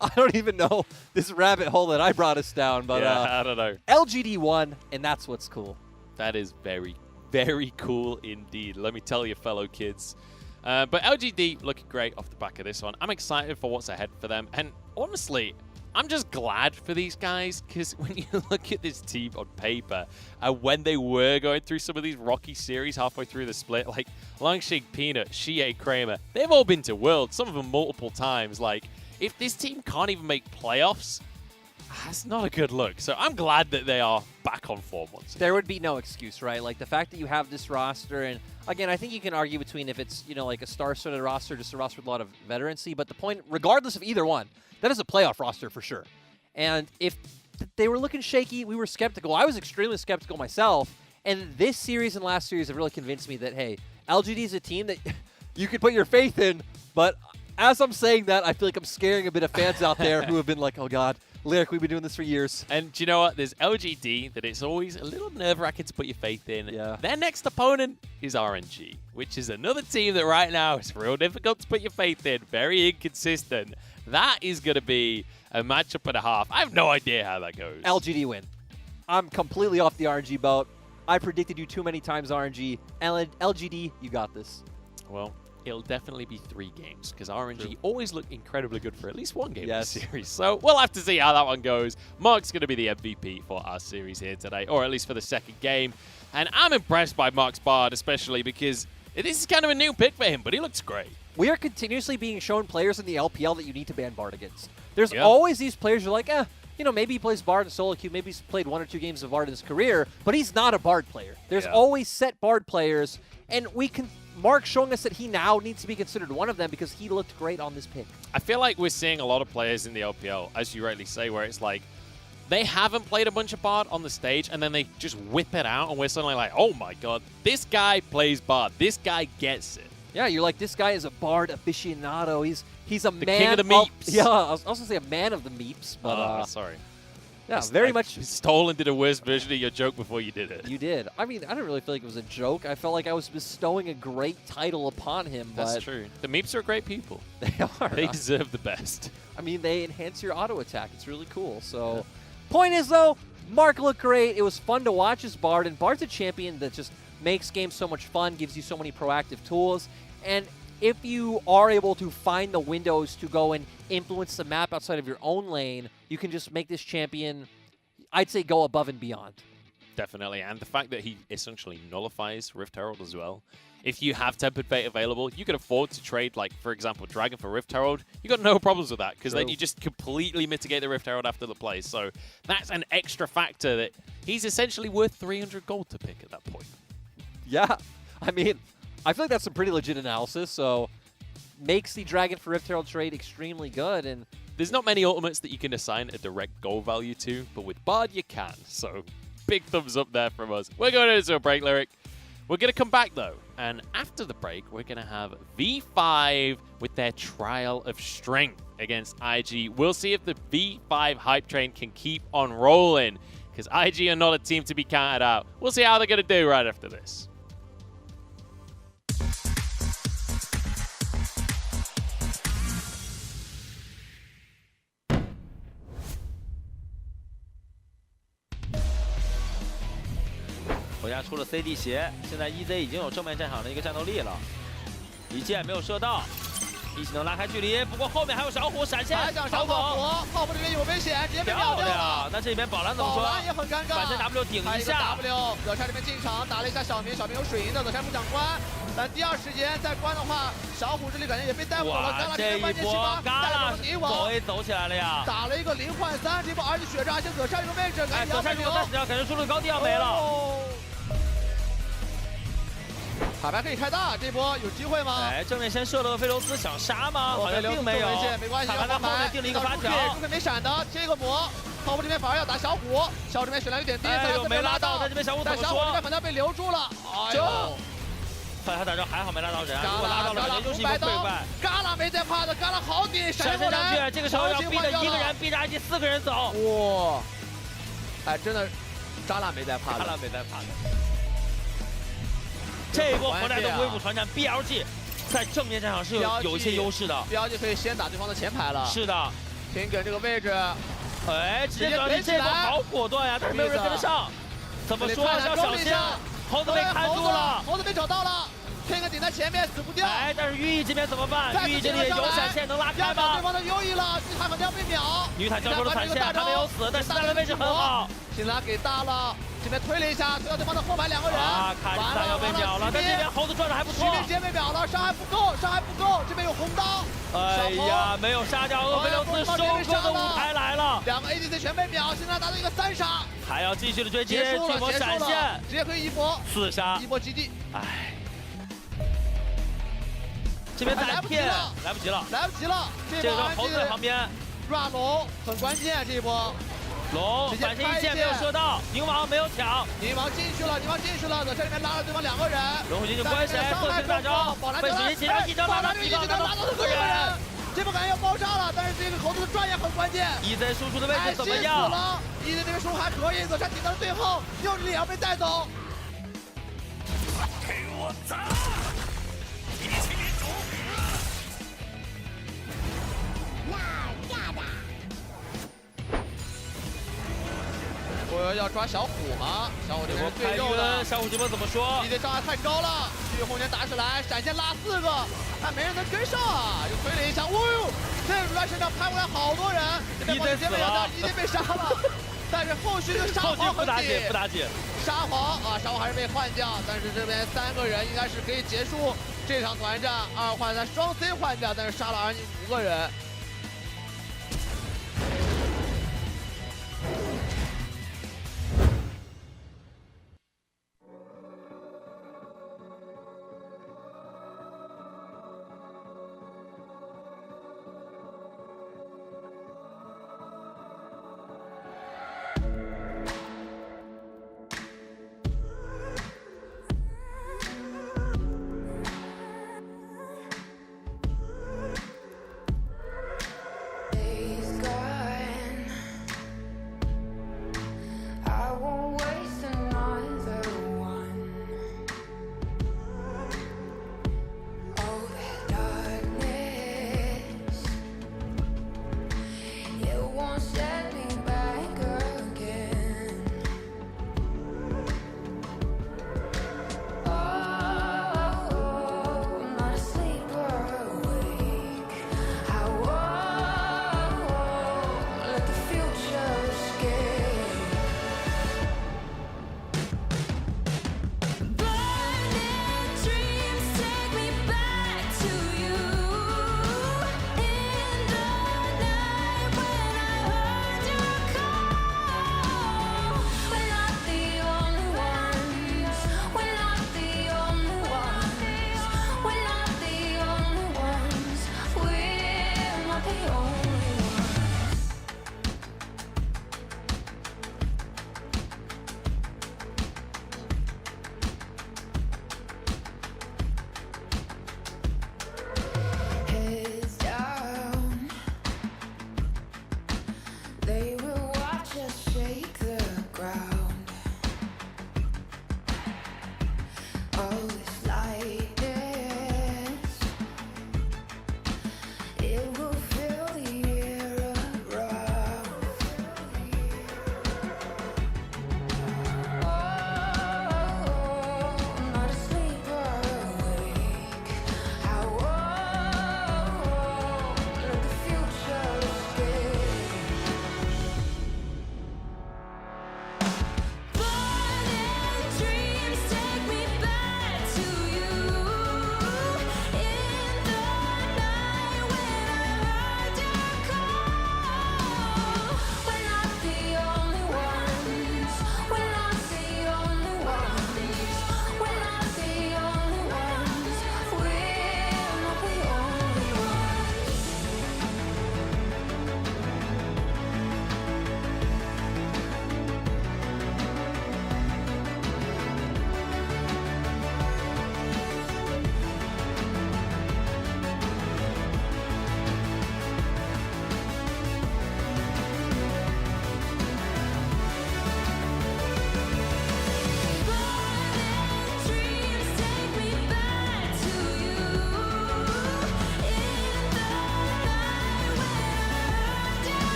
I don't even know this rabbit hole that I brought us down, but yeah, I don't know. LGD won, and that's what's cool. That is very, very cool indeed. Let me tell you, fellow kids. But LGD looking great off the back of this one. I'm excited for what's ahead for them. And honestly, I'm just glad for these guys, because when you look at this team on paper, when they were going through some of these rocky series halfway through the split, like Longshig, Peanut, Shie, Kramer, they've all been to Worlds, some of them multiple times. Like, if this team can't even make playoffs, that's not a good look. So I'm glad that they are back on form once again. There would be no excuse, right? Like, the fact that you have this roster, and again, I think you can argue between if it's, you know, like a star-studded roster, just a roster with a lot of veterancy, but the point, regardless of either one, that is a playoff roster for sure. And if they were looking shaky, we were skeptical. I was extremely skeptical myself, and this series and last series have really convinced me that, hey, LGD is a team that you can put your faith in, but as I'm saying that, I feel like I'm scaring a bit of fans out there who have been like, oh God, Lyric, we've been doing this for years. And do you know what? There's LGD that it's always a little nerve-wracking to put your faith in. Yeah. Their next opponent is RNG, which is another team that right now is real difficult to put your faith in. Very inconsistent. That is going to be a matchup and a half. I have no idea how that goes. LGD win. I'm completely off the RNG boat. I predicted you too many times, RNG. LGD, you got this. Well, it'll definitely be 3 games, because RNG always look incredibly good for at least 1 game in the series. So we'll have to see how that one goes. Mark's going to be the MVP for our series here today, or at least for the second game. And I'm impressed by Mark's Bard, especially because this is kind of a new pick for him, but he looks great. We are continuously being shown players in the LPL that you need to ban Bard against. There's always these players you're like, you know, maybe he plays Bard in solo queue, maybe he's played 1 or 2 games of Bard in his career, but he's not a Bard player. There's always set Bard players, and Mark's showing us that he now needs to be considered one of them because he looked great on this pick. I feel like we're seeing a lot of players in the LPL, as you rightly say, where it's like, they haven't played a bunch of Bard on the stage, and then they just whip it out, and we're suddenly like, oh my God, this guy plays Bard. This guy gets it. Yeah, you're like, this guy is a Bard aficionado. He's a the man king of the meeps. Yeah, I was going to say a man of the meeps, but sorry. Yeah, very much. Stole and did a worse version of your joke before you did it. You did. I mean, I didn't really feel like it was a joke. I felt like I was bestowing a great title upon him. That's but true. The meeps are great people. They are. They deserve the best. I mean, they enhance your auto attack. It's really cool. So, point is, though, Mark looked great. It was fun to watch his Bard, and Bard's a champion that just makes games so much fun, gives you so many proactive tools, and if you are able to find the windows to go and influence the map outside of your own lane, you can just make this champion, I'd say, go above and beyond. Definitely, and the fact that he essentially nullifies Rift Herald as well. If you have Tempered Fate available, you can afford to trade, like, for example, Dragon for Rift Herald. You got no problems with that, because then you just completely mitigate the Rift Herald after the play. So that's an extra factor that he's essentially worth 300 gold to pick at that point. Yeah, I mean, I feel like that's some pretty legit analysis, so makes the Dragon for Rift Herald trade extremely good. And there's not many ultimates that you can assign a direct goal value to, but with Bard you can. So big thumbs up there from us. We're going into a break, Lyric. We're going to come back, though, and after the break, we're going to have V5 with their Trial of Strength against IG. We'll see if the V5 hype train can keep on rolling, because IG are not a team to be counted out. We'll see how they're going to do right after this.国家出了 CD 鞋，现在 EZ 已经有正面战场的一个战斗力了，一箭没有射到，一起能拉开距离，不过后面还有小虎闪现，还想上炮火，炮火这边有危险，直接被秒掉了。那这边宝蓝怎么说？宝蓝也很尴尬，反身 W 顶一下 ，W 惹差这边进场打了一下小明，小明有水银的，惹差不想关，但第二时间再关的话，小虎这里感觉也被带火了。哇，这一波嘎啦走起来了呀！打了一个0换3，这波而且血战，而且惹差这个位置，感觉惹差这个30秒，感觉输入高地要没了。卡牌可以开大，这波有机会吗？哎，正面先射了个菲罗斯，想杀吗？好像并没有。没关系，卡牌在后面定了一个发条，朱佩没闪的，这个魔。泡泡这边反而要打小虎，小虎这边血量有点低，哎呦没拉到，在这边小虎怎么说？但小虎这边反倒被留住了，哎呦！看他打招还好没拉到人，如果拉到了人又是一个溃败。嘎啦没在怕的，嘎啦好顶，闪现上去，这个时候要逼着一个人逼着IG 4个人走。哇！哎，真的，嘎啦没在怕的，嘎啦没在怕的。这一波回来的威武传战 BLG，在正面战场是有一些优势的。标记可以先打对方的前排了。是的，平梗这个位置，哎，直接表现这波好果断呀，但是没有人跟得上。怎么说要小心？猴子被看住了，猴子被找到了。天哥顶在前面死不掉，哎，但是寓意这边怎么办？寓意这里有闪现能拉开吗？对方的优异了，女坦可能要被秒。女坦交出了闪现，还没有死，但是他的位置很好。辛拉给大了，这边推了一下，推到对方的后排2个人。啊，卡辛拉要被秒了，但这边猴子转的还不错。这边直接被秒了，伤害不够，伤害不够，这边有红刀。哎呀，没有杀掉，厄梅留斯收割的舞台来了。2个 ADC 全被秒，辛拉达到一个3杀，还要继续的追击，巨魔闪现，直接可以一波4杀，一波基地。哎。这边来不及了，来不及了，来不及了！这个猴子在旁边 ，run 龙很关键这一波。龙反身一箭没有射到，宁王没有抢，宁王进去了，在这里面拉了对方2个人。龙虎进去关谁？特性大招，被水晶起张一招拉到1个人，这波感觉要爆炸了，但是这个猴子的转也很关键。EZ 输出的位置怎么样？EZ 这边输出还可以，左山顶到了最后，右里也要被带走。给我砸！一起民主。我要抓小虎吗？小虎这边是最右的。小虎这波怎么说？EZ伤害太高了，继续红拳打起来，闪现拉4个，还没人能跟上啊！又推了一下，哦呦，这乱身上拍过来好多人。EZ 死了，EZ 被杀了，但是后续的沙皇不打紧，不打紧。沙皇啊，沙皇还是被换掉，但是这边3个人应该是可以结束这场团战。2换3，双 C 换掉，但是杀了阿尼5个人。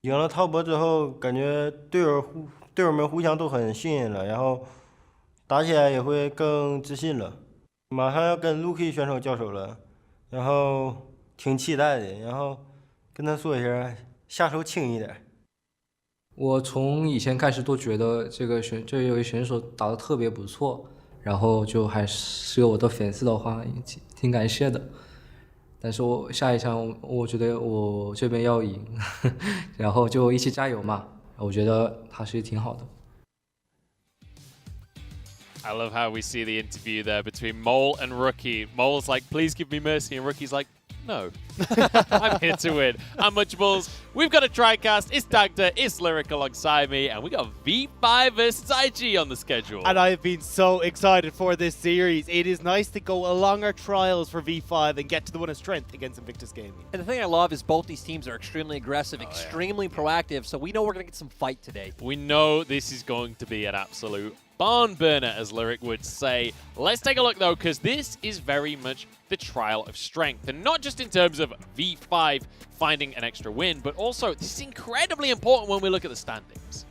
赢了滔博之后，感觉队友们互相都很信任了，然后打起来也会更自信了。马上要跟 Lucky 选手交手了，然后挺期待的，然后跟他说一下，下手轻一点。我从以前开始都觉得这位选手打得特别不错，然后就还是我的粉丝的话，挺感谢的。但是我下一场我觉得我这边要赢，然后就一起加油嘛。我觉得他是挺好的。I love how we see the interview there between Mole and Rookie. Mole's like, please give me mercy, and Rookie's like, no. I'm here to win. I'm Munchables. We've got a TriCast. It's Dagda. It's Lyric alongside me. And we got V5 versus IG on the schedule. And I've been so excited for this series. It is nice to go along our trials for V5 and get to the one of strength against Invictus Gaming. And the thing I love is both these teams are extremely aggressive, extremely proactive, so we know we're going to get some fight today. We know this is going to be an absolute barn burner, as Lyric would say. Let's take a look, though, because this is very much the trial of strength. And not just in terms of V5 finding an extra win, but also this is incredibly important when we look at the standings.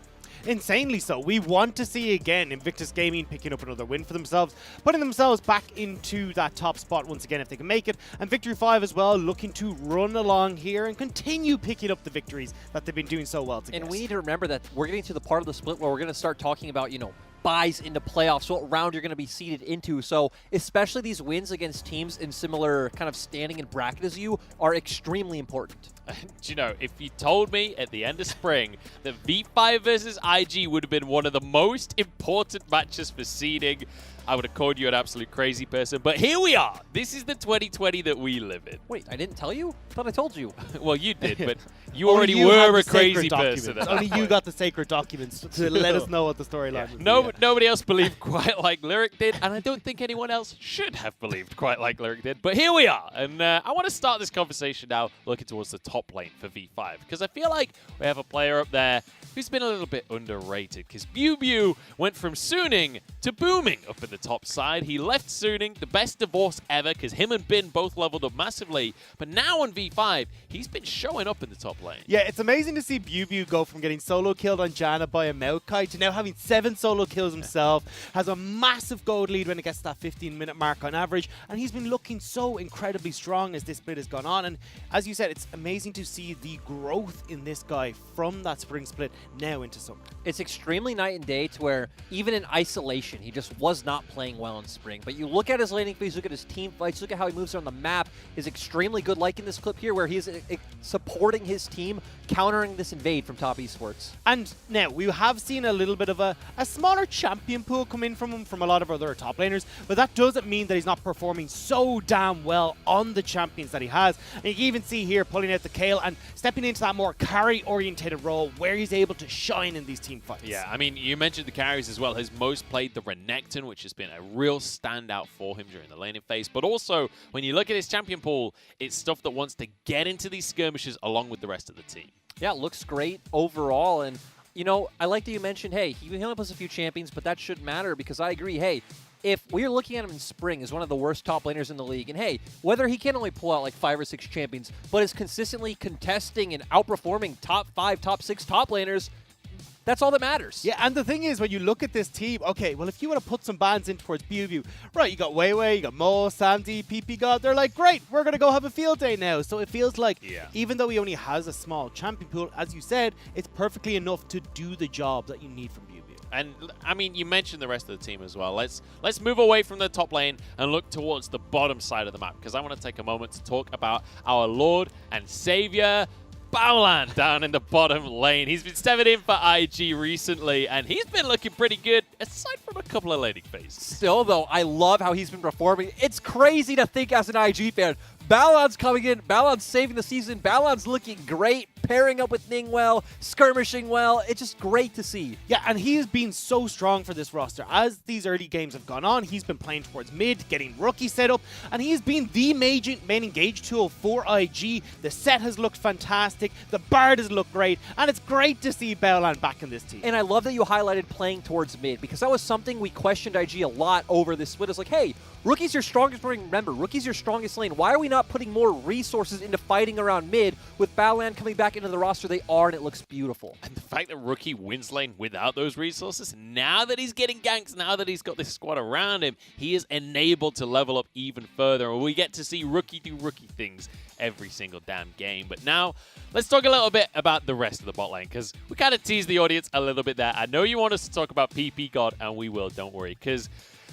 Insanely so. We want to see, again, Invictus Gaming picking up another win for themselves, putting themselves back into that top spot once again if they can make it. And Victory 5 as well, looking to run along here and continue picking up the victories that they've been doing so well together. And we need to remember that we're getting to the part of the split where we're going to start talking about, you know, buys into playoffs, what round you're going to be seeded into. So especially these wins against teams in similar kind of standing and bracket as you are extremely important. Do you know, if you told me at the end of spring that V5 versus IG would have been one of the most important matches for seeding, I would have called you an absolute crazy person. But here we are. This is the 2020 that we live in. Wait, I didn't tell you? I thought I told you. Well, you did, but you already were a crazy person. Only you got the sacred documents to let us know what the storyline was. Nobody else believed quite like Lyric did, and I don't think anyone else should have believed quite like Lyric did. But here we are, and I want to start this conversation now looking towards the top lane for V5, because I feel like we have a player up there who's been a little bit underrated, because Bew went from Suning to booming up in the top side. He left Suning, the best divorce ever, because him and Bin both leveled up massively, but now on V5, he's been showing up in the top lane. Yeah, it's amazing to see Bew go from getting solo killed on Janna by a Maokai to now having 7 solo kills himself, has a massive gold lead when it gets to that 15-minute mark on average, and he's been looking so incredibly strong as this split has gone on. And as you said, it's amazing to see the growth in this guy from that spring split now into summer. It's extremely night and day to where even in isolation, he just was not playing well in spring. But you look at his laning phase, look at his team fights, look at how he moves around the map, is extremely good, like in this clip here where he's supporting his team, countering this invade from top esports. And now we have seen a little bit of a smaller champion pool come in from him from a lot of other top laners, but that doesn't mean that he's not performing so damn well on the champions that he has. And you can even see here pulling out the Kale and stepping into that more carry-orientated role where he's able to shine in these team fights. Yeah, I mean, you mentioned the carries as well. Has most played the Renekton, which has been a real standout for him during the laning phase. But also, when you look at his champion pool, it's stuff that wants to get into these skirmishes along with the rest of the team. Yeah, it looks great overall. And, you know, I like that you mentioned, hey, he only plays a few champions, but that shouldn't matter because I agree, hey, if we're looking at him in spring as one of the worst top laners in the league, and hey, whether he can only pull out like 5 or 6 champions, but is consistently contesting and outperforming top 5, top 6 top laners, that's all that matters. Yeah, and the thing is, when you look at this team, okay, well, if you want to put some bans in towards Bew, right, you got Weiwei, you got Mo, Sandy, PP God, they're like, great, we're going to go have a field day now. So it feels like, even though he only has a small champion pool, as you said, it's perfectly enough to do the job that you need from Bew. And, I mean, you mentioned the rest of the team as well. Let's move away from the top lane and look towards the bottom side of the map, because I want to take a moment to talk about our Lord and Savior, Baolan, down in the bottom lane. He's been stepping in for IG recently, and he's been looking pretty good, aside from a couple of laning phases. Still, though, I love how he's been performing. It's crazy to think as an IG fan. Baolan's coming in, Baolan's saving the season, Baolan's looking great, pairing up with Ning well, skirmishing well. It's just great to see. Yeah, and he's been so strong for this roster. As these early games have gone on, he's been playing towards mid, getting rookie set up, and he's been the main engage tool for IG. The set has looked fantastic, the Bard has looked great, and it's great to see Baolan back in this team. And I love that you highlighted playing towards mid, because that was something we questioned IG a lot over this split. It's like, hey, Rookie's your strongest lane. Remember, Rookie's your strongest lane. Why are we not putting more resources into fighting around mid with Balan coming back into the roster? They are, and it looks beautiful. And the fact that Rookie wins lane without those resources, now that he's getting ganks, now that he's got this squad around him, he is enabled to level up even further. And we get to see Rookie do Rookie things every single damn game. But now, let's talk a little bit about the rest of the bot lane, because we kind of teased the audience a little bit there. I know you want us to talk about PP God, and we will, don't worry, because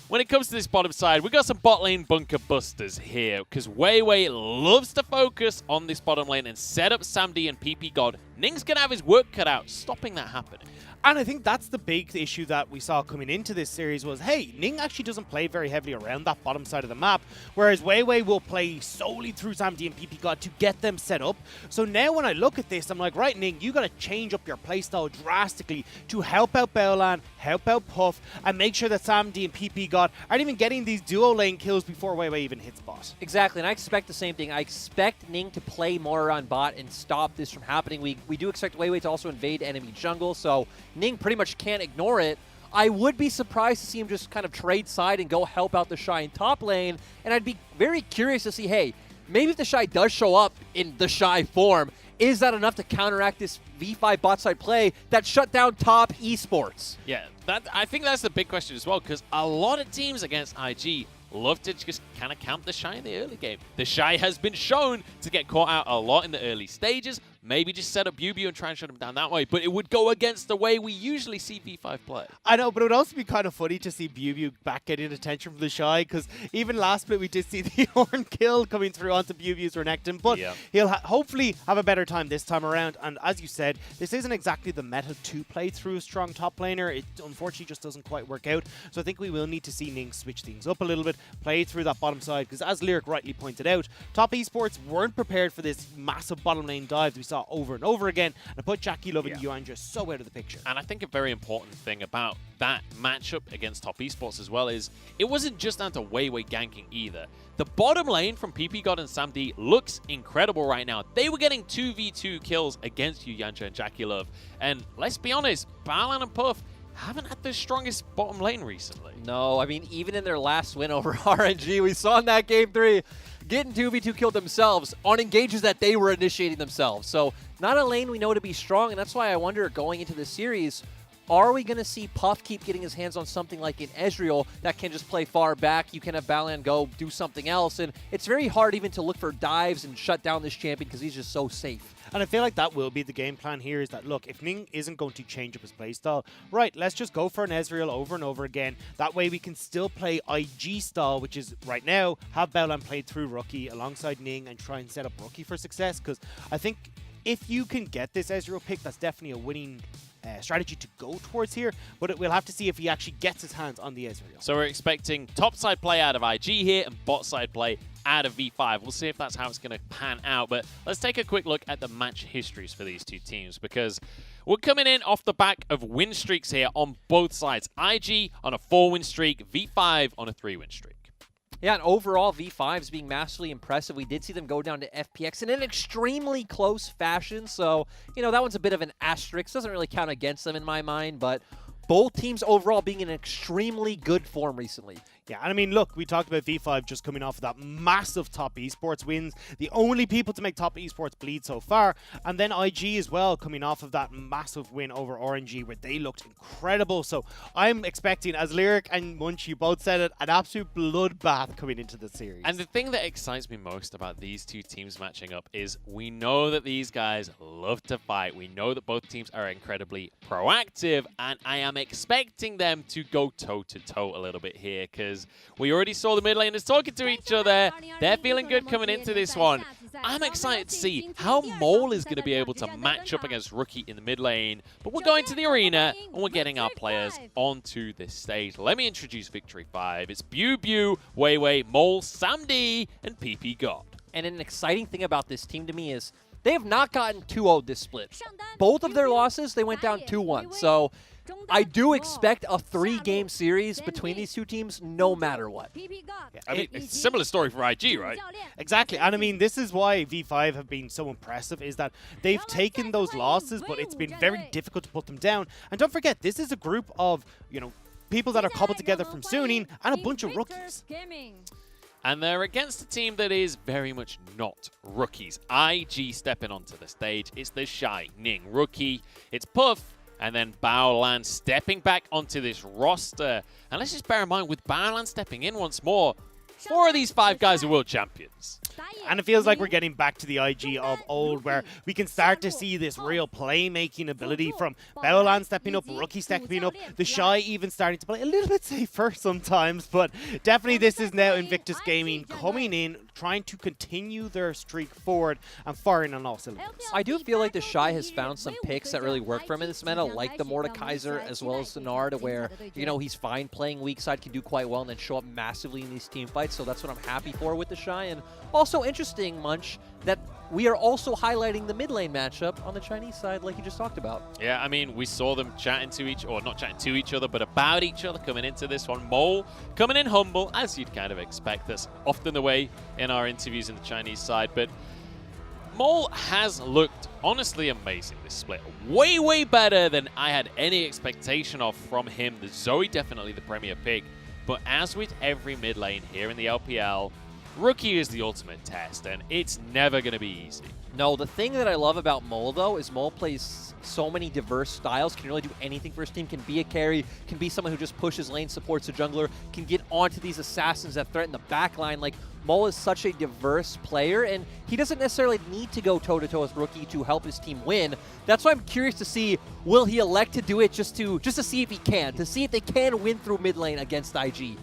when it comes to this bottom side, we got some bot lane bunker busters here, because Weiwei loves to focus on this bottom lane and set up Samdi and PP God. Ning's going to have his work cut out, stopping that happening. And I think that's the big issue that we saw coming into this series was, hey, Ning actually doesn't play very heavily around that bottom side of the map, whereas Weiwei will play solely through Samdi and PP God to get them set up. So now when I look at this, I'm like, right, Ning, you got to change up your playstyle drastically to help out Baolan, help out Puff, and make sure that Samdi and PP God aren't even getting these duo lane kills before Weiwei even hits bot. Exactly, and I expect the same thing. I expect Ning to play more on bot and stop this from happening. We do expect Weiwei to also invade enemy jungle, so Ning pretty much can't ignore it. I would be surprised to see him just kind of trade side and go help out the Shy in top lane, and I'd be very curious to see, hey, maybe if the Shy does show up in the Shy form, is that enough to counteract this V5 bot side play that shut down top esports? Yeah, I think that's the big question as well, because a lot of teams against IG love to just kind of camp the Shy in the early game. The Shy has been shown to get caught out a lot in the early stages. Maybe just set up BuBu and try and shut him down that way, but it would go against the way we usually see V5 play. I know, but it would also be kind of funny to see BuBu back getting attention from the Shy, because even last split we did see the Horn kill coming through onto BuBu's Renekton, but he'll hopefully have a better time this time around. And as you said, this isn't exactly the meta to play through a strong top laner. It unfortunately just doesn't quite work out. So I think we will need to see Ning switch things up a little bit, play through that bottom side, because as Lyric rightly pointed out, top esports weren't prepared for this massive bottom lane dive we saw over and over again, and put Jackie Love and Yuan just so out of the picture. And I think a very important thing about that matchup against top esports as well is it wasn't just down to Weiwei ganking either. The bottom lane from PP God and Samdi looks incredible right now. They were getting 2v2 kills against Yuyancha and Jackie Love. And let's be honest, Balan and Puff haven't had the strongest bottom lane recently. No, I mean, even in their last win over RNG, we saw in that Game 3, getting 2v2 killed themselves on engages that they were initiating themselves. So not a lane we know to be strong, and that's why I wonder, going into the series, are we going to see Puff keep getting his hands on something like an Ezreal that can just play far back? You can have Balan go do something else, and it's very hard even to look for dives and shut down this champion because he's just so safe. And I feel like that will be the game plan here, is that, look, if Ning isn't going to change up his playstyle, right, let's just go for an Ezreal over and over again. That way we can still play IG style, which is, right now, have Balan played through Rookie alongside Ning and try and set up Rookie for success, because I think if you can get this Ezreal pick, that's definitely a winning strategy to go towards here, but we'll have to see if he actually gets his hands on the Ezreal. So we're expecting top side play out of IG here and bot side play out of V5. We'll see if that's how it's going to pan out, but let's take a quick look at the match histories for these two teams, because we're coming in off the back of win streaks here on both sides. IG on a 4-win streak, V5 on a 3-win streak. Yeah, and overall, V5's being massively impressive. We did see them go down to FPX in an extremely close fashion, so, you know, that one's a bit of an asterisk. Doesn't really count against them in my mind, but both teams overall being in extremely good form recently. Yeah, and I mean, look, we talked about V5 just coming off of that massive top esports wins, the only people to make top esports bleed so far, and then IG as well coming off of that massive win over RNG where they looked incredible. So I'm expecting, as Lyric and Munch, you both said it, an absolute bloodbath coming into the series. And the thing that excites me most about these two teams matching up is we know that these guys love to fight. We know that both teams are incredibly proactive, and I am expecting them to go toe-to-toe a little bit here, because we already saw the mid laners talking to each other. They're feeling good coming into this one. I'm excited to see how Mole is going to be able to match up against Rookie in the mid lane. But we're going to the arena, and we're getting our players onto this stage. Let me introduce Victory 5. It's BuBu, Weiwei, Mole, Samdi, and PP God. And an exciting thing about this team to me is they have not gotten 2-0 this split. Both of their losses, they went down 2-1. So I do expect a 3-game series between these two teams no matter what. Yeah, I mean, it's a similar story for IG, right? Exactly. And I mean, this is why V5 have been so impressive, is that they've taken those losses, but it's been very difficult to put them down. And don't forget, this is a group of, you know, people that are cobbled together from Suning and a bunch of rookies. And they're against a team that is very much not rookies. IG stepping onto the stage. It's the Shining Rookie. It's Puff. And then Baolan stepping back onto this roster. And let's just bear in mind, with Baolan stepping in once more, 4 of these 5 guys are world champions. And it feels like we're getting back to the IG of old, where we can start to see this real playmaking ability from Baolan stepping up, Rookie stepping up, the Shy even starting to play a little bit safer sometimes. But definitely this is now Invictus Gaming coming in, trying to continue their streak forward and firing on all cylinders. I do feel like the Shy has found some picks that really work for him in this meta, like the Mordekaiser as well as the Nard, where, you know, he's fine playing weak side, can do quite well, and then show up massively in these team fights. So that's what I'm happy for with the Shy. And also interesting, Munch, that we are also highlighting the mid lane matchup on the Chinese side like you just talked about. Yeah, I mean, we saw them chatting to each, or not chatting to each other, but about each other coming into this one. Mole coming in humble, as you'd kind of expect. That's often the way in our interviews in the Chinese side. But Mole has looked honestly amazing this split. Way, way better than I had any expectation of from him. The Zoe definitely the premier pick. But as with every mid lane here in the LPL, Rookie is the ultimate test, and it's never going to be easy. No, the thing that I love about Mole, though, is Mole plays so many diverse styles, can really do anything for his team, can be a carry, can be someone who just pushes lane, supports a jungler, can get onto these assassins that threaten the backline. Like, Mole is such a diverse player, and he doesn't necessarily need to go toe-to-toe with Rookie to help his team win. That's why I'm curious to see, will he elect to do it just to see if he can, to see if they can win through mid lane against IG.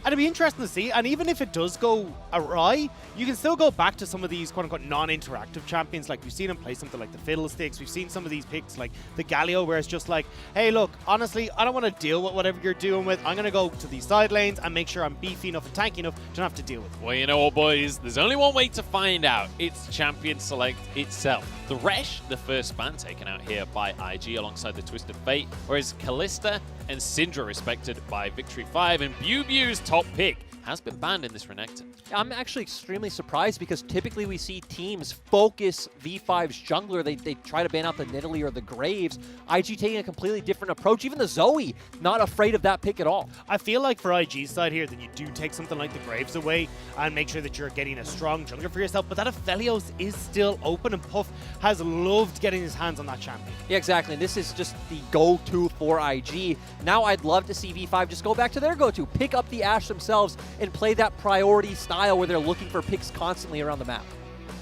And it'd be interesting to see, and even if it does go awry, you can still go back to some of these quote-unquote non-interactive champions. Like, we've seen him play something like the Fiddlesticks, we've seen some of these picks like the Galio, where it's just like, hey look, honestly, I don't want to deal with whatever you're doing with, I'm going to go to these side lanes and make sure I'm beefy enough and tanky enough to not have to deal with it. Well, you know what, boys, there's only one way to find out. It's Champion Select itself. The Resh, the first ban taken out here by IG alongside the Twisted Fate, whereas Callista and Syndra respected by Victory 5, and Bubu's top pick has been banned in this Renekton. I'm actually extremely surprised because typically we see teams focus V5's jungler. They try to ban out the Nidalee or the Graves. IG taking a completely different approach. Even the Zoe, not afraid of that pick at all. I feel like for IG's side here, then you do take something like the Graves away and make sure that you're getting a strong jungler for yourself. But that Aphelios is still open, and Puff has loved getting his hands on that champion. Yeah, exactly. And this is just the go-to for IG. Now I'd love to see V5 just go back to their go-to. Pick up the Ashe themselves and play that priority style where they're looking for picks constantly around the map.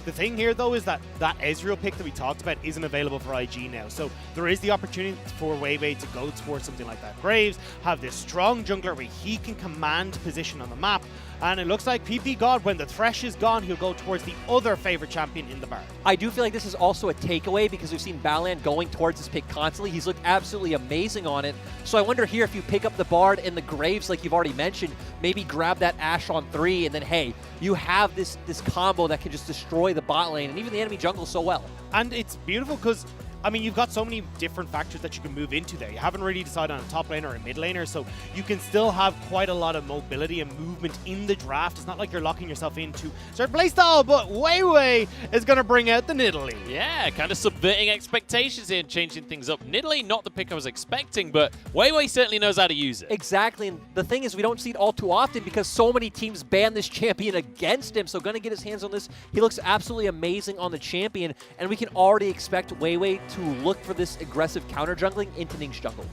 The thing here, though, is that Ezreal pick that we talked about isn't available for IG now. So there is the opportunity for Weiwei to go towards something like that. Graves, have this strong jungler where he can command position on the map. And it looks like PP God, when the Thresh is gone, he'll go towards the other favorite champion in the bar. I do feel like this is also a takeaway because we've seen Balan going towards this pick constantly. He's looked absolutely amazing on it. So I wonder here if you pick up the Bard and the Graves, like you've already mentioned, maybe grab that Ashe on 3, and then, hey, you have this combo that can just destroy the bot lane and even the enemy jungle so well. And it's beautiful because, I mean, you've got so many different factors that you can move into there. You haven't really decided on a top laner or a mid laner, so you can still have quite a lot of mobility and movement in the draft. It's not like you're locking yourself into certain playstyle, but Weiwei is going to bring out the Nidalee. Yeah, kind of subverting expectations here and changing things up. Nidalee, not the pick I was expecting, but Weiwei certainly knows how to use it. Exactly, and the thing is we don't see it all too often because so many teams ban this champion against him, so going to get his hands on this. He looks absolutely amazing on the champion, and we can already expect Weiwei to look for this aggressive counter jungling into Ning's jungle.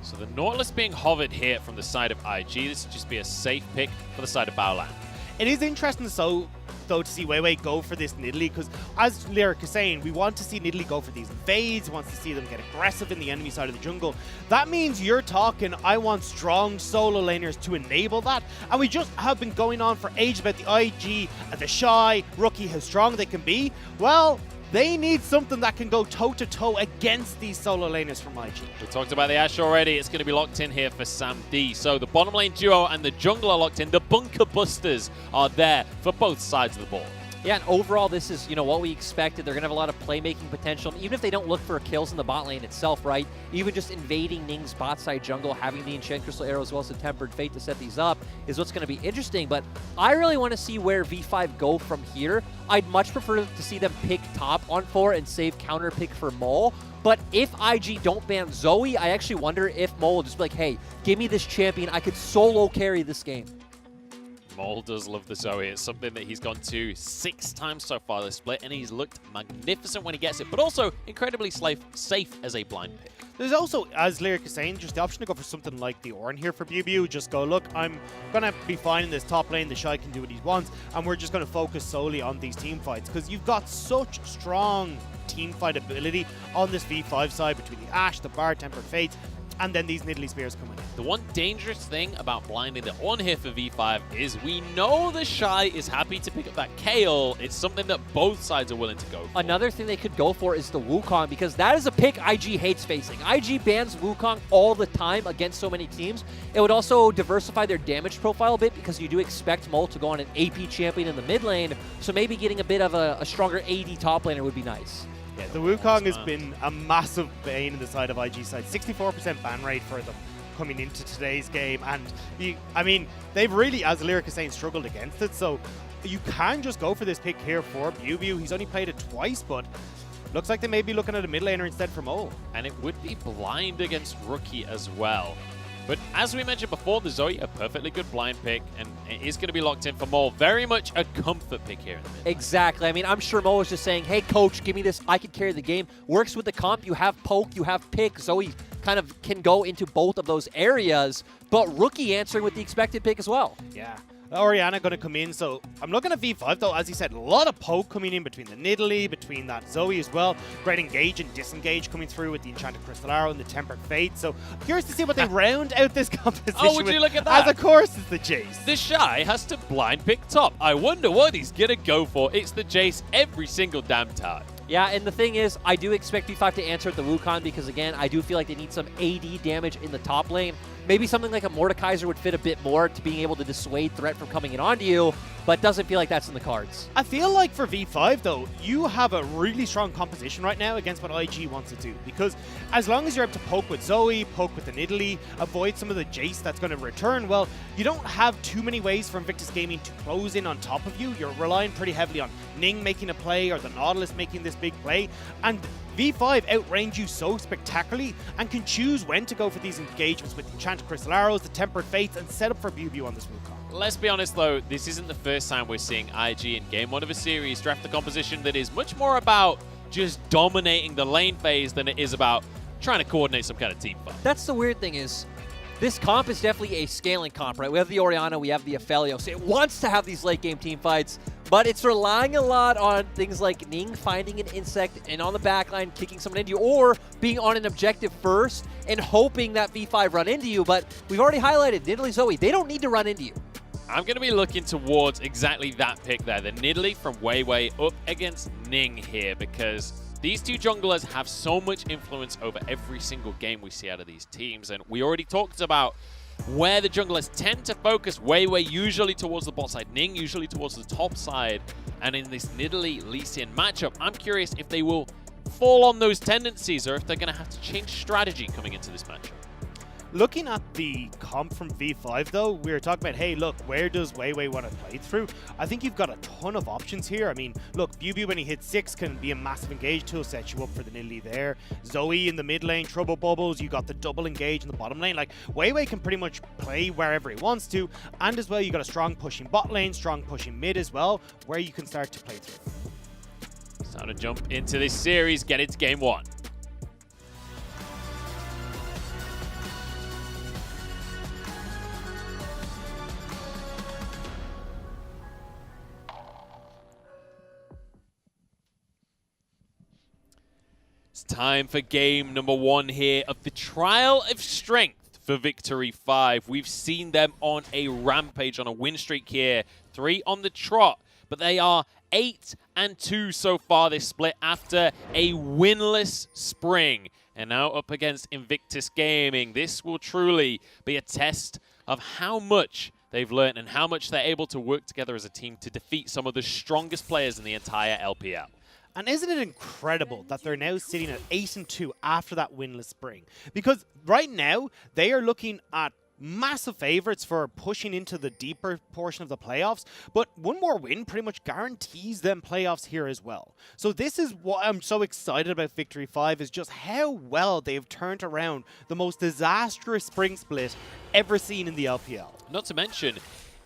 So the Nautilus being hovered here from the side of IG. This would just be a safe pick for the side of Baolan. It is interesting though to see Weiwei go for this Nidalee, because as Lyric is saying, we want to see Nidalee go for these invades, wants to see them get aggressive in the enemy side of the jungle. That means you're talking, I want strong solo laners to enable that, and we just have been going on for ages about the IG, the Shy, Rookie, how strong they can be. Well, they need something that can go toe-to-toe against these solo laners from IG. We talked about the Ashe already. It's going to be locked in here for Sam D. So the bottom lane duo and the jungle are locked in. The bunker busters are there for both sides of the ball. Yeah, and overall, this is, what we expected. They're going to have a lot of playmaking potential. Even if they don't look for kills in the bot lane itself, right? Even just invading Ning's bot side jungle, having the Enchant Crystal Arrow as well as the Tempered Fate to set these up is what's going to be interesting. But I really want to see where V5 go from here. I'd much prefer to see them pick top on 4 and save counter pick for Mole. But if IG don't ban Zoe, I actually wonder if Mole will just be like, hey, give me this champion. I could solo carry this game. Mole does love the Zoe. It's something that he's gone to 6 times so far this split, and he's looked magnificent when he gets it, but also incredibly safe as a blind pick. There's also, as Lyric is saying, just the option to go for something like the Ornn here for BBU. Just go, look, I'm going to be fine in this top lane. The Shy can do what he wants, and we're just going to focus solely on these team fights because you've got such strong team fight ability on this V5 side between the Ashe, the Bard, Tempered Fates, and then these Nidalee Spears coming in. The one dangerous thing about blinding the on here for V5 is we know the Shy is happy to pick up that Kayle. It's something that both sides are willing to go for. Another thing they could go for is the Wukong, because that is a pick IG hates facing. IG bans Wukong all the time against so many teams. It would also diversify their damage profile a bit because you do expect Mole to go on an AP champion in the mid lane, so maybe getting a bit of a stronger AD top laner would be nice. Yeah, the Wukong has been a massive bane in the side of IG side. 64% ban rate for them coming into today's game. And, they've really, as Lyric is saying, struggled against it. So you can just go for this pick here for BBU. He's only played it twice, but looks like they may be looking at a mid laner instead for Mole. And it would be blind against Rookie as well. But as we mentioned before, the Zoe, a perfectly good blind pick, and it is going to be locked in for Mole. Very much a comfort pick here in the mid. Exactly. I'm sure Mole was just saying, hey, coach, give me this. I can carry the game. Works with the comp. You have poke, you have pick. Zoe kind of can go into both of those areas, but Rookie answering with the expected pick as well. Yeah. Orianna going to come in, so I'm looking at V5 though. As he said, a lot of poke coming in between the Nidalee, between that Zoe as well. Great engage and disengage coming through with the Enchanted Crystal Arrow and the Tempered Fate. So curious to see what they round out this composition Oh, would you look at that? As of course it's the Jace. The Shy has to blind pick top. I wonder what he's going to go for. It's the Jace every single damn time. Yeah, and the thing is, I do expect V5 to answer at the Wukong because, again, I do feel like they need some AD damage in the top lane. Maybe something like a Mordekaiser would fit a bit more to being able to dissuade threat from coming in onto you, but doesn't feel like that's in the cards. I feel like for V5, though, you have a really strong composition right now against what IG wants to do, because as long as you're able to poke with Zoe, poke with the Nidalee, avoid some of the Jace that's going to return, well, you don't have too many ways for Invictus Gaming to close in on top of you. You're relying pretty heavily on Ning making a play or the Nautilus making this big play, and V5 outrange you so spectacularly and can choose when to go for these engagements with the Enchanted Crystal Arrows, the Tempered Fates, and set up for BBU on this Wukong. Let's be honest though, this isn't the first time we're seeing IG in game 1 of a series draft a composition that is much more about just dominating the lane phase than it is about trying to coordinate some kind of team fight. That's the weird thing is, this comp is definitely a scaling comp, right? We have the Orianna, we have the Aphelios. So it wants to have these late game team fights, but it's relying a lot on things like Ning finding an insect and on the backline kicking someone into you, or being on an objective first and hoping that V5 run into you. But we've already highlighted Nidalee Zoe. They don't need to run into you. I'm going to be looking towards exactly that pick there. The Nidalee from way up against Ning here, because these two junglers have so much influence over every single game we see out of these teams. And we already talked about where the junglers tend to focus way usually towards the bot side, Ning usually towards the top side. And in this Nidalee Lee Sin matchup, I'm curious if they will fall on those tendencies or if they're going to have to change strategy coming into this matchup. Looking at the comp from V5 though, we were talking about, hey, look, where does Wei want to play through? I think you've got a ton of options here. Look, BB when he hits 6 can be a massive engage tool, set you up for the Nidalee there. Zoe in the mid lane, trouble bubbles, you got the double engage in the bottom lane. Like, Wei can pretty much play wherever he wants to, and as well, you got a strong pushing bot lane, strong pushing mid as well, where you can start to play through. It's time to jump into this series, get into game 1. Time for game number 1 here of the Trial of Strength for Victory 5. We've seen them on a rampage, on a win streak here. 3 on the trot, but they are 8-2 so far this split after a winless spring. And now up against Invictus Gaming. This will truly be a test of how much they've learned and how much they're able to work together as a team to defeat some of the strongest players in the entire LPL. And isn't it incredible that they're now sitting at 8-2 after that winless spring? Because right now, they are looking at massive favorites for pushing into the deeper portion of the playoffs, but one more win pretty much guarantees them playoffs here as well. So this is what I'm so excited about Victory 5, is just how well they've turned around the most disastrous spring split ever seen in the LPL. Not to mention,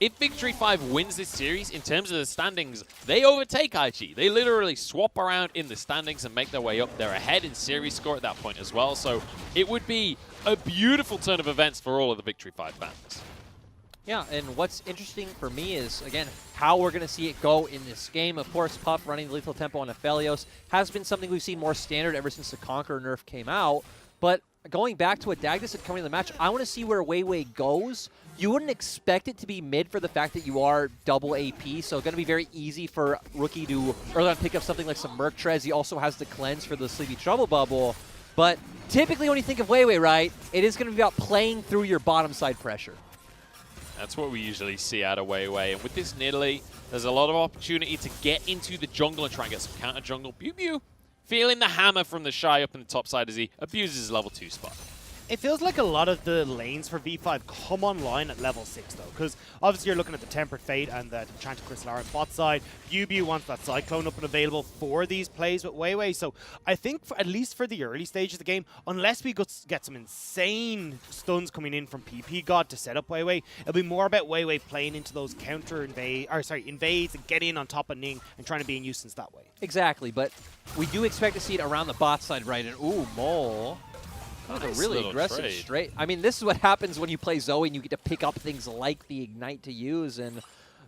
if Victory 5 wins this series, in terms of the standings, they overtake IG. They literally swap around in the standings and make their way up. They're ahead in series score at that point as well, so it would be a beautiful turn of events for all of the Victory 5 fans. Yeah, and what's interesting for me is, again, how we're going to see it go in this game. Of course, Puff running lethal tempo on Aphelios has been something we've seen more standard ever since the Conqueror nerf came out, but going back to what Dagda said coming in the match, I want to see where Weiwei goes. You wouldn't expect it to be mid for the fact that you are double AP, so going to be very easy for Rookie to early on pick up something like some Merc Trez. He also has the cleanse for the Sleepy Trouble Bubble. But typically when you think of Weiwei, right, it is going to be about playing through your bottom side pressure. That's what we usually see out of Weiwei. And with this Nidalee, there's a lot of opportunity to get into the jungle and try and get some counter jungle. Pew pew. Feeling the hammer from the Shy up in the top side as he abuses his level 2 spot. It feels like a lot of the lanes for V5 come online at level 6, though, because obviously you're looking at the Tempered Fate and the Enchanted Crystal on bot side. Bubu wants that Cyclone up and available for these plays with Weiwei, so I think, at least for the early stages of the game, unless we get some insane stuns coming in from PP God to set up Weiwei, it'll be more about Weiwei playing into those invades and getting in on top of Ning and trying to be a nuisance that way. Exactly, but we do expect to see it around the bot side, right? And ooh, Mole. Nice, a really aggressive straight. I mean, this is what happens when you play Zoe and you get to pick up things like the Ignite to use. And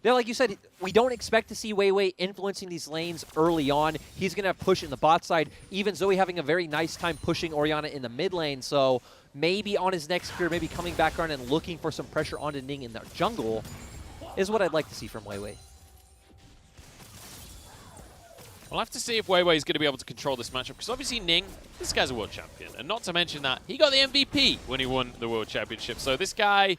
yeah, like you said, we don't expect to see Weiwei influencing these lanes early on. He's going to have push in the bot side. Even Zoe having a very nice time pushing Orianna in the mid lane. So maybe on his next career, maybe coming back around and looking for some pressure onto Ning in the jungle is what I'd like to see from Weiwei. We'll have to see if Weiwei is going to be able to control this matchup, because obviously Ning, this guy's a world champion. And not to mention that, he got the MVP when he won the world championship. So this guy,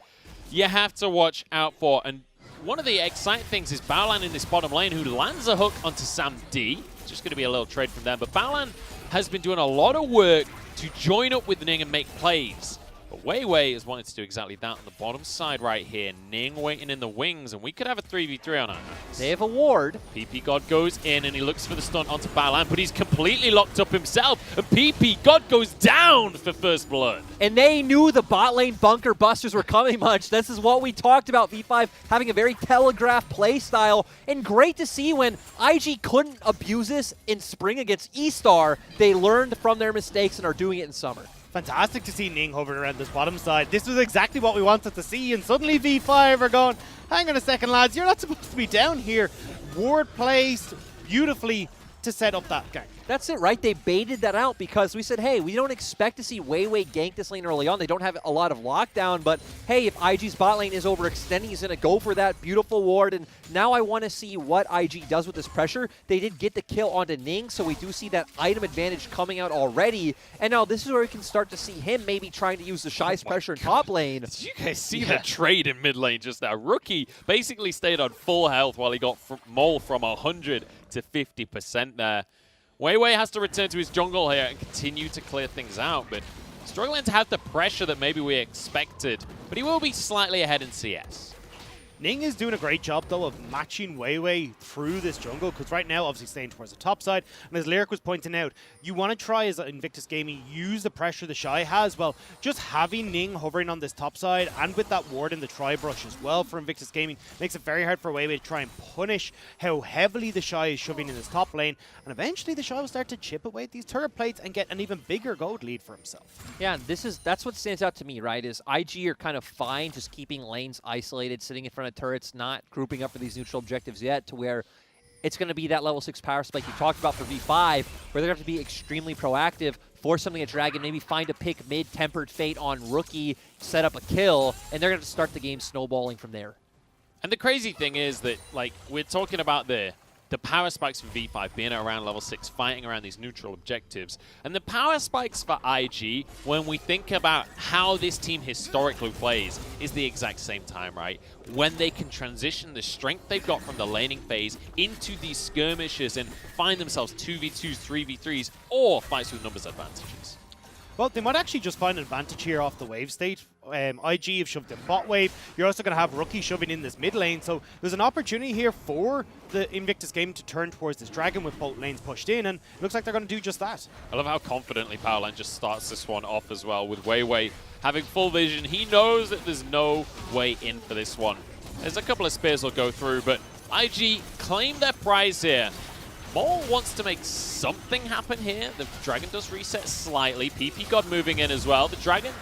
you have to watch out for. And one of the exciting things is Baolan in this bottom lane, who lands a hook onto Sam D. Just going to be a little trade from them. But Baolan has been doing a lot of work to join up with Ning and make plays. But Weiwei is wanting to do exactly that on the bottom side right here. Ning waiting in the wings, and we could have a 3v3 on our hands. They have a ward. PP God goes in, and he looks for the stun onto Baolan, but he's completely locked up himself, and PP God goes down for first blood. And they knew the bot lane bunker busters were coming much. This is what we talked about, V5 having a very telegraphed play style, and great to see when IG couldn't abuse this in spring against E-Star. They learned from their mistakes and are doing it in summer. Fantastic to see Ning hovering around this bottom side. This was exactly what we wanted to see, and suddenly V5 are going, hang on a second, lads, you're not supposed to be down here. Ward placed beautifully to set up that gank. That's it, right? They baited that out because we said, hey, we don't expect to see Weiwei gank this lane early on. They don't have a lot of lockdown, but hey, if IG's bot lane is overextending, he's going to go for that beautiful ward, and now I want to see what IG does with this pressure. They did get the kill onto Ning, so we do see that item advantage coming out already, and now this is where we can start to see him maybe trying to use the Shy's pressure in top lane. Did you guys see the trade in mid lane just now? Rookie basically stayed on full health while he got Mole from 100 to 50% there. Weiwei has to return to his jungle here and continue to clear things out, but struggling to have the pressure that maybe we expected. But he will be slightly ahead in CS. Ning is doing a great job, though, of matching Weiwei through this jungle, because right now, obviously, staying towards the top side. And as Lyric was pointing out, you want to try, as Invictus Gaming, use the pressure the Shy has. Well, just having Ning hovering on this top side, and with that ward in the Tri-Brush as well for Invictus Gaming, makes it very hard for Weiwei to try and punish how heavily the Shy is shoving in his top lane. And eventually, the Shy will start to chip away at these turret plates and get an even bigger gold lead for himself. Yeah, that's what stands out to me, right, is IG are kind of fine just keeping lanes isolated, sitting in front of turrets, not grouping up for these neutral objectives yet, to where it's going to be that level 6 power spike you talked about for V5, where they're going to have to be extremely proactive, force something at Dragon, maybe find a pick mid, Tempered Fate on Rookie, set up a kill, and they're going to start the game snowballing from there. And the crazy thing is that, like, we're talking about the the power spikes for V5 being around level 6, fighting around these neutral objectives. And the power spikes for IG, when we think about how this team historically plays, is the exact same time, right? When they can transition the strength they've got from the laning phase into these skirmishes and find themselves 2v2s, 3v3s, or fights with numbers advantages. Well, they might actually just find an advantage here off the wave state. IG have shoved in bot wave. You're also going to have Rookie shoving in this mid lane. So there's an opportunity here for the Invictus game to turn towards this Dragon with both lanes pushed in. And it looks like they're going to do just that. I love how confidently Powerline just starts this one off as well with Weiwei having full vision. He knows that there's no way in for this one. There's a couple of spears will go through, but IG claim their prize here. Mole wants to make something happen here. The Dragon does reset slightly. PP God moving in as well. The Dragon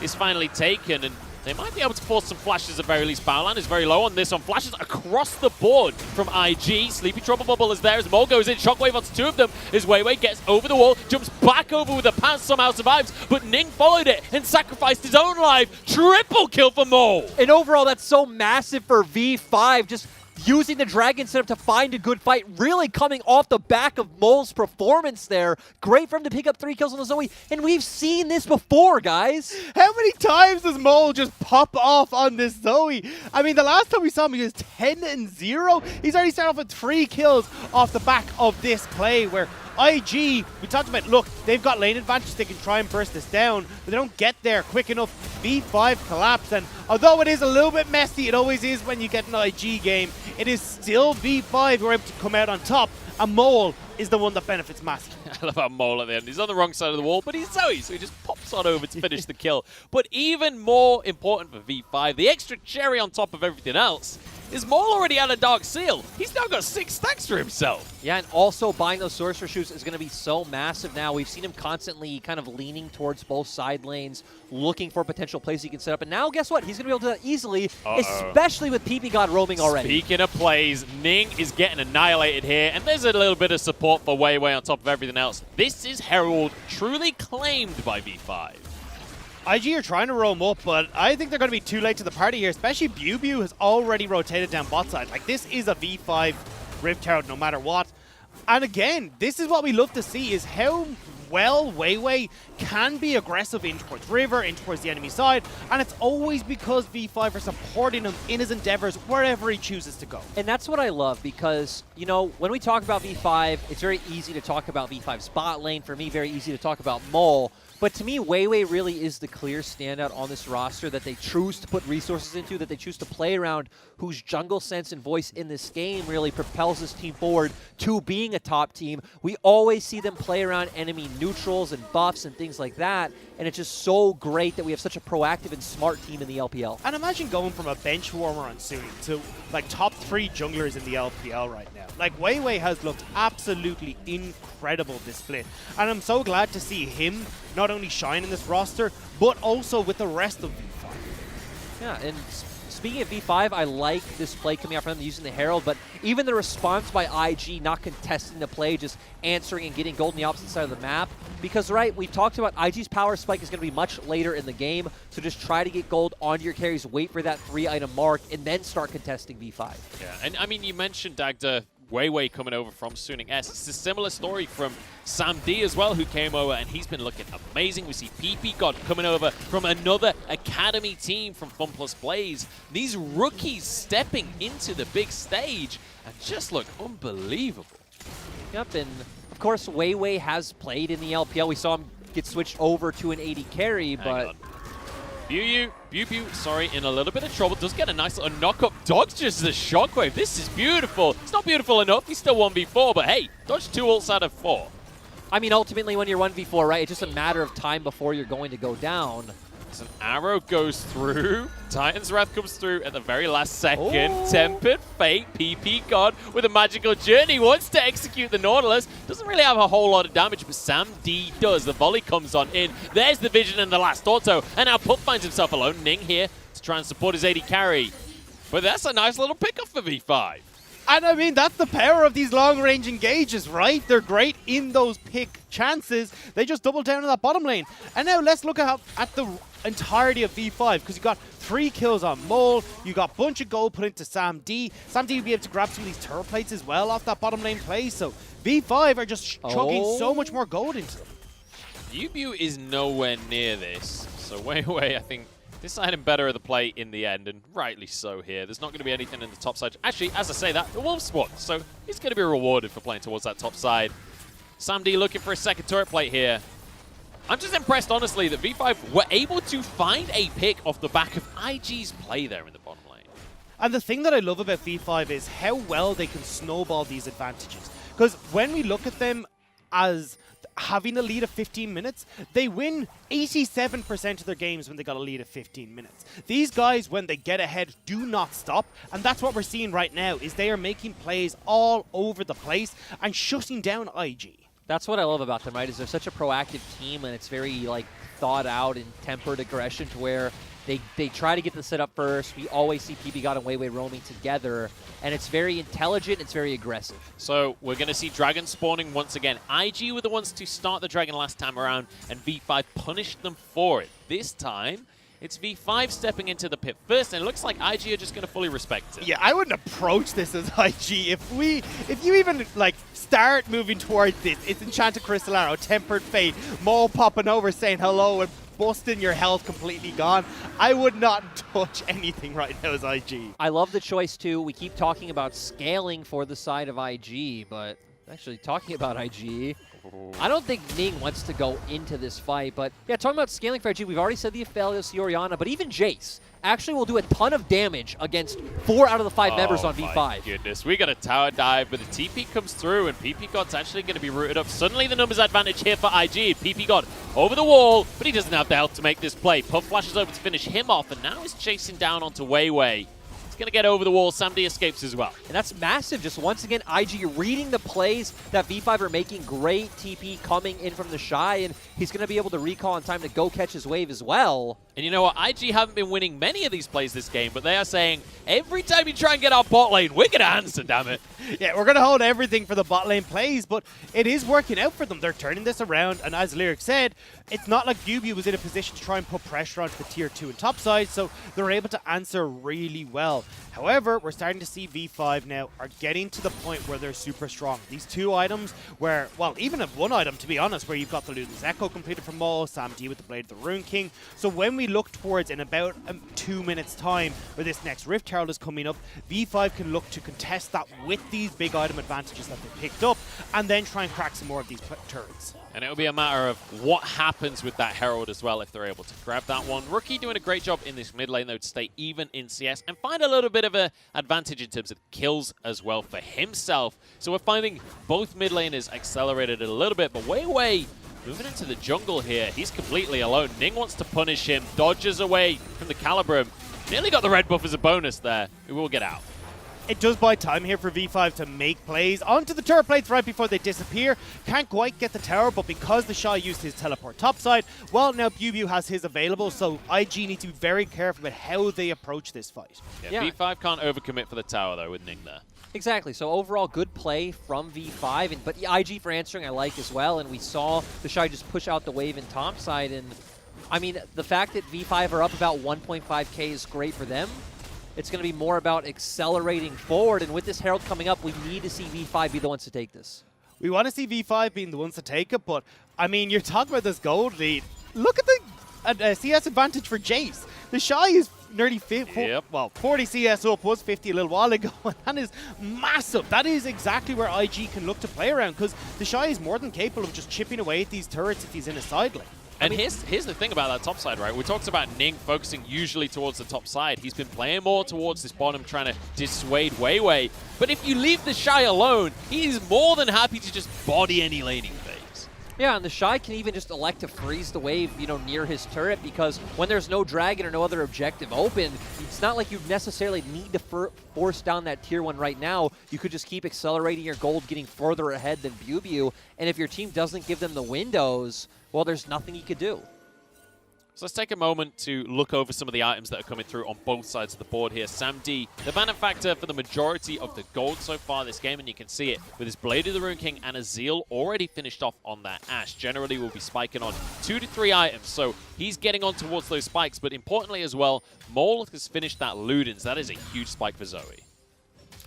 is finally taken, and they might be able to force some flashes at very least. Powerline is very low on this one. Flashes across the board from IG. Sleepy Trouble Bubble is there as Mole goes in. Shockwave onto two of them as Weiwei gets over the wall, jumps back over with a pass, somehow survives, but Ning followed it and sacrificed his own life. Triple kill for Mole. And overall, that's so massive for V5. Just using the Dragon setup to find a good fight, really coming off the back of Mole's performance there. Great for him to pick up 3 kills on the Zoe, and we've seen this before, guys. How many times does Mole just pop off on this Zoe? I mean, the last time we saw him, he was 10-0. He's already started off with 3 kills off the back of this play where IG, we talked about, look, they've got lane advantage, they can try and burst this down, but they don't get there quick enough. V5 collapse, and although it is a little bit messy, it always is when you get an IG game, it is still V5 who are able to come out on top, and Mole is the one that benefits massively. I love how Mole at the end. He's on the wrong side of the wall, but he's Zoe, so he just pops on over to finish the kill. But even more important for V5, the extra cherry on top of everything else, is Mole already had a Dark Seal. He's now got 6 stacks for himself. Yeah, and also buying those Sorcerer Shoes is going to be so massive now. We've seen him constantly kind of leaning towards both side lanes, looking for potential plays he can set up. And now, guess what? He's going to be able to do that easily, especially with PP God roaming already. Speaking of plays, Ning is getting annihilated here, and there's a little bit of support for Weiwei on top of everything else. This is Herald truly claimed by V5. IG are trying to roam up, but I think they're going to be too late to the party here, especially Bew has already rotated down bot side. Like, this is a V5 Rift Herald no matter what. And again, this is what we love to see, is how well Weiwei can be aggressive in towards River, in towards the enemy side, and it's always because V5 are supporting him in his endeavors wherever he chooses to go. And that's what I love, because, you know, when we talk about V5, it's very easy to talk about V5's bot lane. For me, very easy to talk about Mole. But to me, Weiwei really is the clear standout on this roster that they choose to put resources into, that they choose to play around, whose jungle sense and voice in this game really propels this team forward to being a top team. We always see them play around enemy neutrals and buffs and things like that, and it's just so great that we have such a proactive and smart team in the LPL. And imagine going from a bench warmer on Suni to like top 3 junglers in the LPL right now. Like, Weiwei has looked absolutely incredible this split, and I'm so glad to see him not only shine in this roster, but also with the rest of V5. Yeah, and speaking of V5, I like this play coming out from them using the Herald, but even the response by IG not contesting the play, just answering and getting gold on the opposite side of the map. Because, right, we've talked about IG's power spike is going to be much later in the game, so just try to get gold onto your carries, wait for that 3-item mark, and then start contesting V5. Yeah, and I mean, you mentioned Dagda, Weiwei coming over from Suning S. It's a similar story from Sam D as well, who came over, and he's been looking amazing. We see PP God coming over from another academy team from Fun Plus Blaze. These rookies stepping into the big stage and just look unbelievable. Yep, and of course, Weiwei has played in the LPL. We saw him get switched over to an AD carry, but Bew, sorry, in a little bit of trouble. Does get a nice little knock-up dodge just as a shockwave. This is beautiful. It's not beautiful enough. He's still 1v4, but hey, dodge 2 ults out of 4. I mean, ultimately, when you're 1v4, right, it's just a matter of time before you're going to go down. As an arrow goes through, Titan's Wrath comes through at the very last second. Tempered Fate, PP God with a magical journey wants to execute the Nautilus. Doesn't really have a whole lot of damage, but Sam D does. The volley comes on in. There's the vision and the last auto, and now Pup finds himself alone. Ning here to try and support his AD carry. But that's a nice little pickup for V5. And I mean, that's the power of these long-range engages, right? They're great in those pick chances. They just double down on that bottom lane. And now let's look at the entirety of V5 because you got 3 kills on Mole, you got a bunch of gold put into Sam D. Sam D will be able to grab some of these turret plates as well off that bottom lane play, so V5 are just chugging so much more gold into them. Yubu is nowhere near this, so Weiwei, I think, deciding better of the play in the end, and rightly so here. There's not going to be anything in the top side. Actually, as I say that, the Wolf spawned, so he's going to be rewarded for playing towards that top side. Sam D looking for a second turret plate here. I'm just impressed, honestly, that V5 were able to find a pick off the back of IG's play there in the bottom lane. And the thing that I love about V5 is how well they can snowball these advantages. Because when we look at them as having a lead of 15 minutes, they win 87% of their games when they got a lead of 15 minutes. These guys, when they get ahead, do not stop, and that's what we're seeing right now, is they are making plays all over the place and shutting down IG. That's what I love about them, right, is they're such a proactive team, and it's very, like, thought out and tempered aggression to where they try to get the setup first. We always see PB God and Weiwei roaming together, and it's very intelligent, it's very aggressive. So we're going to see Dragon spawning once again. IG were the ones to start the Dragon last time around, and V5 punished them for it. This time, it's V5 stepping into the pit first, and it looks like IG are just going to fully respect it. Yeah, I wouldn't approach this as IG. If you even, like, start moving towards this, it's Enchanted Crystal Arrow, Tempered Fate, Mole popping over saying hello, and busting your health completely gone. I would not touch anything right now as IG. I love the choice, too. We keep talking about scaling for the side of IG, but actually talking about IG, I don't think Ning wants to go into this fight, but yeah, talking about scaling for IG, we've already said the Aphelios, the Orianna, but even Jace actually will do a ton of damage against 4 out of the 5 members on V5. My goodness, we got a tower dive, but the TP comes through, and PP God's actually going to be rooted up. Suddenly the numbers advantage here for IG. PP God over the wall, but he doesn't have the health to make this play. Puff flashes over to finish him off, and now he's chasing down onto Weiwei. He's going to get over the wall. Sam D escapes as well. And that's massive. Just once again, IG reading the plays that V5 are making. Great TP coming in from the Shy, and he's going to be able to recall in time to go catch his wave as well. And you know what? IG haven't been winning many of these plays this game, but they are saying, every time you try and get our bot lane, we're going to answer, damn it. Yeah, we're going to hold everything for the bot lane plays, but it is working out for them. They're turning this around, and as Lyric said, it's not like Yubi was in a position to try and put pressure onto the tier 2 and top side, so they're able to answer really well. However, we're starting to see V5 now are getting to the point where they're super strong. These 2 items where, well, even one item, to be honest, where you've got the Luden's Echo completed from Mole, Sam D with the Blade of the Rune King. So when we look towards in about 2 minutes time where this next Rift Herald is coming up, V5 can look to contest that with these big item advantages that they picked up and then try and crack some more of these turrets. And it'll be a matter of what happens with that Herald as well if they're able to grab that one. Rookie doing a great job in this mid lane, though, to stay even in CS and find a little bit of an advantage in terms of kills as well for himself. So we're finding both mid laners accelerated a little bit, but Weiwei moving into the jungle here. He's completely alone. Ning wants to punish him, dodges away from the Calibrum. Nearly got the red buff as a bonus there. We will get out. It does buy time here for V5 to make plays. Onto the turret plates right before they disappear. Can't quite get the tower, but because the Shy used his teleport topside, well, now BuBu has his available, so IG needs to be very careful about how they approach this fight. Yeah, V5 can't overcommit for the tower, though, with Ning there. Exactly. So overall, good play from V5, but the IG for answering I like as well, and we saw the Shy just push out the wave in topside, and I mean, the fact that V5 are up about 1.5k is great for them. It's going to be more about accelerating forward, and with this Herald coming up, we need to see V5 be the ones to take this. We want to see V5 being the ones to take it, but, I mean, you're talking about this gold lead. Look at the CS advantage for Jace. The Shy is nearly 40 CS up, was 50 a little while ago, and that is massive. That is exactly where IG can look to play around, because the Shy is more than capable of just chipping away at these turrets if he's in a side lane. And here's the thing about that top side, right? We talked about Ning focusing usually towards the top side. He's been playing more towards this bottom, trying to dissuade Weiwei. But if you leave the Shy alone, he's more than happy to just body any laning phase. Yeah, and the Shy can even just elect to freeze the wave, you know, near his turret, because when there's no dragon or no other objective open, it's not like you necessarily need to force down that tier 1 right now. You could just keep accelerating your gold, getting further ahead than BuBu, and if your team doesn't give them the windows, well, there's nothing you could do. So let's take a moment to look over some of the items that are coming through on both sides of the board here. Sam D, the banner factor for the majority of the gold so far this game, and you can see it with his Blade of the Rune King and a Zeal already finished off on that Ash. Generally, we'll be spiking on 2 to 3 items, so he's getting on towards those spikes, but importantly as well, Mole has finished that Ludens. That is a huge spike for Zoe.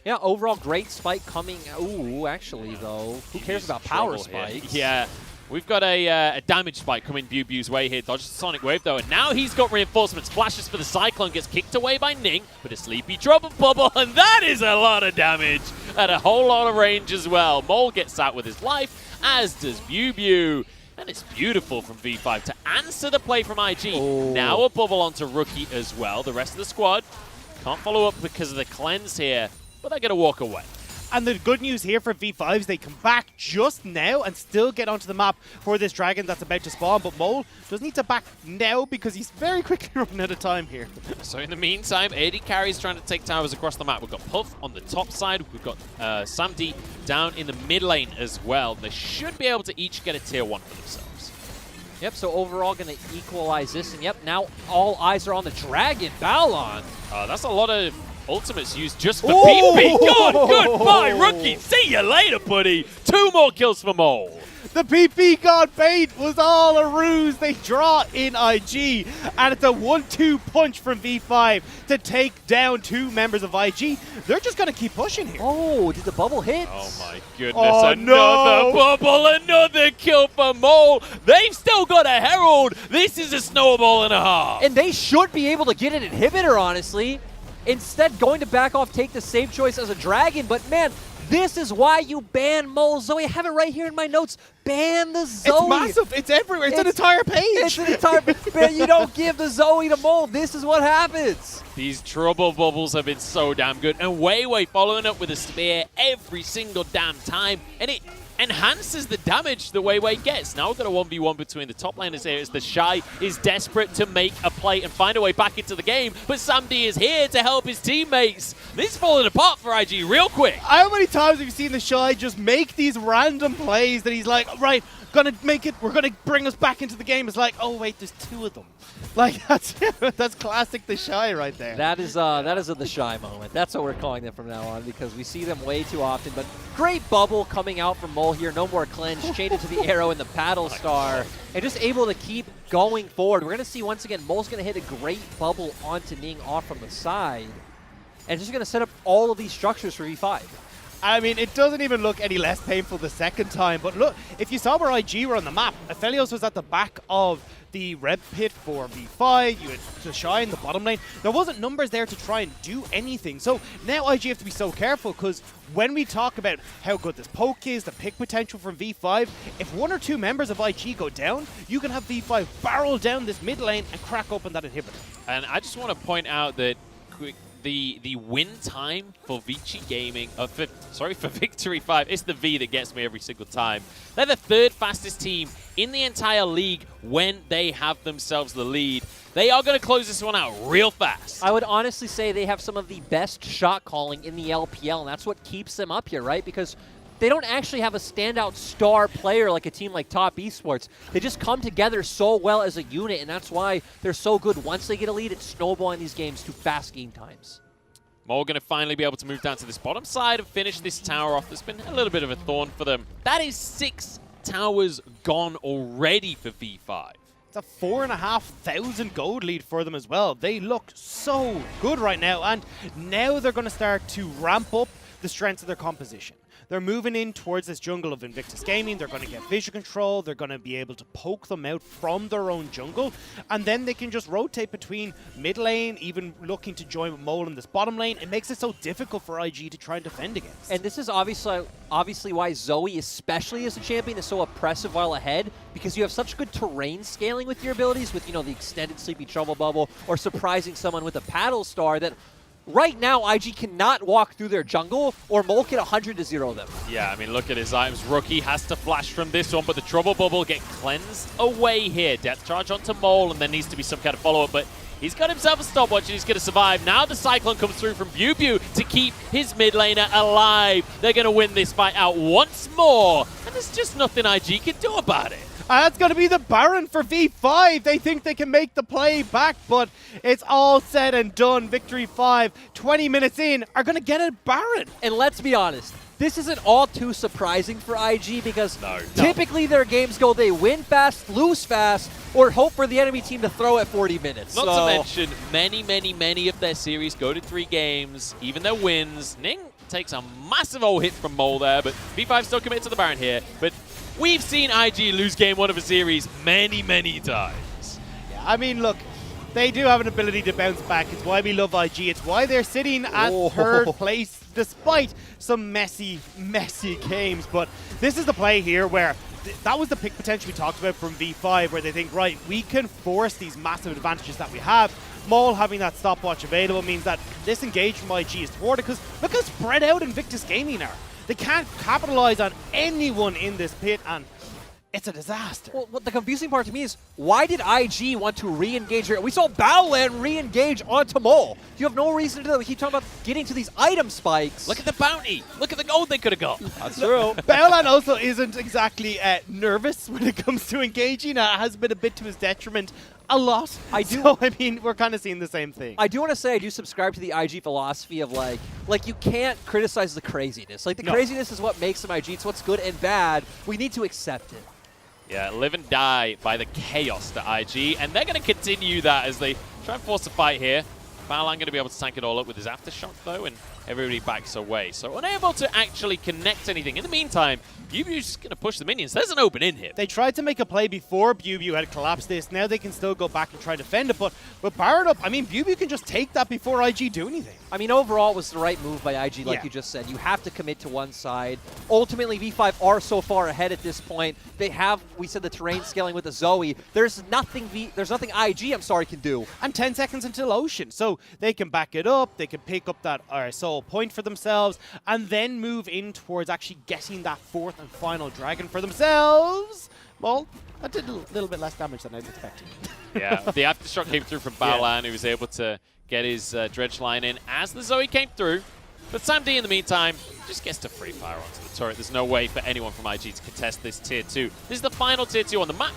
Yeah, overall great spike coming. Ooh, actually, though, who cares about power spikes? Yeah. We've got a damage spike coming Bubu's way here. Dodges the Sonic Wave, though, and now he's got reinforcements. Flashes for the Cyclone, gets kicked away by Ning, but a Sleepy Trouble Bubble, and that is a lot of damage at a whole lot of range as well. Mole gets out with his life, as does Bubu. And it's beautiful from V5 to answer the play from IG. Oh. Now a bubble onto Rookie as well. The rest of the squad can't follow up because of the cleanse here, but they're going to walk away. And the good news here for V5 is they come back just now and still get onto the map for this dragon that's about to spawn. But Mole does need to back now because he's very quickly running out of time here. So in the meantime, AD carries trying to take towers across the map. We've got Puff on the top side. We've got Sam D down in the mid lane as well. They should be able to each get a tier 1 for themselves. Yep, so overall going to equalize this. And yep, now all eyes are on the dragon. Balon. That's a lot of ultimates used just for PP. Goodbye, Rookie. See you later, buddy. 2 more kills for Mole. The PP God bait was all a ruse. They draw in IG, and it's a 1-2 punch from V5 to take down 2 members of IG. They're just going to keep pushing here. Oh, did the bubble hit? Oh my goodness, Oh, another no. bubble, another kill for Mole. They've still got a Herald. This is a snowball and a half. And they should be able to get an inhibitor, honestly. Instead, going to back off, take the safe choice as a dragon. But man, this is why you ban Mole. Zoe, I have it right here in my notes. Ban the Zoe. It's massive. It's everywhere. It's an entire page. It's an entire page. Man, you don't give the Zoe to Mole. This is what happens. These trouble bubbles have been so damn good. And Weiwei following up with a spear every single damn time. And it enhances the damage that Weiwei gets. Now we've got a 1v1 between the top laners here as the Shy is desperate to make a play and find a way back into the game, but Sam D is here to help his teammates. This is falling apart for IG real quick. How many times have you seen the Shy just make these random plays that he's like, right, gonna make it, we're gonna bring us back into the game. It's like, oh wait, there's 2 of them. Like, that's classic the Shy right there. That is a the Shy moment. That's what we're calling them from now on because we see them way too often. But great bubble coming out from Mole here. No more cleanse. Chained into the arrow and the paddle star. And just able to keep going forward. We're going to see once again, Mole's going to hit a great bubble onto Ning off from the side. And just going to set up all of these structures for V5. I mean, it doesn't even look any less painful the second time. But look, if you saw where IG were on the map, Aphelios was at the back of the red pit for V5. You had the Shy in the bottom lane. There wasn't numbers there to try and do anything. So now IG have to be so careful because when we talk about how good this poke is, the pick potential from V5, if 1 or 2 members of IG go down, you can have V5 barrel down this mid lane and crack open that inhibitor. And I just want to point out that the win time for Vici Gaming, for Victory 5, it's the V that gets me every single time. They're the 3rd fastest team in the entire league when they have themselves the lead. They are going to close this one out real fast. I would honestly say they have some of the best shot calling in the LPL, and that's what keeps them up here, right? Because they don't actually have a standout star player like a team like Top Esports. They just come together so well as a unit, and that's why they're so good. Once they get a lead, it's snowballing these games to fast game times. Mole going to finally be able to move down to this bottom side and finish this tower off. There's been a little bit of a thorn for them. That is 6 towers gone already for V5. It's a 4,500 gold lead for them as well. They look so good right now, and now they're going to start to ramp up the strengths of their composition. They're moving in towards this jungle of Invictus Gaming. They're going to get vision control. They're going to be able to poke them out from their own jungle. And then they can just rotate between mid lane, even looking to join with Mole in this bottom lane. It makes it so difficult for IG to try and defend against. And this is obviously why Zoe, especially as a champion, is so oppressive while ahead, because you have such good terrain scaling with your abilities, with, you know, the extended Sleepy Trouble Bubble or surprising someone with a paddle star that right now, IG cannot walk through their jungle, or Mole can 100-0 them. Yeah, I mean, look at his items. Rookie has to flash from this one, but the Trouble Bubble get cleansed away here. Death Charge onto Mole, and there needs to be some kind of follow-up, but he's got himself a stopwatch, and he's going to survive. Now the Cyclone comes through from Bubu to keep his mid laner alive. They're going to win this fight out once more, and there's just nothing IG can do about it. That's going to be the Baron for V5. They think they can make the play back, but it's all said and done. Victory 5, 20 minutes in, are going to get a Baron. And let's be honest, this isn't all too surprising for IG because typically their games go they win fast, lose fast, or hope for the enemy team to throw at 40 minutes. Not to mention, many of their series go to 3 games, even their wins. Ning takes a massive old hit from Mole there, but V5 still committed to the Baron here. But we've seen IG lose game 1 of a series many times. Yeah, I mean, look, they do have an ability to bounce back. It's why we love IG. It's why they're sitting at 3rd place despite some messy games. But this is the play here where that was the pick potential we talked about from V5, where they think, right, we can force these massive advantages that we have. Maul having that stopwatch available means that this engage from IG is thwarted because look how spread out Invictus Gaming are. They can't capitalize on anyone in this pit, and it's a disaster. Well, what the confusing part to me is, why did IG want to re-engage here? We saw Battleland re-engage onto Mole. You have no reason to do that. We keep talking about getting to these item spikes. Look at the bounty. Look at the gold they could have got. That's true. Battleland also isn't exactly nervous when it comes to engaging. It has been a bit to his detriment. A lot. So, I mean, we're kind of seeing the same thing. I do want to say I do subscribe to the IG philosophy of like you can't criticize the craziness. Like the craziness is what makes them IG. It's what's good and bad. We need to accept it. Yeah, live and die by the chaos to IG, and they're going to continue that as they try and force a fight here. Balan going to be able to tank it all up with his Aftershock, though, and everybody backs away. So unable to actually connect anything. In the meantime, BuBu's just going to push the minions. There's an open in here. They tried to make a play before BuBu had collapsed this. Now they can still go back and try to defend it, but with Baron up, I mean, BuBu can just take that before IG do anything. I mean, overall, it was the right move by IG, like you just said. You have to commit to one side. Ultimately, V5 are so far ahead at this point. They have, we said, the terrain scaling with the Zoe. There's nothing IG, can do. And 10 seconds until Ocean. So they can back it up, they can pick up that soul point for themselves, and then move in towards actually getting that 4th and final dragon for themselves. Well, that did a little bit less damage than I was expecting. Yeah, the Aftershock came through from Balan, who was able to get his dredge line in as the Zoe came through. But Sam D, in the meantime, just gets to free fire onto the turret. There's no way for anyone from IG to contest this tier 2. This is the final tier 2 on the map.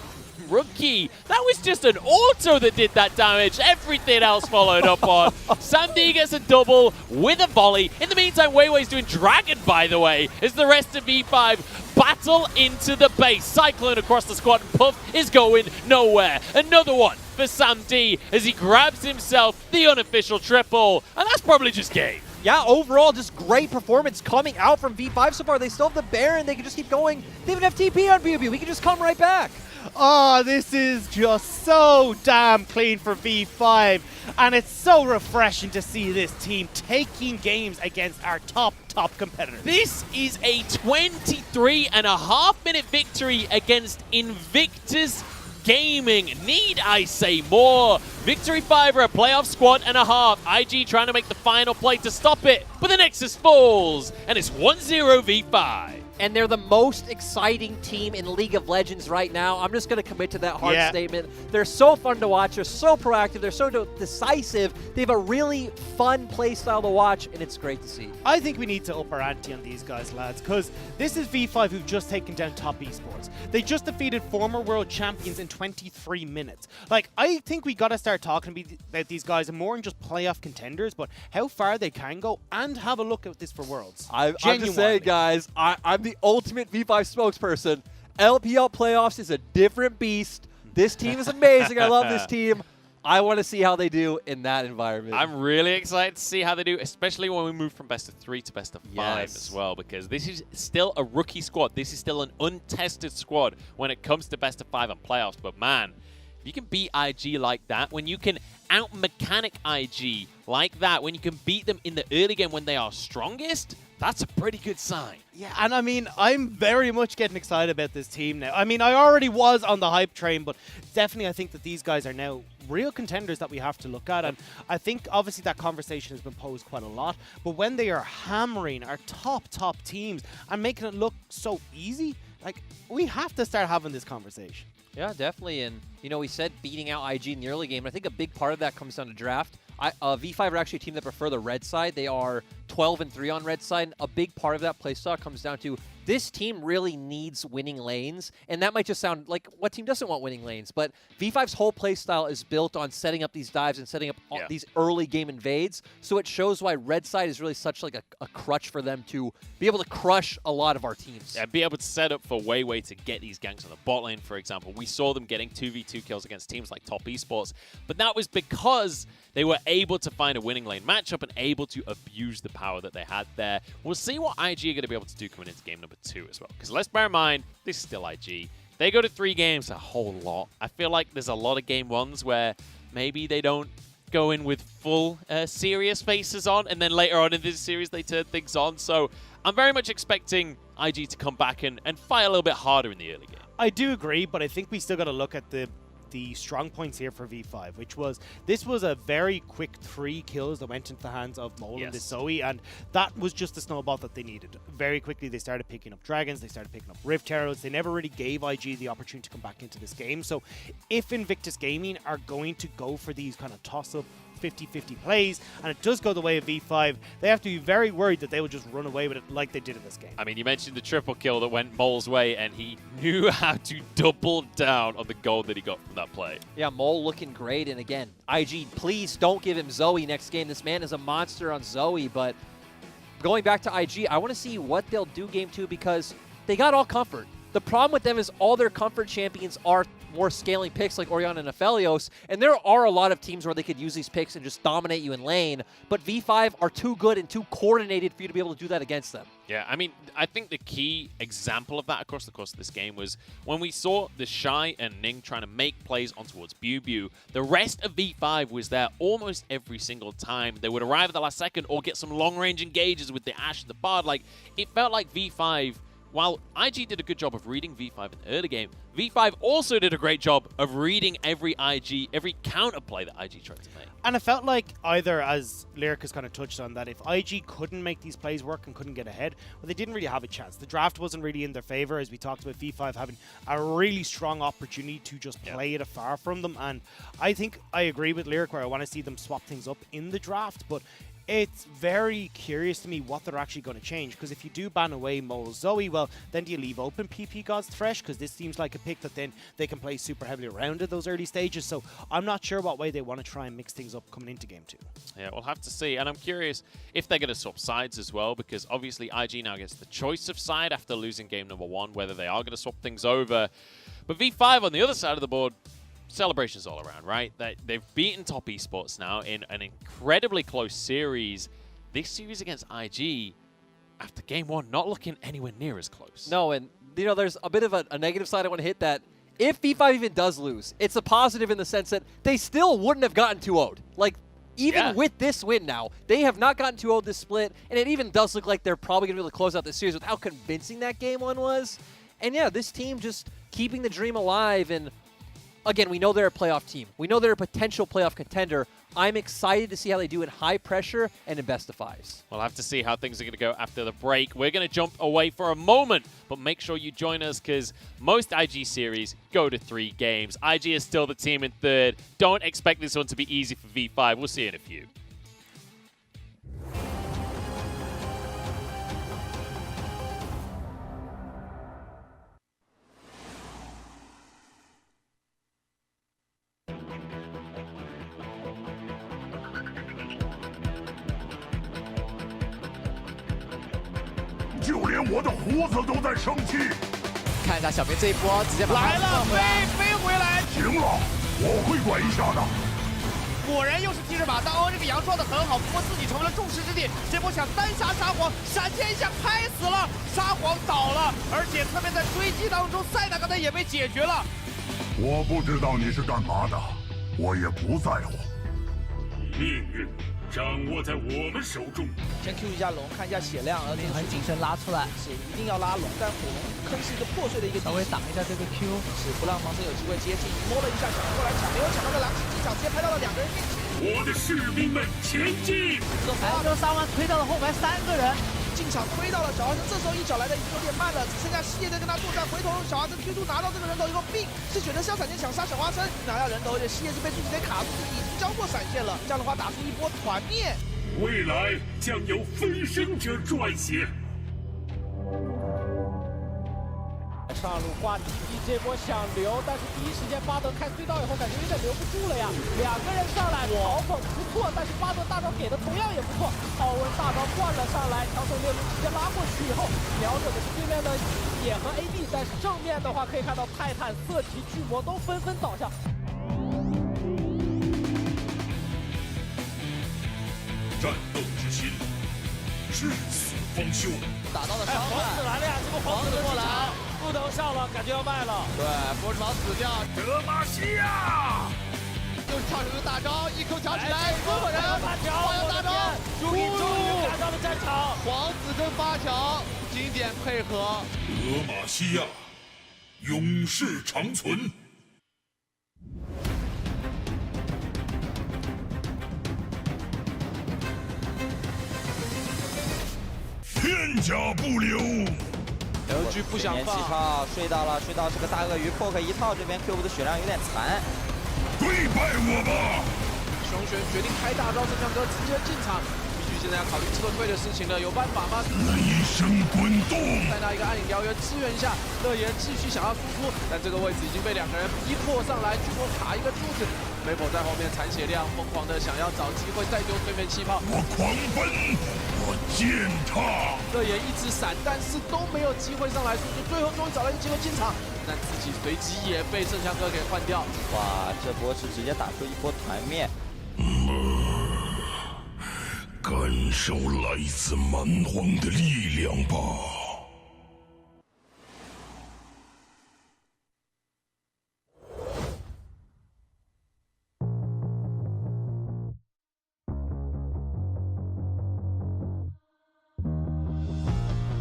Rookie. That was just an auto that did that damage. Everything else followed up on. Sam D gets a double with a volley. In the meantime, Weiwei's doing Dragon, by the way, as the rest of V5 battle into the base. Cyclone across the squad, and Puff is going nowhere. Another one for Sam D as he grabs himself the unofficial triple. And that's probably just game. Yeah, overall, just great performance coming out from V5 so far. They still have the Baron. They can just keep going. They even have TP on BuBu. We can just come right back. Oh, this is just so damn clean for V5. And it's so refreshing to see this team taking games against our top competitors. This is a 23.5-minute victory against Invictus Gaming. Need I say more? Victory 5 are a playoff squad and a half. IG trying to make the final play to stop it, but the Nexus falls, and it's 1-0 V5. And they're the most exciting team in League of Legends right now. I'm just going to commit to that hard statement. They're so fun to watch. They're so proactive. They're so decisive. They have a really fun play style to watch, and it's great to see. I think we need to up our ante on these guys, lads, because this is V5 who've just taken down top esports. They just defeated former world champions in 23 minutes. Like, I think we got to start talking about these guys more than just playoff contenders, but how far they can go, and have a look at this for Worlds. I'm just saying, guys, I'm the ultimate V5 spokesperson. LPL playoffs is a different beast. This team is amazing. I love this team. I want to see how they do in that environment. I'm really excited to see how they do, especially when we move from best of 3 to best of 5 as well, because this is still a rookie squad. This is still an untested squad when it comes to best of 5 and playoffs. But man, if you can beat IG like that, when you can out-mechanic IG like that, when you can beat them in the early game when they are strongest, that's a pretty good sign. Yeah, and I mean, I'm very much getting excited about this team now. I mean, I already was on the hype train, but definitely I think that these guys are now real contenders that we have to look at. And I think obviously that conversation has been posed quite a lot, but when they are hammering our top teams and making it look so easy, like, we have to start having this conversation. Yeah, definitely. And You know, we said beating out IG in the early game. I think a big part of that comes down to draft. V5 are actually a team that prefer the red side. They are 12-3 on red side. A big part of that playstyle comes down to this team really needs winning lanes, and that might just sound like what team doesn't want winning lanes, but V5's whole playstyle is built on setting up these dives and setting up these early game invades, so it shows why red side is really such like a crutch for them to be able to crush a lot of our teams. Yeah, be able to set up for Weiwei to get these ganks on the bot lane, for example. We saw them getting 2v2 kills against teams like Top Esports, but that was because they were able to find a winning lane matchup and able to abuse the power that they had there. We'll see what IG are going to be able to do coming into game number 2 as well. Because let's bear in mind, this is still IG. They go to 3 games a whole lot. I feel like there's a lot of game 1s where maybe they don't go in with full serious faces on, and then later on in this series they turn things on. So I'm very much expecting IG to come back and fight a little bit harder in the early game. I do agree, but I think we still got to look at the strong points here for V5, which was this was a very quick 3 kills that went into the hands of Mole and this Zoe, and that was just the snowball that they needed. Very quickly they started picking up dragons, they started picking up rift arrows. They never really gave IG the opportunity to come back into this game. So if Invictus Gaming are going to go for these kind of toss-up 50-50 plays, and it does go the way of V5, they have to be very worried that they will just run away with it like they did in this game. I mean, you mentioned the triple kill that went Mole's way, and he knew how to double down on the gold that he got from that play. Yeah, Mole looking great, and again, IG, please don't give him Zoe next game. This man is a monster on Zoe, but going back to IG, I want to see what they'll do game 2 because they got all comfort. The problem with them is all their comfort champions are more scaling picks like Orianna and Aphelios, and there are a lot of teams where they could use these picks and just dominate you in lane, but V5 are too good and too coordinated for you to be able to do that against them. Yeah, I mean, I think the key example of that across the course of this game was when we saw the Shy and Ning trying to make plays on towards Bew. The rest of V5 was there almost every single time. They would arrive at the last second or get some long-range engages with the Ashe and the Bard. Like, it felt like V5, while IG did a good job of reading V5 in the early game, V5 also did a great job of reading every counterplay that IG tried to make. And it felt like either, as Lyric has kind of touched on, that if IG couldn't make these plays work and couldn't get ahead, well, they didn't really have a chance. The draft wasn't really in their favor, as we talked about V5 having a really strong opportunity to just play it afar from them. And I think I agree with Lyric where I want to see them swap things up in the draft, but it's very curious to me what they're actually going to change, because if you do ban away Mole Zoe, well, then do you leave open PP Gods Thresh? Because this seems like a pick that then they can play super heavily around at those early stages. So I'm not sure what way they want to try and mix things up coming into game 2. Yeah, we'll have to see. And I'm curious if they're going to swap sides as well, because obviously IG now gets the choice of side after losing game number 1, whether they are going to swap things over. But V5 on the other side of the board, celebrations all around, right? They've beaten Top Esports now in an incredibly close series. This series against IG, after game 1, not looking anywhere near as close. No, and you know, there's a bit of a negative side I want to hit that if V5 even does lose, it's a positive in the sense that they still wouldn't have gotten 2-0'd. Like, even with this win now, they have not gotten 2-0 this split, and it even does look like they're probably going to be able to close out this series with how convincing that game 1 was. And yeah, this team just keeping the dream alive, and again, we know they're a playoff team. We know they're a potential playoff contender. I'm excited to see how they do in high pressure and in best of 5s. We'll have to see how things are going to go after the break. We're going to jump away for a moment, but make sure you join us because most IG series go to 3 games. IG is still the team in 3rd. Don't expect this one to be easy for V5. We'll see you in a few.看一下小明这一波，直接把来了，飞回来，行了，我会管一下的。果然又是替身马，当欧这个羊撞得很好，不过自己成为了众矢之的。这波想单杀沙皇，闪现一下拍死了，沙皇倒了，而且侧面在追击当中，塞纳刚才也被解决了。我不知道你是干嘛的，我也不在乎。命运掌握在我们手中。先 Q 一下龙，看一下血量，而且很谨慎拉出来，是一定要拉龙。但火龙坑是一个破碎的一个，稍微挡一下这个 Q， 是不让盲僧有机会接近。摸了一下，想过来抢，没有抢到的狼骑机场，直接拍到了2个人面前。我的士兵们前进！这沙王推到了后排3个人，进场推到了小花生，这时候一脚来的已经有点慢了，只剩下西叶在跟他作战。回头小花生 Q2 拿到这个人头以后，B 是选择骁闪电想杀小花生，拿下人头，而且西叶是被自己给卡住，已经交过闪现了。这样的话打出一波团灭，未来将由飞升者撰写。 上路挂 TP 这波想留，但是第一时间巴德开隧道以后，感觉有点留不住了呀。两个人上来，嘲讽不错，但是巴德大招给的同样也不错。奥文大招灌了上来，强手猎人直接拉过去以后，瞄准的是对面的野和 AD， 但是正面的话可以看到泰坦、色骑、巨魔都纷纷倒下。战斗之心，至死方休。打到了伤害。皇子来了呀！这个皇子过来。 不能上了，感觉要卖了。对，波士堡死掉，德玛西亚又是跳出个大招，一口抢起来，所有人发扬大招，终于赶上了战场。皇子跟发条经典配合。德玛西亚，永世长存。片甲不留。 LG 不想放，起套睡到了，睡到是个大鳄鱼 ，poke 一套，这边 Q5 的血量有点残。对拜我吧！熊玄决定开大招，正向哥直接进场。必须现在要考虑撤退的事情了，有办法吗？雷声滚动，再拿一个暗影燎原支援一下，乐言继续想要输出，但这个位置已经被两个人逼迫上来，巨魔卡一个柱子，梅否在后面残血量，疯狂的想要找机会再丢对面气泡。我狂奔，我践踏。乐言一直闪，但是都没有机会上来输出，最后终于找到一个机会进场，但自己随即也被圣枪哥给换掉。哇，这波是直接打出一波团灭。 感受来自蛮荒的力量吧。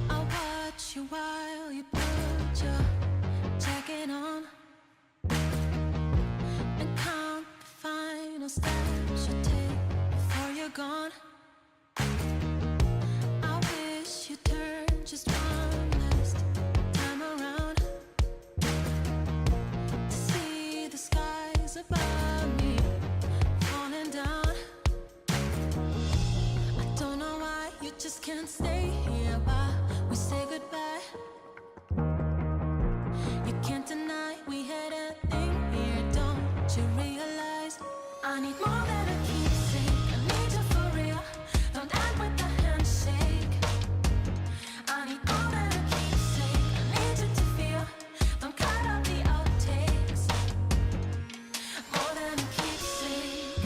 I'll watch you while you put your jacket on and count the final steps you take before you're gone. I wish you'd turn just one last time around to see the skies above me falling down. I don't know why you just can't stay here while we say goodbye. You can't deny we had a thing here, don't you realize? I need more than a keepsake. I need you for real. Don't end with a handshake. I need more than a keepsake. I need you to feel. Don't cut out the outtakes. More than a keepsake.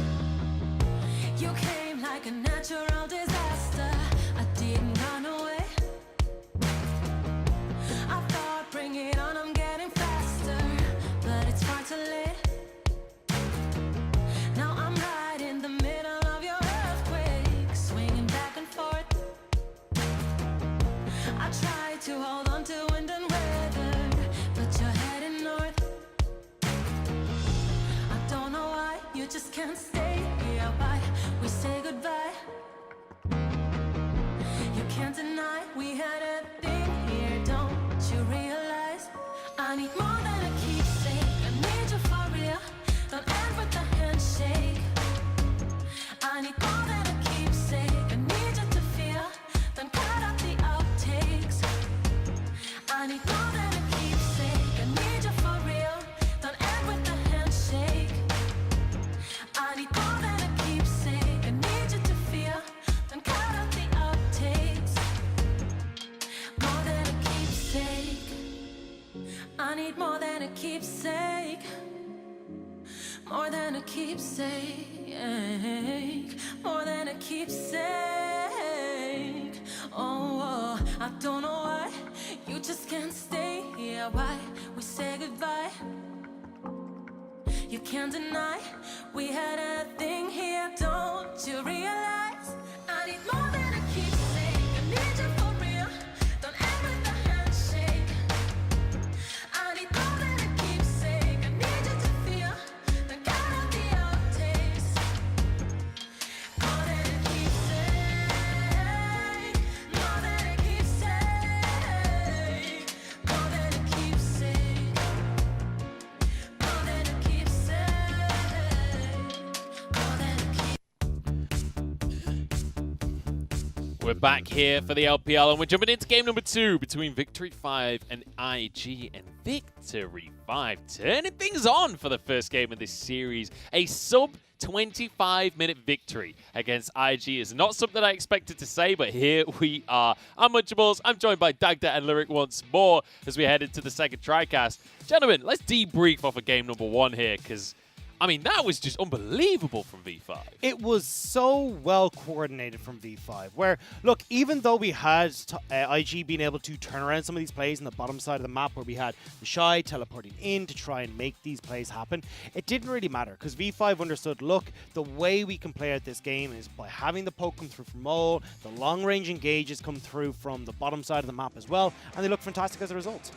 You came like a natural disaster. I didn't run away. I thought, bring it on, I'm getting faster, but it's far too late. Now I'm right in the middle of your earthquake, swinging back and forth. I try to hold on to wind and weather, but you're heading north. I don't know why you just can't stay here. Why we say goodbye? You can't deny we had a thing here, don't you realize? I need more than a keepsake. I need you for real. Don't end with a handshake. I need more than a keepsake. I need you to feel. Don't cut out the outtakes. I need more than a keepsake. I need you for real. Don't end with a handshake. I need more than a keepsake. I need you to feel. Don't cut out the outtakes. More than a keepsake. I need more than a keepsake. More than a keepsake. More than a keepsake. Oh, I don't know why you just can't stay here. Why we say goodbye? You can't deny we had a thing here. Don't you realize? I need more than a keepsake. I need you for real. Don't end with a handshake. I need more than a keepsake. I need you to feel. Don't cut out the outtakes. More than a keepsake. More than a We're back here for the LPL, and we're jumping into game number 2 between Victory 5 and IG. And Victory 5 turning things on for the first game of this series. A sub 25-minute victory against IG is not something I expected to say, but here we are. I'm Munchables. I'm joined by Dagda and Lyric once more as we head into the second TriCast. Gentlemen, let's debrief off of game number 1 here, because I mean, that was just unbelievable from V5. It was so well coordinated from V5, where, look, even though we had IG being able to turn around some of these plays on the bottom side of the map, where we had the Shy teleporting in to try and make these plays happen, it didn't really matter, because V5 understood, look, the way we can play out this game is by having the poke come through from Mole, the long-range engages come through from the bottom side of the map as well, and they look fantastic as a result.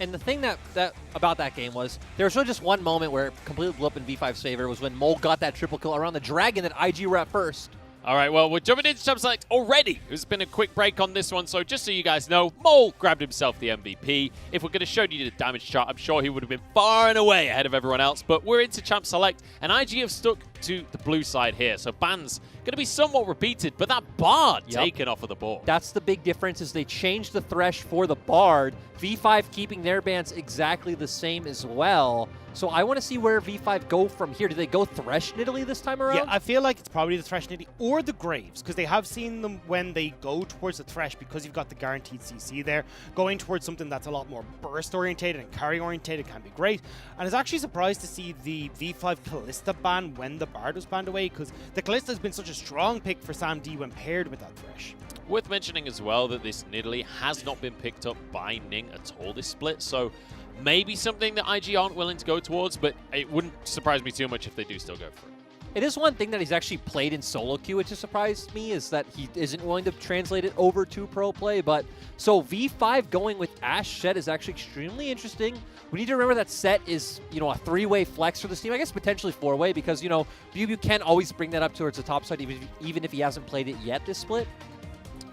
And the thing that about that game was there was really just one moment where it completely blew up in V5's favor was when Mole got that triple kill around the dragon that IG were at first. All right, well, we're jumping into Champ Select already. There's been a quick break on this one, so just so you guys know, Mole grabbed himself the MVP. If we could have showed you the damage chart, I'm sure he would have been far and away ahead of everyone else, but we're into Champ Select, and IG have stuck to the blue side here, so bans going to be somewhat repeated, but that Bard taken off of the board. That's the big difference, is they changed the Thresh for the Bard. V5 keeping their bans exactly the same as well. So I want to see where V5 go from here. Do they go Thresh Nidalee this time around? Yeah, I feel like it's probably the Thresh Nidalee or the Graves, because they have seen them when they go towards the Thresh, because you've got the guaranteed CC there. Going towards something that's a lot more burst-orientated and carry-orientated can be great. And I was actually surprised to see the V5 Kalista ban when the Bard was banned away, because the Kalista has been such a strong pick for Sam D when paired with that Thresh. Worth mentioning as well that this Nidalee has not been picked up by Ning at all this split, so maybe something that IG aren't willing to go towards, but it wouldn't surprise me too much if they do still go for it. It is one thing that he's actually played in solo queue, which has surprised me, is that he isn't willing to translate it over to pro play. But so V5 going with Ashe Shed is actually extremely interesting. We need to remember that Set is, you know, a 3-way flex for this team. I guess potentially 4-way, because, you know, BBU can always bring that up towards the top side, even if he hasn't played it yet this split.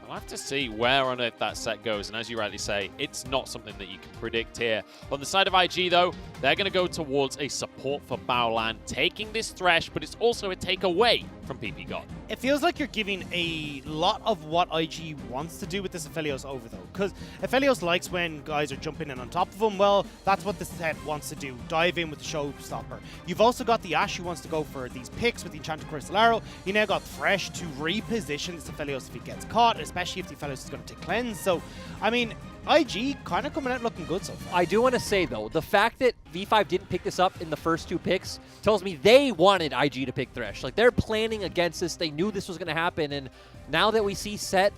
We'll have to see where on earth that set goes, and as you rightly say, it's not something that you can predict here. On the side of IG, though, they're going to go towards a support for Baolan, taking this Thresh, but it's also a take away from PP God. It feels like you're giving a lot of what IG wants to do with this Aphelios over, though, because Aphelios likes when guys are jumping in on top of him. Well, that's what the set wants to do, dive in with the showstopper. You've also got the Ashe who wants to go for these picks with the Enchanted Crystal Arrow. You now got Thresh to reposition this Aphelios if he gets caught, especially if the Aphelios is going to take cleanse. So, I mean, IG kind of coming out looking good so far. I do want to say, though, the fact that V5 didn't pick this up in the first 2 picks tells me they wanted IG to pick Thresh. Like, they're planning against this. They knew this was going to happen, and now that we see Set,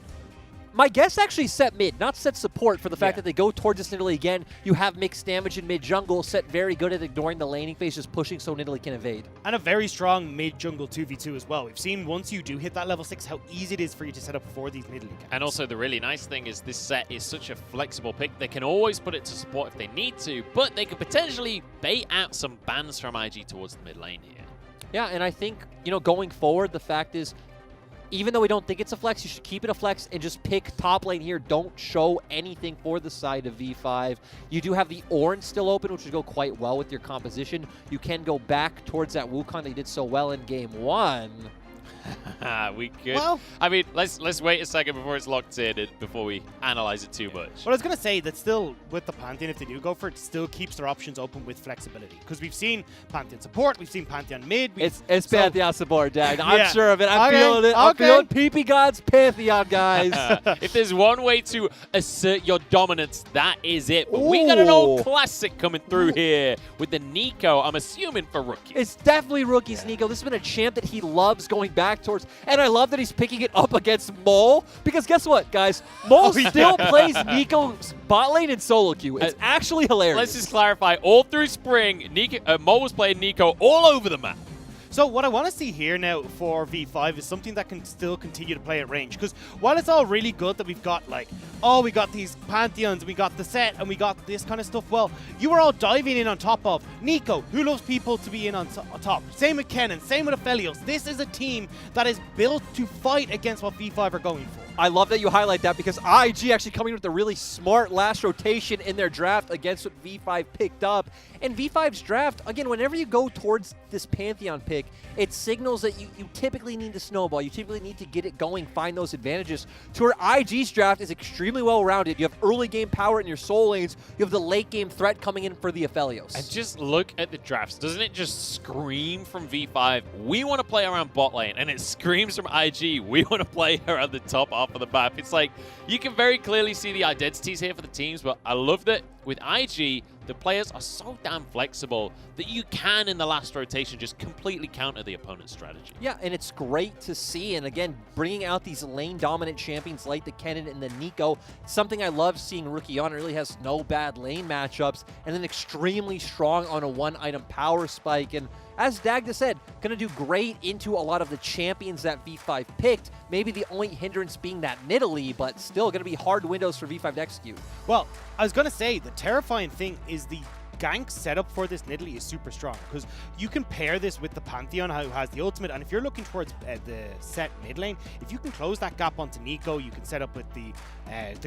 my guess actually Set mid, not Set support, for the fact that they go towards this Nidalee again. You have mixed damage in mid-jungle. Set very good at ignoring the laning phase, just pushing so Nidalee can evade. And a very strong mid-jungle 2v2 as well. We've seen once you do hit that level 6 how easy it is for you to set up for these Nidalee camps. And also the really nice thing is this set is such a flexible pick. They can always put it to support if they need to, but they could potentially bait out some bans from IG towards the mid lane here. Yeah, and I think, you know, going forward, the fact is, even though we don't think it's a flex, you should keep it a flex and just pick top lane here. Don't show anything for the side of V5. You do have the Orange still open, which would go quite well with your composition. You can go back towards that Wukong that you did so well in game 1. We could. Well, I mean, let's wait a second before it's locked in and before we analyze it too much. Well, I was going to say that still with the Pantheon, if they do go for it, still keeps their options open with flexibility. Because we've seen Pantheon support, we've seen Pantheon mid. It's Pantheon support, Dad. I'm sure of it. I'm feeling it. I'm feeling PP God's Pantheon, guys. If there's one way to assert your dominance, that is it. But we got an old classic coming through here with the Nico, I'm assuming for rookies. It's definitely rookies, Nico. This has been a champ that he loves going back towards. And I love that he's picking it up against Mole, because guess what, guys? Mole still plays Nico's bot lane in solo queue. It's actually hilarious. Let's just clarify, all through spring, Mole was playing Nico all over the map. So what I want to see here now for V5 is something that can still continue to play at range. Because while it's all really good that we've got, like, oh, we got these Pantheons, we got the set, and we got this kind of stuff, well, you are all diving in on top of Nico, who loves people to be in on top. Same with Kennen, same with Aphelios. This is a team that is built to fight against what V5 are going for. I love that you highlight that because IG actually coming with a really smart last rotation in their draft against what V5 picked up. And V5's draft, again, whenever you go towards this Pantheon pick, it signals that you typically need to snowball. You typically need to get it going, find those advantages. To where IG's draft is extremely well-rounded. You have early game power in your soul lanes. You have the late game threat coming in for the Aphelios. And just look at the drafts. Doesn't it just scream from V5, we want to play around bot lane? And it screams from IG, we want to play around the top half of the map. It's like, you can very clearly see the identities here for the teams, but I love that with IG, the players are so damn flexible that you can, in the last rotation, just completely counter the opponent's strategy. Yeah, and it's great to see. And again, bringing out these lane-dominant champions like the Kennen and the Nico, something I love seeing Rookie on. It really has no bad lane matchups, and then extremely strong on a one-item power spike. And as Dagda said, going to do great into a lot of the champions that V5 picked. Maybe the only hindrance being that Nidalee, but still going to be hard windows for V5 to execute. Well, I was going to say, the terrifying thing is the gank setup for this Nidalee is super strong, because you can pair this with the Pantheon, who has the ultimate, and if you're looking towards the set mid lane, if you can close that gap onto Nico, you can set up with the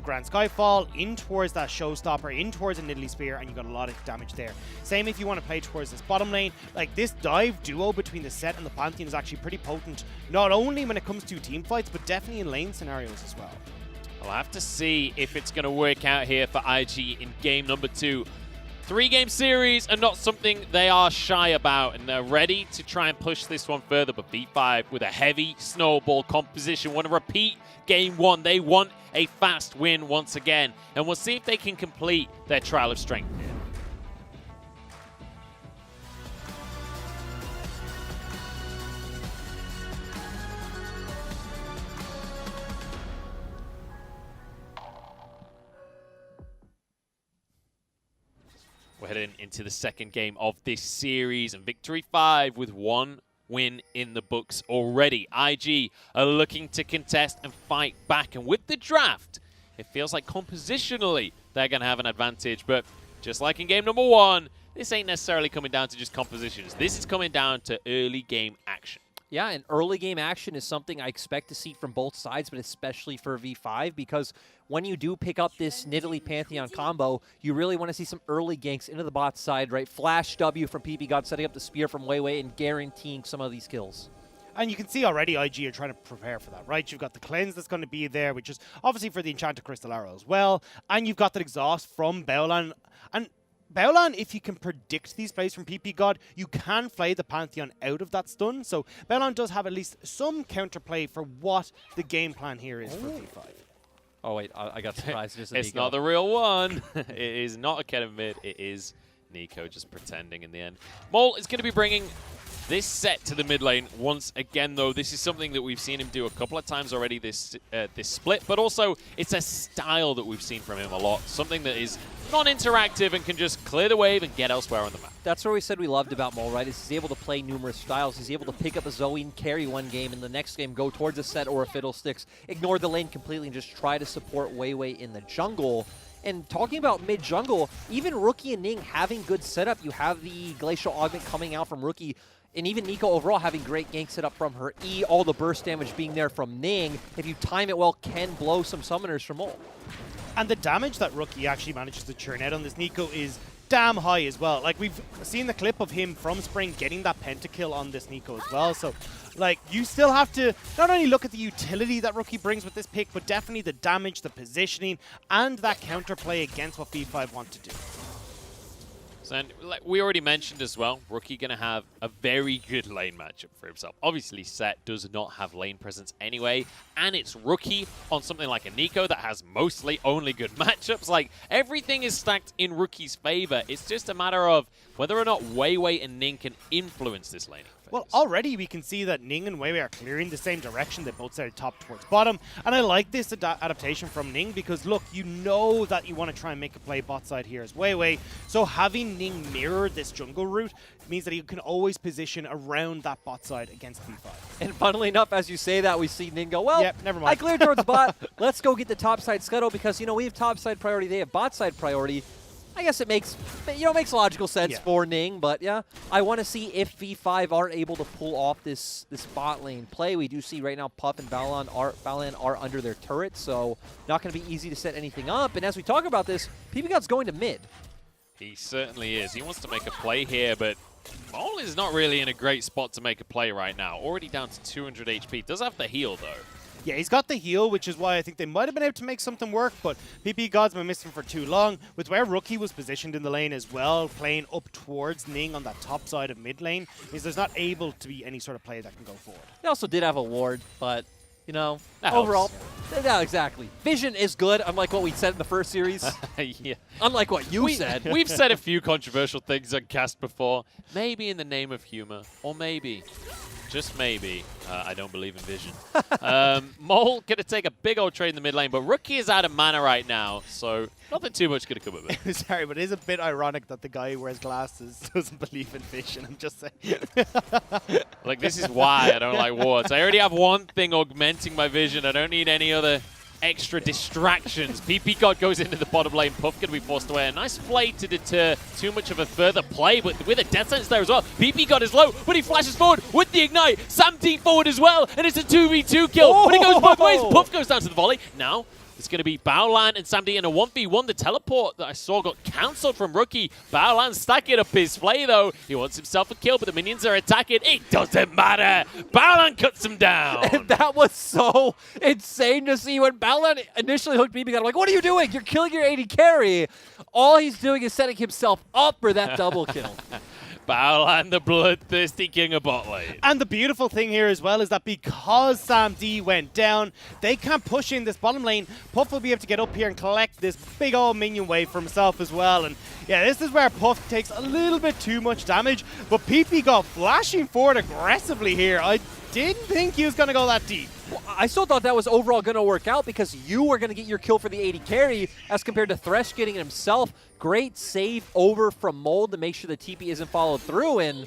Grand Skyfall in towards that Showstopper, in towards a Nidalee Spear, and you got a lot of damage there. Same if you want to play towards this bottom lane. Like, this dive duo between the set and the Pantheon is actually pretty potent, not only when it comes to team fights, but definitely in lane scenarios as well. I'll have to see if it's going to work out here for IG in game number 2. 3-game series are not something they are shy about, and they're ready to try and push this one further. But V5 with a heavy snowball composition want to repeat game 1. They want a fast win once again, and we'll see if they can complete their trial of strength here. We're heading into the second game of this series, and Victory 5 with 1 win in the books already. IG are looking to contest and fight back, and with the draft, it feels like compositionally they're going to have an advantage, but just like in game number 1, this ain't necessarily coming down to just compositions. This is coming down to early game action. Yeah, and early game action is something I expect to see from both sides, but especially for V5, because when you do pick up this Nidalee Pantheon combo, you really want to see some early ganks into the bot side, right? Flash W from PP God setting up the spear from Weiwei and guaranteeing some of these kills. And you can see already IG are trying to prepare for that, right? You've got the cleanse that's going to be there, which is obviously for the Enchanted Crystal Arrow as well. And you've got that exhaust from Baolan. And Baolan, if you can predict these plays from PP God, you can play the Pantheon out of that stun. So Baolan does have at least some counterplay for what the game plan here is for V5. Oh, wait, I got surprised. Just It's not the real one. It is not a Kennen mid. It is Nico just pretending in the end. Mole is going to be bringing this set to the mid lane once again, though. This is something that we've seen him do a couple of times already this split, but also it's a style that we've seen from him a lot. Something that is non-interactive and can just clear the wave and get elsewhere on the map. That's what we said we loved about Mole, right? Is he's able to play numerous styles. He's able to pick up a Zoe and carry one game, and the next game go towards a set or a Fiddlesticks, ignore the lane completely, and just try to support Weiwei in the jungle. And talking about mid-jungle, even Rookie and Ning having good setup. You have the Glacial Augment coming out from Rookie, and even Nico overall having great gank setup from her E, all the burst damage being there from Ning. If you time it well, can blow some summoners from Mole. And the damage that Rookie actually manages to churn out on this Nico is damn high as well. Like, we've seen the clip of him from Spring getting that pentakill on this Nico as well. So, like, you still have to not only look at the utility that Rookie brings with this pick, but definitely the damage, the positioning, and that counterplay against what V5 want to do. And like we already mentioned as well, Rookie going to have a very good lane matchup for himself. Obviously, Set does not have lane presence anyway, and it's Rookie on something like a Nico that has mostly only good matchups. Like, everything is stacked in Rookie's favor. It's just a matter of whether or not Weiwei and Ning can influence this laning. Well, already we can see that Ning and Weiwei are clearing the same direction. They both started top towards bottom. And I like this adaptation from Ning because, look, you know that you want to try and make a play bot side here as Weiwei. So having Ning mirror this jungle route means that you can always position around that bot side against V5. And funnily enough, as you say that, we see Ning go, well, yep, never mind. I cleared towards bot. Let's go get the top side scuttle because, you know, we have top side priority. They have bot side priority. I guess it makes logical sense for Ning, but yeah, I want to see if V5 are able to pull off this bot lane play. We do see right now Puff and Balan are under their turrets, so not going to be easy to set anything up. And as we talk about this, PPGod's going to mid. He certainly is. He wants to make a play here, but Mole is not really in a great spot to make a play right now. Already down to 200 HP. Does have the heal, though. Yeah, he's got the heal, which is why I think they might have been able to make something work, but PPGod's been missing for too long. With where Rookie was positioned in the lane as well, playing up towards Ning on that top side of mid lane, means there's not able to be any sort of play that can go forward. They also did have a ward, but, you know, that overall, yeah, exactly. Vision is good, unlike what we said in the first series. Yeah. Unlike what you said. We've said a few controversial things on cast before. Maybe in the name of humor, or maybe, just maybe, I don't believe in Vision. Mole going to take a big old trade in the mid lane, but Rookie is out of mana right now, so nothing too much going to come of it. Sorry, but it is a bit ironic that the guy who wears glasses doesn't believe in Vision, I'm just saying. Like, this is why I don't like wards. I already have one thing augmenting my vision. I don't need any other extra distractions. PPGod goes into the bottom lane. Puff going to be forced away. A nice play to deter too much of a further play, but with a death sentence there as well. PPGod is low, but he flashes forward with the ignite. Samdi forward as well, and it's a 2v2 kill. But it goes both ways. Puff goes down to the volley. Now, it's going to be Baolan and Samdi in a 1v1. The teleport that I saw got cancelled from Rookie. Baolan stacking up his play, though. He wants himself a kill, but the minions are attacking. It doesn't matter. Baolan cuts him down. And that was so insane to see when Baolan initially hooked PPGod. I'm like, what are you doing? You're killing your AD carry. All he's doing is setting himself up for that double kill. Baolan, the bloodthirsty king of bot lane. And the beautiful thing here as well is that because Sam D went down, they can't push in this bottom lane. Puff will be able to get up here and collect this big old minion wave for himself as well. And yeah, this is where Puff takes a little bit too much damage, but PPGod flashing forward aggressively here. I didn't think he was going to go that deep. Well, I still thought that was overall going to work out because you were going to get your kill for the AD carry as compared to Thresh getting it himself. Great save over from Mold to make sure the TP isn't followed through. And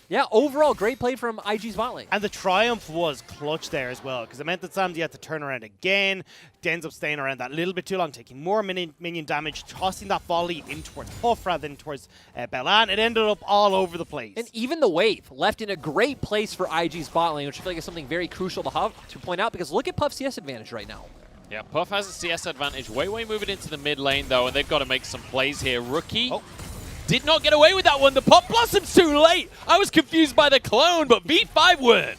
yeah, overall, great play from IG's bot lane. And the triumph was clutch there as well, because it meant that Samdi had to turn around again. Ends up staying around that little bit too long, taking more minion damage, tossing that volley in towards Puff rather than towards Balan. It ended up all over the place. And even the wave left in a great place for IG's bot lane, which I feel like is something very crucial to point out, because look at Puff's CS advantage right now. Yeah, Puff has a CS advantage. Way moving into the mid lane, though, and they've got to make some plays here. Rookie did not get away with that one. The Pop Blossom's too late. I was confused by the clone, but V5 weren't.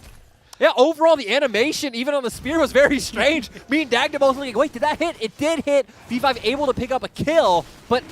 Yeah, overall, the animation, even on the spear, was very strange. Me and Dagda both looking, wait, did that hit? It did hit. V5 able to pick up a kill, but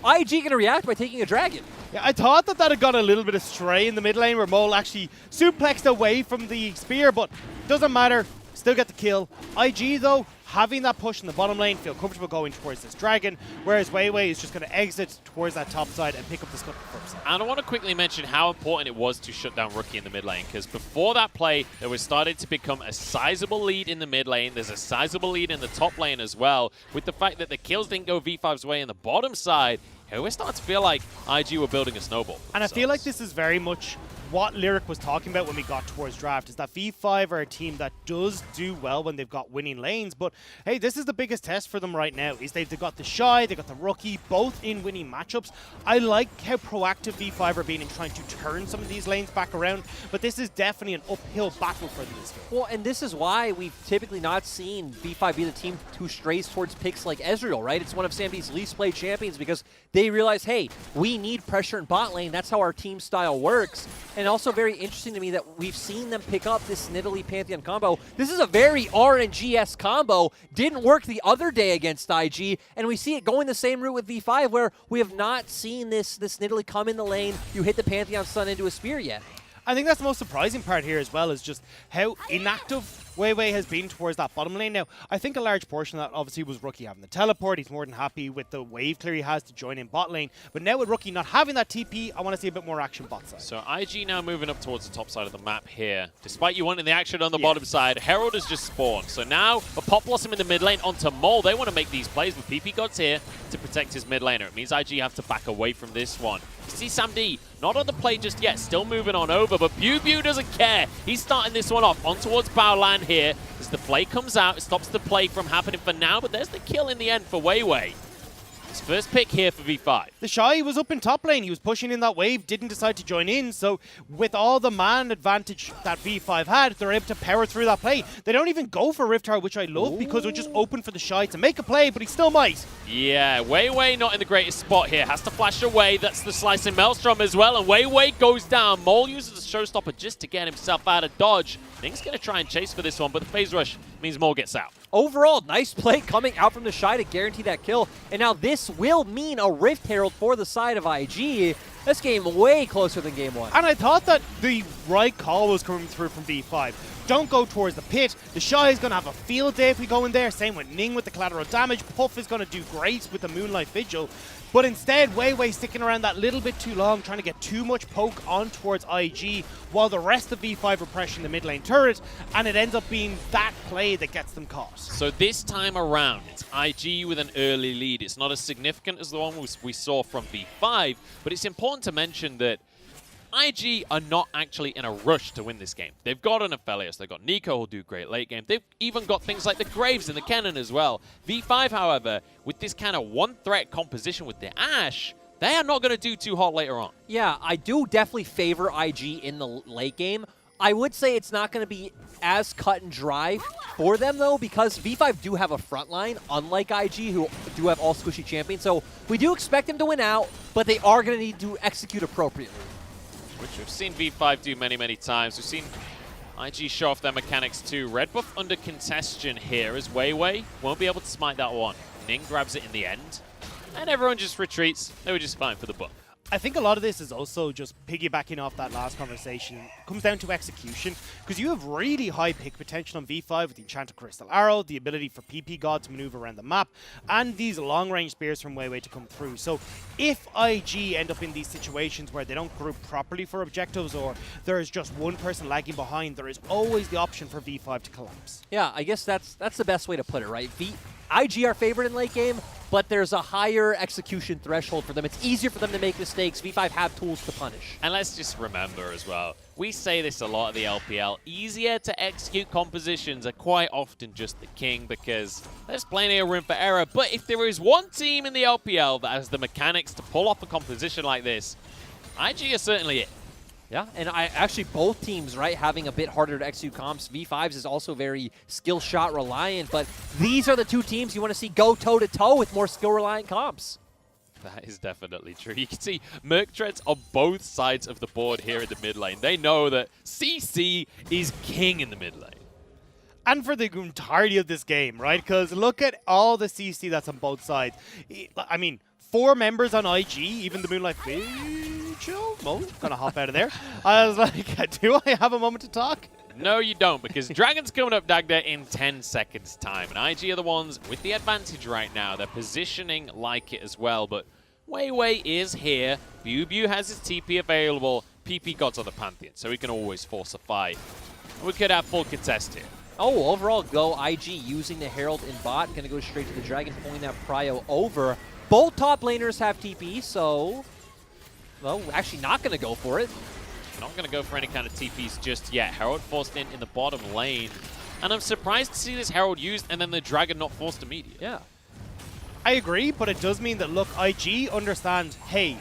IG going to react by taking a dragon. Yeah, I thought that had gone a little bit astray in the mid lane where Mole actually suplexed away from the spear, but doesn't matter. Still get the kill. IG, though, having that push in the bottom lane, feel comfortable going towards this dragon, whereas Weiwei is just going to exit towards that top side and pick up the scuttle first. And I want to quickly mention how important it was to shut down Rookie in the mid lane, because before that play, there was started to become a sizable lead in the mid lane. There's a sizable lead in the top lane as well, with the fact that the kills didn't go V5's way in the bottom side. We're starting to feel like IG were building a snowball. And I feel like this is very much what Lyric was talking about when we got towards draft, is that V5 are a team that does do well when they've got winning lanes, but hey, this is the biggest test for them right now, is they've got the Shy, they've got the Rookie, both in winning matchups. I like how proactive V5 are being in trying to turn some of these lanes back around, but this is definitely an uphill battle for them this game. Well, and this is why we've typically not seen V5 be the team who strays towards picks like Ezreal, right? It's one of Samdi's least played champions because they realize, hey, we need pressure in bot lane. That's how our team style works. And also very interesting to me that we've seen them pick up this Nidalee Pantheon combo. This is a very RNG-esque combo. Didn't work the other day against IG, and we see it going the same route with V5, where we have not seen this Nidalee come in the lane, you hit the Pantheon stun into a spear yet. I think that's the most surprising part here as well, is just how inactive Weiwei has been towards that bottom lane. Now, I think a large portion of that obviously was Rookie having the teleport. He's more than happy with the wave clear he has to join in bot lane. But now with Rookie not having that TP, I want to see a bit more action bot side. So IG now moving up towards the top side of the map here. Despite you wanting the action on the bottom side, Herald has just spawned. So now a Pop Blossom in the mid lane onto Mole. They want to make these plays, but PPGod's here to protect his mid laner. It means IG have to back away from this one. You see Samdi not on the play just yet, still moving on over, but Bew doesn't care. He's starting this one off on towards Baolan here. As the play comes out, it stops the play from happening for now, but there's the kill in the end for Weiwei. It's first pick here for V5. The Shy was up in top lane. He was pushing in that wave, didn't decide to join in. So with all the man advantage that V5 had, they're able to power through that play. They don't even go for Rift Tower, which I love because it was just open for the Shy to make a play, but he still might. Yeah, Wei not in the greatest spot here. Has to flash away. That's the slicing Maelstrom as well. And Wei goes down. Mole uses a showstopper just to get himself out of dodge. Ning's going to try and chase for this one, but the phase rush means Mole gets out. Overall, nice play coming out from the Shy to guarantee that kill. And now this will mean a Rift Herald for the side of IG. This game way closer than game 1. And I thought that the right call was coming through from V5. Don't go towards the pit. The Shy is going to have a field day if we go in there. Same with Ning with the collateral damage. Puff is going to do great with the Moonlight Vigil. But instead, Wei sticking around that little bit too long, trying to get too much poke on towards IG, while the rest of V5 are pressuring the mid lane turret, and it ends up being that play that gets them caught. So this time around, it's IG with an early lead. It's not as significant as the one we saw from V5, but it's important to mention that IG are not actually in a rush to win this game. They've got an Aphelios, they've got Nico who'll do great late game. They've even got things like the Graves and the Kennen as well. V5, however, with this kind of one-threat composition with the Ashe, they are not going to do too hot later on. Yeah, I do definitely favor IG in the late game. I would say it's not going to be as cut and dry for them, though, because V5 do have a front line, unlike IG, who do have all squishy champions. So we do expect them to win out, but they are going to need to execute appropriately. Which we've seen V5 do many times. We've seen IG show off their mechanics too. Red buff under contestion here as Wei won't be able to smite that one. Ning grabs it in the end, and everyone just retreats. They were just fine for the buff. I think a lot of this is also just piggybacking off that last conversation. It comes down to execution, because you have really high pick potential on V5 with the Enchanted Crystal Arrow, the ability for PP God to maneuver around the map, and these long-range spears from Wei to come through. So if IG end up in these situations where they don't group properly for objectives, or there is just one person lagging behind, there is always the option for V5 to collapse. Yeah, I guess that's the best way to put it, right? IG are favored in late game, but there's a higher execution threshold for them. It's easier for them to make mistakes. V5 have tools to punish. And let's just remember as well, we say this a lot at the LPL, easier to execute compositions are quite often just the king because there's plenty of room for error. But if there is one team in the LPL that has the mechanics to pull off a composition like this, IG are certainly it. Yeah, and actually both teams, right, having a bit harder to execute comps. V5's is also very skill shot reliant, but these are the two teams you want to see go toe-to-toe with more skill reliant comps. That is definitely true. You can see Merc Treads on both sides of the board here in the mid lane. They know that CC is king in the mid lane. And for the entirety of this game, right? Because look at all the CC that's on both sides. I mean, 4 members on IG, even the Moonlight Vigil. Mo, gonna hop out of there. I was like, do I have a moment to talk? No, you don't, because Dragon's coming up Dagda in 10 seconds time. And IG are the ones with the advantage right now. They're positioning like it as well, but Wei is here. Bu has his TP available. PP God's on the Pantheon, so he can always force a fight. We could have full contest here. Oh, overall go IG using the Herald in bot. Gonna go straight to the Dragon, pulling that prio over. Both top laners have TP, so... well, actually not gonna go for it. Not going to go for any kind of TPs just yet. Herald forced in the bottom lane. And I'm surprised to see this Herald used and then the Dragon not forced immediately. Yeah. I agree, but it does mean that, look, IG understand, hey,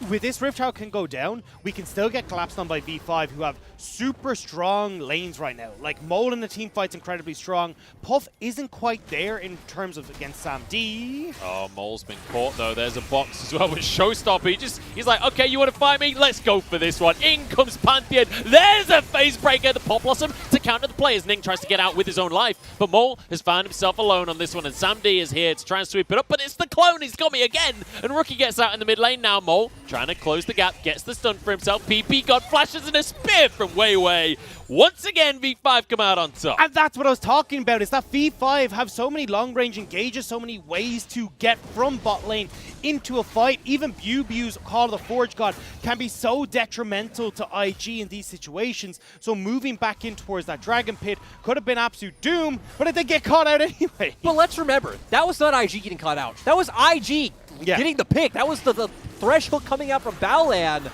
with this Rift Tower can go down, we can still get collapsed on by V5, who have super strong lanes right now. Like, Mole in the team fight's incredibly strong. Puff isn't quite there in terms of against Sam D. Oh, Mole's been caught, though. There's a box as well with Showstopper. He's like, okay, you want to fight me? Let's go for this one. In comes Pantheon. There's a phase breaker. The Pop Blossom to counter the players. Ning tries to get out with his own life, but Mole has found himself alone on this one, and Sam D is here to try and sweep it up, but it's the clone. He's got me again, and Rookie gets out in the mid lane now. Mole trying to close the gap, gets the stun for himself. PP God flashes and a spear from Wei. Once again, V5 come out on top. And that's what I was talking about, is that V5 have so many long-range engages, so many ways to get from bot lane into a fight. Even Bu's Call of the Forge God can be so detrimental to IG in these situations. So moving back in towards that Dragon Pit could have been absolute doom, but it did get caught out anyway. But let's remember, that was not IG getting caught out. That was IG getting the pick. That was the threshold coming out from Baolan.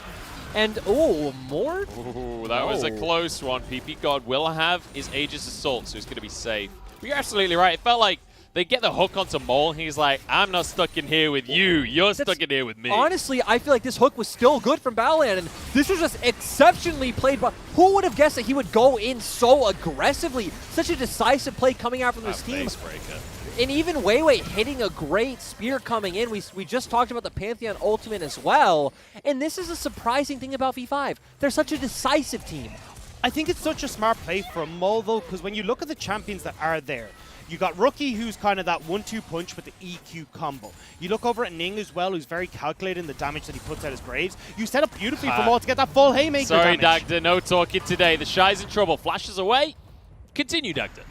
And, more? Ooh, that was a close one. PP God will have his Aegis Assault, so he's going to be safe. But you're absolutely right. It felt like They get the hook onto Mole. He's like, I'm not stuck in here with you. You're stuck in here with me. Honestly, I feel like this hook was still good from Balan, and this was just exceptionally played. But who would have guessed that he would go in so aggressively? Such a decisive play coming out from this team. And even Weiwei hitting a great spear coming in. We just talked about the Pantheon ultimate as well. And this is a surprising thing about V5. They're such a decisive team. I think it's such a smart play from Mole, though, because when you look at the champions that are there, you got Rookie, who's kind of that 1-2 punch with the EQ combo. You look over at Ning as well, who's very calculated in the damage that he puts out his Graves. You set up beautifully for Mole to get that full haymaker Sorry, damage. Dagda, no talking today. The Shy's in trouble. Flashes away. Continue, Dagda.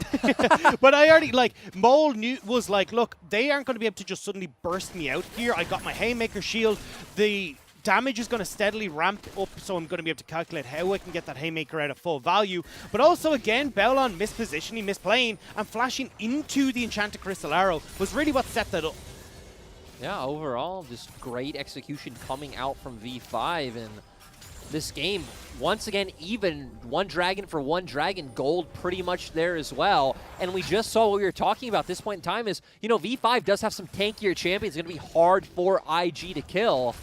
But I already, like, Mole was like, look, they aren't going to be able to just suddenly burst me out here. I got my haymaker shield. The damage is going to steadily ramp up, so I'm going to be able to calculate how I can get that haymaker out of full value. But also, again, Balan mispositioning, misplaying, and flashing into the Enchanted Crystal Arrow was really what set that up. Yeah, overall, just great execution coming out from V5, and this game, once again, even one dragon for one dragon, gold pretty much there as well. And we just saw what we were talking about this point in time is, you know, V5 does have some tankier champions. It's going to be hard for IG to kill.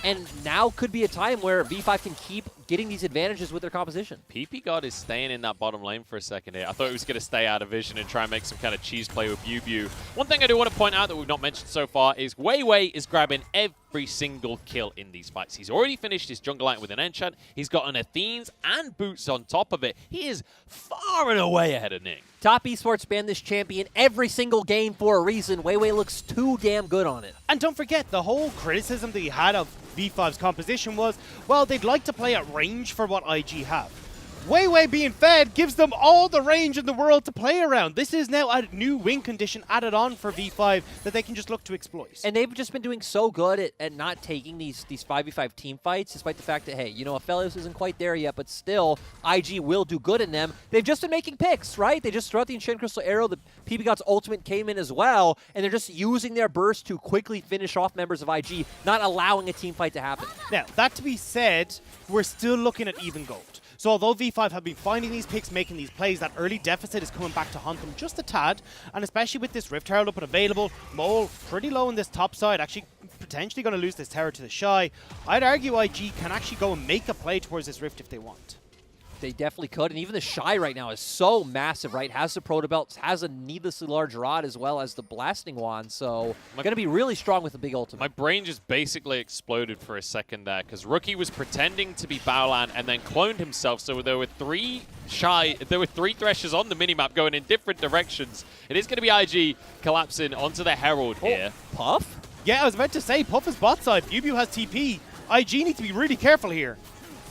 And now could be a time where V5 can keep getting these advantages with their composition. PP God is staying in that bottom lane for a second here. I thought he was going to stay out of vision and try and make some kind of cheese play with Bew. One thing I do want to point out that we've not mentioned so far is Weiwei is grabbing every single kill in these fights. He's already finished his jungle item with an enchant. He's got an Athene's and boots on top of it. He is far and away ahead of Ning. Top Esports banned this champion every single game for a reason. Weiwei looks too damn good on it. And don't forget, the whole criticism that he had of V5's composition was, well, they'd like to play at range for what IG have. Weiwei being fed gives them all the range in the world to play around. This is now a new win condition added on for V5 that they can just look to exploit. And they've just been doing so good at not taking these 5v5 team fights, despite the fact that, hey, you know, Aphelios isn't quite there yet, but still, IG will do good in them. They've just been making picks, right? They just threw out the Enchanted Crystal Arrow, the PP God's ultimate came in as well, and they're just using their burst to quickly finish off members of IG, not allowing a team fight to happen. Now, that to be said, we're still looking at even gold. So although V5 have been finding these picks, making these plays, that early deficit is coming back to haunt them just a tad. And especially with this Rift Herald up and available, Mole pretty low on this top side, actually potentially going to lose this tower to the Shy. I'd argue IG can actually go and make a play towards this Rift if they want. They definitely could, and even the Shy right now is so massive, right? Has the Proto Belts, has a needlessly large rod as well as the Blasting Wand, so going to be really strong with the big ultimate. My brain just basically exploded for a second there, because Rookie was pretending to be Baolan and then cloned himself, so there were three Threshers on the minimap going in different directions. It is going to be IG collapsing onto the Herald here. Puff? Yeah, I was about to say, Puff is bot side, Bew has TP. IG need to be really careful here.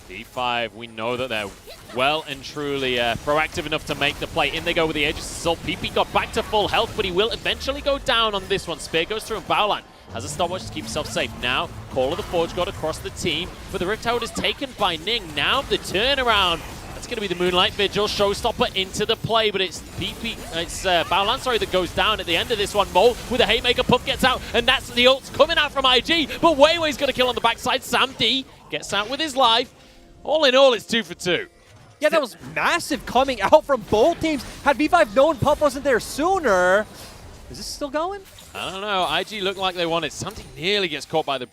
V5, we know that they're well and truly proactive enough to make the play. In they go with the Aegis Assault. PP got back to full health, but he will eventually go down on this one. Spear goes through, and Baolan has a stopwatch to keep himself safe. Now, Call of the Forge got across the team, but the Rift Herald is taken by Ning. Now the turnaround. That's going to be the Moonlight Vigil showstopper into the play, but it's Baolan, sorry, that goes down at the end of this one. Mole with a Haymaker pump gets out, and that's the ult's coming out from IG, but Weiwei's going to kill on the backside. Sam D gets out with his life. All in all, it's 2 for 2. Yeah, that was massive coming out from both teams. Had V5 known Puff wasn't there sooner. Is this still going? I don't know. IG looked like they wanted. Something nearly gets caught by the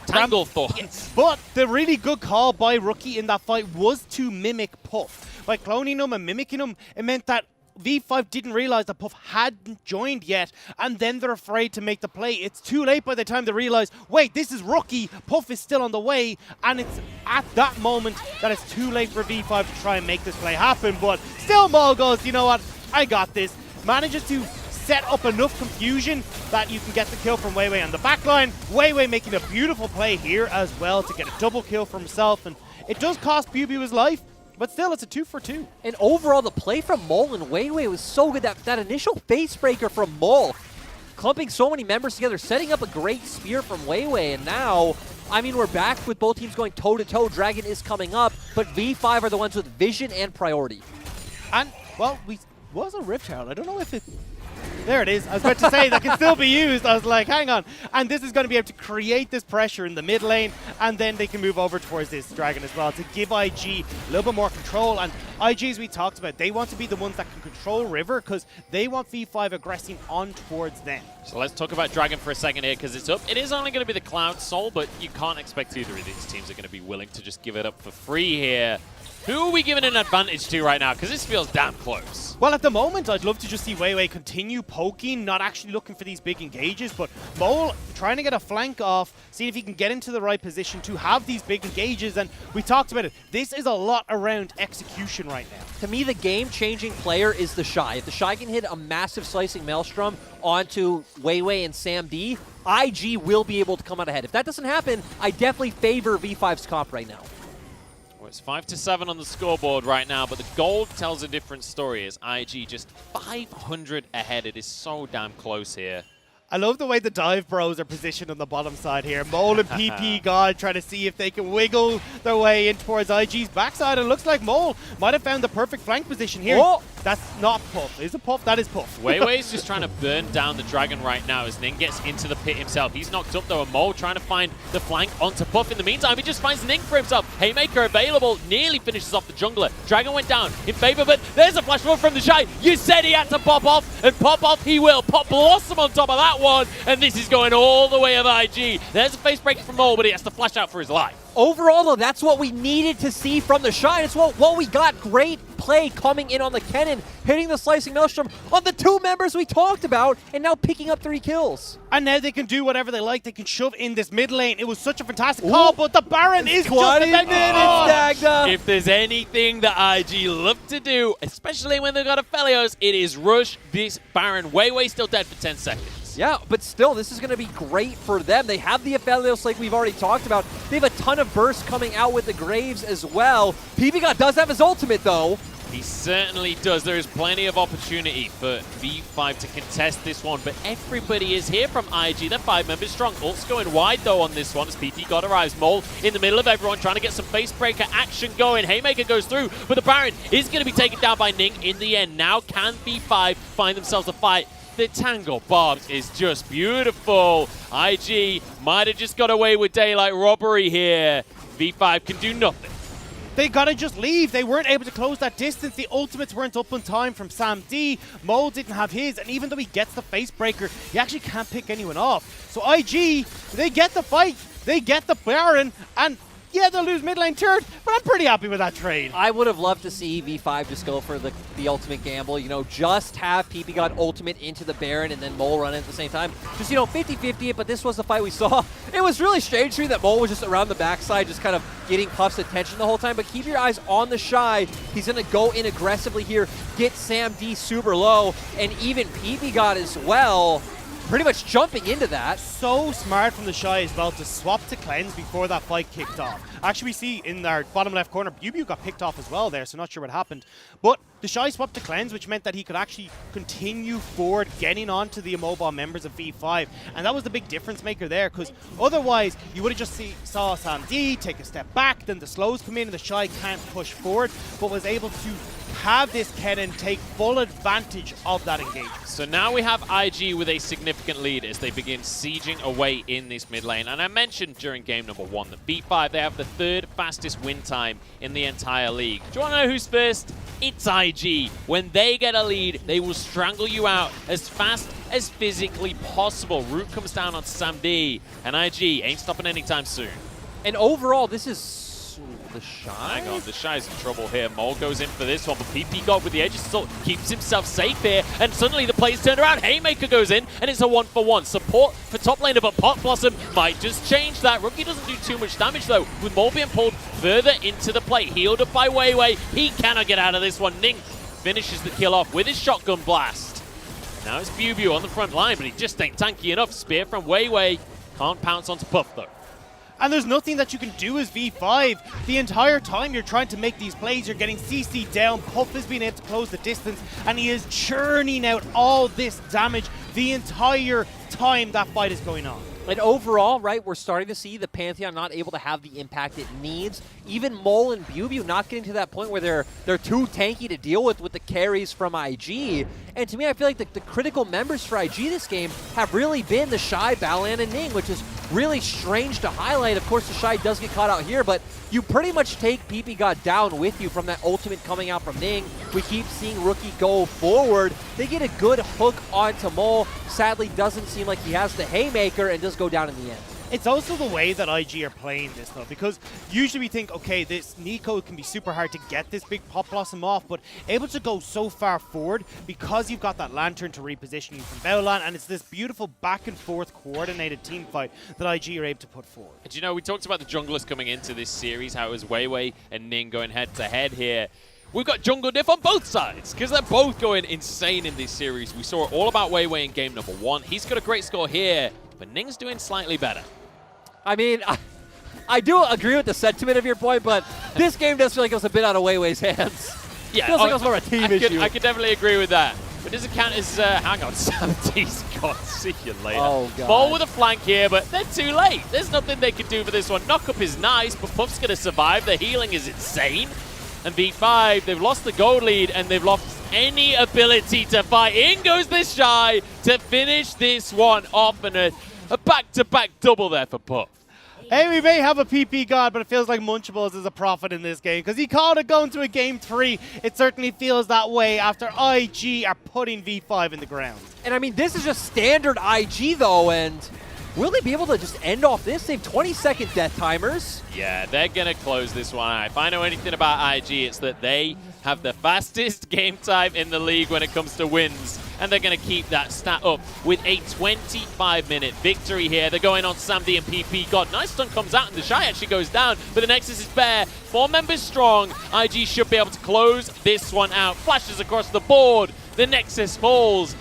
Tangle Thorns. Yes. But the really good call by Rookie in that fight was to mimic Puff. By cloning him and mimicking him, it meant that V5 didn't realize that Puff hadn't joined yet, and then they're afraid to make the play. It's too late by the time they realize, wait, this is Rookie, Puff is still on the way, and it's at that moment that it's too late for V5 to try and make this play happen. But still, Mole goes, you know what, I got this. Manages to set up enough confusion that you can get the kill from Weiwei on the backline. Weiwei making a beautiful play here as well to get a double kill for himself, and it does cost Bew his life. But still, it's a 2 for 2. And overall, the play from Mole and Weiwei was so good. That initial face breaker from Mole, clumping so many members together, setting up a great spear from Weiwei. And now, I mean, we're back with both teams going toe-to-toe. Dragon is coming up, but V5 are the ones with vision and priority. And, well, was a Rift Herald. I don't know if it There it is. I was about to say that can still be used. I was like, hang on. And this is going to be able to create this pressure in the mid lane, and then they can move over towards this dragon as well to give IG a little bit more control. And IG, as we talked about, they want to be the ones that can control River because they want V5 aggressing on towards them. So let's talk about Dragon for a second here because it's up. It is only going to be the Cloud Soul, but you can't expect either of these teams are going to be willing to just give it up for free here. Who are we giving an advantage to right now? Because this feels damn close. Well, at the moment, I'd love to just see Weiwei continue poking, not actually looking for these big engages, but Mole trying to get a flank off, see if he can get into the right position to have these big engages, and we talked about it. This is a lot around execution right now. To me, the game-changing player is the Shy. If the Shy can hit a massive slicing Maelstrom onto Weiwei and Sam D, IG will be able to come out ahead. If that doesn't happen, I definitely favor V5's comp right now. Well, it's 5-7 on the scoreboard right now, but the gold tells a different story as IG just 500 ahead. It is so damn close here. I love the way the dive bros are positioned on the bottom side here. Mole and PP God trying to see if they can wiggle their way in towards IG's backside. And it looks like Mole might have found the perfect flank position here. Oh! That's not Puff. Is it Puff? That is Puff. Weiwei's just trying to burn down the dragon right now as Ning gets into the pit himself. He's knocked up though, and Mole trying to find the flank onto Puff. In the meantime, he just finds Ning for himself. Haymaker available, nearly finishes off the jungler. Dragon went down in favor, but there's a flash forward from the Shy. You said he had to pop off, and pop off he will. Pop Blossom on top of that one, and this is going all the way of IG. There's a face breaker from Mole, but he has to flash out for his life. Overall, though, that's what we needed to see from the Shy. It's what we got. Great play coming in on the cannon, hitting the slicing Maelstrom on the two members we talked about, and now picking up 3 kills. And now they can do whatever they like. They can shove in this mid lane. It was such a fantastic call, but the Baron is just If there's anything that IG love to do, especially when they've got a Felios, it is rush this Baron. Weiwei still dead for 10 seconds. Yeah, but still, this is going to be great for them. They have the Aphelios like we've already talked about. They have a ton of bursts coming out with the Graves as well. PBGod does have his ultimate, though. He certainly does. There is plenty of opportunity for V5 to contest this one, but everybody is here from IG. They're 5 members strong. Ult's going wide, though, on this one as PPGod arrives. Mole in the middle of everyone trying to get some facebreaker action going. Haymaker goes through, but the Baron is going to be taken down by Ning in the end. Now can V5 find themselves a fight? The Tangle Barbs is just beautiful. IG might have just got away with daylight robbery here. V5 can do nothing. They gotta just leave. They weren't able to close that distance. The ultimates weren't up on time from Sam D. Mole didn't have his, and even though he gets the face breaker, he actually can't pick anyone off. So IG, they get the fight, they get the Baron, and yeah, they'll lose mid lane turret, but I'm pretty happy with that trade. I would have loved to see V5 just go for the ultimate gamble, you know, just have PPGod ultimate into the Baron and then Mole run in at the same time. Just, you know, 50-50 it, but this was the fight we saw. It was really strange to me that Mole was just around the backside, just kind of getting Puff's attention the whole time, but keep your eyes on the Shy. He's going to go in aggressively here, get Sam D super low, and even PPGod as well. Pretty much jumping into that. So smart from the Shy as well to swap to cleanse before that fight kicked off. Actually, we see in our bottom left corner, Bubu got picked off as well there, so not sure what happened. But the Shy swapped to cleanse, which meant that he could actually continue forward, getting onto the immobile members of V5. And that was the big difference maker there, because otherwise, you would have just saw Sam D take a step back, then the slows come in and the Shy can't push forward, but was able to have this Kennen take full advantage of that engagement. So now we have IG with a significant lead as they begin sieging away in this mid lane. And I mentioned during game number 1 that V5, they have the 3rd fastest win time in the entire league. Do you want to know who's first? It's IG. When they get a lead, they will strangle you out as fast as physically possible. Root comes down on Sam D, and IG ain't stopping anytime soon. And overall, this is the Shy? Hang on, the Shy's in trouble here. Mole goes in for this one, but PPGod with the edge still keeps himself safe here, and suddenly the play's turned around. Haymaker goes in, and it's a 1-for-1. Support for top laner, but Pot Blossom might just change that. Rookie doesn't do too much damage, though, with Mole being pulled further into the plate. Healed up by Weiwei. He cannot get out of this one. Ning finishes the kill off with his shotgun blast. Now it's Bubu on the front line, but he just ain't tanky enough. Spear from Weiwei. Can't pounce onto Puff, though. And there's nothing that you can do as V5. The entire time you're trying to make these plays, you're getting CC down. Puff is being able to close the distance, and he is churning out all this damage the entire time that fight is going on. And overall, right, we're starting to see the Pantheon not able to have the impact it needs. Even Mole and Bubu not getting to that point where they're too tanky to deal with the carries from IG. And to me, I feel like the critical members for IG this game have really been the Shy, Balan, and Ning, which is really strange to highlight. Of course, the Shy does get caught out here, but you pretty much take PP God down with you from that ultimate coming out from Ning. We keep seeing Rookie go forward. They get a good hook onto Mole. Sadly, doesn't seem like he has the haymaker and does go down in the end. It's also the way that IG are playing this, though, because usually we think, okay, this Nico can be super hard to get this big Pop Blossom off, but able to go so far forward because you've got that Lantern to reposition you from Baolan, and it's this beautiful back and forth coordinated team fight that IG are able to put forward. And you know, we talked about the junglers coming into this series, how it was Weiwei and Ning going head to head here. We've got jungle diff on both sides because they're both going insane in this series. We saw it all about Weiwei in game number 1. He's got a great score here, but Ning's doing slightly better. I mean, I do agree with the sentiment of your point, but this game does feel like it was a bit out of Weiwei's hands. Yeah, feels like it was more a team issue. I could definitely agree with that. But does it count as, hang on, Sandy's gone. See you later. Oh, God. Ball with a flank here, but they're too late. There's nothing they can do for this one. Knockup is nice, but Puff's going to survive. The healing is insane. And V5, they've lost the gold lead, and they've lost any ability to fight. In goes the Shy to finish this one off, and a back-to-back double there for Puff. Hey, we may have a PP God, but it feels like Munchables is a prophet in this game because he called it going to a game 3. It certainly feels that way after IG are putting V5 in the ground. And I mean, this is just standard IG though, and will they be able to just end off this? They have 20-second death timers. Yeah, they're going to close this one out. If I know anything about IG, it's that they have the fastest game time in the league when it comes to wins. And they're going to keep that stat up with a 25-minute victory here. They're going on Samdi and PP God. Nice stun comes out and the Shy actually goes down, but the Nexus is bare. 4 members strong. IG should be able to close this one out. Flashes across the board. The Nexus falls.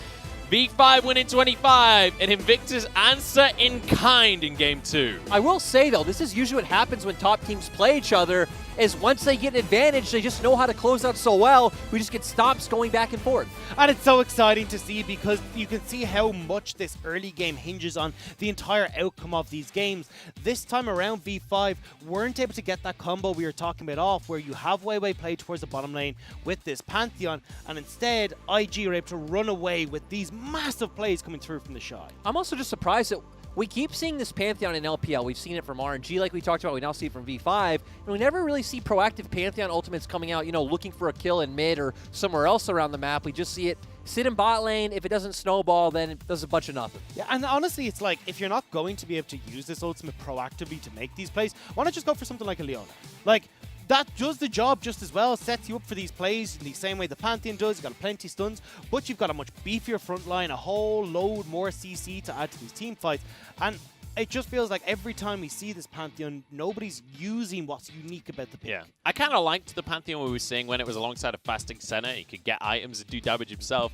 V5 win in 25, and Invictus answer in kind in game 2. I will say, though, this is usually what happens when top teams play each other, is once they get an advantage, they just know how to close out so well. We just get stops going back and forth. And it's so exciting to see because you can see how much this early game hinges on the entire outcome of these games. This time around, V5 weren't able to get that combo we were talking about off, where you have Weiwei play towards the bottom lane with this Pantheon, and instead, IG are able to run away with these massive plays coming through from the Shy. I'm also just surprised that we keep seeing this Pantheon in LPL. We've seen it from RNG like we talked about. We now see it from V5. And we never really see proactive Pantheon ultimates coming out, you know, looking for a kill in mid or somewhere else around the map. We just see it sit in bot lane. If it doesn't snowball, then it does a bunch of nothing. Yeah, and honestly, it's like, if you're not going to be able to use this ultimate proactively to make these plays, why not just go for something like a Leona? Like, that does the job just as well, sets you up for these plays in the same way the Pantheon does. You've got plenty of stuns, but you've got a much beefier front line, a whole load more CC to add to these team fights. And it just feels like every time we see this Pantheon, nobody's using what's unique about the pick. Yeah, I kind of liked the Pantheon we were seeing when it was alongside a fasting center. He could get items and do damage himself.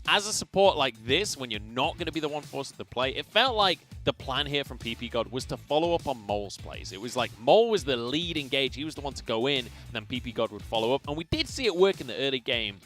As a support like this, when you're not going to be the one forced to play, it felt like the plan here from PP God was to follow up on Mole's plays. It was like Mole was the lead engage. He was the one to go in, and then PP God would follow up. And we did see it work in the early game.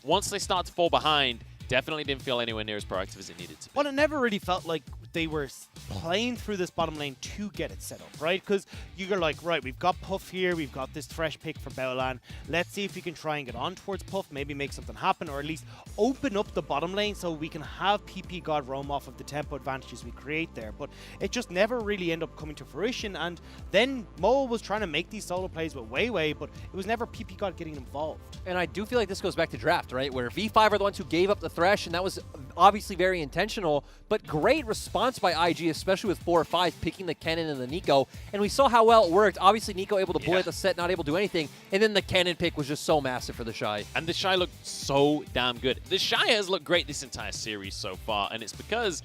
Once they start to fall behind, definitely didn't feel anywhere near as proactive as it needed to be. Well, it never really felt like they were playing through this bottom lane to get it set up, right? Because you're like, right, we've got Puff here, we've got this fresh pick for Baolan. Let's see if we can try and get on towards Puff, maybe make something happen, or at least open up the bottom lane so we can have PP God roam off of the tempo advantages we create there. But it just never really ended up coming to fruition, and then Mole was trying to make these solo plays with Weiwei, but it was never PP God getting involved. And I do feel like this goes back to draft, right? Where V5 are the ones who gave up the Thresh, and that was obviously very intentional, but great response by IG, especially with 4 or 5 picking the Kennen and the Nico. And we saw how well it worked. Obviously, Nico able to bullet the set, not able to do anything. And then the Kennen pick was just so massive for the Shy. And the Shy looked so damn good. The Shy has looked great this entire series so far, and it's because,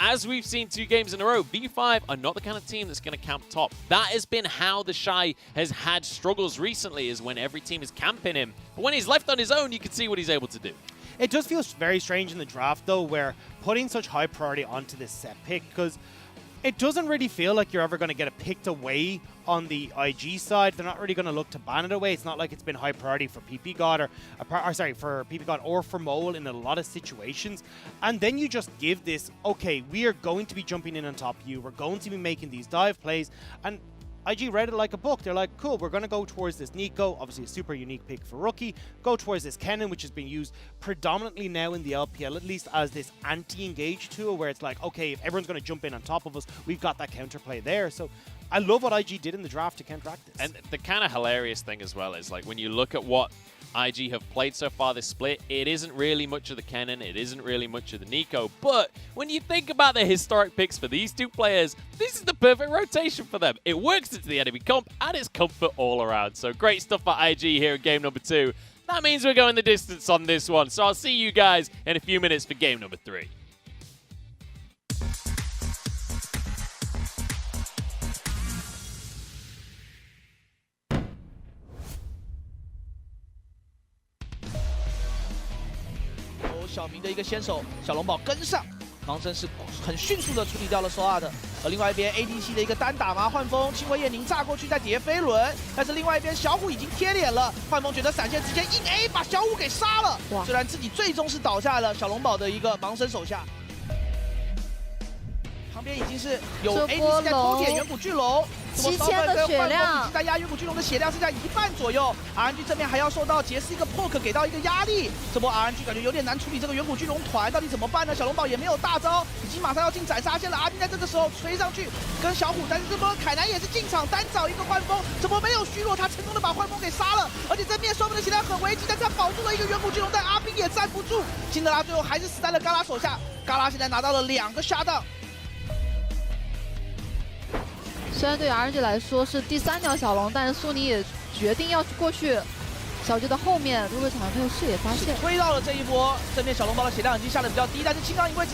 as we've seen 2 games in a row, V5 are not the kind of team that's going to camp top. That has been how the Shy has had struggles recently, is when every team is camping him. But when he's left on his own, you can see what he's able to do. It does feel very strange in the draft, though, where putting such high priority onto this set pick, because it doesn't really feel like you're ever going to get it picked away on the IG side. They're not really going to look to ban it away. It's not like it's been high priority for PP God for PP God or for Mole in a lot of situations. And then you just give this, okay, we are going to be jumping in on top of you. We're going to be making these dive plays. And IG read it like a book. They're like, cool, we're going to go towards this Nico, obviously a super unique pick for rookie, go towards this Kennen, which has been used predominantly now in the LPL, at least as this anti-engage tool, where it's like, okay, if everyone's going to jump in on top of us, we've got that counterplay there. So I love what IG did in the draft to counteract this. And the kind of hilarious thing as well is, like, when you look at what IG have played so far this split, it isn't really much of the Kennen, it isn't really much of the Nico, but when you think about the historic picks for these two players, this is the perfect rotation for them. It works into the enemy comp, and it's comfort all around. So great stuff for IG here in game number 2. That means we're going the distance on this one, so I'll see you guys in a few minutes for game number 3.小明的一个先手，小龙宝跟上，盲僧是很迅速的处理掉了索尔的。而另外一边 ADC 的一个单打嘛，幻风轻微叶宁炸过去再叠飞轮，但是另外一边小虎已经贴脸了，幻风觉得闪现直接硬 A 把小虎给杀了。虽然自己最终是倒下了小龙宝的一个盲僧手下。旁边已经是有 ADC 在偷点远古巨龙7000的血量，已经在压远古巨龙的血量剩下1半左右。RNG 正面还要受到杰斯一个 poke 给到一个压力，这波 RNG 感觉有点难处理这个远古巨龙团，到底怎么办呢？小龙宝也没有大招，已经马上要进斩杀线了。阿斌在这个时候吹上去跟小虎，但是这波凯南也是进场单找一个幻风，这波没有虚弱，他成功的把幻风给杀了，而且正面双方的血量很危急，但是他保住了一个远古巨龙，但阿斌也站不住，辛德拉最后还是死在了嘎拉手下。嘎拉现在拿到了2个shutdown。虽然对于 RNG 来说是第3条小龙，但是苏尼也决定要过去小杰的后面，如果好像没有视野发现，推到了这一波，正面小龙宝的血量已经下的比较低，但是青钢影位置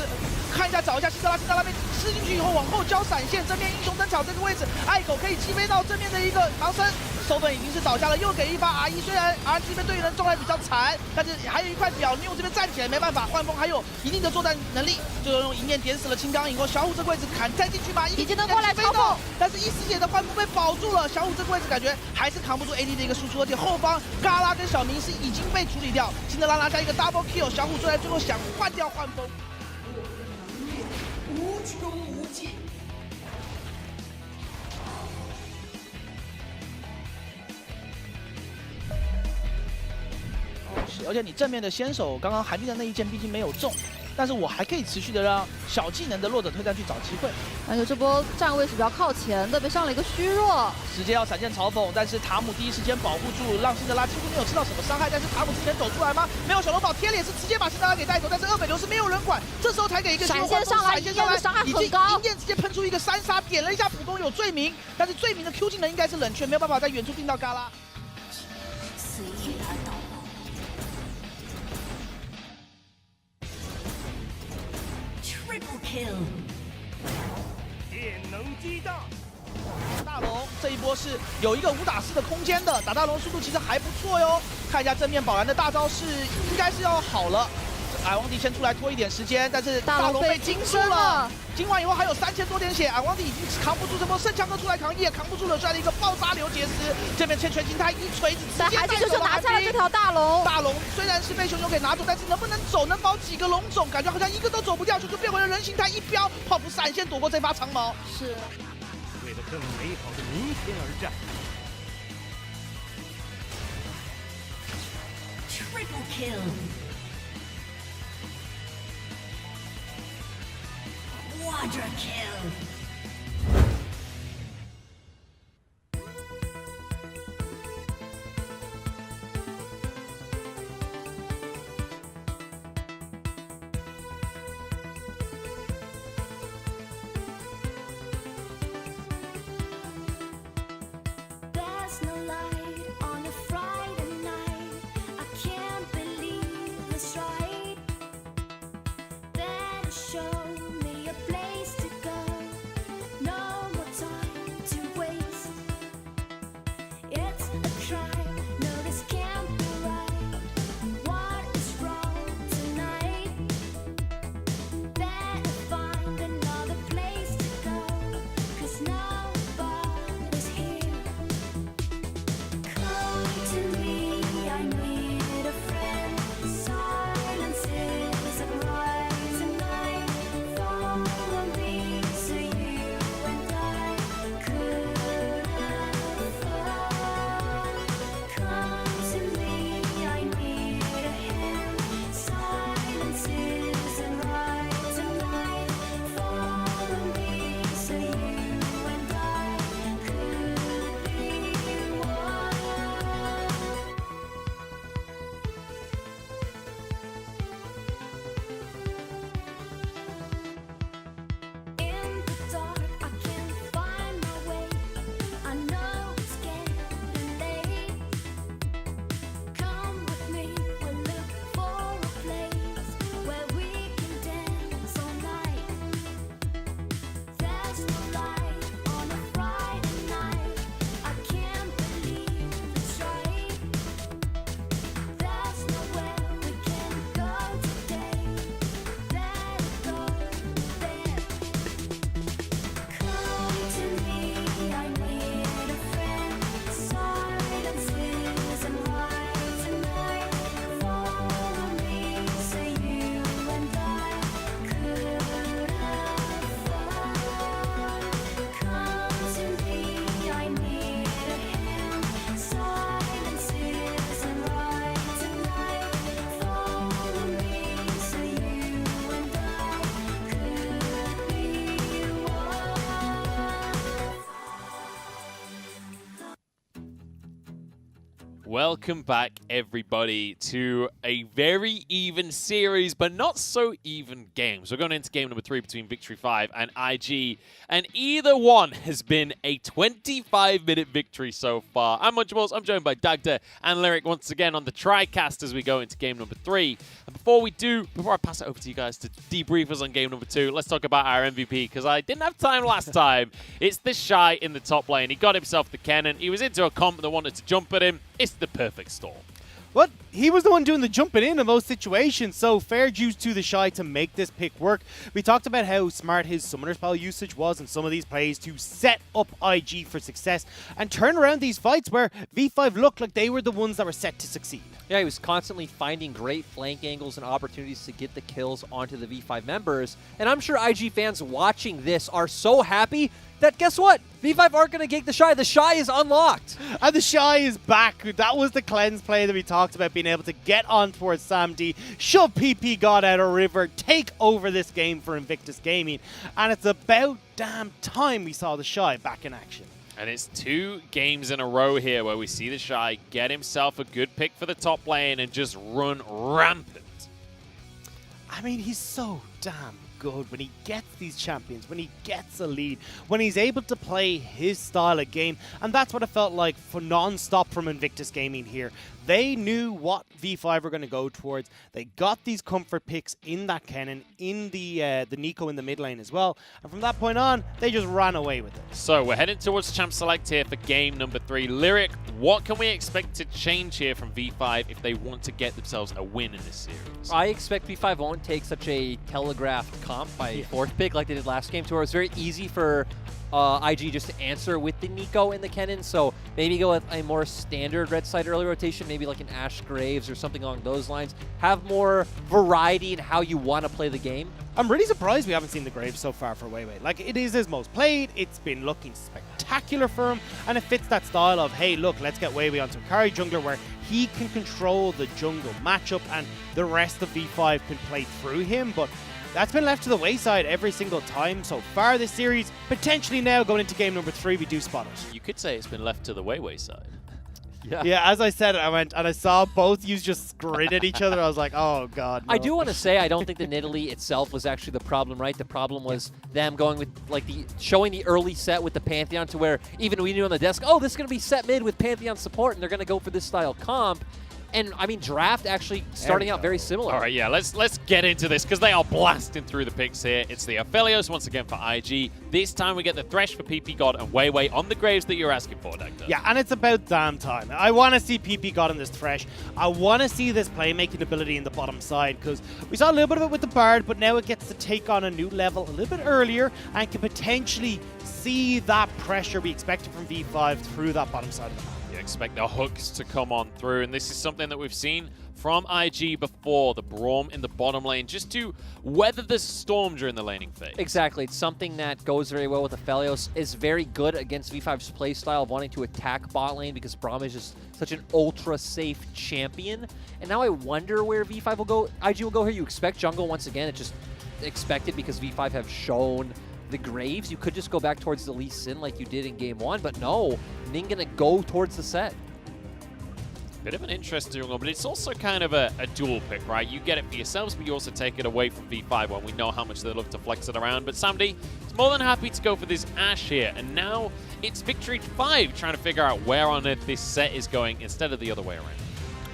看一下找一下辛德拉被吃进去以后往后交闪现，正面英雄登场这个位置，爱狗可以击飞到正面的一个盲僧，手本已经是倒下了，又给一发 R1，虽然 RNG 这边队员状态比较残，但是还有一块表妞这边站起来没办法，幻风还有一定的作战能力，最后用一面点死了青钢影后，小虎这个位置砍再进去吧，已经能过来超爆，但是1/4血的幻风被保住了，小虎这个位置感觉还是扛不住 AD 的一个输出，而且后方嘎拉跟小明是已经被处理掉，辛德拉拿下一个 double kill， 小虎最后想换掉幻风。无穷无尽。而且你正面的先手，刚刚韩冰的那一剑毕竟没有中，但是我还可以持续的让小技能的弱者退战去找机会。而且这波站位是比较靠前的，被上了一个虚弱，直接要闪现嘲讽，但是塔姆第一时间保护住，让辛德拉几乎没有吃到什么伤害。但是塔姆之前走出来吗？没有，小龙宝贴脸是直接把辛德拉给带走，但是2北流是没有人管，这时候才给一个闪现上来，闪现上来，伤害很高，银剑直接喷出一个3杀，点了一下普攻有罪名，但是罪名的 Q 技能应该是冷却，没有办法在远处定到嘎拉。随遇而动。Triple kill， 电能激荡。大龙这一波是有一个5打4的空间的，打大龙速度其实还不错哟。看一下正面宝蓝的大招是应该是要好了，矮王帝先出来拖一点时间，但是大龙被惊住了。今晚以后还有3000多点血，矮王帝已经扛不住这波，圣强哥出来扛也扛不住了，出来的一个爆炸流杰斯，这边全形态一锤子直接带走了拿下了这条大龙。大龙虽然是被熊熊给拿走，但是能不能走，能保几个龙种，感觉好像一个都走不掉，熊熊变回了人形态一飙，泡芙闪现躲过这发长矛。是。为了更美好的明天而战。Triple kill， Quadra kill。Show me a place to go. Welcome back, everybody, to a very even series, but not so even games. We're going into game number 3 between Victory 5 and IG, and either one has been a 25-minute victory so far. I'm Munchables, I'm joined by Dagda and Lyric once again on the TriCast as we go into game number 3. And before I pass it over to you guys to debrief us on game number 2, let's talk about our MVP, because I didn't have time last time. It's the Shy in the top lane. He got himself the cannon. He was into a comp that wanted to jump at him. It's the perfect storm. But he was the one doing the jumping in those situations, so fair dues to the Shy to make this pick work. We talked about how smart his summoner spell usage was in some of these plays to set up IG for success and turn around these fights where V5 looked like they were the ones that were set to succeed. Yeah, he was constantly finding great flank angles and opportunities to get the kills onto the V5 members. And I'm sure IG fans watching this are so happy that, guess what? V5 aren't going to gank the Shy. The Shy is unlocked. And the Shy is back. That was the cleanse play that we talked about, being able to get on towards Sam D, shove PP God out of river, take over this game for Invictus Gaming. And it's about damn time we saw the Shy back in action. And it's 2 games in a row here where we see the Shy get himself a good pick for the top lane and just run rampant. I mean, he's so damn good when he gets these champions, when he gets a lead, when he's able to play his style of game. And that's what it felt like for non-stop from Invictus Gaming here. They knew what V5 were going to go towards. They got these comfort picks in that cannon, in the Nico in the mid lane as well. And from that point on, they just ran away with it. So we're heading towards Champ Select here for game number 3. Lyric, what can we expect to change here from V5 if they want to get themselves a win in this series? I expect V5 won't take such a telegraphed comp by 4th pick like they did last game, to where it was very easy for IG just to answer with the Nico and the Kennen. So maybe go with a more standard red side early rotation, maybe like an Ash Graves or something along those lines. Have more variety in how you want to play the game. I'm really surprised we haven't seen the Graves so far for Weiwei. Like, it is his most played, it's been looking spectacular for him, and it fits that style of, hey, look, let's get Weiwei onto a carry jungler where he can control the jungle matchup and the rest of V5 can play through him. But that's been left to the wayside every single time so far this series. Potentially now going into game number 3, we do spot it. You could say it's been left to the Weiwei side. Yeah, as I said it, I went and I saw both yous just grin at each other. I was like, oh, God, no. I do want to say I don't think the Nidalee itself was actually the problem, right? The problem was them going with, like, showing the early set with the Pantheon to where even we knew on the desk, oh, this is going to be set mid with Pantheon support, and they're going to go for this style comp. And, I mean, draft actually starting out very similar. All right, yeah, let's get into this because they are blasting through the picks here. It's the Aphelios once again for IG. This time we get the Thresh for PP God and Weiwei on the Graves that you're asking for, Dagda. Yeah, and it's about damn time. I want to see PP God on this Thresh. I want to see this playmaking ability in the bottom side because we saw a little bit of it with the Bard, but now it gets to take on a new level a little bit earlier and can potentially see that pressure we expected from V5 through that bottom side of the map. You expect the hooks to come on through, and this is something that we've seen from IG before, the Braum in the bottom lane, just to weather the storm during the laning phase. Exactly. It's something that goes very well with Aphelios, is very good against V5's playstyle of wanting to attack bot lane because Braum is just such an ultra-safe champion. And now I wonder where V5 will go. IG will go here. You expect jungle once again. It's just expected because V5 have shown the Graves. You could just go back towards the Lee Sin like you did in game 1, but no, Ning gonna go towards the set. Bit of an interesting one, but it's also kind of a dual pick, right? You get it for yourselves, but you also take it away from V5 when we know how much they love to flex it around. But Samdi is more than happy to go for this Ashe here, and now it's Victory 5 trying to figure out where on earth this set is going instead of the other way around.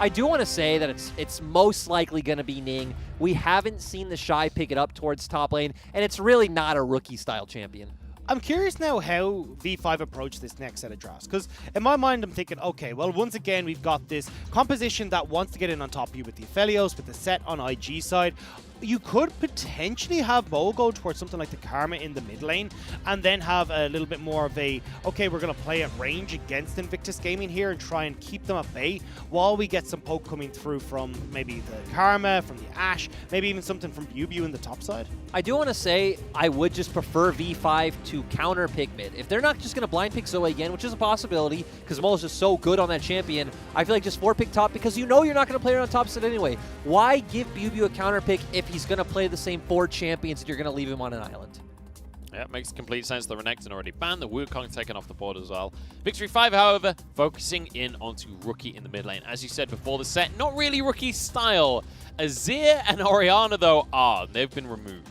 I do want to say that it's most likely going to be Ning. We haven't seen the Shy pick it up towards top lane, and it's really not a rookie-style champion. I'm curious now how V5 approach this next set of drafts, because in my mind I'm thinking, okay, well, once again we've got this composition that wants to get in on top of you with the Aphelios, with the set on IG side. You could potentially have Mo go towards something like the Karma in the mid lane and then have a little bit more of a, okay, we're going to play at range against Invictus Gaming here and try and keep them at bay while we get some poke coming through from maybe the Karma, from the Ashe, maybe even something from Bubu in the top side. I do want to say I would just prefer V5 to counter pick mid. If they're not just going to blind pick Zoe again, which is a possibility because Mo is just so good on that champion, I feel like just 4-pick top because you know you're not going to play her on top set anyway. Why give Bubu a counter pick if he's going to play the same 4 champions and you're going to leave him on an island? Yeah, it makes complete sense. The Renekton already banned, the Wukong taken off the board as well. Victory 5, however, focusing in onto Rookie in the mid lane. As you said before the set, not really Rookie style. Azir and Orianna, though, they've been removed.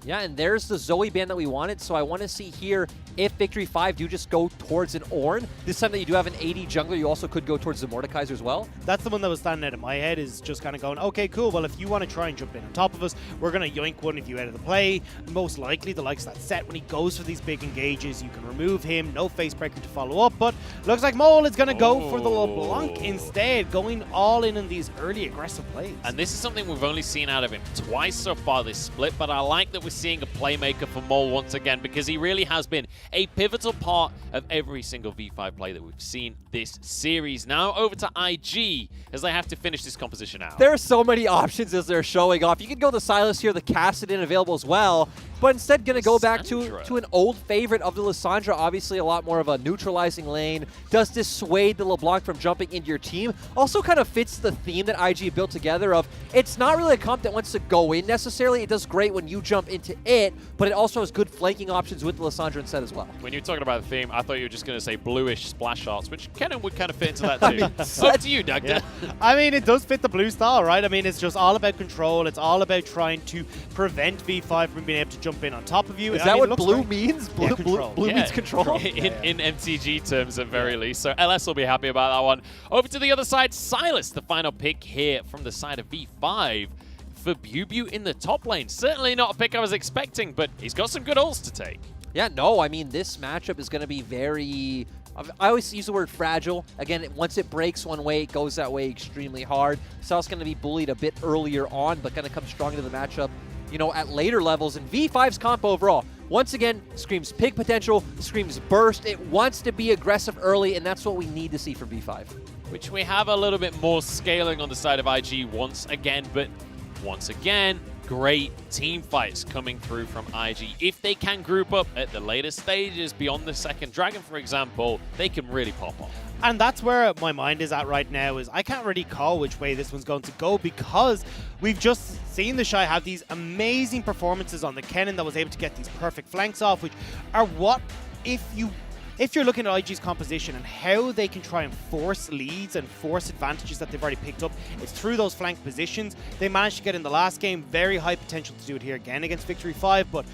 Yeah, and there's the Zoe ban that we wanted, so I want to see here if Victory 5 do just go towards an Ornn. This time that you do have an AD jungler, you also could go towards the Mordekaiser as well. That's the one that was standing out in my head, is just kind of going, okay, cool, well, if you want to try and jump in on top of us, we're going to yoink one of you out of the play. Most likely, the likes of that set, when he goes for these big engages, you can remove him, no face breaker to follow up, but looks like Mole is going to go for the LeBlanc instead, going all in these early aggressive plays. And this is something we've only seen out of him twice so far this split, but I like that we're seeing a playmaker for Mole once again, because he really has been a pivotal part of every single V5 play that we've seen this series. Now over to IG as they have to finish this composition out. There are so many options as they're showing off. You can go the Sylas here, the Kassadin available as well, but instead going to go back to an old favorite of the Lissandra. Obviously a lot more of a neutralizing lane. Does dissuade the LeBlanc from jumping into your team. Also kind of fits the theme that IG built together of it's not really a comp that wants to go in necessarily. It does great when you jump into it, but it also has good flanking options with the Lissandra instead as well. When you're talking about the theme, I thought you were just going to say bluish splash arts, which would kind of fit into that too. Up to you, Doug. Yeah. I mean, it does fit the blue style, right? I mean, it's just all about control. It's all about trying to prevent V5 from being able to jump in on top of you. Is that what blue means? Blue means control? In MTG terms at very least. So LS will be happy about that one. Over to the other side, Sylas, the final pick here from the side of V5 for Bubu in the top lane. Certainly not a pick I was expecting, but he's got some good ults to take. Yeah, no, I mean, this matchup is going to be very... I always use the word fragile. Again, once it breaks one way, it goes that way extremely hard. Sal's going to be bullied a bit earlier on, but going to come strong into the matchup, you know, at later levels. And V5's comp overall, once again, screams pig potential, screams burst. It wants to be aggressive early, and that's what we need to see from V5. Which we have a little bit more scaling on the side of IG once again, but once again, great team fights coming through from IG. If they can group up at the later stages beyond the second dragon, for example, they can really pop off. And that's where my mind is at right now, is I can't really call which way this one's going to go, because we've just seen the Shy have these amazing performances on the Kennen that was able to get these perfect flanks off, which are what, if you're looking at IG's composition and how they can try and force leads and force advantages that they've already picked up, it's through those flank positions. They managed to get in the last game, very high potential to do it here again against Victory 5, but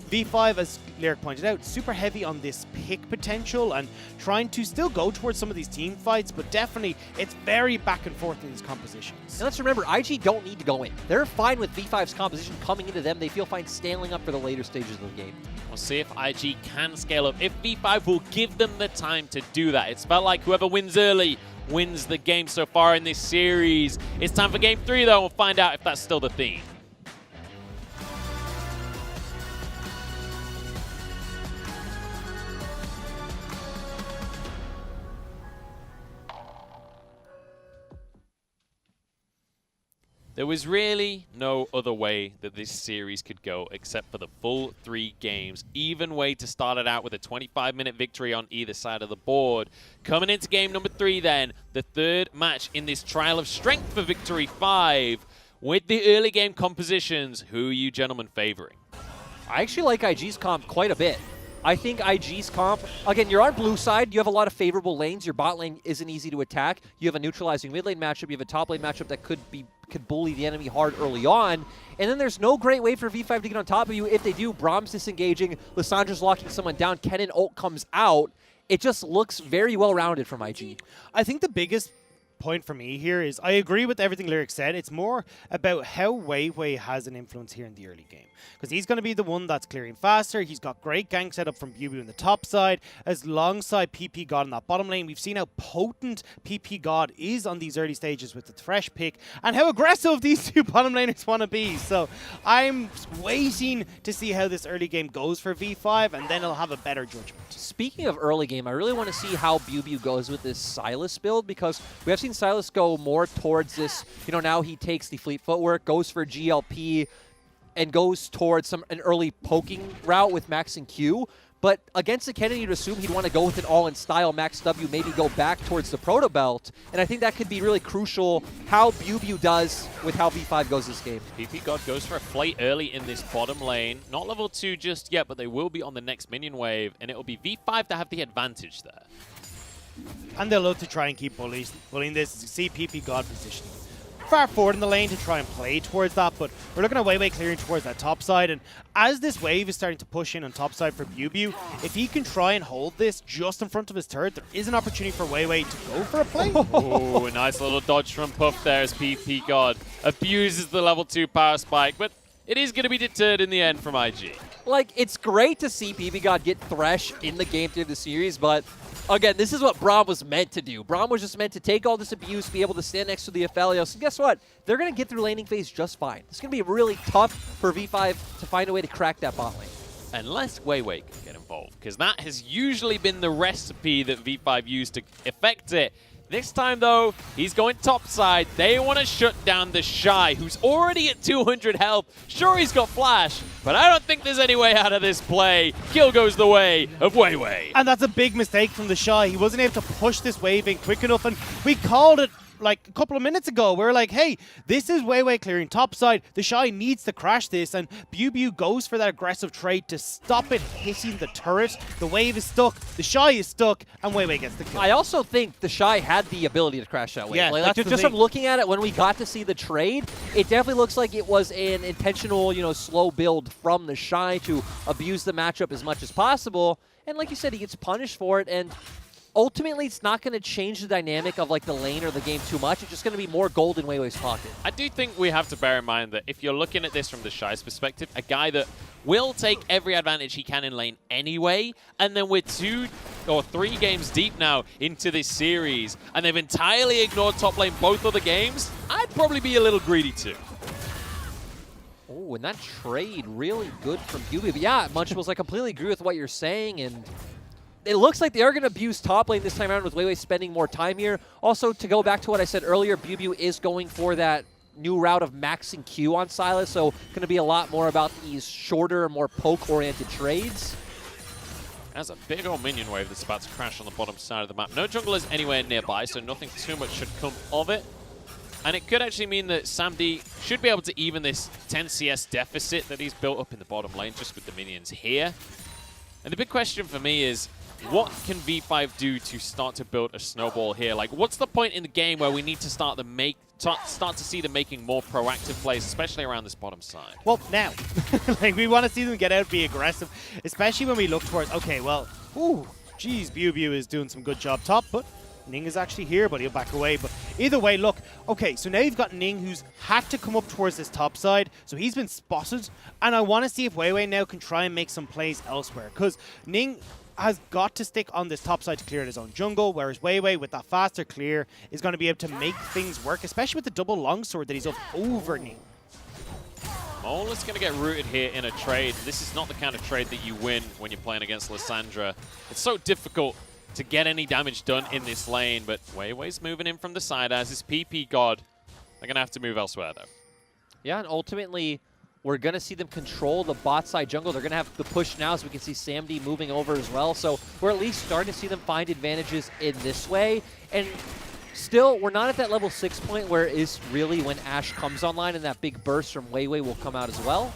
V5, as Lyric pointed out, super heavy on this pick potential and trying to still go towards some of these team fights, but definitely it's very back and forth in these compositions. And let's remember, IG don't need to go in. They're fine with V5's composition coming into them. They feel fine scaling up for the later stages of the game. We'll see if IG can scale up, if V5 will give them the time to do that. It's felt like whoever wins early wins the game so far in this series. It's time for Game 3, though, and we'll find out if that's still the theme. There was really no other way that this series could go except for the full 3 games. Even way to start it out with a 25-minute victory on either side of the board. Coming into game number 3 then, the third match in this trial of strength for Victory 5. With the early game compositions, who are you gentlemen favoring? I actually like IG's comp quite a bit. I think IG's comp, again, you're on blue side, you have a lot of favorable lanes, your bot lane isn't easy to attack, you have a neutralizing mid lane matchup, you have a top lane matchup that could bully the enemy hard early on, and then there's no great way for V5 to get on top of you. If they do, Braum's disengaging, Lissandra's locking someone down, Kennen ult comes out. It just looks very well-rounded from IG. I think the biggest point for me here is I agree with everything Lyric said. It's more about how Wei has an influence here in the early game, because he's going to be the one that's clearing faster. He's got great gank setup from Bubu in the top side, as alongside PP God in that bottom lane. We've seen how potent PP God is on these early stages with the Thresh pick, and how aggressive these two bottom laners want to be. So I'm waiting to see how this early game goes for V5, and then I'll have a better judgment. Speaking of early game, I really want to see how Bubu goes with this Sylas build, because we have seen Sylas go more towards this, you know, now he takes the fleet footwork, goes for GLP, and goes towards an early poking route with Max and Q. But against the Kennedy, you'd assume he'd want to go with an all-in style, max W, maybe go back towards the Proto Belt. And I think that could be really crucial how BuBu does with how V5 goes this game. PP God goes for a Flate early in this bottom lane. Not level 2 just yet, but they will be on the next minion wave, and it will be V5 to have the advantage there. And they'll look to try and keep bullying this. As you see PP God positioned far forward in the lane to try and play towards that, but we're looking at Weiwei clearing towards that top side, and as this wave is starting to push in on top side for BuBu, if he can try and hold this just in front of his turret, there is an opportunity for Weiwei to go for a play. Oh, a nice little dodge from Puff there as PP God abuses the level 2 power spike, but it is going to be deterred in the end from IG. Like, it's great to see PP God get Thresh in the game through the series, but again, this is what Braum was meant to do. Braum was just meant to take all this abuse, be able to stand next to the Aphelios, and guess what? They're going to get through laning phase just fine. It's going to be really tough for V5 to find a way to crack that bot lane. Unless Weiwei can get involved, because that has usually been the recipe that V5 used to effect it. This time, though, he's going topside. They want to shut down the Shy, who's already at 200 health. Sure, he's got flash, but I don't think there's any way out of this play. Kill goes the way of Weiwei. And that's a big mistake from the Shy. He wasn't able to push this wave in quick enough, and we called it like a couple of minutes ago. We were like, hey, this is Weiwei clearing topside. The Shy needs to crash this, and BuBu goes for that aggressive trade to stop it hitting the turret. The wave is stuck, the Shy is stuck, and Weiwei gets the kill. I also think the Shy had the ability to crash that wave. Yeah, like just from looking at it, when we got to see the trade, it definitely looks like it was an intentional, slow build from the Shy to abuse the matchup as much as possible. And like you said, he gets punished for it, and ultimately, it's not going to change the dynamic of like the lane or the game too much. It's just going to be more gold in Weiwei's pocket. I do think we have to bear in mind that if you're looking at this from the Shy's perspective, a guy that will take every advantage he can in lane anyway, and then we're 2 or 3 games deep now into this series, and they've entirely ignored top lane both other games, I'd probably be a little greedy too. Oh, and that trade really good from BuBu. But yeah, Munchables, I completely agree with what you're saying, and it looks like they are going to abuse top lane this time around with Weiwei spending more time here. Also, to go back to what I said earlier, BuBu is going for that new route of maxing Q on Sylas, so going to be a lot more about these shorter, more poke-oriented trades. There's a big old minion wave that's about to crash on the bottom side of the map. No junglers anywhere nearby, so nothing too much should come of it. And it could actually mean that SamD should be able to even this 10 CS deficit that he's built up in the bottom lane just with the minions here. And the big question for me is, what can V5 do to start to build a snowball here? Like, what's the point in the game where we need to start to see them making more proactive plays, especially around this bottom side? Well, now. Like, we want to see them get out, be aggressive, especially when we look towards, okay, well, ooh, geez, BuBu is doing some good job top, but Ning is actually here, but he'll back away. But either way, look, okay, so now you've got Ning who's had to come up towards this top side, so he's been spotted, and I want to see if Weiwei now can try and make some plays elsewhere, because Ning has got to stick on this top side to clear his own jungle, whereas Weiwei, with that faster clear, is going to be able to make things work, especially with the double longsword that he's up over Ning. Mole is going to get rooted here in a trade. This is not the kind of trade that you win when you're playing against Lissandra. It's so difficult to get any damage done in this lane, but Weiwei's moving in from the side as is PP God. They're going to have to move elsewhere, though. Yeah, and ultimately, we're going to see them control the bot side jungle. They're going to have the push now, so we can see SamD moving over as well. So we're at least starting to see them find advantages in this way. And still, we're not at that level 6 point where it is really when Ashe comes online and that big burst from Weiwei will come out as well.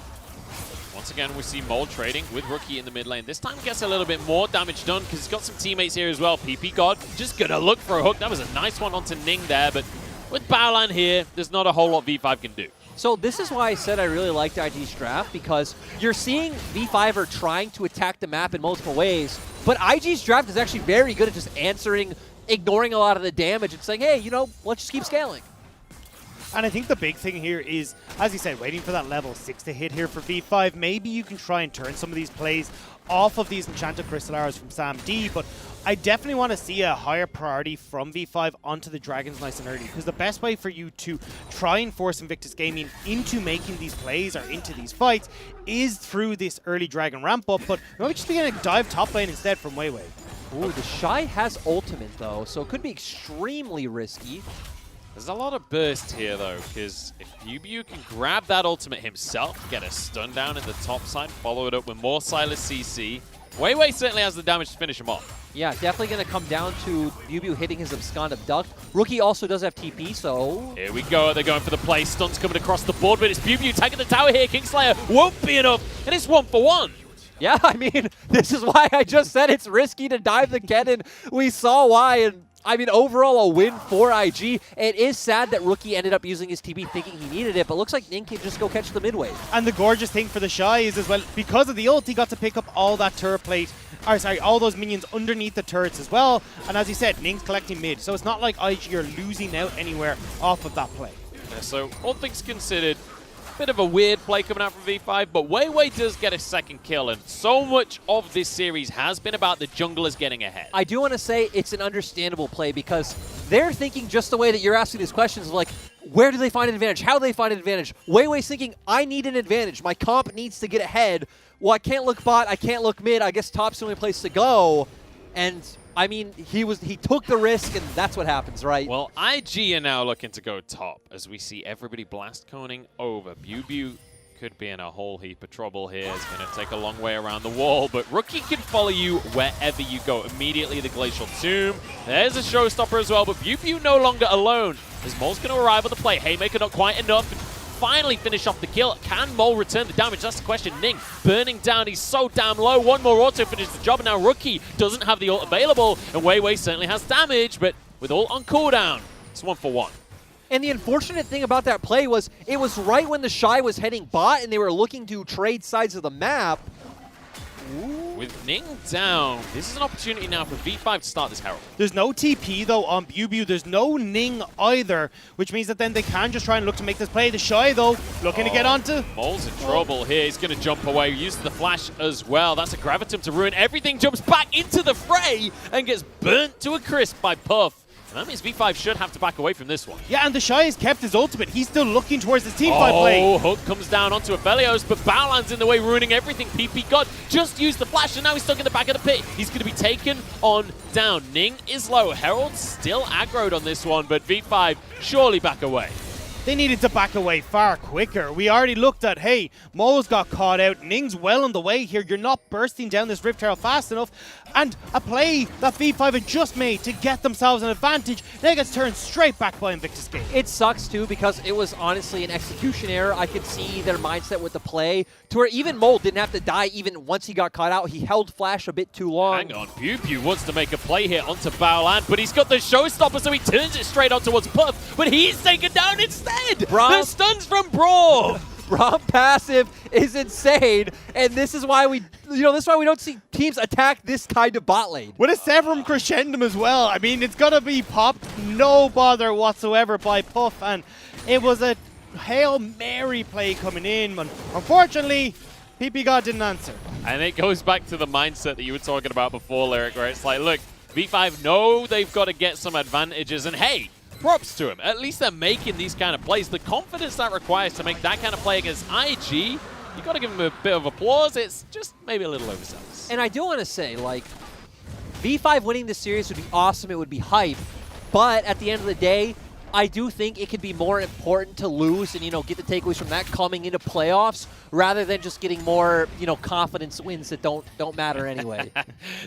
Once again, we see Mole trading with Rookie in the mid lane. This time gets a little bit more damage done because he's got some teammates here as well. PP God just going to look for a hook. That was a nice one onto Ning there, but with Baolan here, there's not a whole lot V5 can do. So this is why I said I really liked IG's draft, because you're seeing V5 are trying to attack the map in multiple ways, but IG's draft is actually very good at just answering, ignoring a lot of the damage and saying, hey, let's just keep scaling. And I think the big thing here is, as you said, waiting for that level 6 to hit here for V5. Maybe you can try and turn some of these plays off of these Enchanted Crystal Arrows from SamD, but I definitely want to see a higher priority from V5 onto the Dragons nice and early, because the best way for you to try and force Invictus Gaming into making these plays or into these fights is through this early Dragon ramp up, but maybe just beginning to dive top lane instead from Weiwei. Ooh, the Shy has ultimate though, so it could be extremely risky. There's a lot of burst here, though, because if BuBu can grab that ultimate himself, get a stun down in the top side, follow it up with more Sylas CC, Weiwei certainly has the damage to finish him off. Yeah, definitely going to come down to BuBu hitting his Abscond Abduct. Rookie also does have TP, so... Here we go. They're going for the play. Stunts coming across the board, but it's BuBu tagging the tower here. Kingslayer won't be enough, and it's 1-for-1. Yeah, I mean, this is why I just said it's risky to dive the cannon. We saw why, and I mean, overall a win for IG. It is sad that Rookie ended up using his TP thinking he needed it, but looks like Ning can just go catch the mid wave. And the gorgeous thing for the Shy is as well, because of the ult, he got to pick up all that turret plate, or sorry, all those minions underneath the turrets as well. And as you said, Ning's collecting mid, so it's not like IG are losing out anywhere off of that play. Yeah, so all things considered, bit of a weird play coming out from V5, but Weiwei does get a second kill, and so much of this series has been about the junglers getting ahead. I do want to say it's an understandable play because they're thinking just the way that you're asking these questions of like, where do they find an advantage? How do they find an advantage? Weiwei's thinking, I need an advantage. My comp needs to get ahead. Well, I can't look bot. I can't look mid. I guess top's the only place to go. And I mean, he took the risk, and that's what happens, right? Well, IG are now looking to go top as we see everybody blast coning over. BuBu could be in a whole heap of trouble here. It's going to take a long way around the wall, but Rookie can follow you wherever you go. Immediately, the Glacial Tomb. There's a showstopper as well, but BuBu no longer alone as Mole's going to arrive on the play. Haymaker not quite enough. Finally finish off the kill. Can Mole return the damage? That's the question. Ning burning down. He's so damn low. One more auto finishes the job, and now Rookie doesn't have the ult available, and Weiwei certainly has damage, but with ult on cooldown, it's 1-for-1. And the unfortunate thing about that play was it was right when the Shy was heading bot and they were looking to trade sides of the map. With Ning down, this is an opportunity now for V5 to start this Herald. There's no TP, though, on BuBu. There's no Ning either, which means that then they can just try and look to make this play. The Shy, though, looking to get onto. Mole's in trouble here. He's going to jump away. Uses the flash as well. That's a Gravitum to ruin everything. Jumps back into the fray and gets burnt to a crisp by Puff. And that means V5 should have to back away from this one. Yeah, and the Shy has kept his ultimate. He's still looking towards his teamfight play. Oh, Hook comes down onto Aphelios, but Baolan's in the way, ruining everything. PP God just used the flash, and now he's stuck in the back of the pit. He's going to be taken on down. Ning is low. Herald still aggroed on this one, but V5 surely back away. They needed to back away far quicker. We already looked at, hey, Mole's got caught out. Ning's well on the way here. You're not bursting down this Rift Herald fast enough. And a play that V5 had just made to get themselves an advantage, then gets turned straight back by Invictus Game. It sucks, too, because it was honestly an execution error. I could see their mindset with the play to where even Mole didn't have to die even once he got caught out. He held flash a bit too long. Hang on, BuBu wants to make a play here onto Baolan, but he's got the showstopper, so he turns it straight on towards Puff, but he's taken down instead. The stuns from Braum. Braum passive is insane, and this is why we, this is why we don't see teams attack this kind of bot lane. With a Severum Crescendum as well. I mean, it's gonna be popped, no bother whatsoever by Puff, and it was a Hail Mary play coming in, but unfortunately, PP God didn't answer. And it goes back to the mindset that you were talking about before, Lyric, where it's like, look, V5 know they've got to get some advantages, and hey, props to him. At least they're making these kind of plays. The confidence that requires to make that kind of play against IG, you got to give him a bit of applause. It's just maybe a little overzealous. And I do want to say, like, V5 winning this series would be awesome. It would be hype. But at the end of the day, I do think it could be more important to lose and, get the takeaways from that coming into playoffs rather than just getting more, confidence wins that don't matter anyway.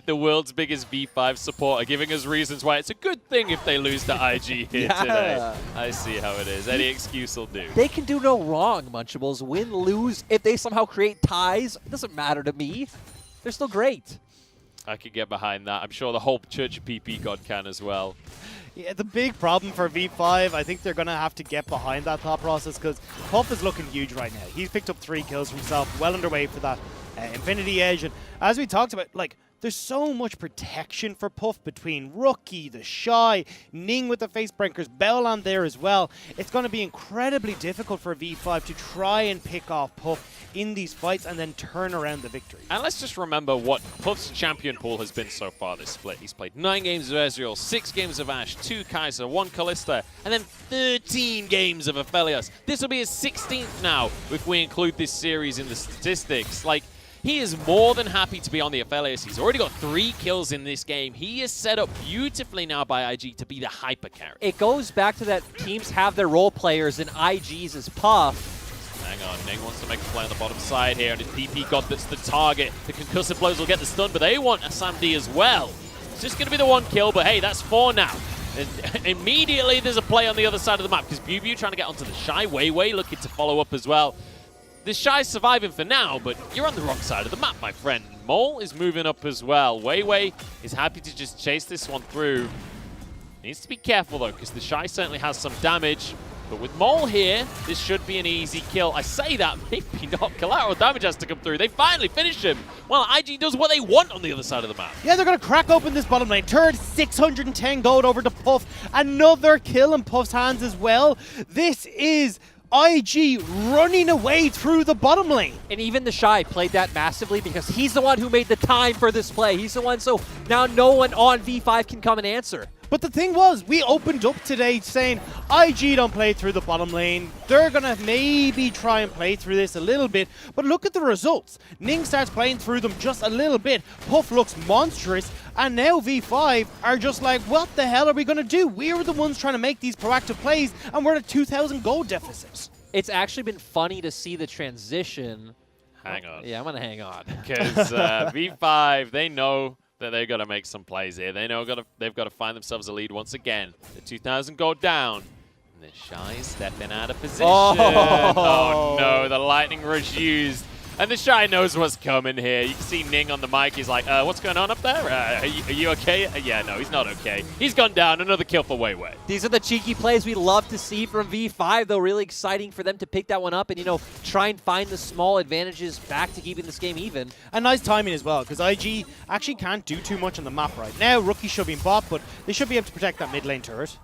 The world's biggest V5 supporter giving us reasons why it's a good thing if they lose to IG here today. I see how it is. Any excuse will do. They can do no wrong, Munchables. Win, lose. If they somehow create ties, it doesn't matter to me. They're still great. I could get behind that. I'm sure the whole Church of PP God can as well. Yeah, the big problem for V5, I think they're going to have to get behind that thought process because Puff is looking huge right now. He's picked up 3 kills for himself, well underway for that Infinity Edge. And as we talked about, there's so much protection for Puff between Rookie, the Shy, Ning with the face breakers, Baolan there as well. It's going to be incredibly difficult for V5 to try and pick off Puff in these fights and then turn around the victory. And let's just remember what Puff's champion pool has been so far this split. He's played 9 games of Ezreal, 6 games of Ashe, 2 Kai'Sa, 1 Kalista, and then 13 games of Aphelios. This will be his 16th now if we include this series in the statistics. He is more than happy to be on the Aphelios. He's already got 3 kills in this game. He is set up beautifully now by IG to be the hyper carry. It goes back to that teams have their role players and IG's is Puff. Hang on, Ning wants to make a play on the bottom side here, and it's PP God that's the target. The concussive blows will get the stun, but they want a Sam D as well. It's just going to be the 1 kill, but hey, that's 4 now. And immediately there's a play on the other side of the map, because BuBu trying to get onto the Shy, Weiwei looking to follow up as well. The Shy's surviving for now, but you're on the wrong side of the map, my friend. Mole is moving up as well. Weiwei is happy to just chase this one through. Needs to be careful though, because the Shy certainly has some damage. But with Mole here, this should be an easy kill. I say that, maybe not. Collateral damage has to come through. They finally finish him. Well, IG does what they want on the other side of the map. Yeah, they're going to crack open this bottom lane. Turret, 610 gold over to Puff. Another kill in Puff's hands as well. This is IG running away through the bottom lane. And even the Shy played that massively because he's the one who made the time for this play. He's the one, so now no one on V5 can come and answer. But the thing was, we opened up today saying IG don't play through the bottom lane. They're going to maybe try and play through this a little bit. But look at the results. Ning starts playing through them just a little bit. Puff looks monstrous. And now V5 are just like, what the hell are we going to do? We were the ones trying to make these proactive plays, and we're at a 2,000 gold deficit. It's actually been funny to see the transition. Hang on. Yeah, I'm going to hang on. Because V5, they know that they've got to make some plays here. They know they've got to find themselves a lead once again. The 2,000 go down. And the Shy is stepping out of position. Oh no, the lightning rush used. And the Shy knows what's coming here. You can see Ning on the mic. He's like, what's going on up there? Are you okay? Yeah, no, he's not okay. He's gone down. Another kill for Weiwei. These are the cheeky plays we love to see from V5, though. Really exciting for them to pick that one up and, you know, try and find the small advantages back to keeping this game even. And nice timing as well, because IG actually can't do too much on the map right now. Rookie shoving bot, but they should be able to protect that mid lane turret.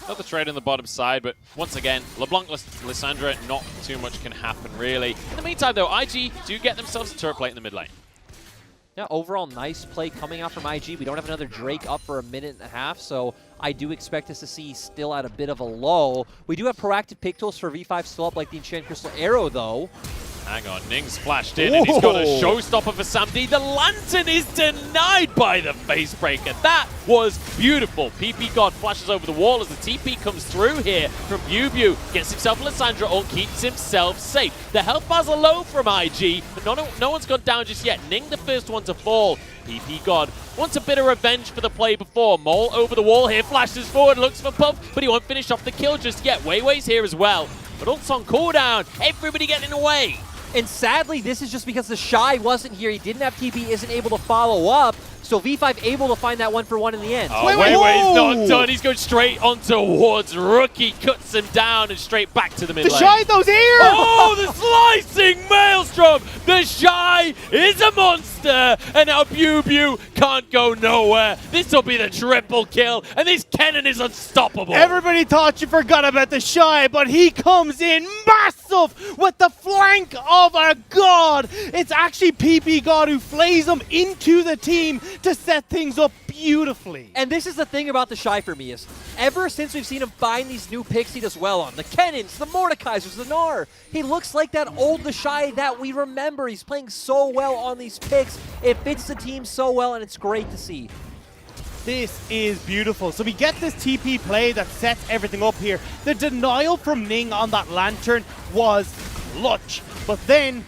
Another trade on the bottom side, but once again, LeBlanc, Lissandra, not too much can happen, really. In the meantime, though, IG do get themselves a turret plate in the mid lane. Yeah, overall nice play coming out from IG. We don't have another Drake up for a minute and a half, so I do expect us to see still at a bit of a lull. We do have proactive pick tools for V5 still up, like the Enchanted Crystal Arrow, though. Hang on, Ning splashed in, and he's got a showstopper for Sam D. The Lantern is denied by the Facebreaker. That was beautiful. PP God flashes over the wall as the TP comes through here from BuBu. Gets himself a Lissandra ult, keeps himself safe. The health bars are low from IG, but no one's gone down just yet. Ning the first one to fall. PP God wants a bit of revenge for the play before. Mole over the wall here, flashes forward, looks for Puff, but he won't finish off the kill just yet. Weiwei's here as well, but ult's on cooldown. Everybody getting away. And sadly, this is just because the Shy wasn't here. He didn't have TP, isn't able to follow up. So V5 able to find that 1-for-1 in the end. Oh, Weiwei's not done. He's going straight on towards Rookie. Cuts him down and straight back to the mid lane. The Shy, those here! Oh, the slicing Maelstrom! The Shy is a monster! And now BuBu can't go nowhere. This will be the triple kill, and this Kennen is unstoppable. Everybody thought you forgot about the Shy, but he comes in massive with the flank of a god. It's actually PP God who flays him into the team to set things up beautifully. And this is the thing about the Shy for me is, ever since we've seen him find these new picks he does well on, the Kennens, the Mordekaisers, the Gnar, he looks like that old the Shy that we remember. He's playing so well on these picks. It fits the team so well, and it's great to see. This is beautiful. So we get this TP play that sets everything up here. The denial from Ning on that Lantern was clutch. But then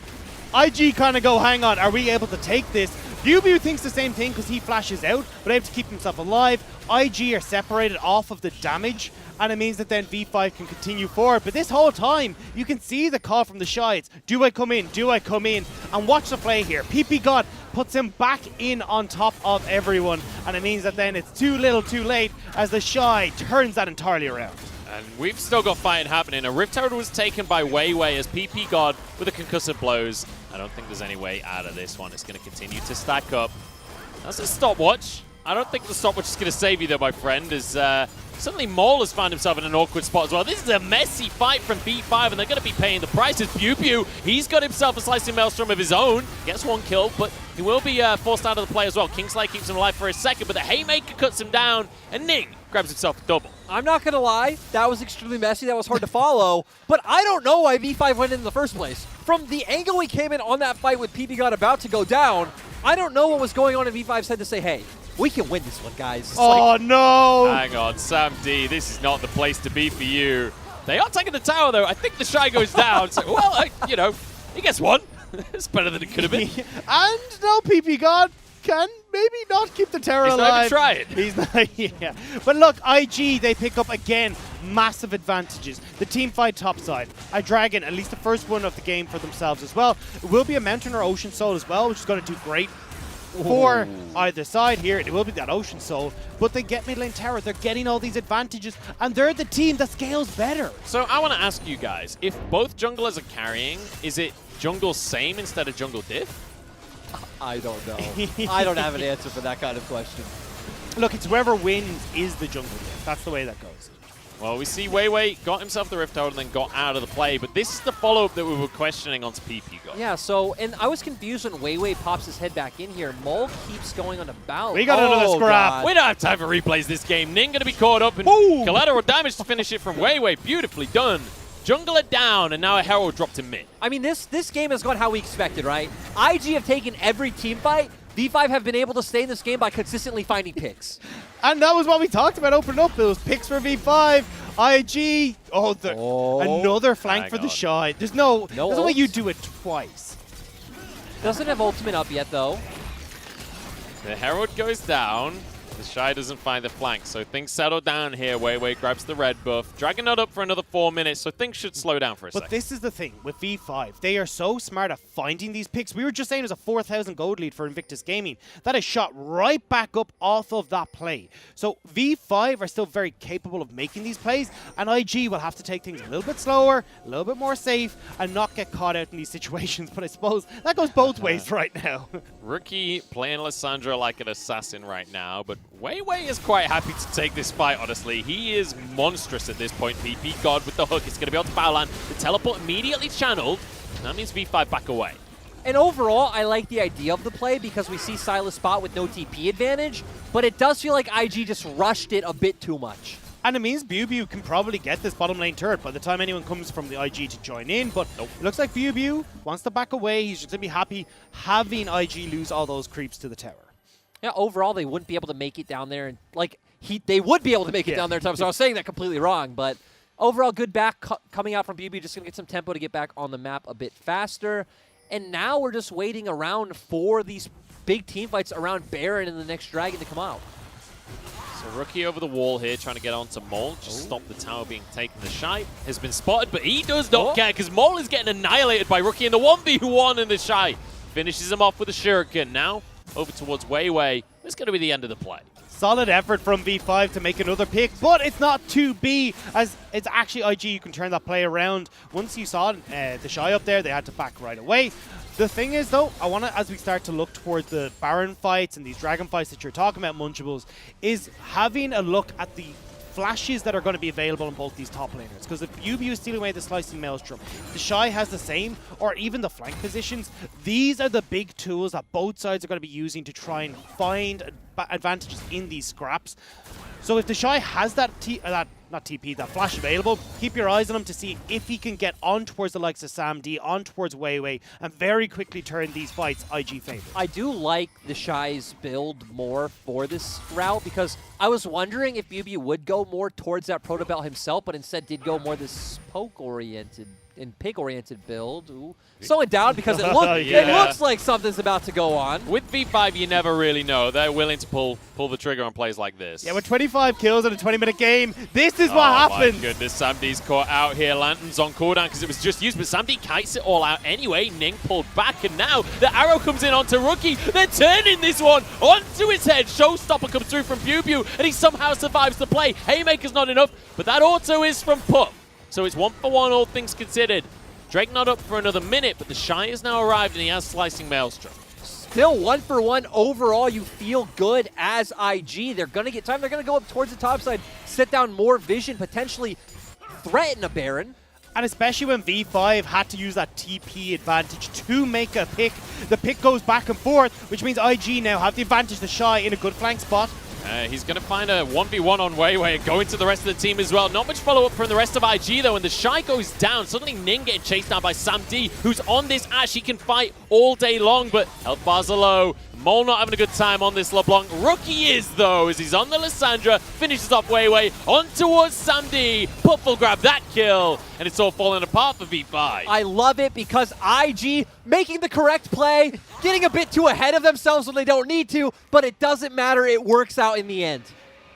IG kind of go, hang on, are we able to take this? BuBu thinks the same thing because he flashes out, but able to keep himself alive. IG are separated off of the damage, and it means that then V5 can continue forward. But this whole time, you can see the call from the Shy. It's, do I come in? Do I come in? And watch the play here. PP God puts him back in on top of everyone, and it means that then it's too little too late as the Shy turns that entirely around. And we've still got fighting happening. A Rift Herald was taken by Weiwei as PP God with the concussive blows. I don't think there's any way out of this one. It's going to continue to stack up. That's a stopwatch. I don't think the stopwatch is going to save you though, my friend, as suddenly Mole has found himself in an awkward spot as well. This is a messy fight from B5, and they're going to be paying the price. As BuBu, he's got himself a slicing Maelstrom of his own. Gets one kill, but he will be forced out of the play as well. Kingsley keeps him alive for a second, but the Haymaker cuts him down, and Ning grabs himself a double. I'm not going to lie, that was extremely messy, that was hard to follow, but I don't know why V5 went in the first place. From the angle we came in on that fight with PP God about to go down, I don't know what was going on in V5's head to say, hey, we can win this one, guys. It's no! Hang on, Sam D, this is not the place to be for you. They are taking the tower, though. I think the Shy goes down. So, well, you know, he gets one. It's better than it could have been. And now PP God can maybe not keep the tower alive. He's not even trying. He's not, yeah. But look, IG, they pick up, again, massive advantages. The team fight topside. A Dragon, at least the first one of the game for themselves as well. It will be a Mountain or Ocean Soul as well, which is going to do great for either side here. It will be that Ocean Soul, but they get mid lane tower. They're getting all these advantages, and they're the team that scales better. So I want to ask you guys, if both junglers are carrying, is it jungle same instead of jungle diff? I don't know. I don't have an answer for that kind of question. Look, it's whoever wins is the jungle diff. That's the way that goes. Well, we see Weiwei got himself the Rift Tower and then got out of the play, but this is the follow-up that we were questioning on PP God. Yeah, so, and I was confused when Weiwei pops his head back in here. Mole keeps going on a bounce. We got another scrap. God. We don't have time for replays this game. Ning going to be caught up and collateral damage to finish it from Weiwei. Beautifully done. Jungler down, and now a Herald dropped in mid. I mean, this game has gone how we expected, right? IG have taken every team fight. V5 have been able to stay in this game by consistently finding picks. And that was what we talked about opening up. Those picks for V5. IG. Another flank for the Shy. There's no way you do it twice. Doesn't have ultimate up yet, though. The Herald goes down. The Shy doesn't find the flank, so things settle down here. Weiwei grabs the red buff. Dragon not up for another 4 minutes, so things should slow down for a second. But this is the thing with V5. They are so smart at finding these picks. We were just saying there's a 4,000 gold lead for Invictus Gaming. That is shot right back up off of that play. So V5 are still very capable of making these plays, and IG will have to take things a little bit slower, a little bit more safe, and not get caught out in these situations. But I suppose that goes both ways right now. Rookie playing Lissandra like an assassin right now, but Weiwei is quite happy to take this fight, honestly. He is monstrous at this point. PP God with the hook. It's going to be able to power land. The teleport immediately channeled. That means V5 back away. And overall, I like the idea of the play because we see Silas spot with no TP advantage, but it does feel like IG just rushed it a bit too much. And it means BuBu can probably get this bottom lane turret by the time anyone comes from the IG to join in. But it looks like BuBu wants to back away. He's just going to be happy having IG lose all those creeps to the tower. Yeah, overall, they wouldn't be able to make it down there. And like they would be able to make it down there in time. So I was saying that completely wrong. But overall, good back coming out from BuBu. Just going to get some tempo to get back on the map a bit faster. And now we're just waiting around for these big team fights around Baron and the next Dragon to come out. So Rookie over the wall here, trying to get onto Mole. Just stop the tower being taken. The Shy has been spotted, but he does not care because Mole is getting annihilated by Rookie in the 1v1, and the Shy finishes him off with a shuriken. Now over towards Weiwei. This is going to be the end of the play. Solid effort from V5 to make another pick, but it's not to be, as it's actually IG. You can turn that play around. Once you saw the Shy up there, they had to back right away. The thing is, though, I want to, as we start to look towards the Baron fights and these Dragon fights that you're talking about, Munchables, is having a look at the flashes that are going to be available on both these top laners. Because if BuBu is stealing away the Slicing Maelstrom, the Shy has the same, or even the flank positions, these are the big tools that both sides are going to be using to try and find advantages in these scraps. So if the Shy has that flash available, keep your eyes on him to see if he can get on towards the likes of Sam D, on towards Weiwei, and very quickly turn these fights IG favor. I do like the Shy's build more for this route because I was wondering if BuBu would go more towards that Proto Belt himself, but instead did go more this poke-oriented and pig-oriented build. Ooh. So in doubt because it looks like something's about to go on. With V5, you never really know. They're willing to pull the trigger on plays like this. Yeah, with 25 kills in a 20-minute game, this is what happens. Oh my goodness, Sam D's caught out here. Lantern's on cooldown because it was just used, but Sam D kites it all out anyway. Ning pulled back, and now the arrow comes in onto Rookie. They're turning this one onto his head. Showstopper comes through from BuBu, and he somehow survives the play. Haymaker's not enough, but that auto is from Pup. So it's 1-for-1, all things considered. Drake not up for another minute, but the Shy has now arrived, and he has Slicing Maelstrom. Still 1-for-1 overall. You feel good as IG. They're going to get time. They're going to go up towards the top side, set down more vision, potentially threaten a Baron. And especially when V5 had to use that TP advantage to make a pick. The pick goes back and forth, which means IG now have the advantage. The Shy in a good flank spot. He's going to find a 1v1 on Weiwei and go into the rest of the team as well. Not much follow-up from the rest of IG, though, and the Shy goes down. Suddenly, Ning getting chased down by Sam D, who's on this Ash. He can fight all day long, but health bars are low. Mole not having a good time on this LeBlanc. Rookie is, though, as he's on the Lissandra, finishes off Weiwei, on towards Sam D. Puff will grab that kill, and it's all falling apart for V5. I love it because IG making the correct play, getting a bit too ahead of themselves when they don't need to, but it doesn't matter. It works out in the end.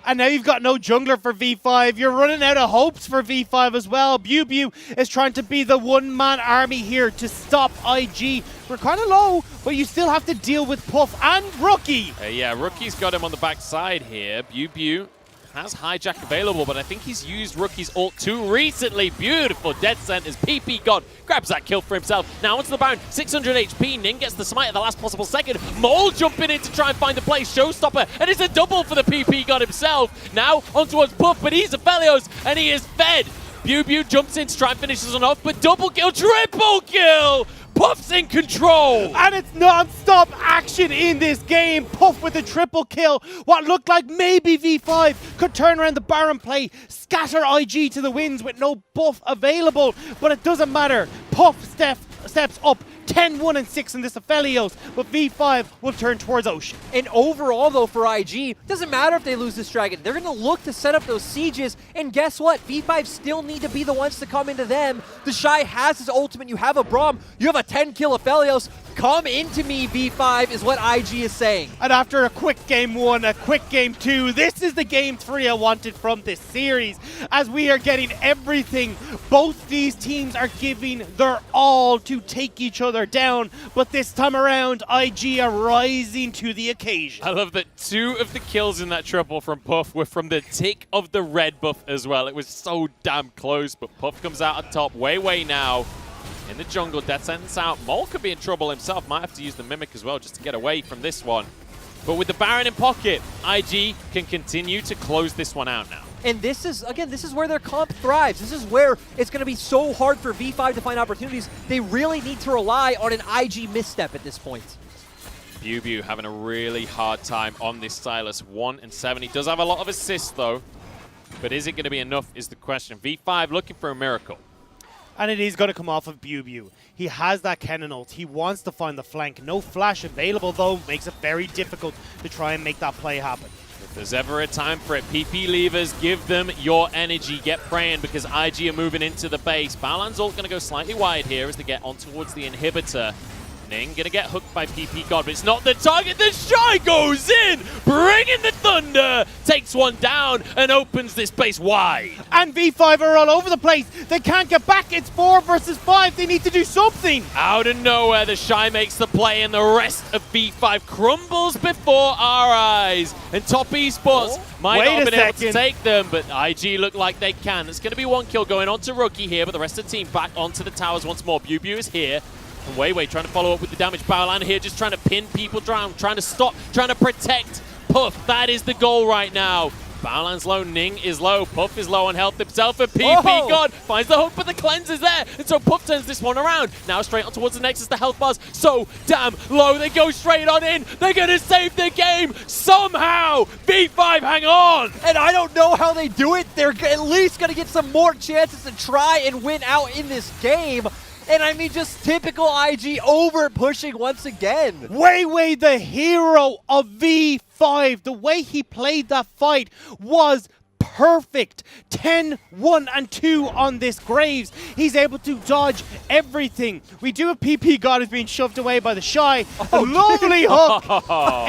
And now you've got no jungler for V5. You're running out of hopes for V5 as well. BuBu is trying to be the one-man army here to stop IG. We're kind of low, but you still have to deal with Puff and Rookie. Yeah, Rookie's got him on the backside here. BuBu has hijack available, but I think he's used Rookie's ult too recently. Beautiful dead centers. PP God grabs that kill for himself. Now onto the Baron, 600 HP. Ning gets the smite at the last possible second. Mole jumping in to try and find the play. Showstopper, and it's a double for the PP God himself. Now on towards Puff, but he's a Felios, and he is fed. BuBu jumps in to try and finish this one off, but double kill, triple kill! Puff's in control! And it's non-stop action in this game. Puff with a triple kill. What looked like maybe V5 could turn around the Baron play, scatter IG to the winds with no buff available. But it doesn't matter. Puff steps up 10-1 and 6 in this Aphelios, but V5 will turn towards Ocean. And overall, though, for IG, doesn't matter if they lose this dragon. They're going to look to set up those sieges, and guess what? V5 still need to be the ones to come into them. The Shy has his ultimate. You have a Braum. You have a 10-kill Aphelios. Come into me, V5, is what IG is saying. And after a quick game 1, a quick game 2, this is the game 3 I wanted from this series, as we are getting everything. Both these teams are giving their all to take each other down, but this time around, IG are rising to the occasion. I love that 2 of the kills in that triple from Puff were from the tick of the red buff as well. It was so damn close, but Puff comes out on top. Weiwei now in the jungle, death sentence out. Mole could be in trouble himself. Might have to use the Mimic as well just to get away from this one. But with the Baron in pocket, IG can continue to close this one out now. And this is, again, this is where their comp thrives. This is where it's going to be so hard for V5 to find opportunities. They really need to rely on an IG misstep at this point. BuBu having a really hard time on this Silas. 1 and 7. He does have a lot of assists, though. But is it going to be enough is the question. V5 looking for a miracle. And it is going to come off of BuBu. He has that cannon ult. He wants to find the flank. No flash available, though, makes it very difficult to try and make that play happen. If there's ever a time for it, PP leavers, give them your energy. Get praying because IG are moving into the base. Balan's ult going to go slightly wide here as they get on towards the inhibitor. Ning going to get hooked by PP God, but it's not the target. The Shy goes in, bringing the thunder, takes one down, and opens this base wide. And V5 are all over the place. They can't get back. It's 4 versus 5. They need to do something. Out of nowhere, the Shy makes the play, and the rest of V5 crumbles before our eyes. And Top Esports might not have been able to take them, but IG look like they can. It's going to be 1 kill going on to Rookie here, but the rest of the team back onto the towers once more. BuBu is here. And Weiwei trying to follow up with the damage. Baolan here just trying to pin people down, trying to stop, trying to protect Puff. That is the goal right now. Baolan's low, Ning is low, Puff is low on health himself, and PP God finds the hook, but the cleanse is there, and so Puff turns this one around. Now straight on towards the Nexus, the health bars so damn low, they go straight on in, they're gonna save the game, somehow! V5 hang on! And I don't know how they do it, they're at least gonna get some more chances to try and win out in this game. And I mean, just typical IG over pushing once again. Weiwei, the hero of V5. The way he played that fight was perfect. 10, 1, and 2 on this Graves. He's able to dodge everything. We do have PP God who's being shoved away by the Shy. A lovely hook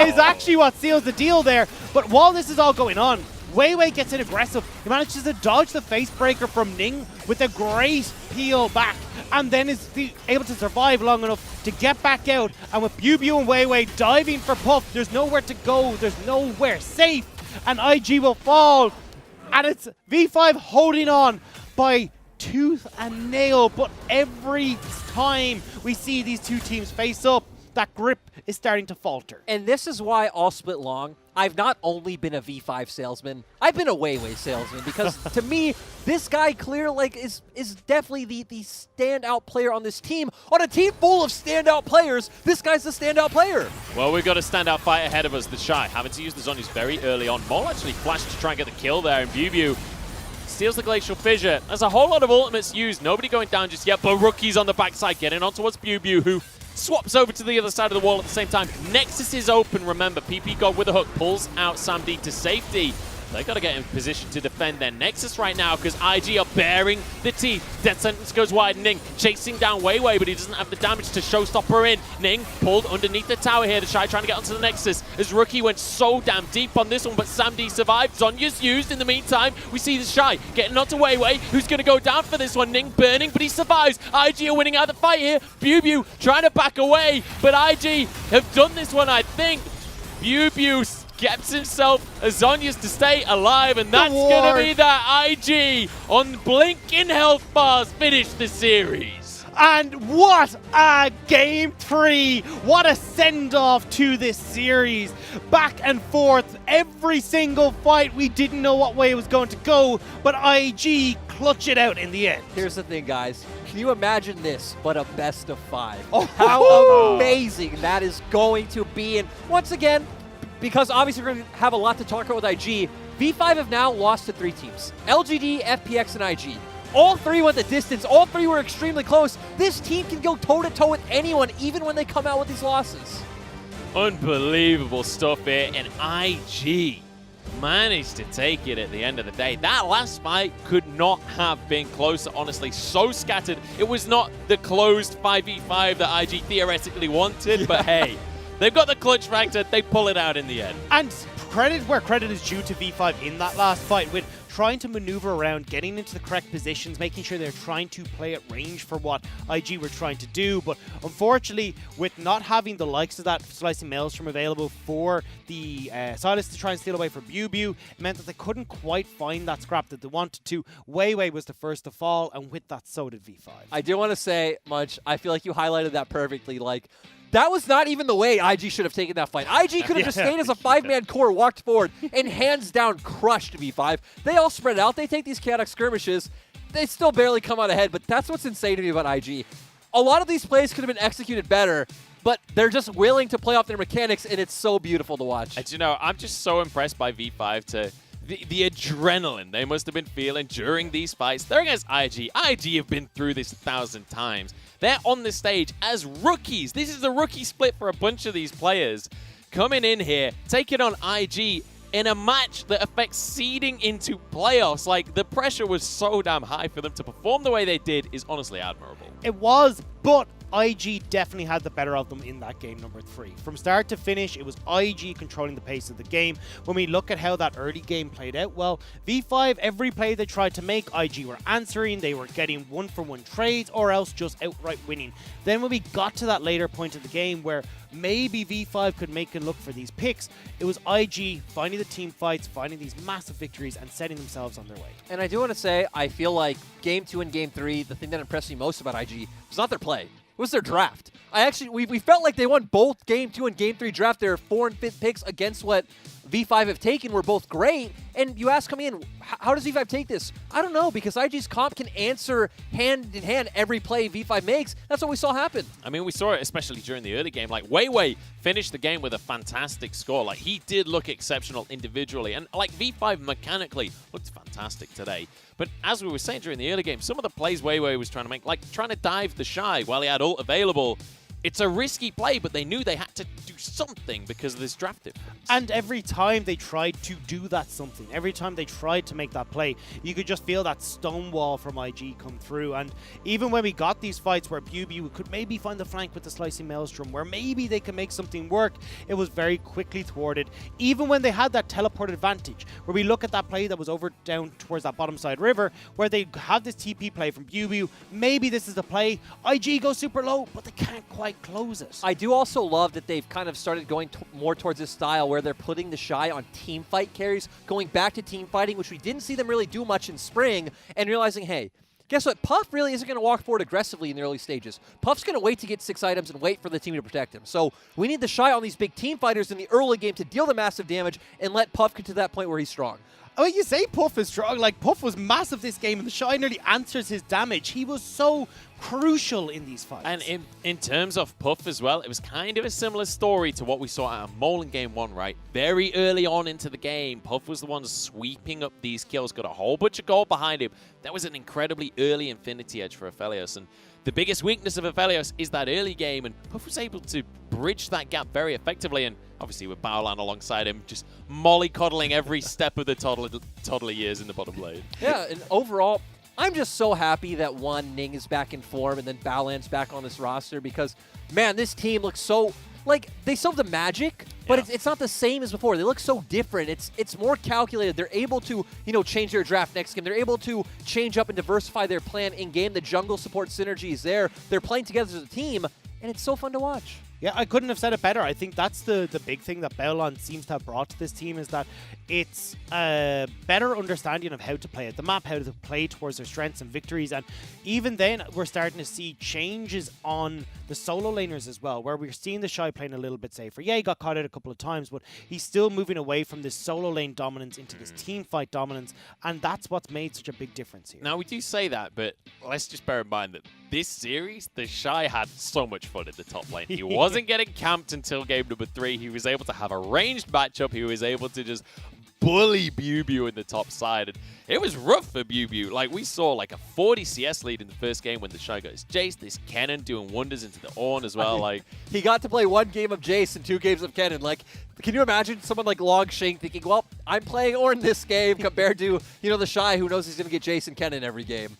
is actually what seals the deal there. But while this is all going on, Weiwei gets in aggressive. He manages to dodge the face breaker from Ning with a great peel back, and then is able to survive long enough to get back out. And with BuBu and Weiwei diving for Puff, there's nowhere to go, there's nowhere safe, and IG will fall. And it's V5 holding on by tooth and nail, but every time we see these two teams face up, that grip is starting to falter. And this is why all split long I've not only been a V5 salesman, I've been a Weiwei salesman, because to me, this guy is definitely the standout player on this team. On a team full of standout players, this guy's the standout player. Well, we've got a standout fight ahead of us. The Shy having to use the Zonyas very early on. Mole actually flashed to try and get the kill there, and Bubu steals the Glacial Fissure. There's a whole lot of ultimates used. Nobody going down just yet, but Rookie's on the backside, getting on towards Bubu, who swaps over to the other side of the wall at the same time. Nexus is open, remember. PP God with a hook pulls out SamD to safety. They got to get in position to defend their Nexus right now because IG are bearing the teeth. Death Sentence goes wide. Ning chasing down Weiwei, but he doesn't have the damage to showstopper in. Ning pulled underneath the tower here. The Shy trying to get onto the Nexus as Rookie went so damn deep on this one, but SamD survived. Zonya's used in the meantime. We see the Shy getting onto Weiwei, who's going to go down for this one. Ning burning, but he survives. IG are winning out the fight here. Bubu trying to back away, but IG have done this one, I think. Bubu gets himself a Zonyas to stay alive, and that's going to be that IG on blinking health bars finish the series. And what a game 3. What a send-off to this series. Back and forth, every single fight. We didn't know what way it was going to go, but IG clutch it out in the end. Here's the thing, guys. Can you imagine this, but a best of 5? Oh, how amazing that is going to be. And once again, because obviously we're going to have a lot to talk about with IG, V5 have now lost to 3 teams. LGD, FPX, and IG. All 3 went the distance. All 3 were extremely close. This team can go toe-to-toe with anyone, even when they come out with these losses. Unbelievable stuff here, and IG managed to take it at the end of the day. That last fight could not have been closer, honestly. So scattered. It was not the closed 5v5 that IG theoretically wanted, but hey, they've got the clutch factor. They pull it out in the end. And credit where credit is due to V5 in that last fight with trying to maneuver around, getting into the correct positions, making sure they're trying to play at range for what IG were trying to do. But unfortunately, with not having the likes of that Slicing Maelstrom available for the Silas to try and steal away from Bubu, it meant that they couldn't quite find that scrap that they wanted to. Weiwei was the first to fall, and with that, so did V5. I do want to say, Munch, I feel like you highlighted that perfectly. Like, that was not even the way IG should have taken that fight. IG could have just stayed as a 5-man core, walked forward, and hands down crushed V5. They all spread out. They take these chaotic skirmishes. They still barely come out ahead, but that's what's insane to me about IG. A lot of these plays could have been executed better, but they're just willing to play off their mechanics, and it's so beautiful to watch. And you know, I'm just so impressed by V5 to the adrenaline they must have been feeling during these fights. They're against IG. IG have been through this 1,000 times. They're on the stage as rookies. This is the rookie split for a bunch of these players. Coming in here, taking on IG in a match that affects seeding into playoffs. Like, the pressure was so damn high for them to perform the way they did is honestly admirable. It was, but IG definitely had the better of them in that game number 3. From start to finish, it was IG controlling the pace of the game. When we look at how that early game played out, well, V5, every play they tried to make, IG were answering. They were getting 1-for-1 trades or else just outright winning. Then when we got to that later point of the game where maybe V5 could make a look for these picks, it was IG finding the team fights, finding these massive victories, and setting themselves on their way. And I do want to say, I feel like Game 2 and Game 3, the thing that impressed me most about IG was not their play. It was their draft. We felt like they won both Game 2 and Game 3 draft. Their 4th and 5th picks against what V5 have taken were both great. And you ask me, how does V5 take this? I don't know, because IG's comp can answer hand in hand every play V5 makes. That's what we saw happen. I mean, we saw it especially during the early game. Like, Weiwei finished the game with a fantastic score. Like, he did look exceptional individually. And, like, V5 mechanically looked fantastic today. But as we were saying during the early game, some of the plays Weiwei was trying to make, like trying to dive the Shy while he had ult available, it's a risky play, but they knew they had to do something because of this draft difference. And every time they tried to do that something, every time they tried to make that play, you could just feel that stone wall from IG come through. And even when we got these fights where Bubu could maybe find the flank with the Slicing Maelstrom, where maybe they could make something work, it was very quickly thwarted. Even when they had that teleport advantage, where we look at that play that was over down towards that bottom side river, where they have this TP play from Bubu, maybe this is the play. IG goes super low, but they can't quite close it. I do also love that they've kind of started going more towards this style where they're putting the Shy on team fight carries, going back to team fighting, which we didn't see them really do much in spring, and realizing, hey, guess what? Puff really isn't going to walk forward aggressively in the early stages. Puff's going to wait to get 6 items and wait for the team to protect him. So we need the Shy on these big team fighters in the early game to deal the massive damage and let Puff get to that point where he's strong. I mean, you say Puff is strong. Like, Puff was massive this game, and the Shy nearly answers his damage. He was so crucial in these fights. And in terms of Puff as well, it was kind of a similar story to what we saw out of Mole in Game 1, right? Very early on into the game, Puff was the one sweeping up these kills, got a whole bunch of gold behind him. That was an incredibly early Infinity Edge for Aphelios, and the biggest weakness of Aphelios is that early game, and Puff was able to bridge that gap very effectively, and obviously with Baolan alongside him, just mollycoddling every step of the toddler years in the bottom lane. Yeah, and overall, I'm just so happy that Ning is back in form and then Baolan's back on this roster because, man, this team looks so, like, they still have the magic, but it's not the same as before. They look so different. It's more calculated. They're able to, you know, change their draft next game. They're able to change up and diversify their plan in-game. The jungle support synergy is there. They're playing together as a team, and it's so fun to watch. Yeah, I couldn't have said it better. I think that's the big thing that Baolan seems to have brought to this team is that it's a better understanding of how to play at the map, how to play towards their strengths and victories. And even then, we're starting to see changes on the solo laners as well, where we're seeing the Shy playing a little bit safer. Yeah, he got caught out a couple of times, but he's still moving away from this solo lane dominance into this team fight dominance. And that's what's made such a big difference here. Now, we do say that, but let's just bear in mind that this series, the Shy had so much fun in the top lane. He wasn't getting camped until game number 3. He was able to have a ranged matchup. He was able to just bully Bubu in the top side. And it was rough for Bubu. Like, we saw like a 40 CS lead in the first game when the Shy got his Jace. This Kennen doing wonders into the Ornn as well. Like, he got to play 1 game of Jace and 2 games of Kennen. Like, can you imagine someone like Longshank thinking, well, I'm playing Ornn this game compared to, you know, the Shy who knows he's going to get Jace and Kennen every game.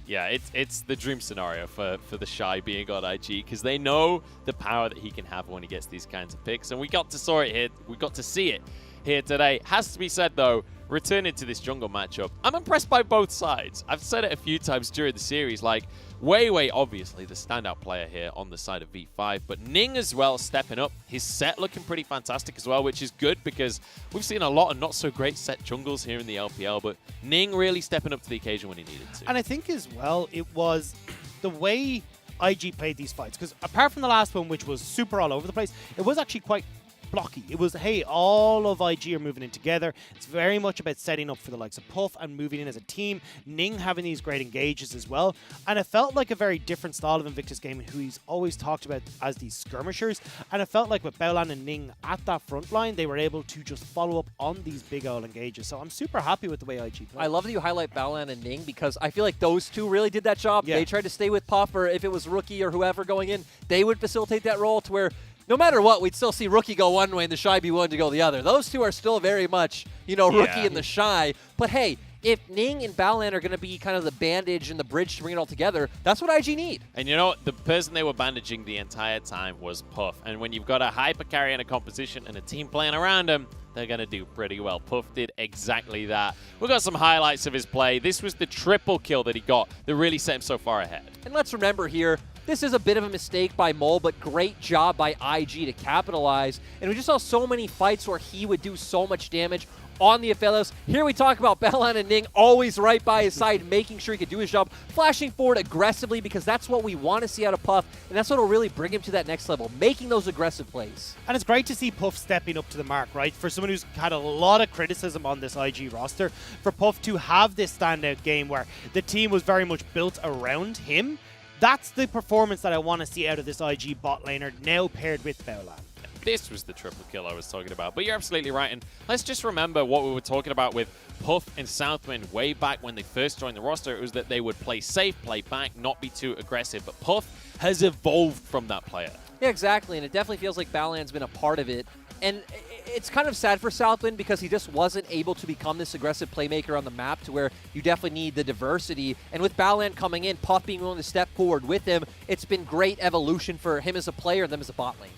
Yeah, it's the dream scenario for the Shy being on IG because they know the power that he can have when he gets these kinds of picks. And we got to saw it here. We got to see it here today. Has to be said, though, returning to this jungle matchup, I'm impressed by both sides. I've said it a few times during the series, like, Wei obviously the standout player here on the side of V5, but Ning as well stepping up. His set looking pretty fantastic as well, which is good because we've seen a lot of not so great set jungles here in the LPL, but Ning really stepping up to the occasion when he needed to. And I think as well, it was the way IG played these fights, because apart from the last one, which was super all over the place, it was actually quite blocky. It was, hey, all of IG are moving in together. It's very much about setting up for the likes of Puff and moving in as a team. Ning having these great engages as well. And it felt like a very different style of Invictus Gaming, who he's always talked about as these skirmishers. And it felt like with Baolan and Ning at that front line, they were able to just follow up on these big old engages. So I'm super happy with the way IG played. I love that you highlight Baolan and Ning because I feel like those two really did that job. Yeah. They tried to stay with Puff, or if it was Rookie or whoever going in, they would facilitate that role to where no matter what, we'd still see Rookie go one way and the Shy be willing to go the other. Those two are still very much, you know, Rookie and the Shy. But hey, if Ning and Baolan are going to be kind of the bandage and the bridge to bring it all together, that's what IG need. And you know, the person they were bandaging the entire time was Puff. And when you've got a hyper carry and a composition and a team playing around him, they're going to do pretty well. Puff did exactly that. We've got some highlights of his play. This was the triple kill that he got that really set him so far ahead. And let's remember here, this is a bit of a mistake by Mole, but great job by IG to capitalize. And we just saw so many fights where he would do so much damage on the Aphelios. Here we talk about Baolan and Ning always right by his side, making sure he could do his job, flashing forward aggressively because that's what we want to see out of Puff, and that's what will really bring him to that next level, making those aggressive plays. And it's great to see Puff stepping up to the mark, right? For someone who's had a lot of criticism on this IG roster, for Puff to have this standout game where the team was very much built around him, that's the performance that I want to see out of this IG bot laner, now paired with Baolan. This was the triple kill I was talking about. But you're absolutely right. And let's just remember what we were talking about with Puff and Southwind way back when they first joined the roster. It was that they would play safe, play back, not be too aggressive. But Puff has evolved from that player. Yeah, exactly. And it definitely feels like Baolan's been a part of it. And it's kind of sad for Southwind because he just wasn't able to become this aggressive playmaker on the map to where you definitely need the diversity. And with Baolan coming in, Puff being willing to step forward with him, it's been great evolution for him as a player and them as a bot lane.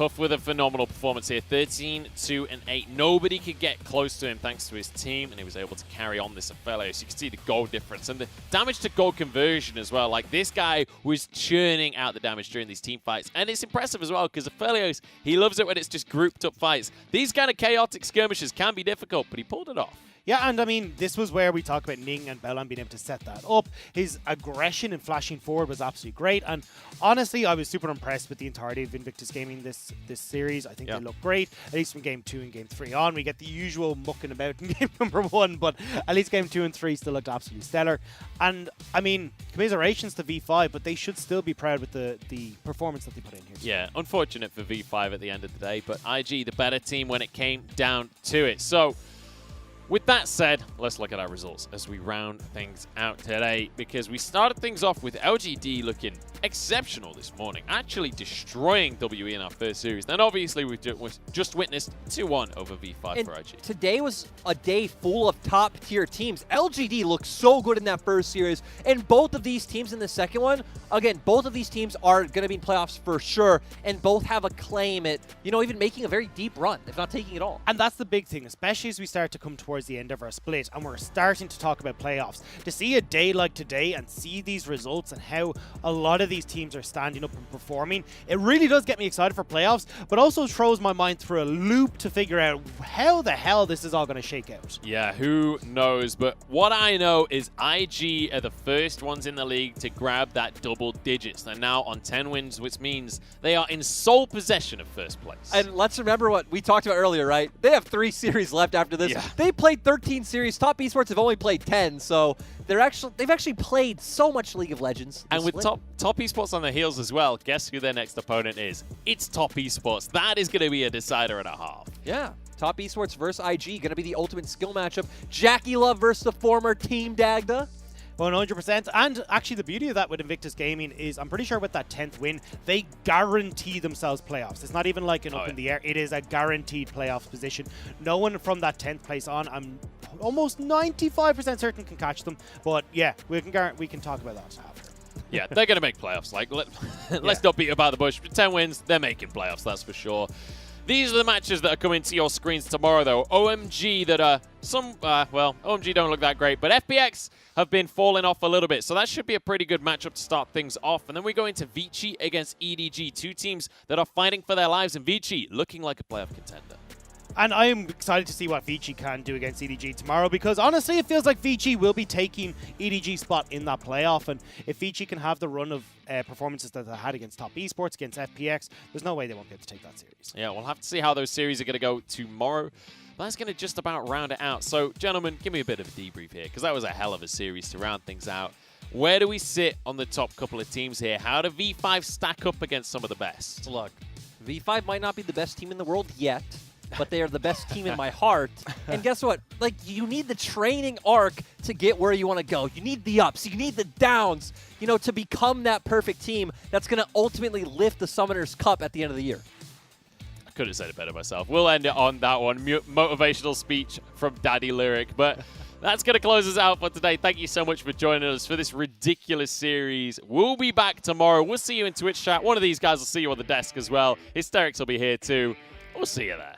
Puff with a phenomenal performance here. 13-2-8. Nobody could get close to him thanks to his team, and he was able to carry on this Aphelios. You can see the gold difference and the damage to gold conversion as well. Like, this guy was churning out the damage during these team fights. And it's impressive as well, because Aphelios, he loves it when it's just grouped up fights. These kind of chaotic skirmishes can be difficult, but he pulled it off. Yeah, and I mean, this was where we talk about Ning and Belan being able to set that up. His aggression and flashing forward was absolutely great. And honestly, I was super impressed with the entirety of Invictus Gaming this series. I think they look great, at least from Game 2 and Game 3 on. We get the usual mucking about in Game number 1, but at least Game 2 and 3 still looked absolutely stellar. And I mean, commiserations to V5, but they should still be proud with the performance that they put in here. Yeah, unfortunate for V5 at the end of the day, but IG, the better team when it came down to it. So, with that said, let's look at our results as we round things out today, because we started things off with LGD looking exceptional this morning, actually destroying WE in our first series. Then obviously we just witnessed 2-1 over V5 and for IG. Today was a day full of top-tier teams. LGD looked so good in that first series, and both of these teams in the second one, again, both of these teams are going to be in playoffs for sure, and both have a claim at, you know, even making a very deep run, if not taking it all. And that's the big thing, especially as we start to come towards the end of our split and we're starting to talk about playoffs. To see a day like today and see these results and how a lot of these teams are standing up and performing, it really does get me excited for playoffs, but also throws my mind through a loop to figure out how the hell this is all going to shake out. Yeah, who knows? But what I know is IG are the first ones in the league to grab that double digits. They're now on 10 wins, which means they are in sole possession of first place. And let's remember what we talked about earlier, right? They have 3 series left after this. Yeah. They played 13 series. Top Esports have only played 10, so they've actually played so much League of Legends. And with top Esports on their heels as well, guess who their next opponent is? It's Top Esports. That is going to be a decider and a half. Yeah. Top Esports versus IG, going to be the ultimate skill matchup. Jackie Love versus the former Team Dagda. 100%. And actually, the beauty of that with Invictus Gaming is I'm pretty sure with that 10th win, they guarantee themselves playoffs. It's not even like an up in the air. It is a guaranteed playoff position. No one from that 10th place on, I'm almost 95% certain can catch them. But yeah, we can talk about that after. Yeah, they're going to make playoffs. Like, let's not beat about the bush. 10 wins, they're making playoffs, that's for sure. These are the matches that are coming to your screens tomorrow, though. OMG that are OMG don't look that great, but FPX have been falling off a little bit, so that should be a pretty good matchup to start things off. And then we go into Vici against EDG, 2 teams that are fighting for their lives, and Vici looking like a playoff contender. And I am excited to see what Vici can do against EDG tomorrow, because honestly, it feels like Vici will be taking EDG's spot in that playoff. And if Vici can have the run of performances that they had against Top Esports, against FPX, there's no way they won't be able to take that series. Yeah, we'll have to see how those series are going to go tomorrow. But that's going to just about round it out. So, gentlemen, give me a bit of a debrief here, because that was a hell of a series to round things out. Where do we sit on the top couple of teams here? How do V5 stack up against some of the best? Look, V5 might not be the best team in the world yet, but they are the best team in my heart. And guess what? Like, you need the training arc to get where you want to go. You need the ups. You need the downs, you know, to become that perfect team that's going to ultimately lift the Summoners Cup at the end of the year. I could have said it better myself. We'll end it on that one. Motivational speech from Daddy Lyric. But that's going to close us out for today. Thank you so much for joining us for this ridiculous series. We'll be back tomorrow. We'll see you in Twitch chat. One of these guys will see you on the desk as well. Hysterics will be here too. We'll see you there.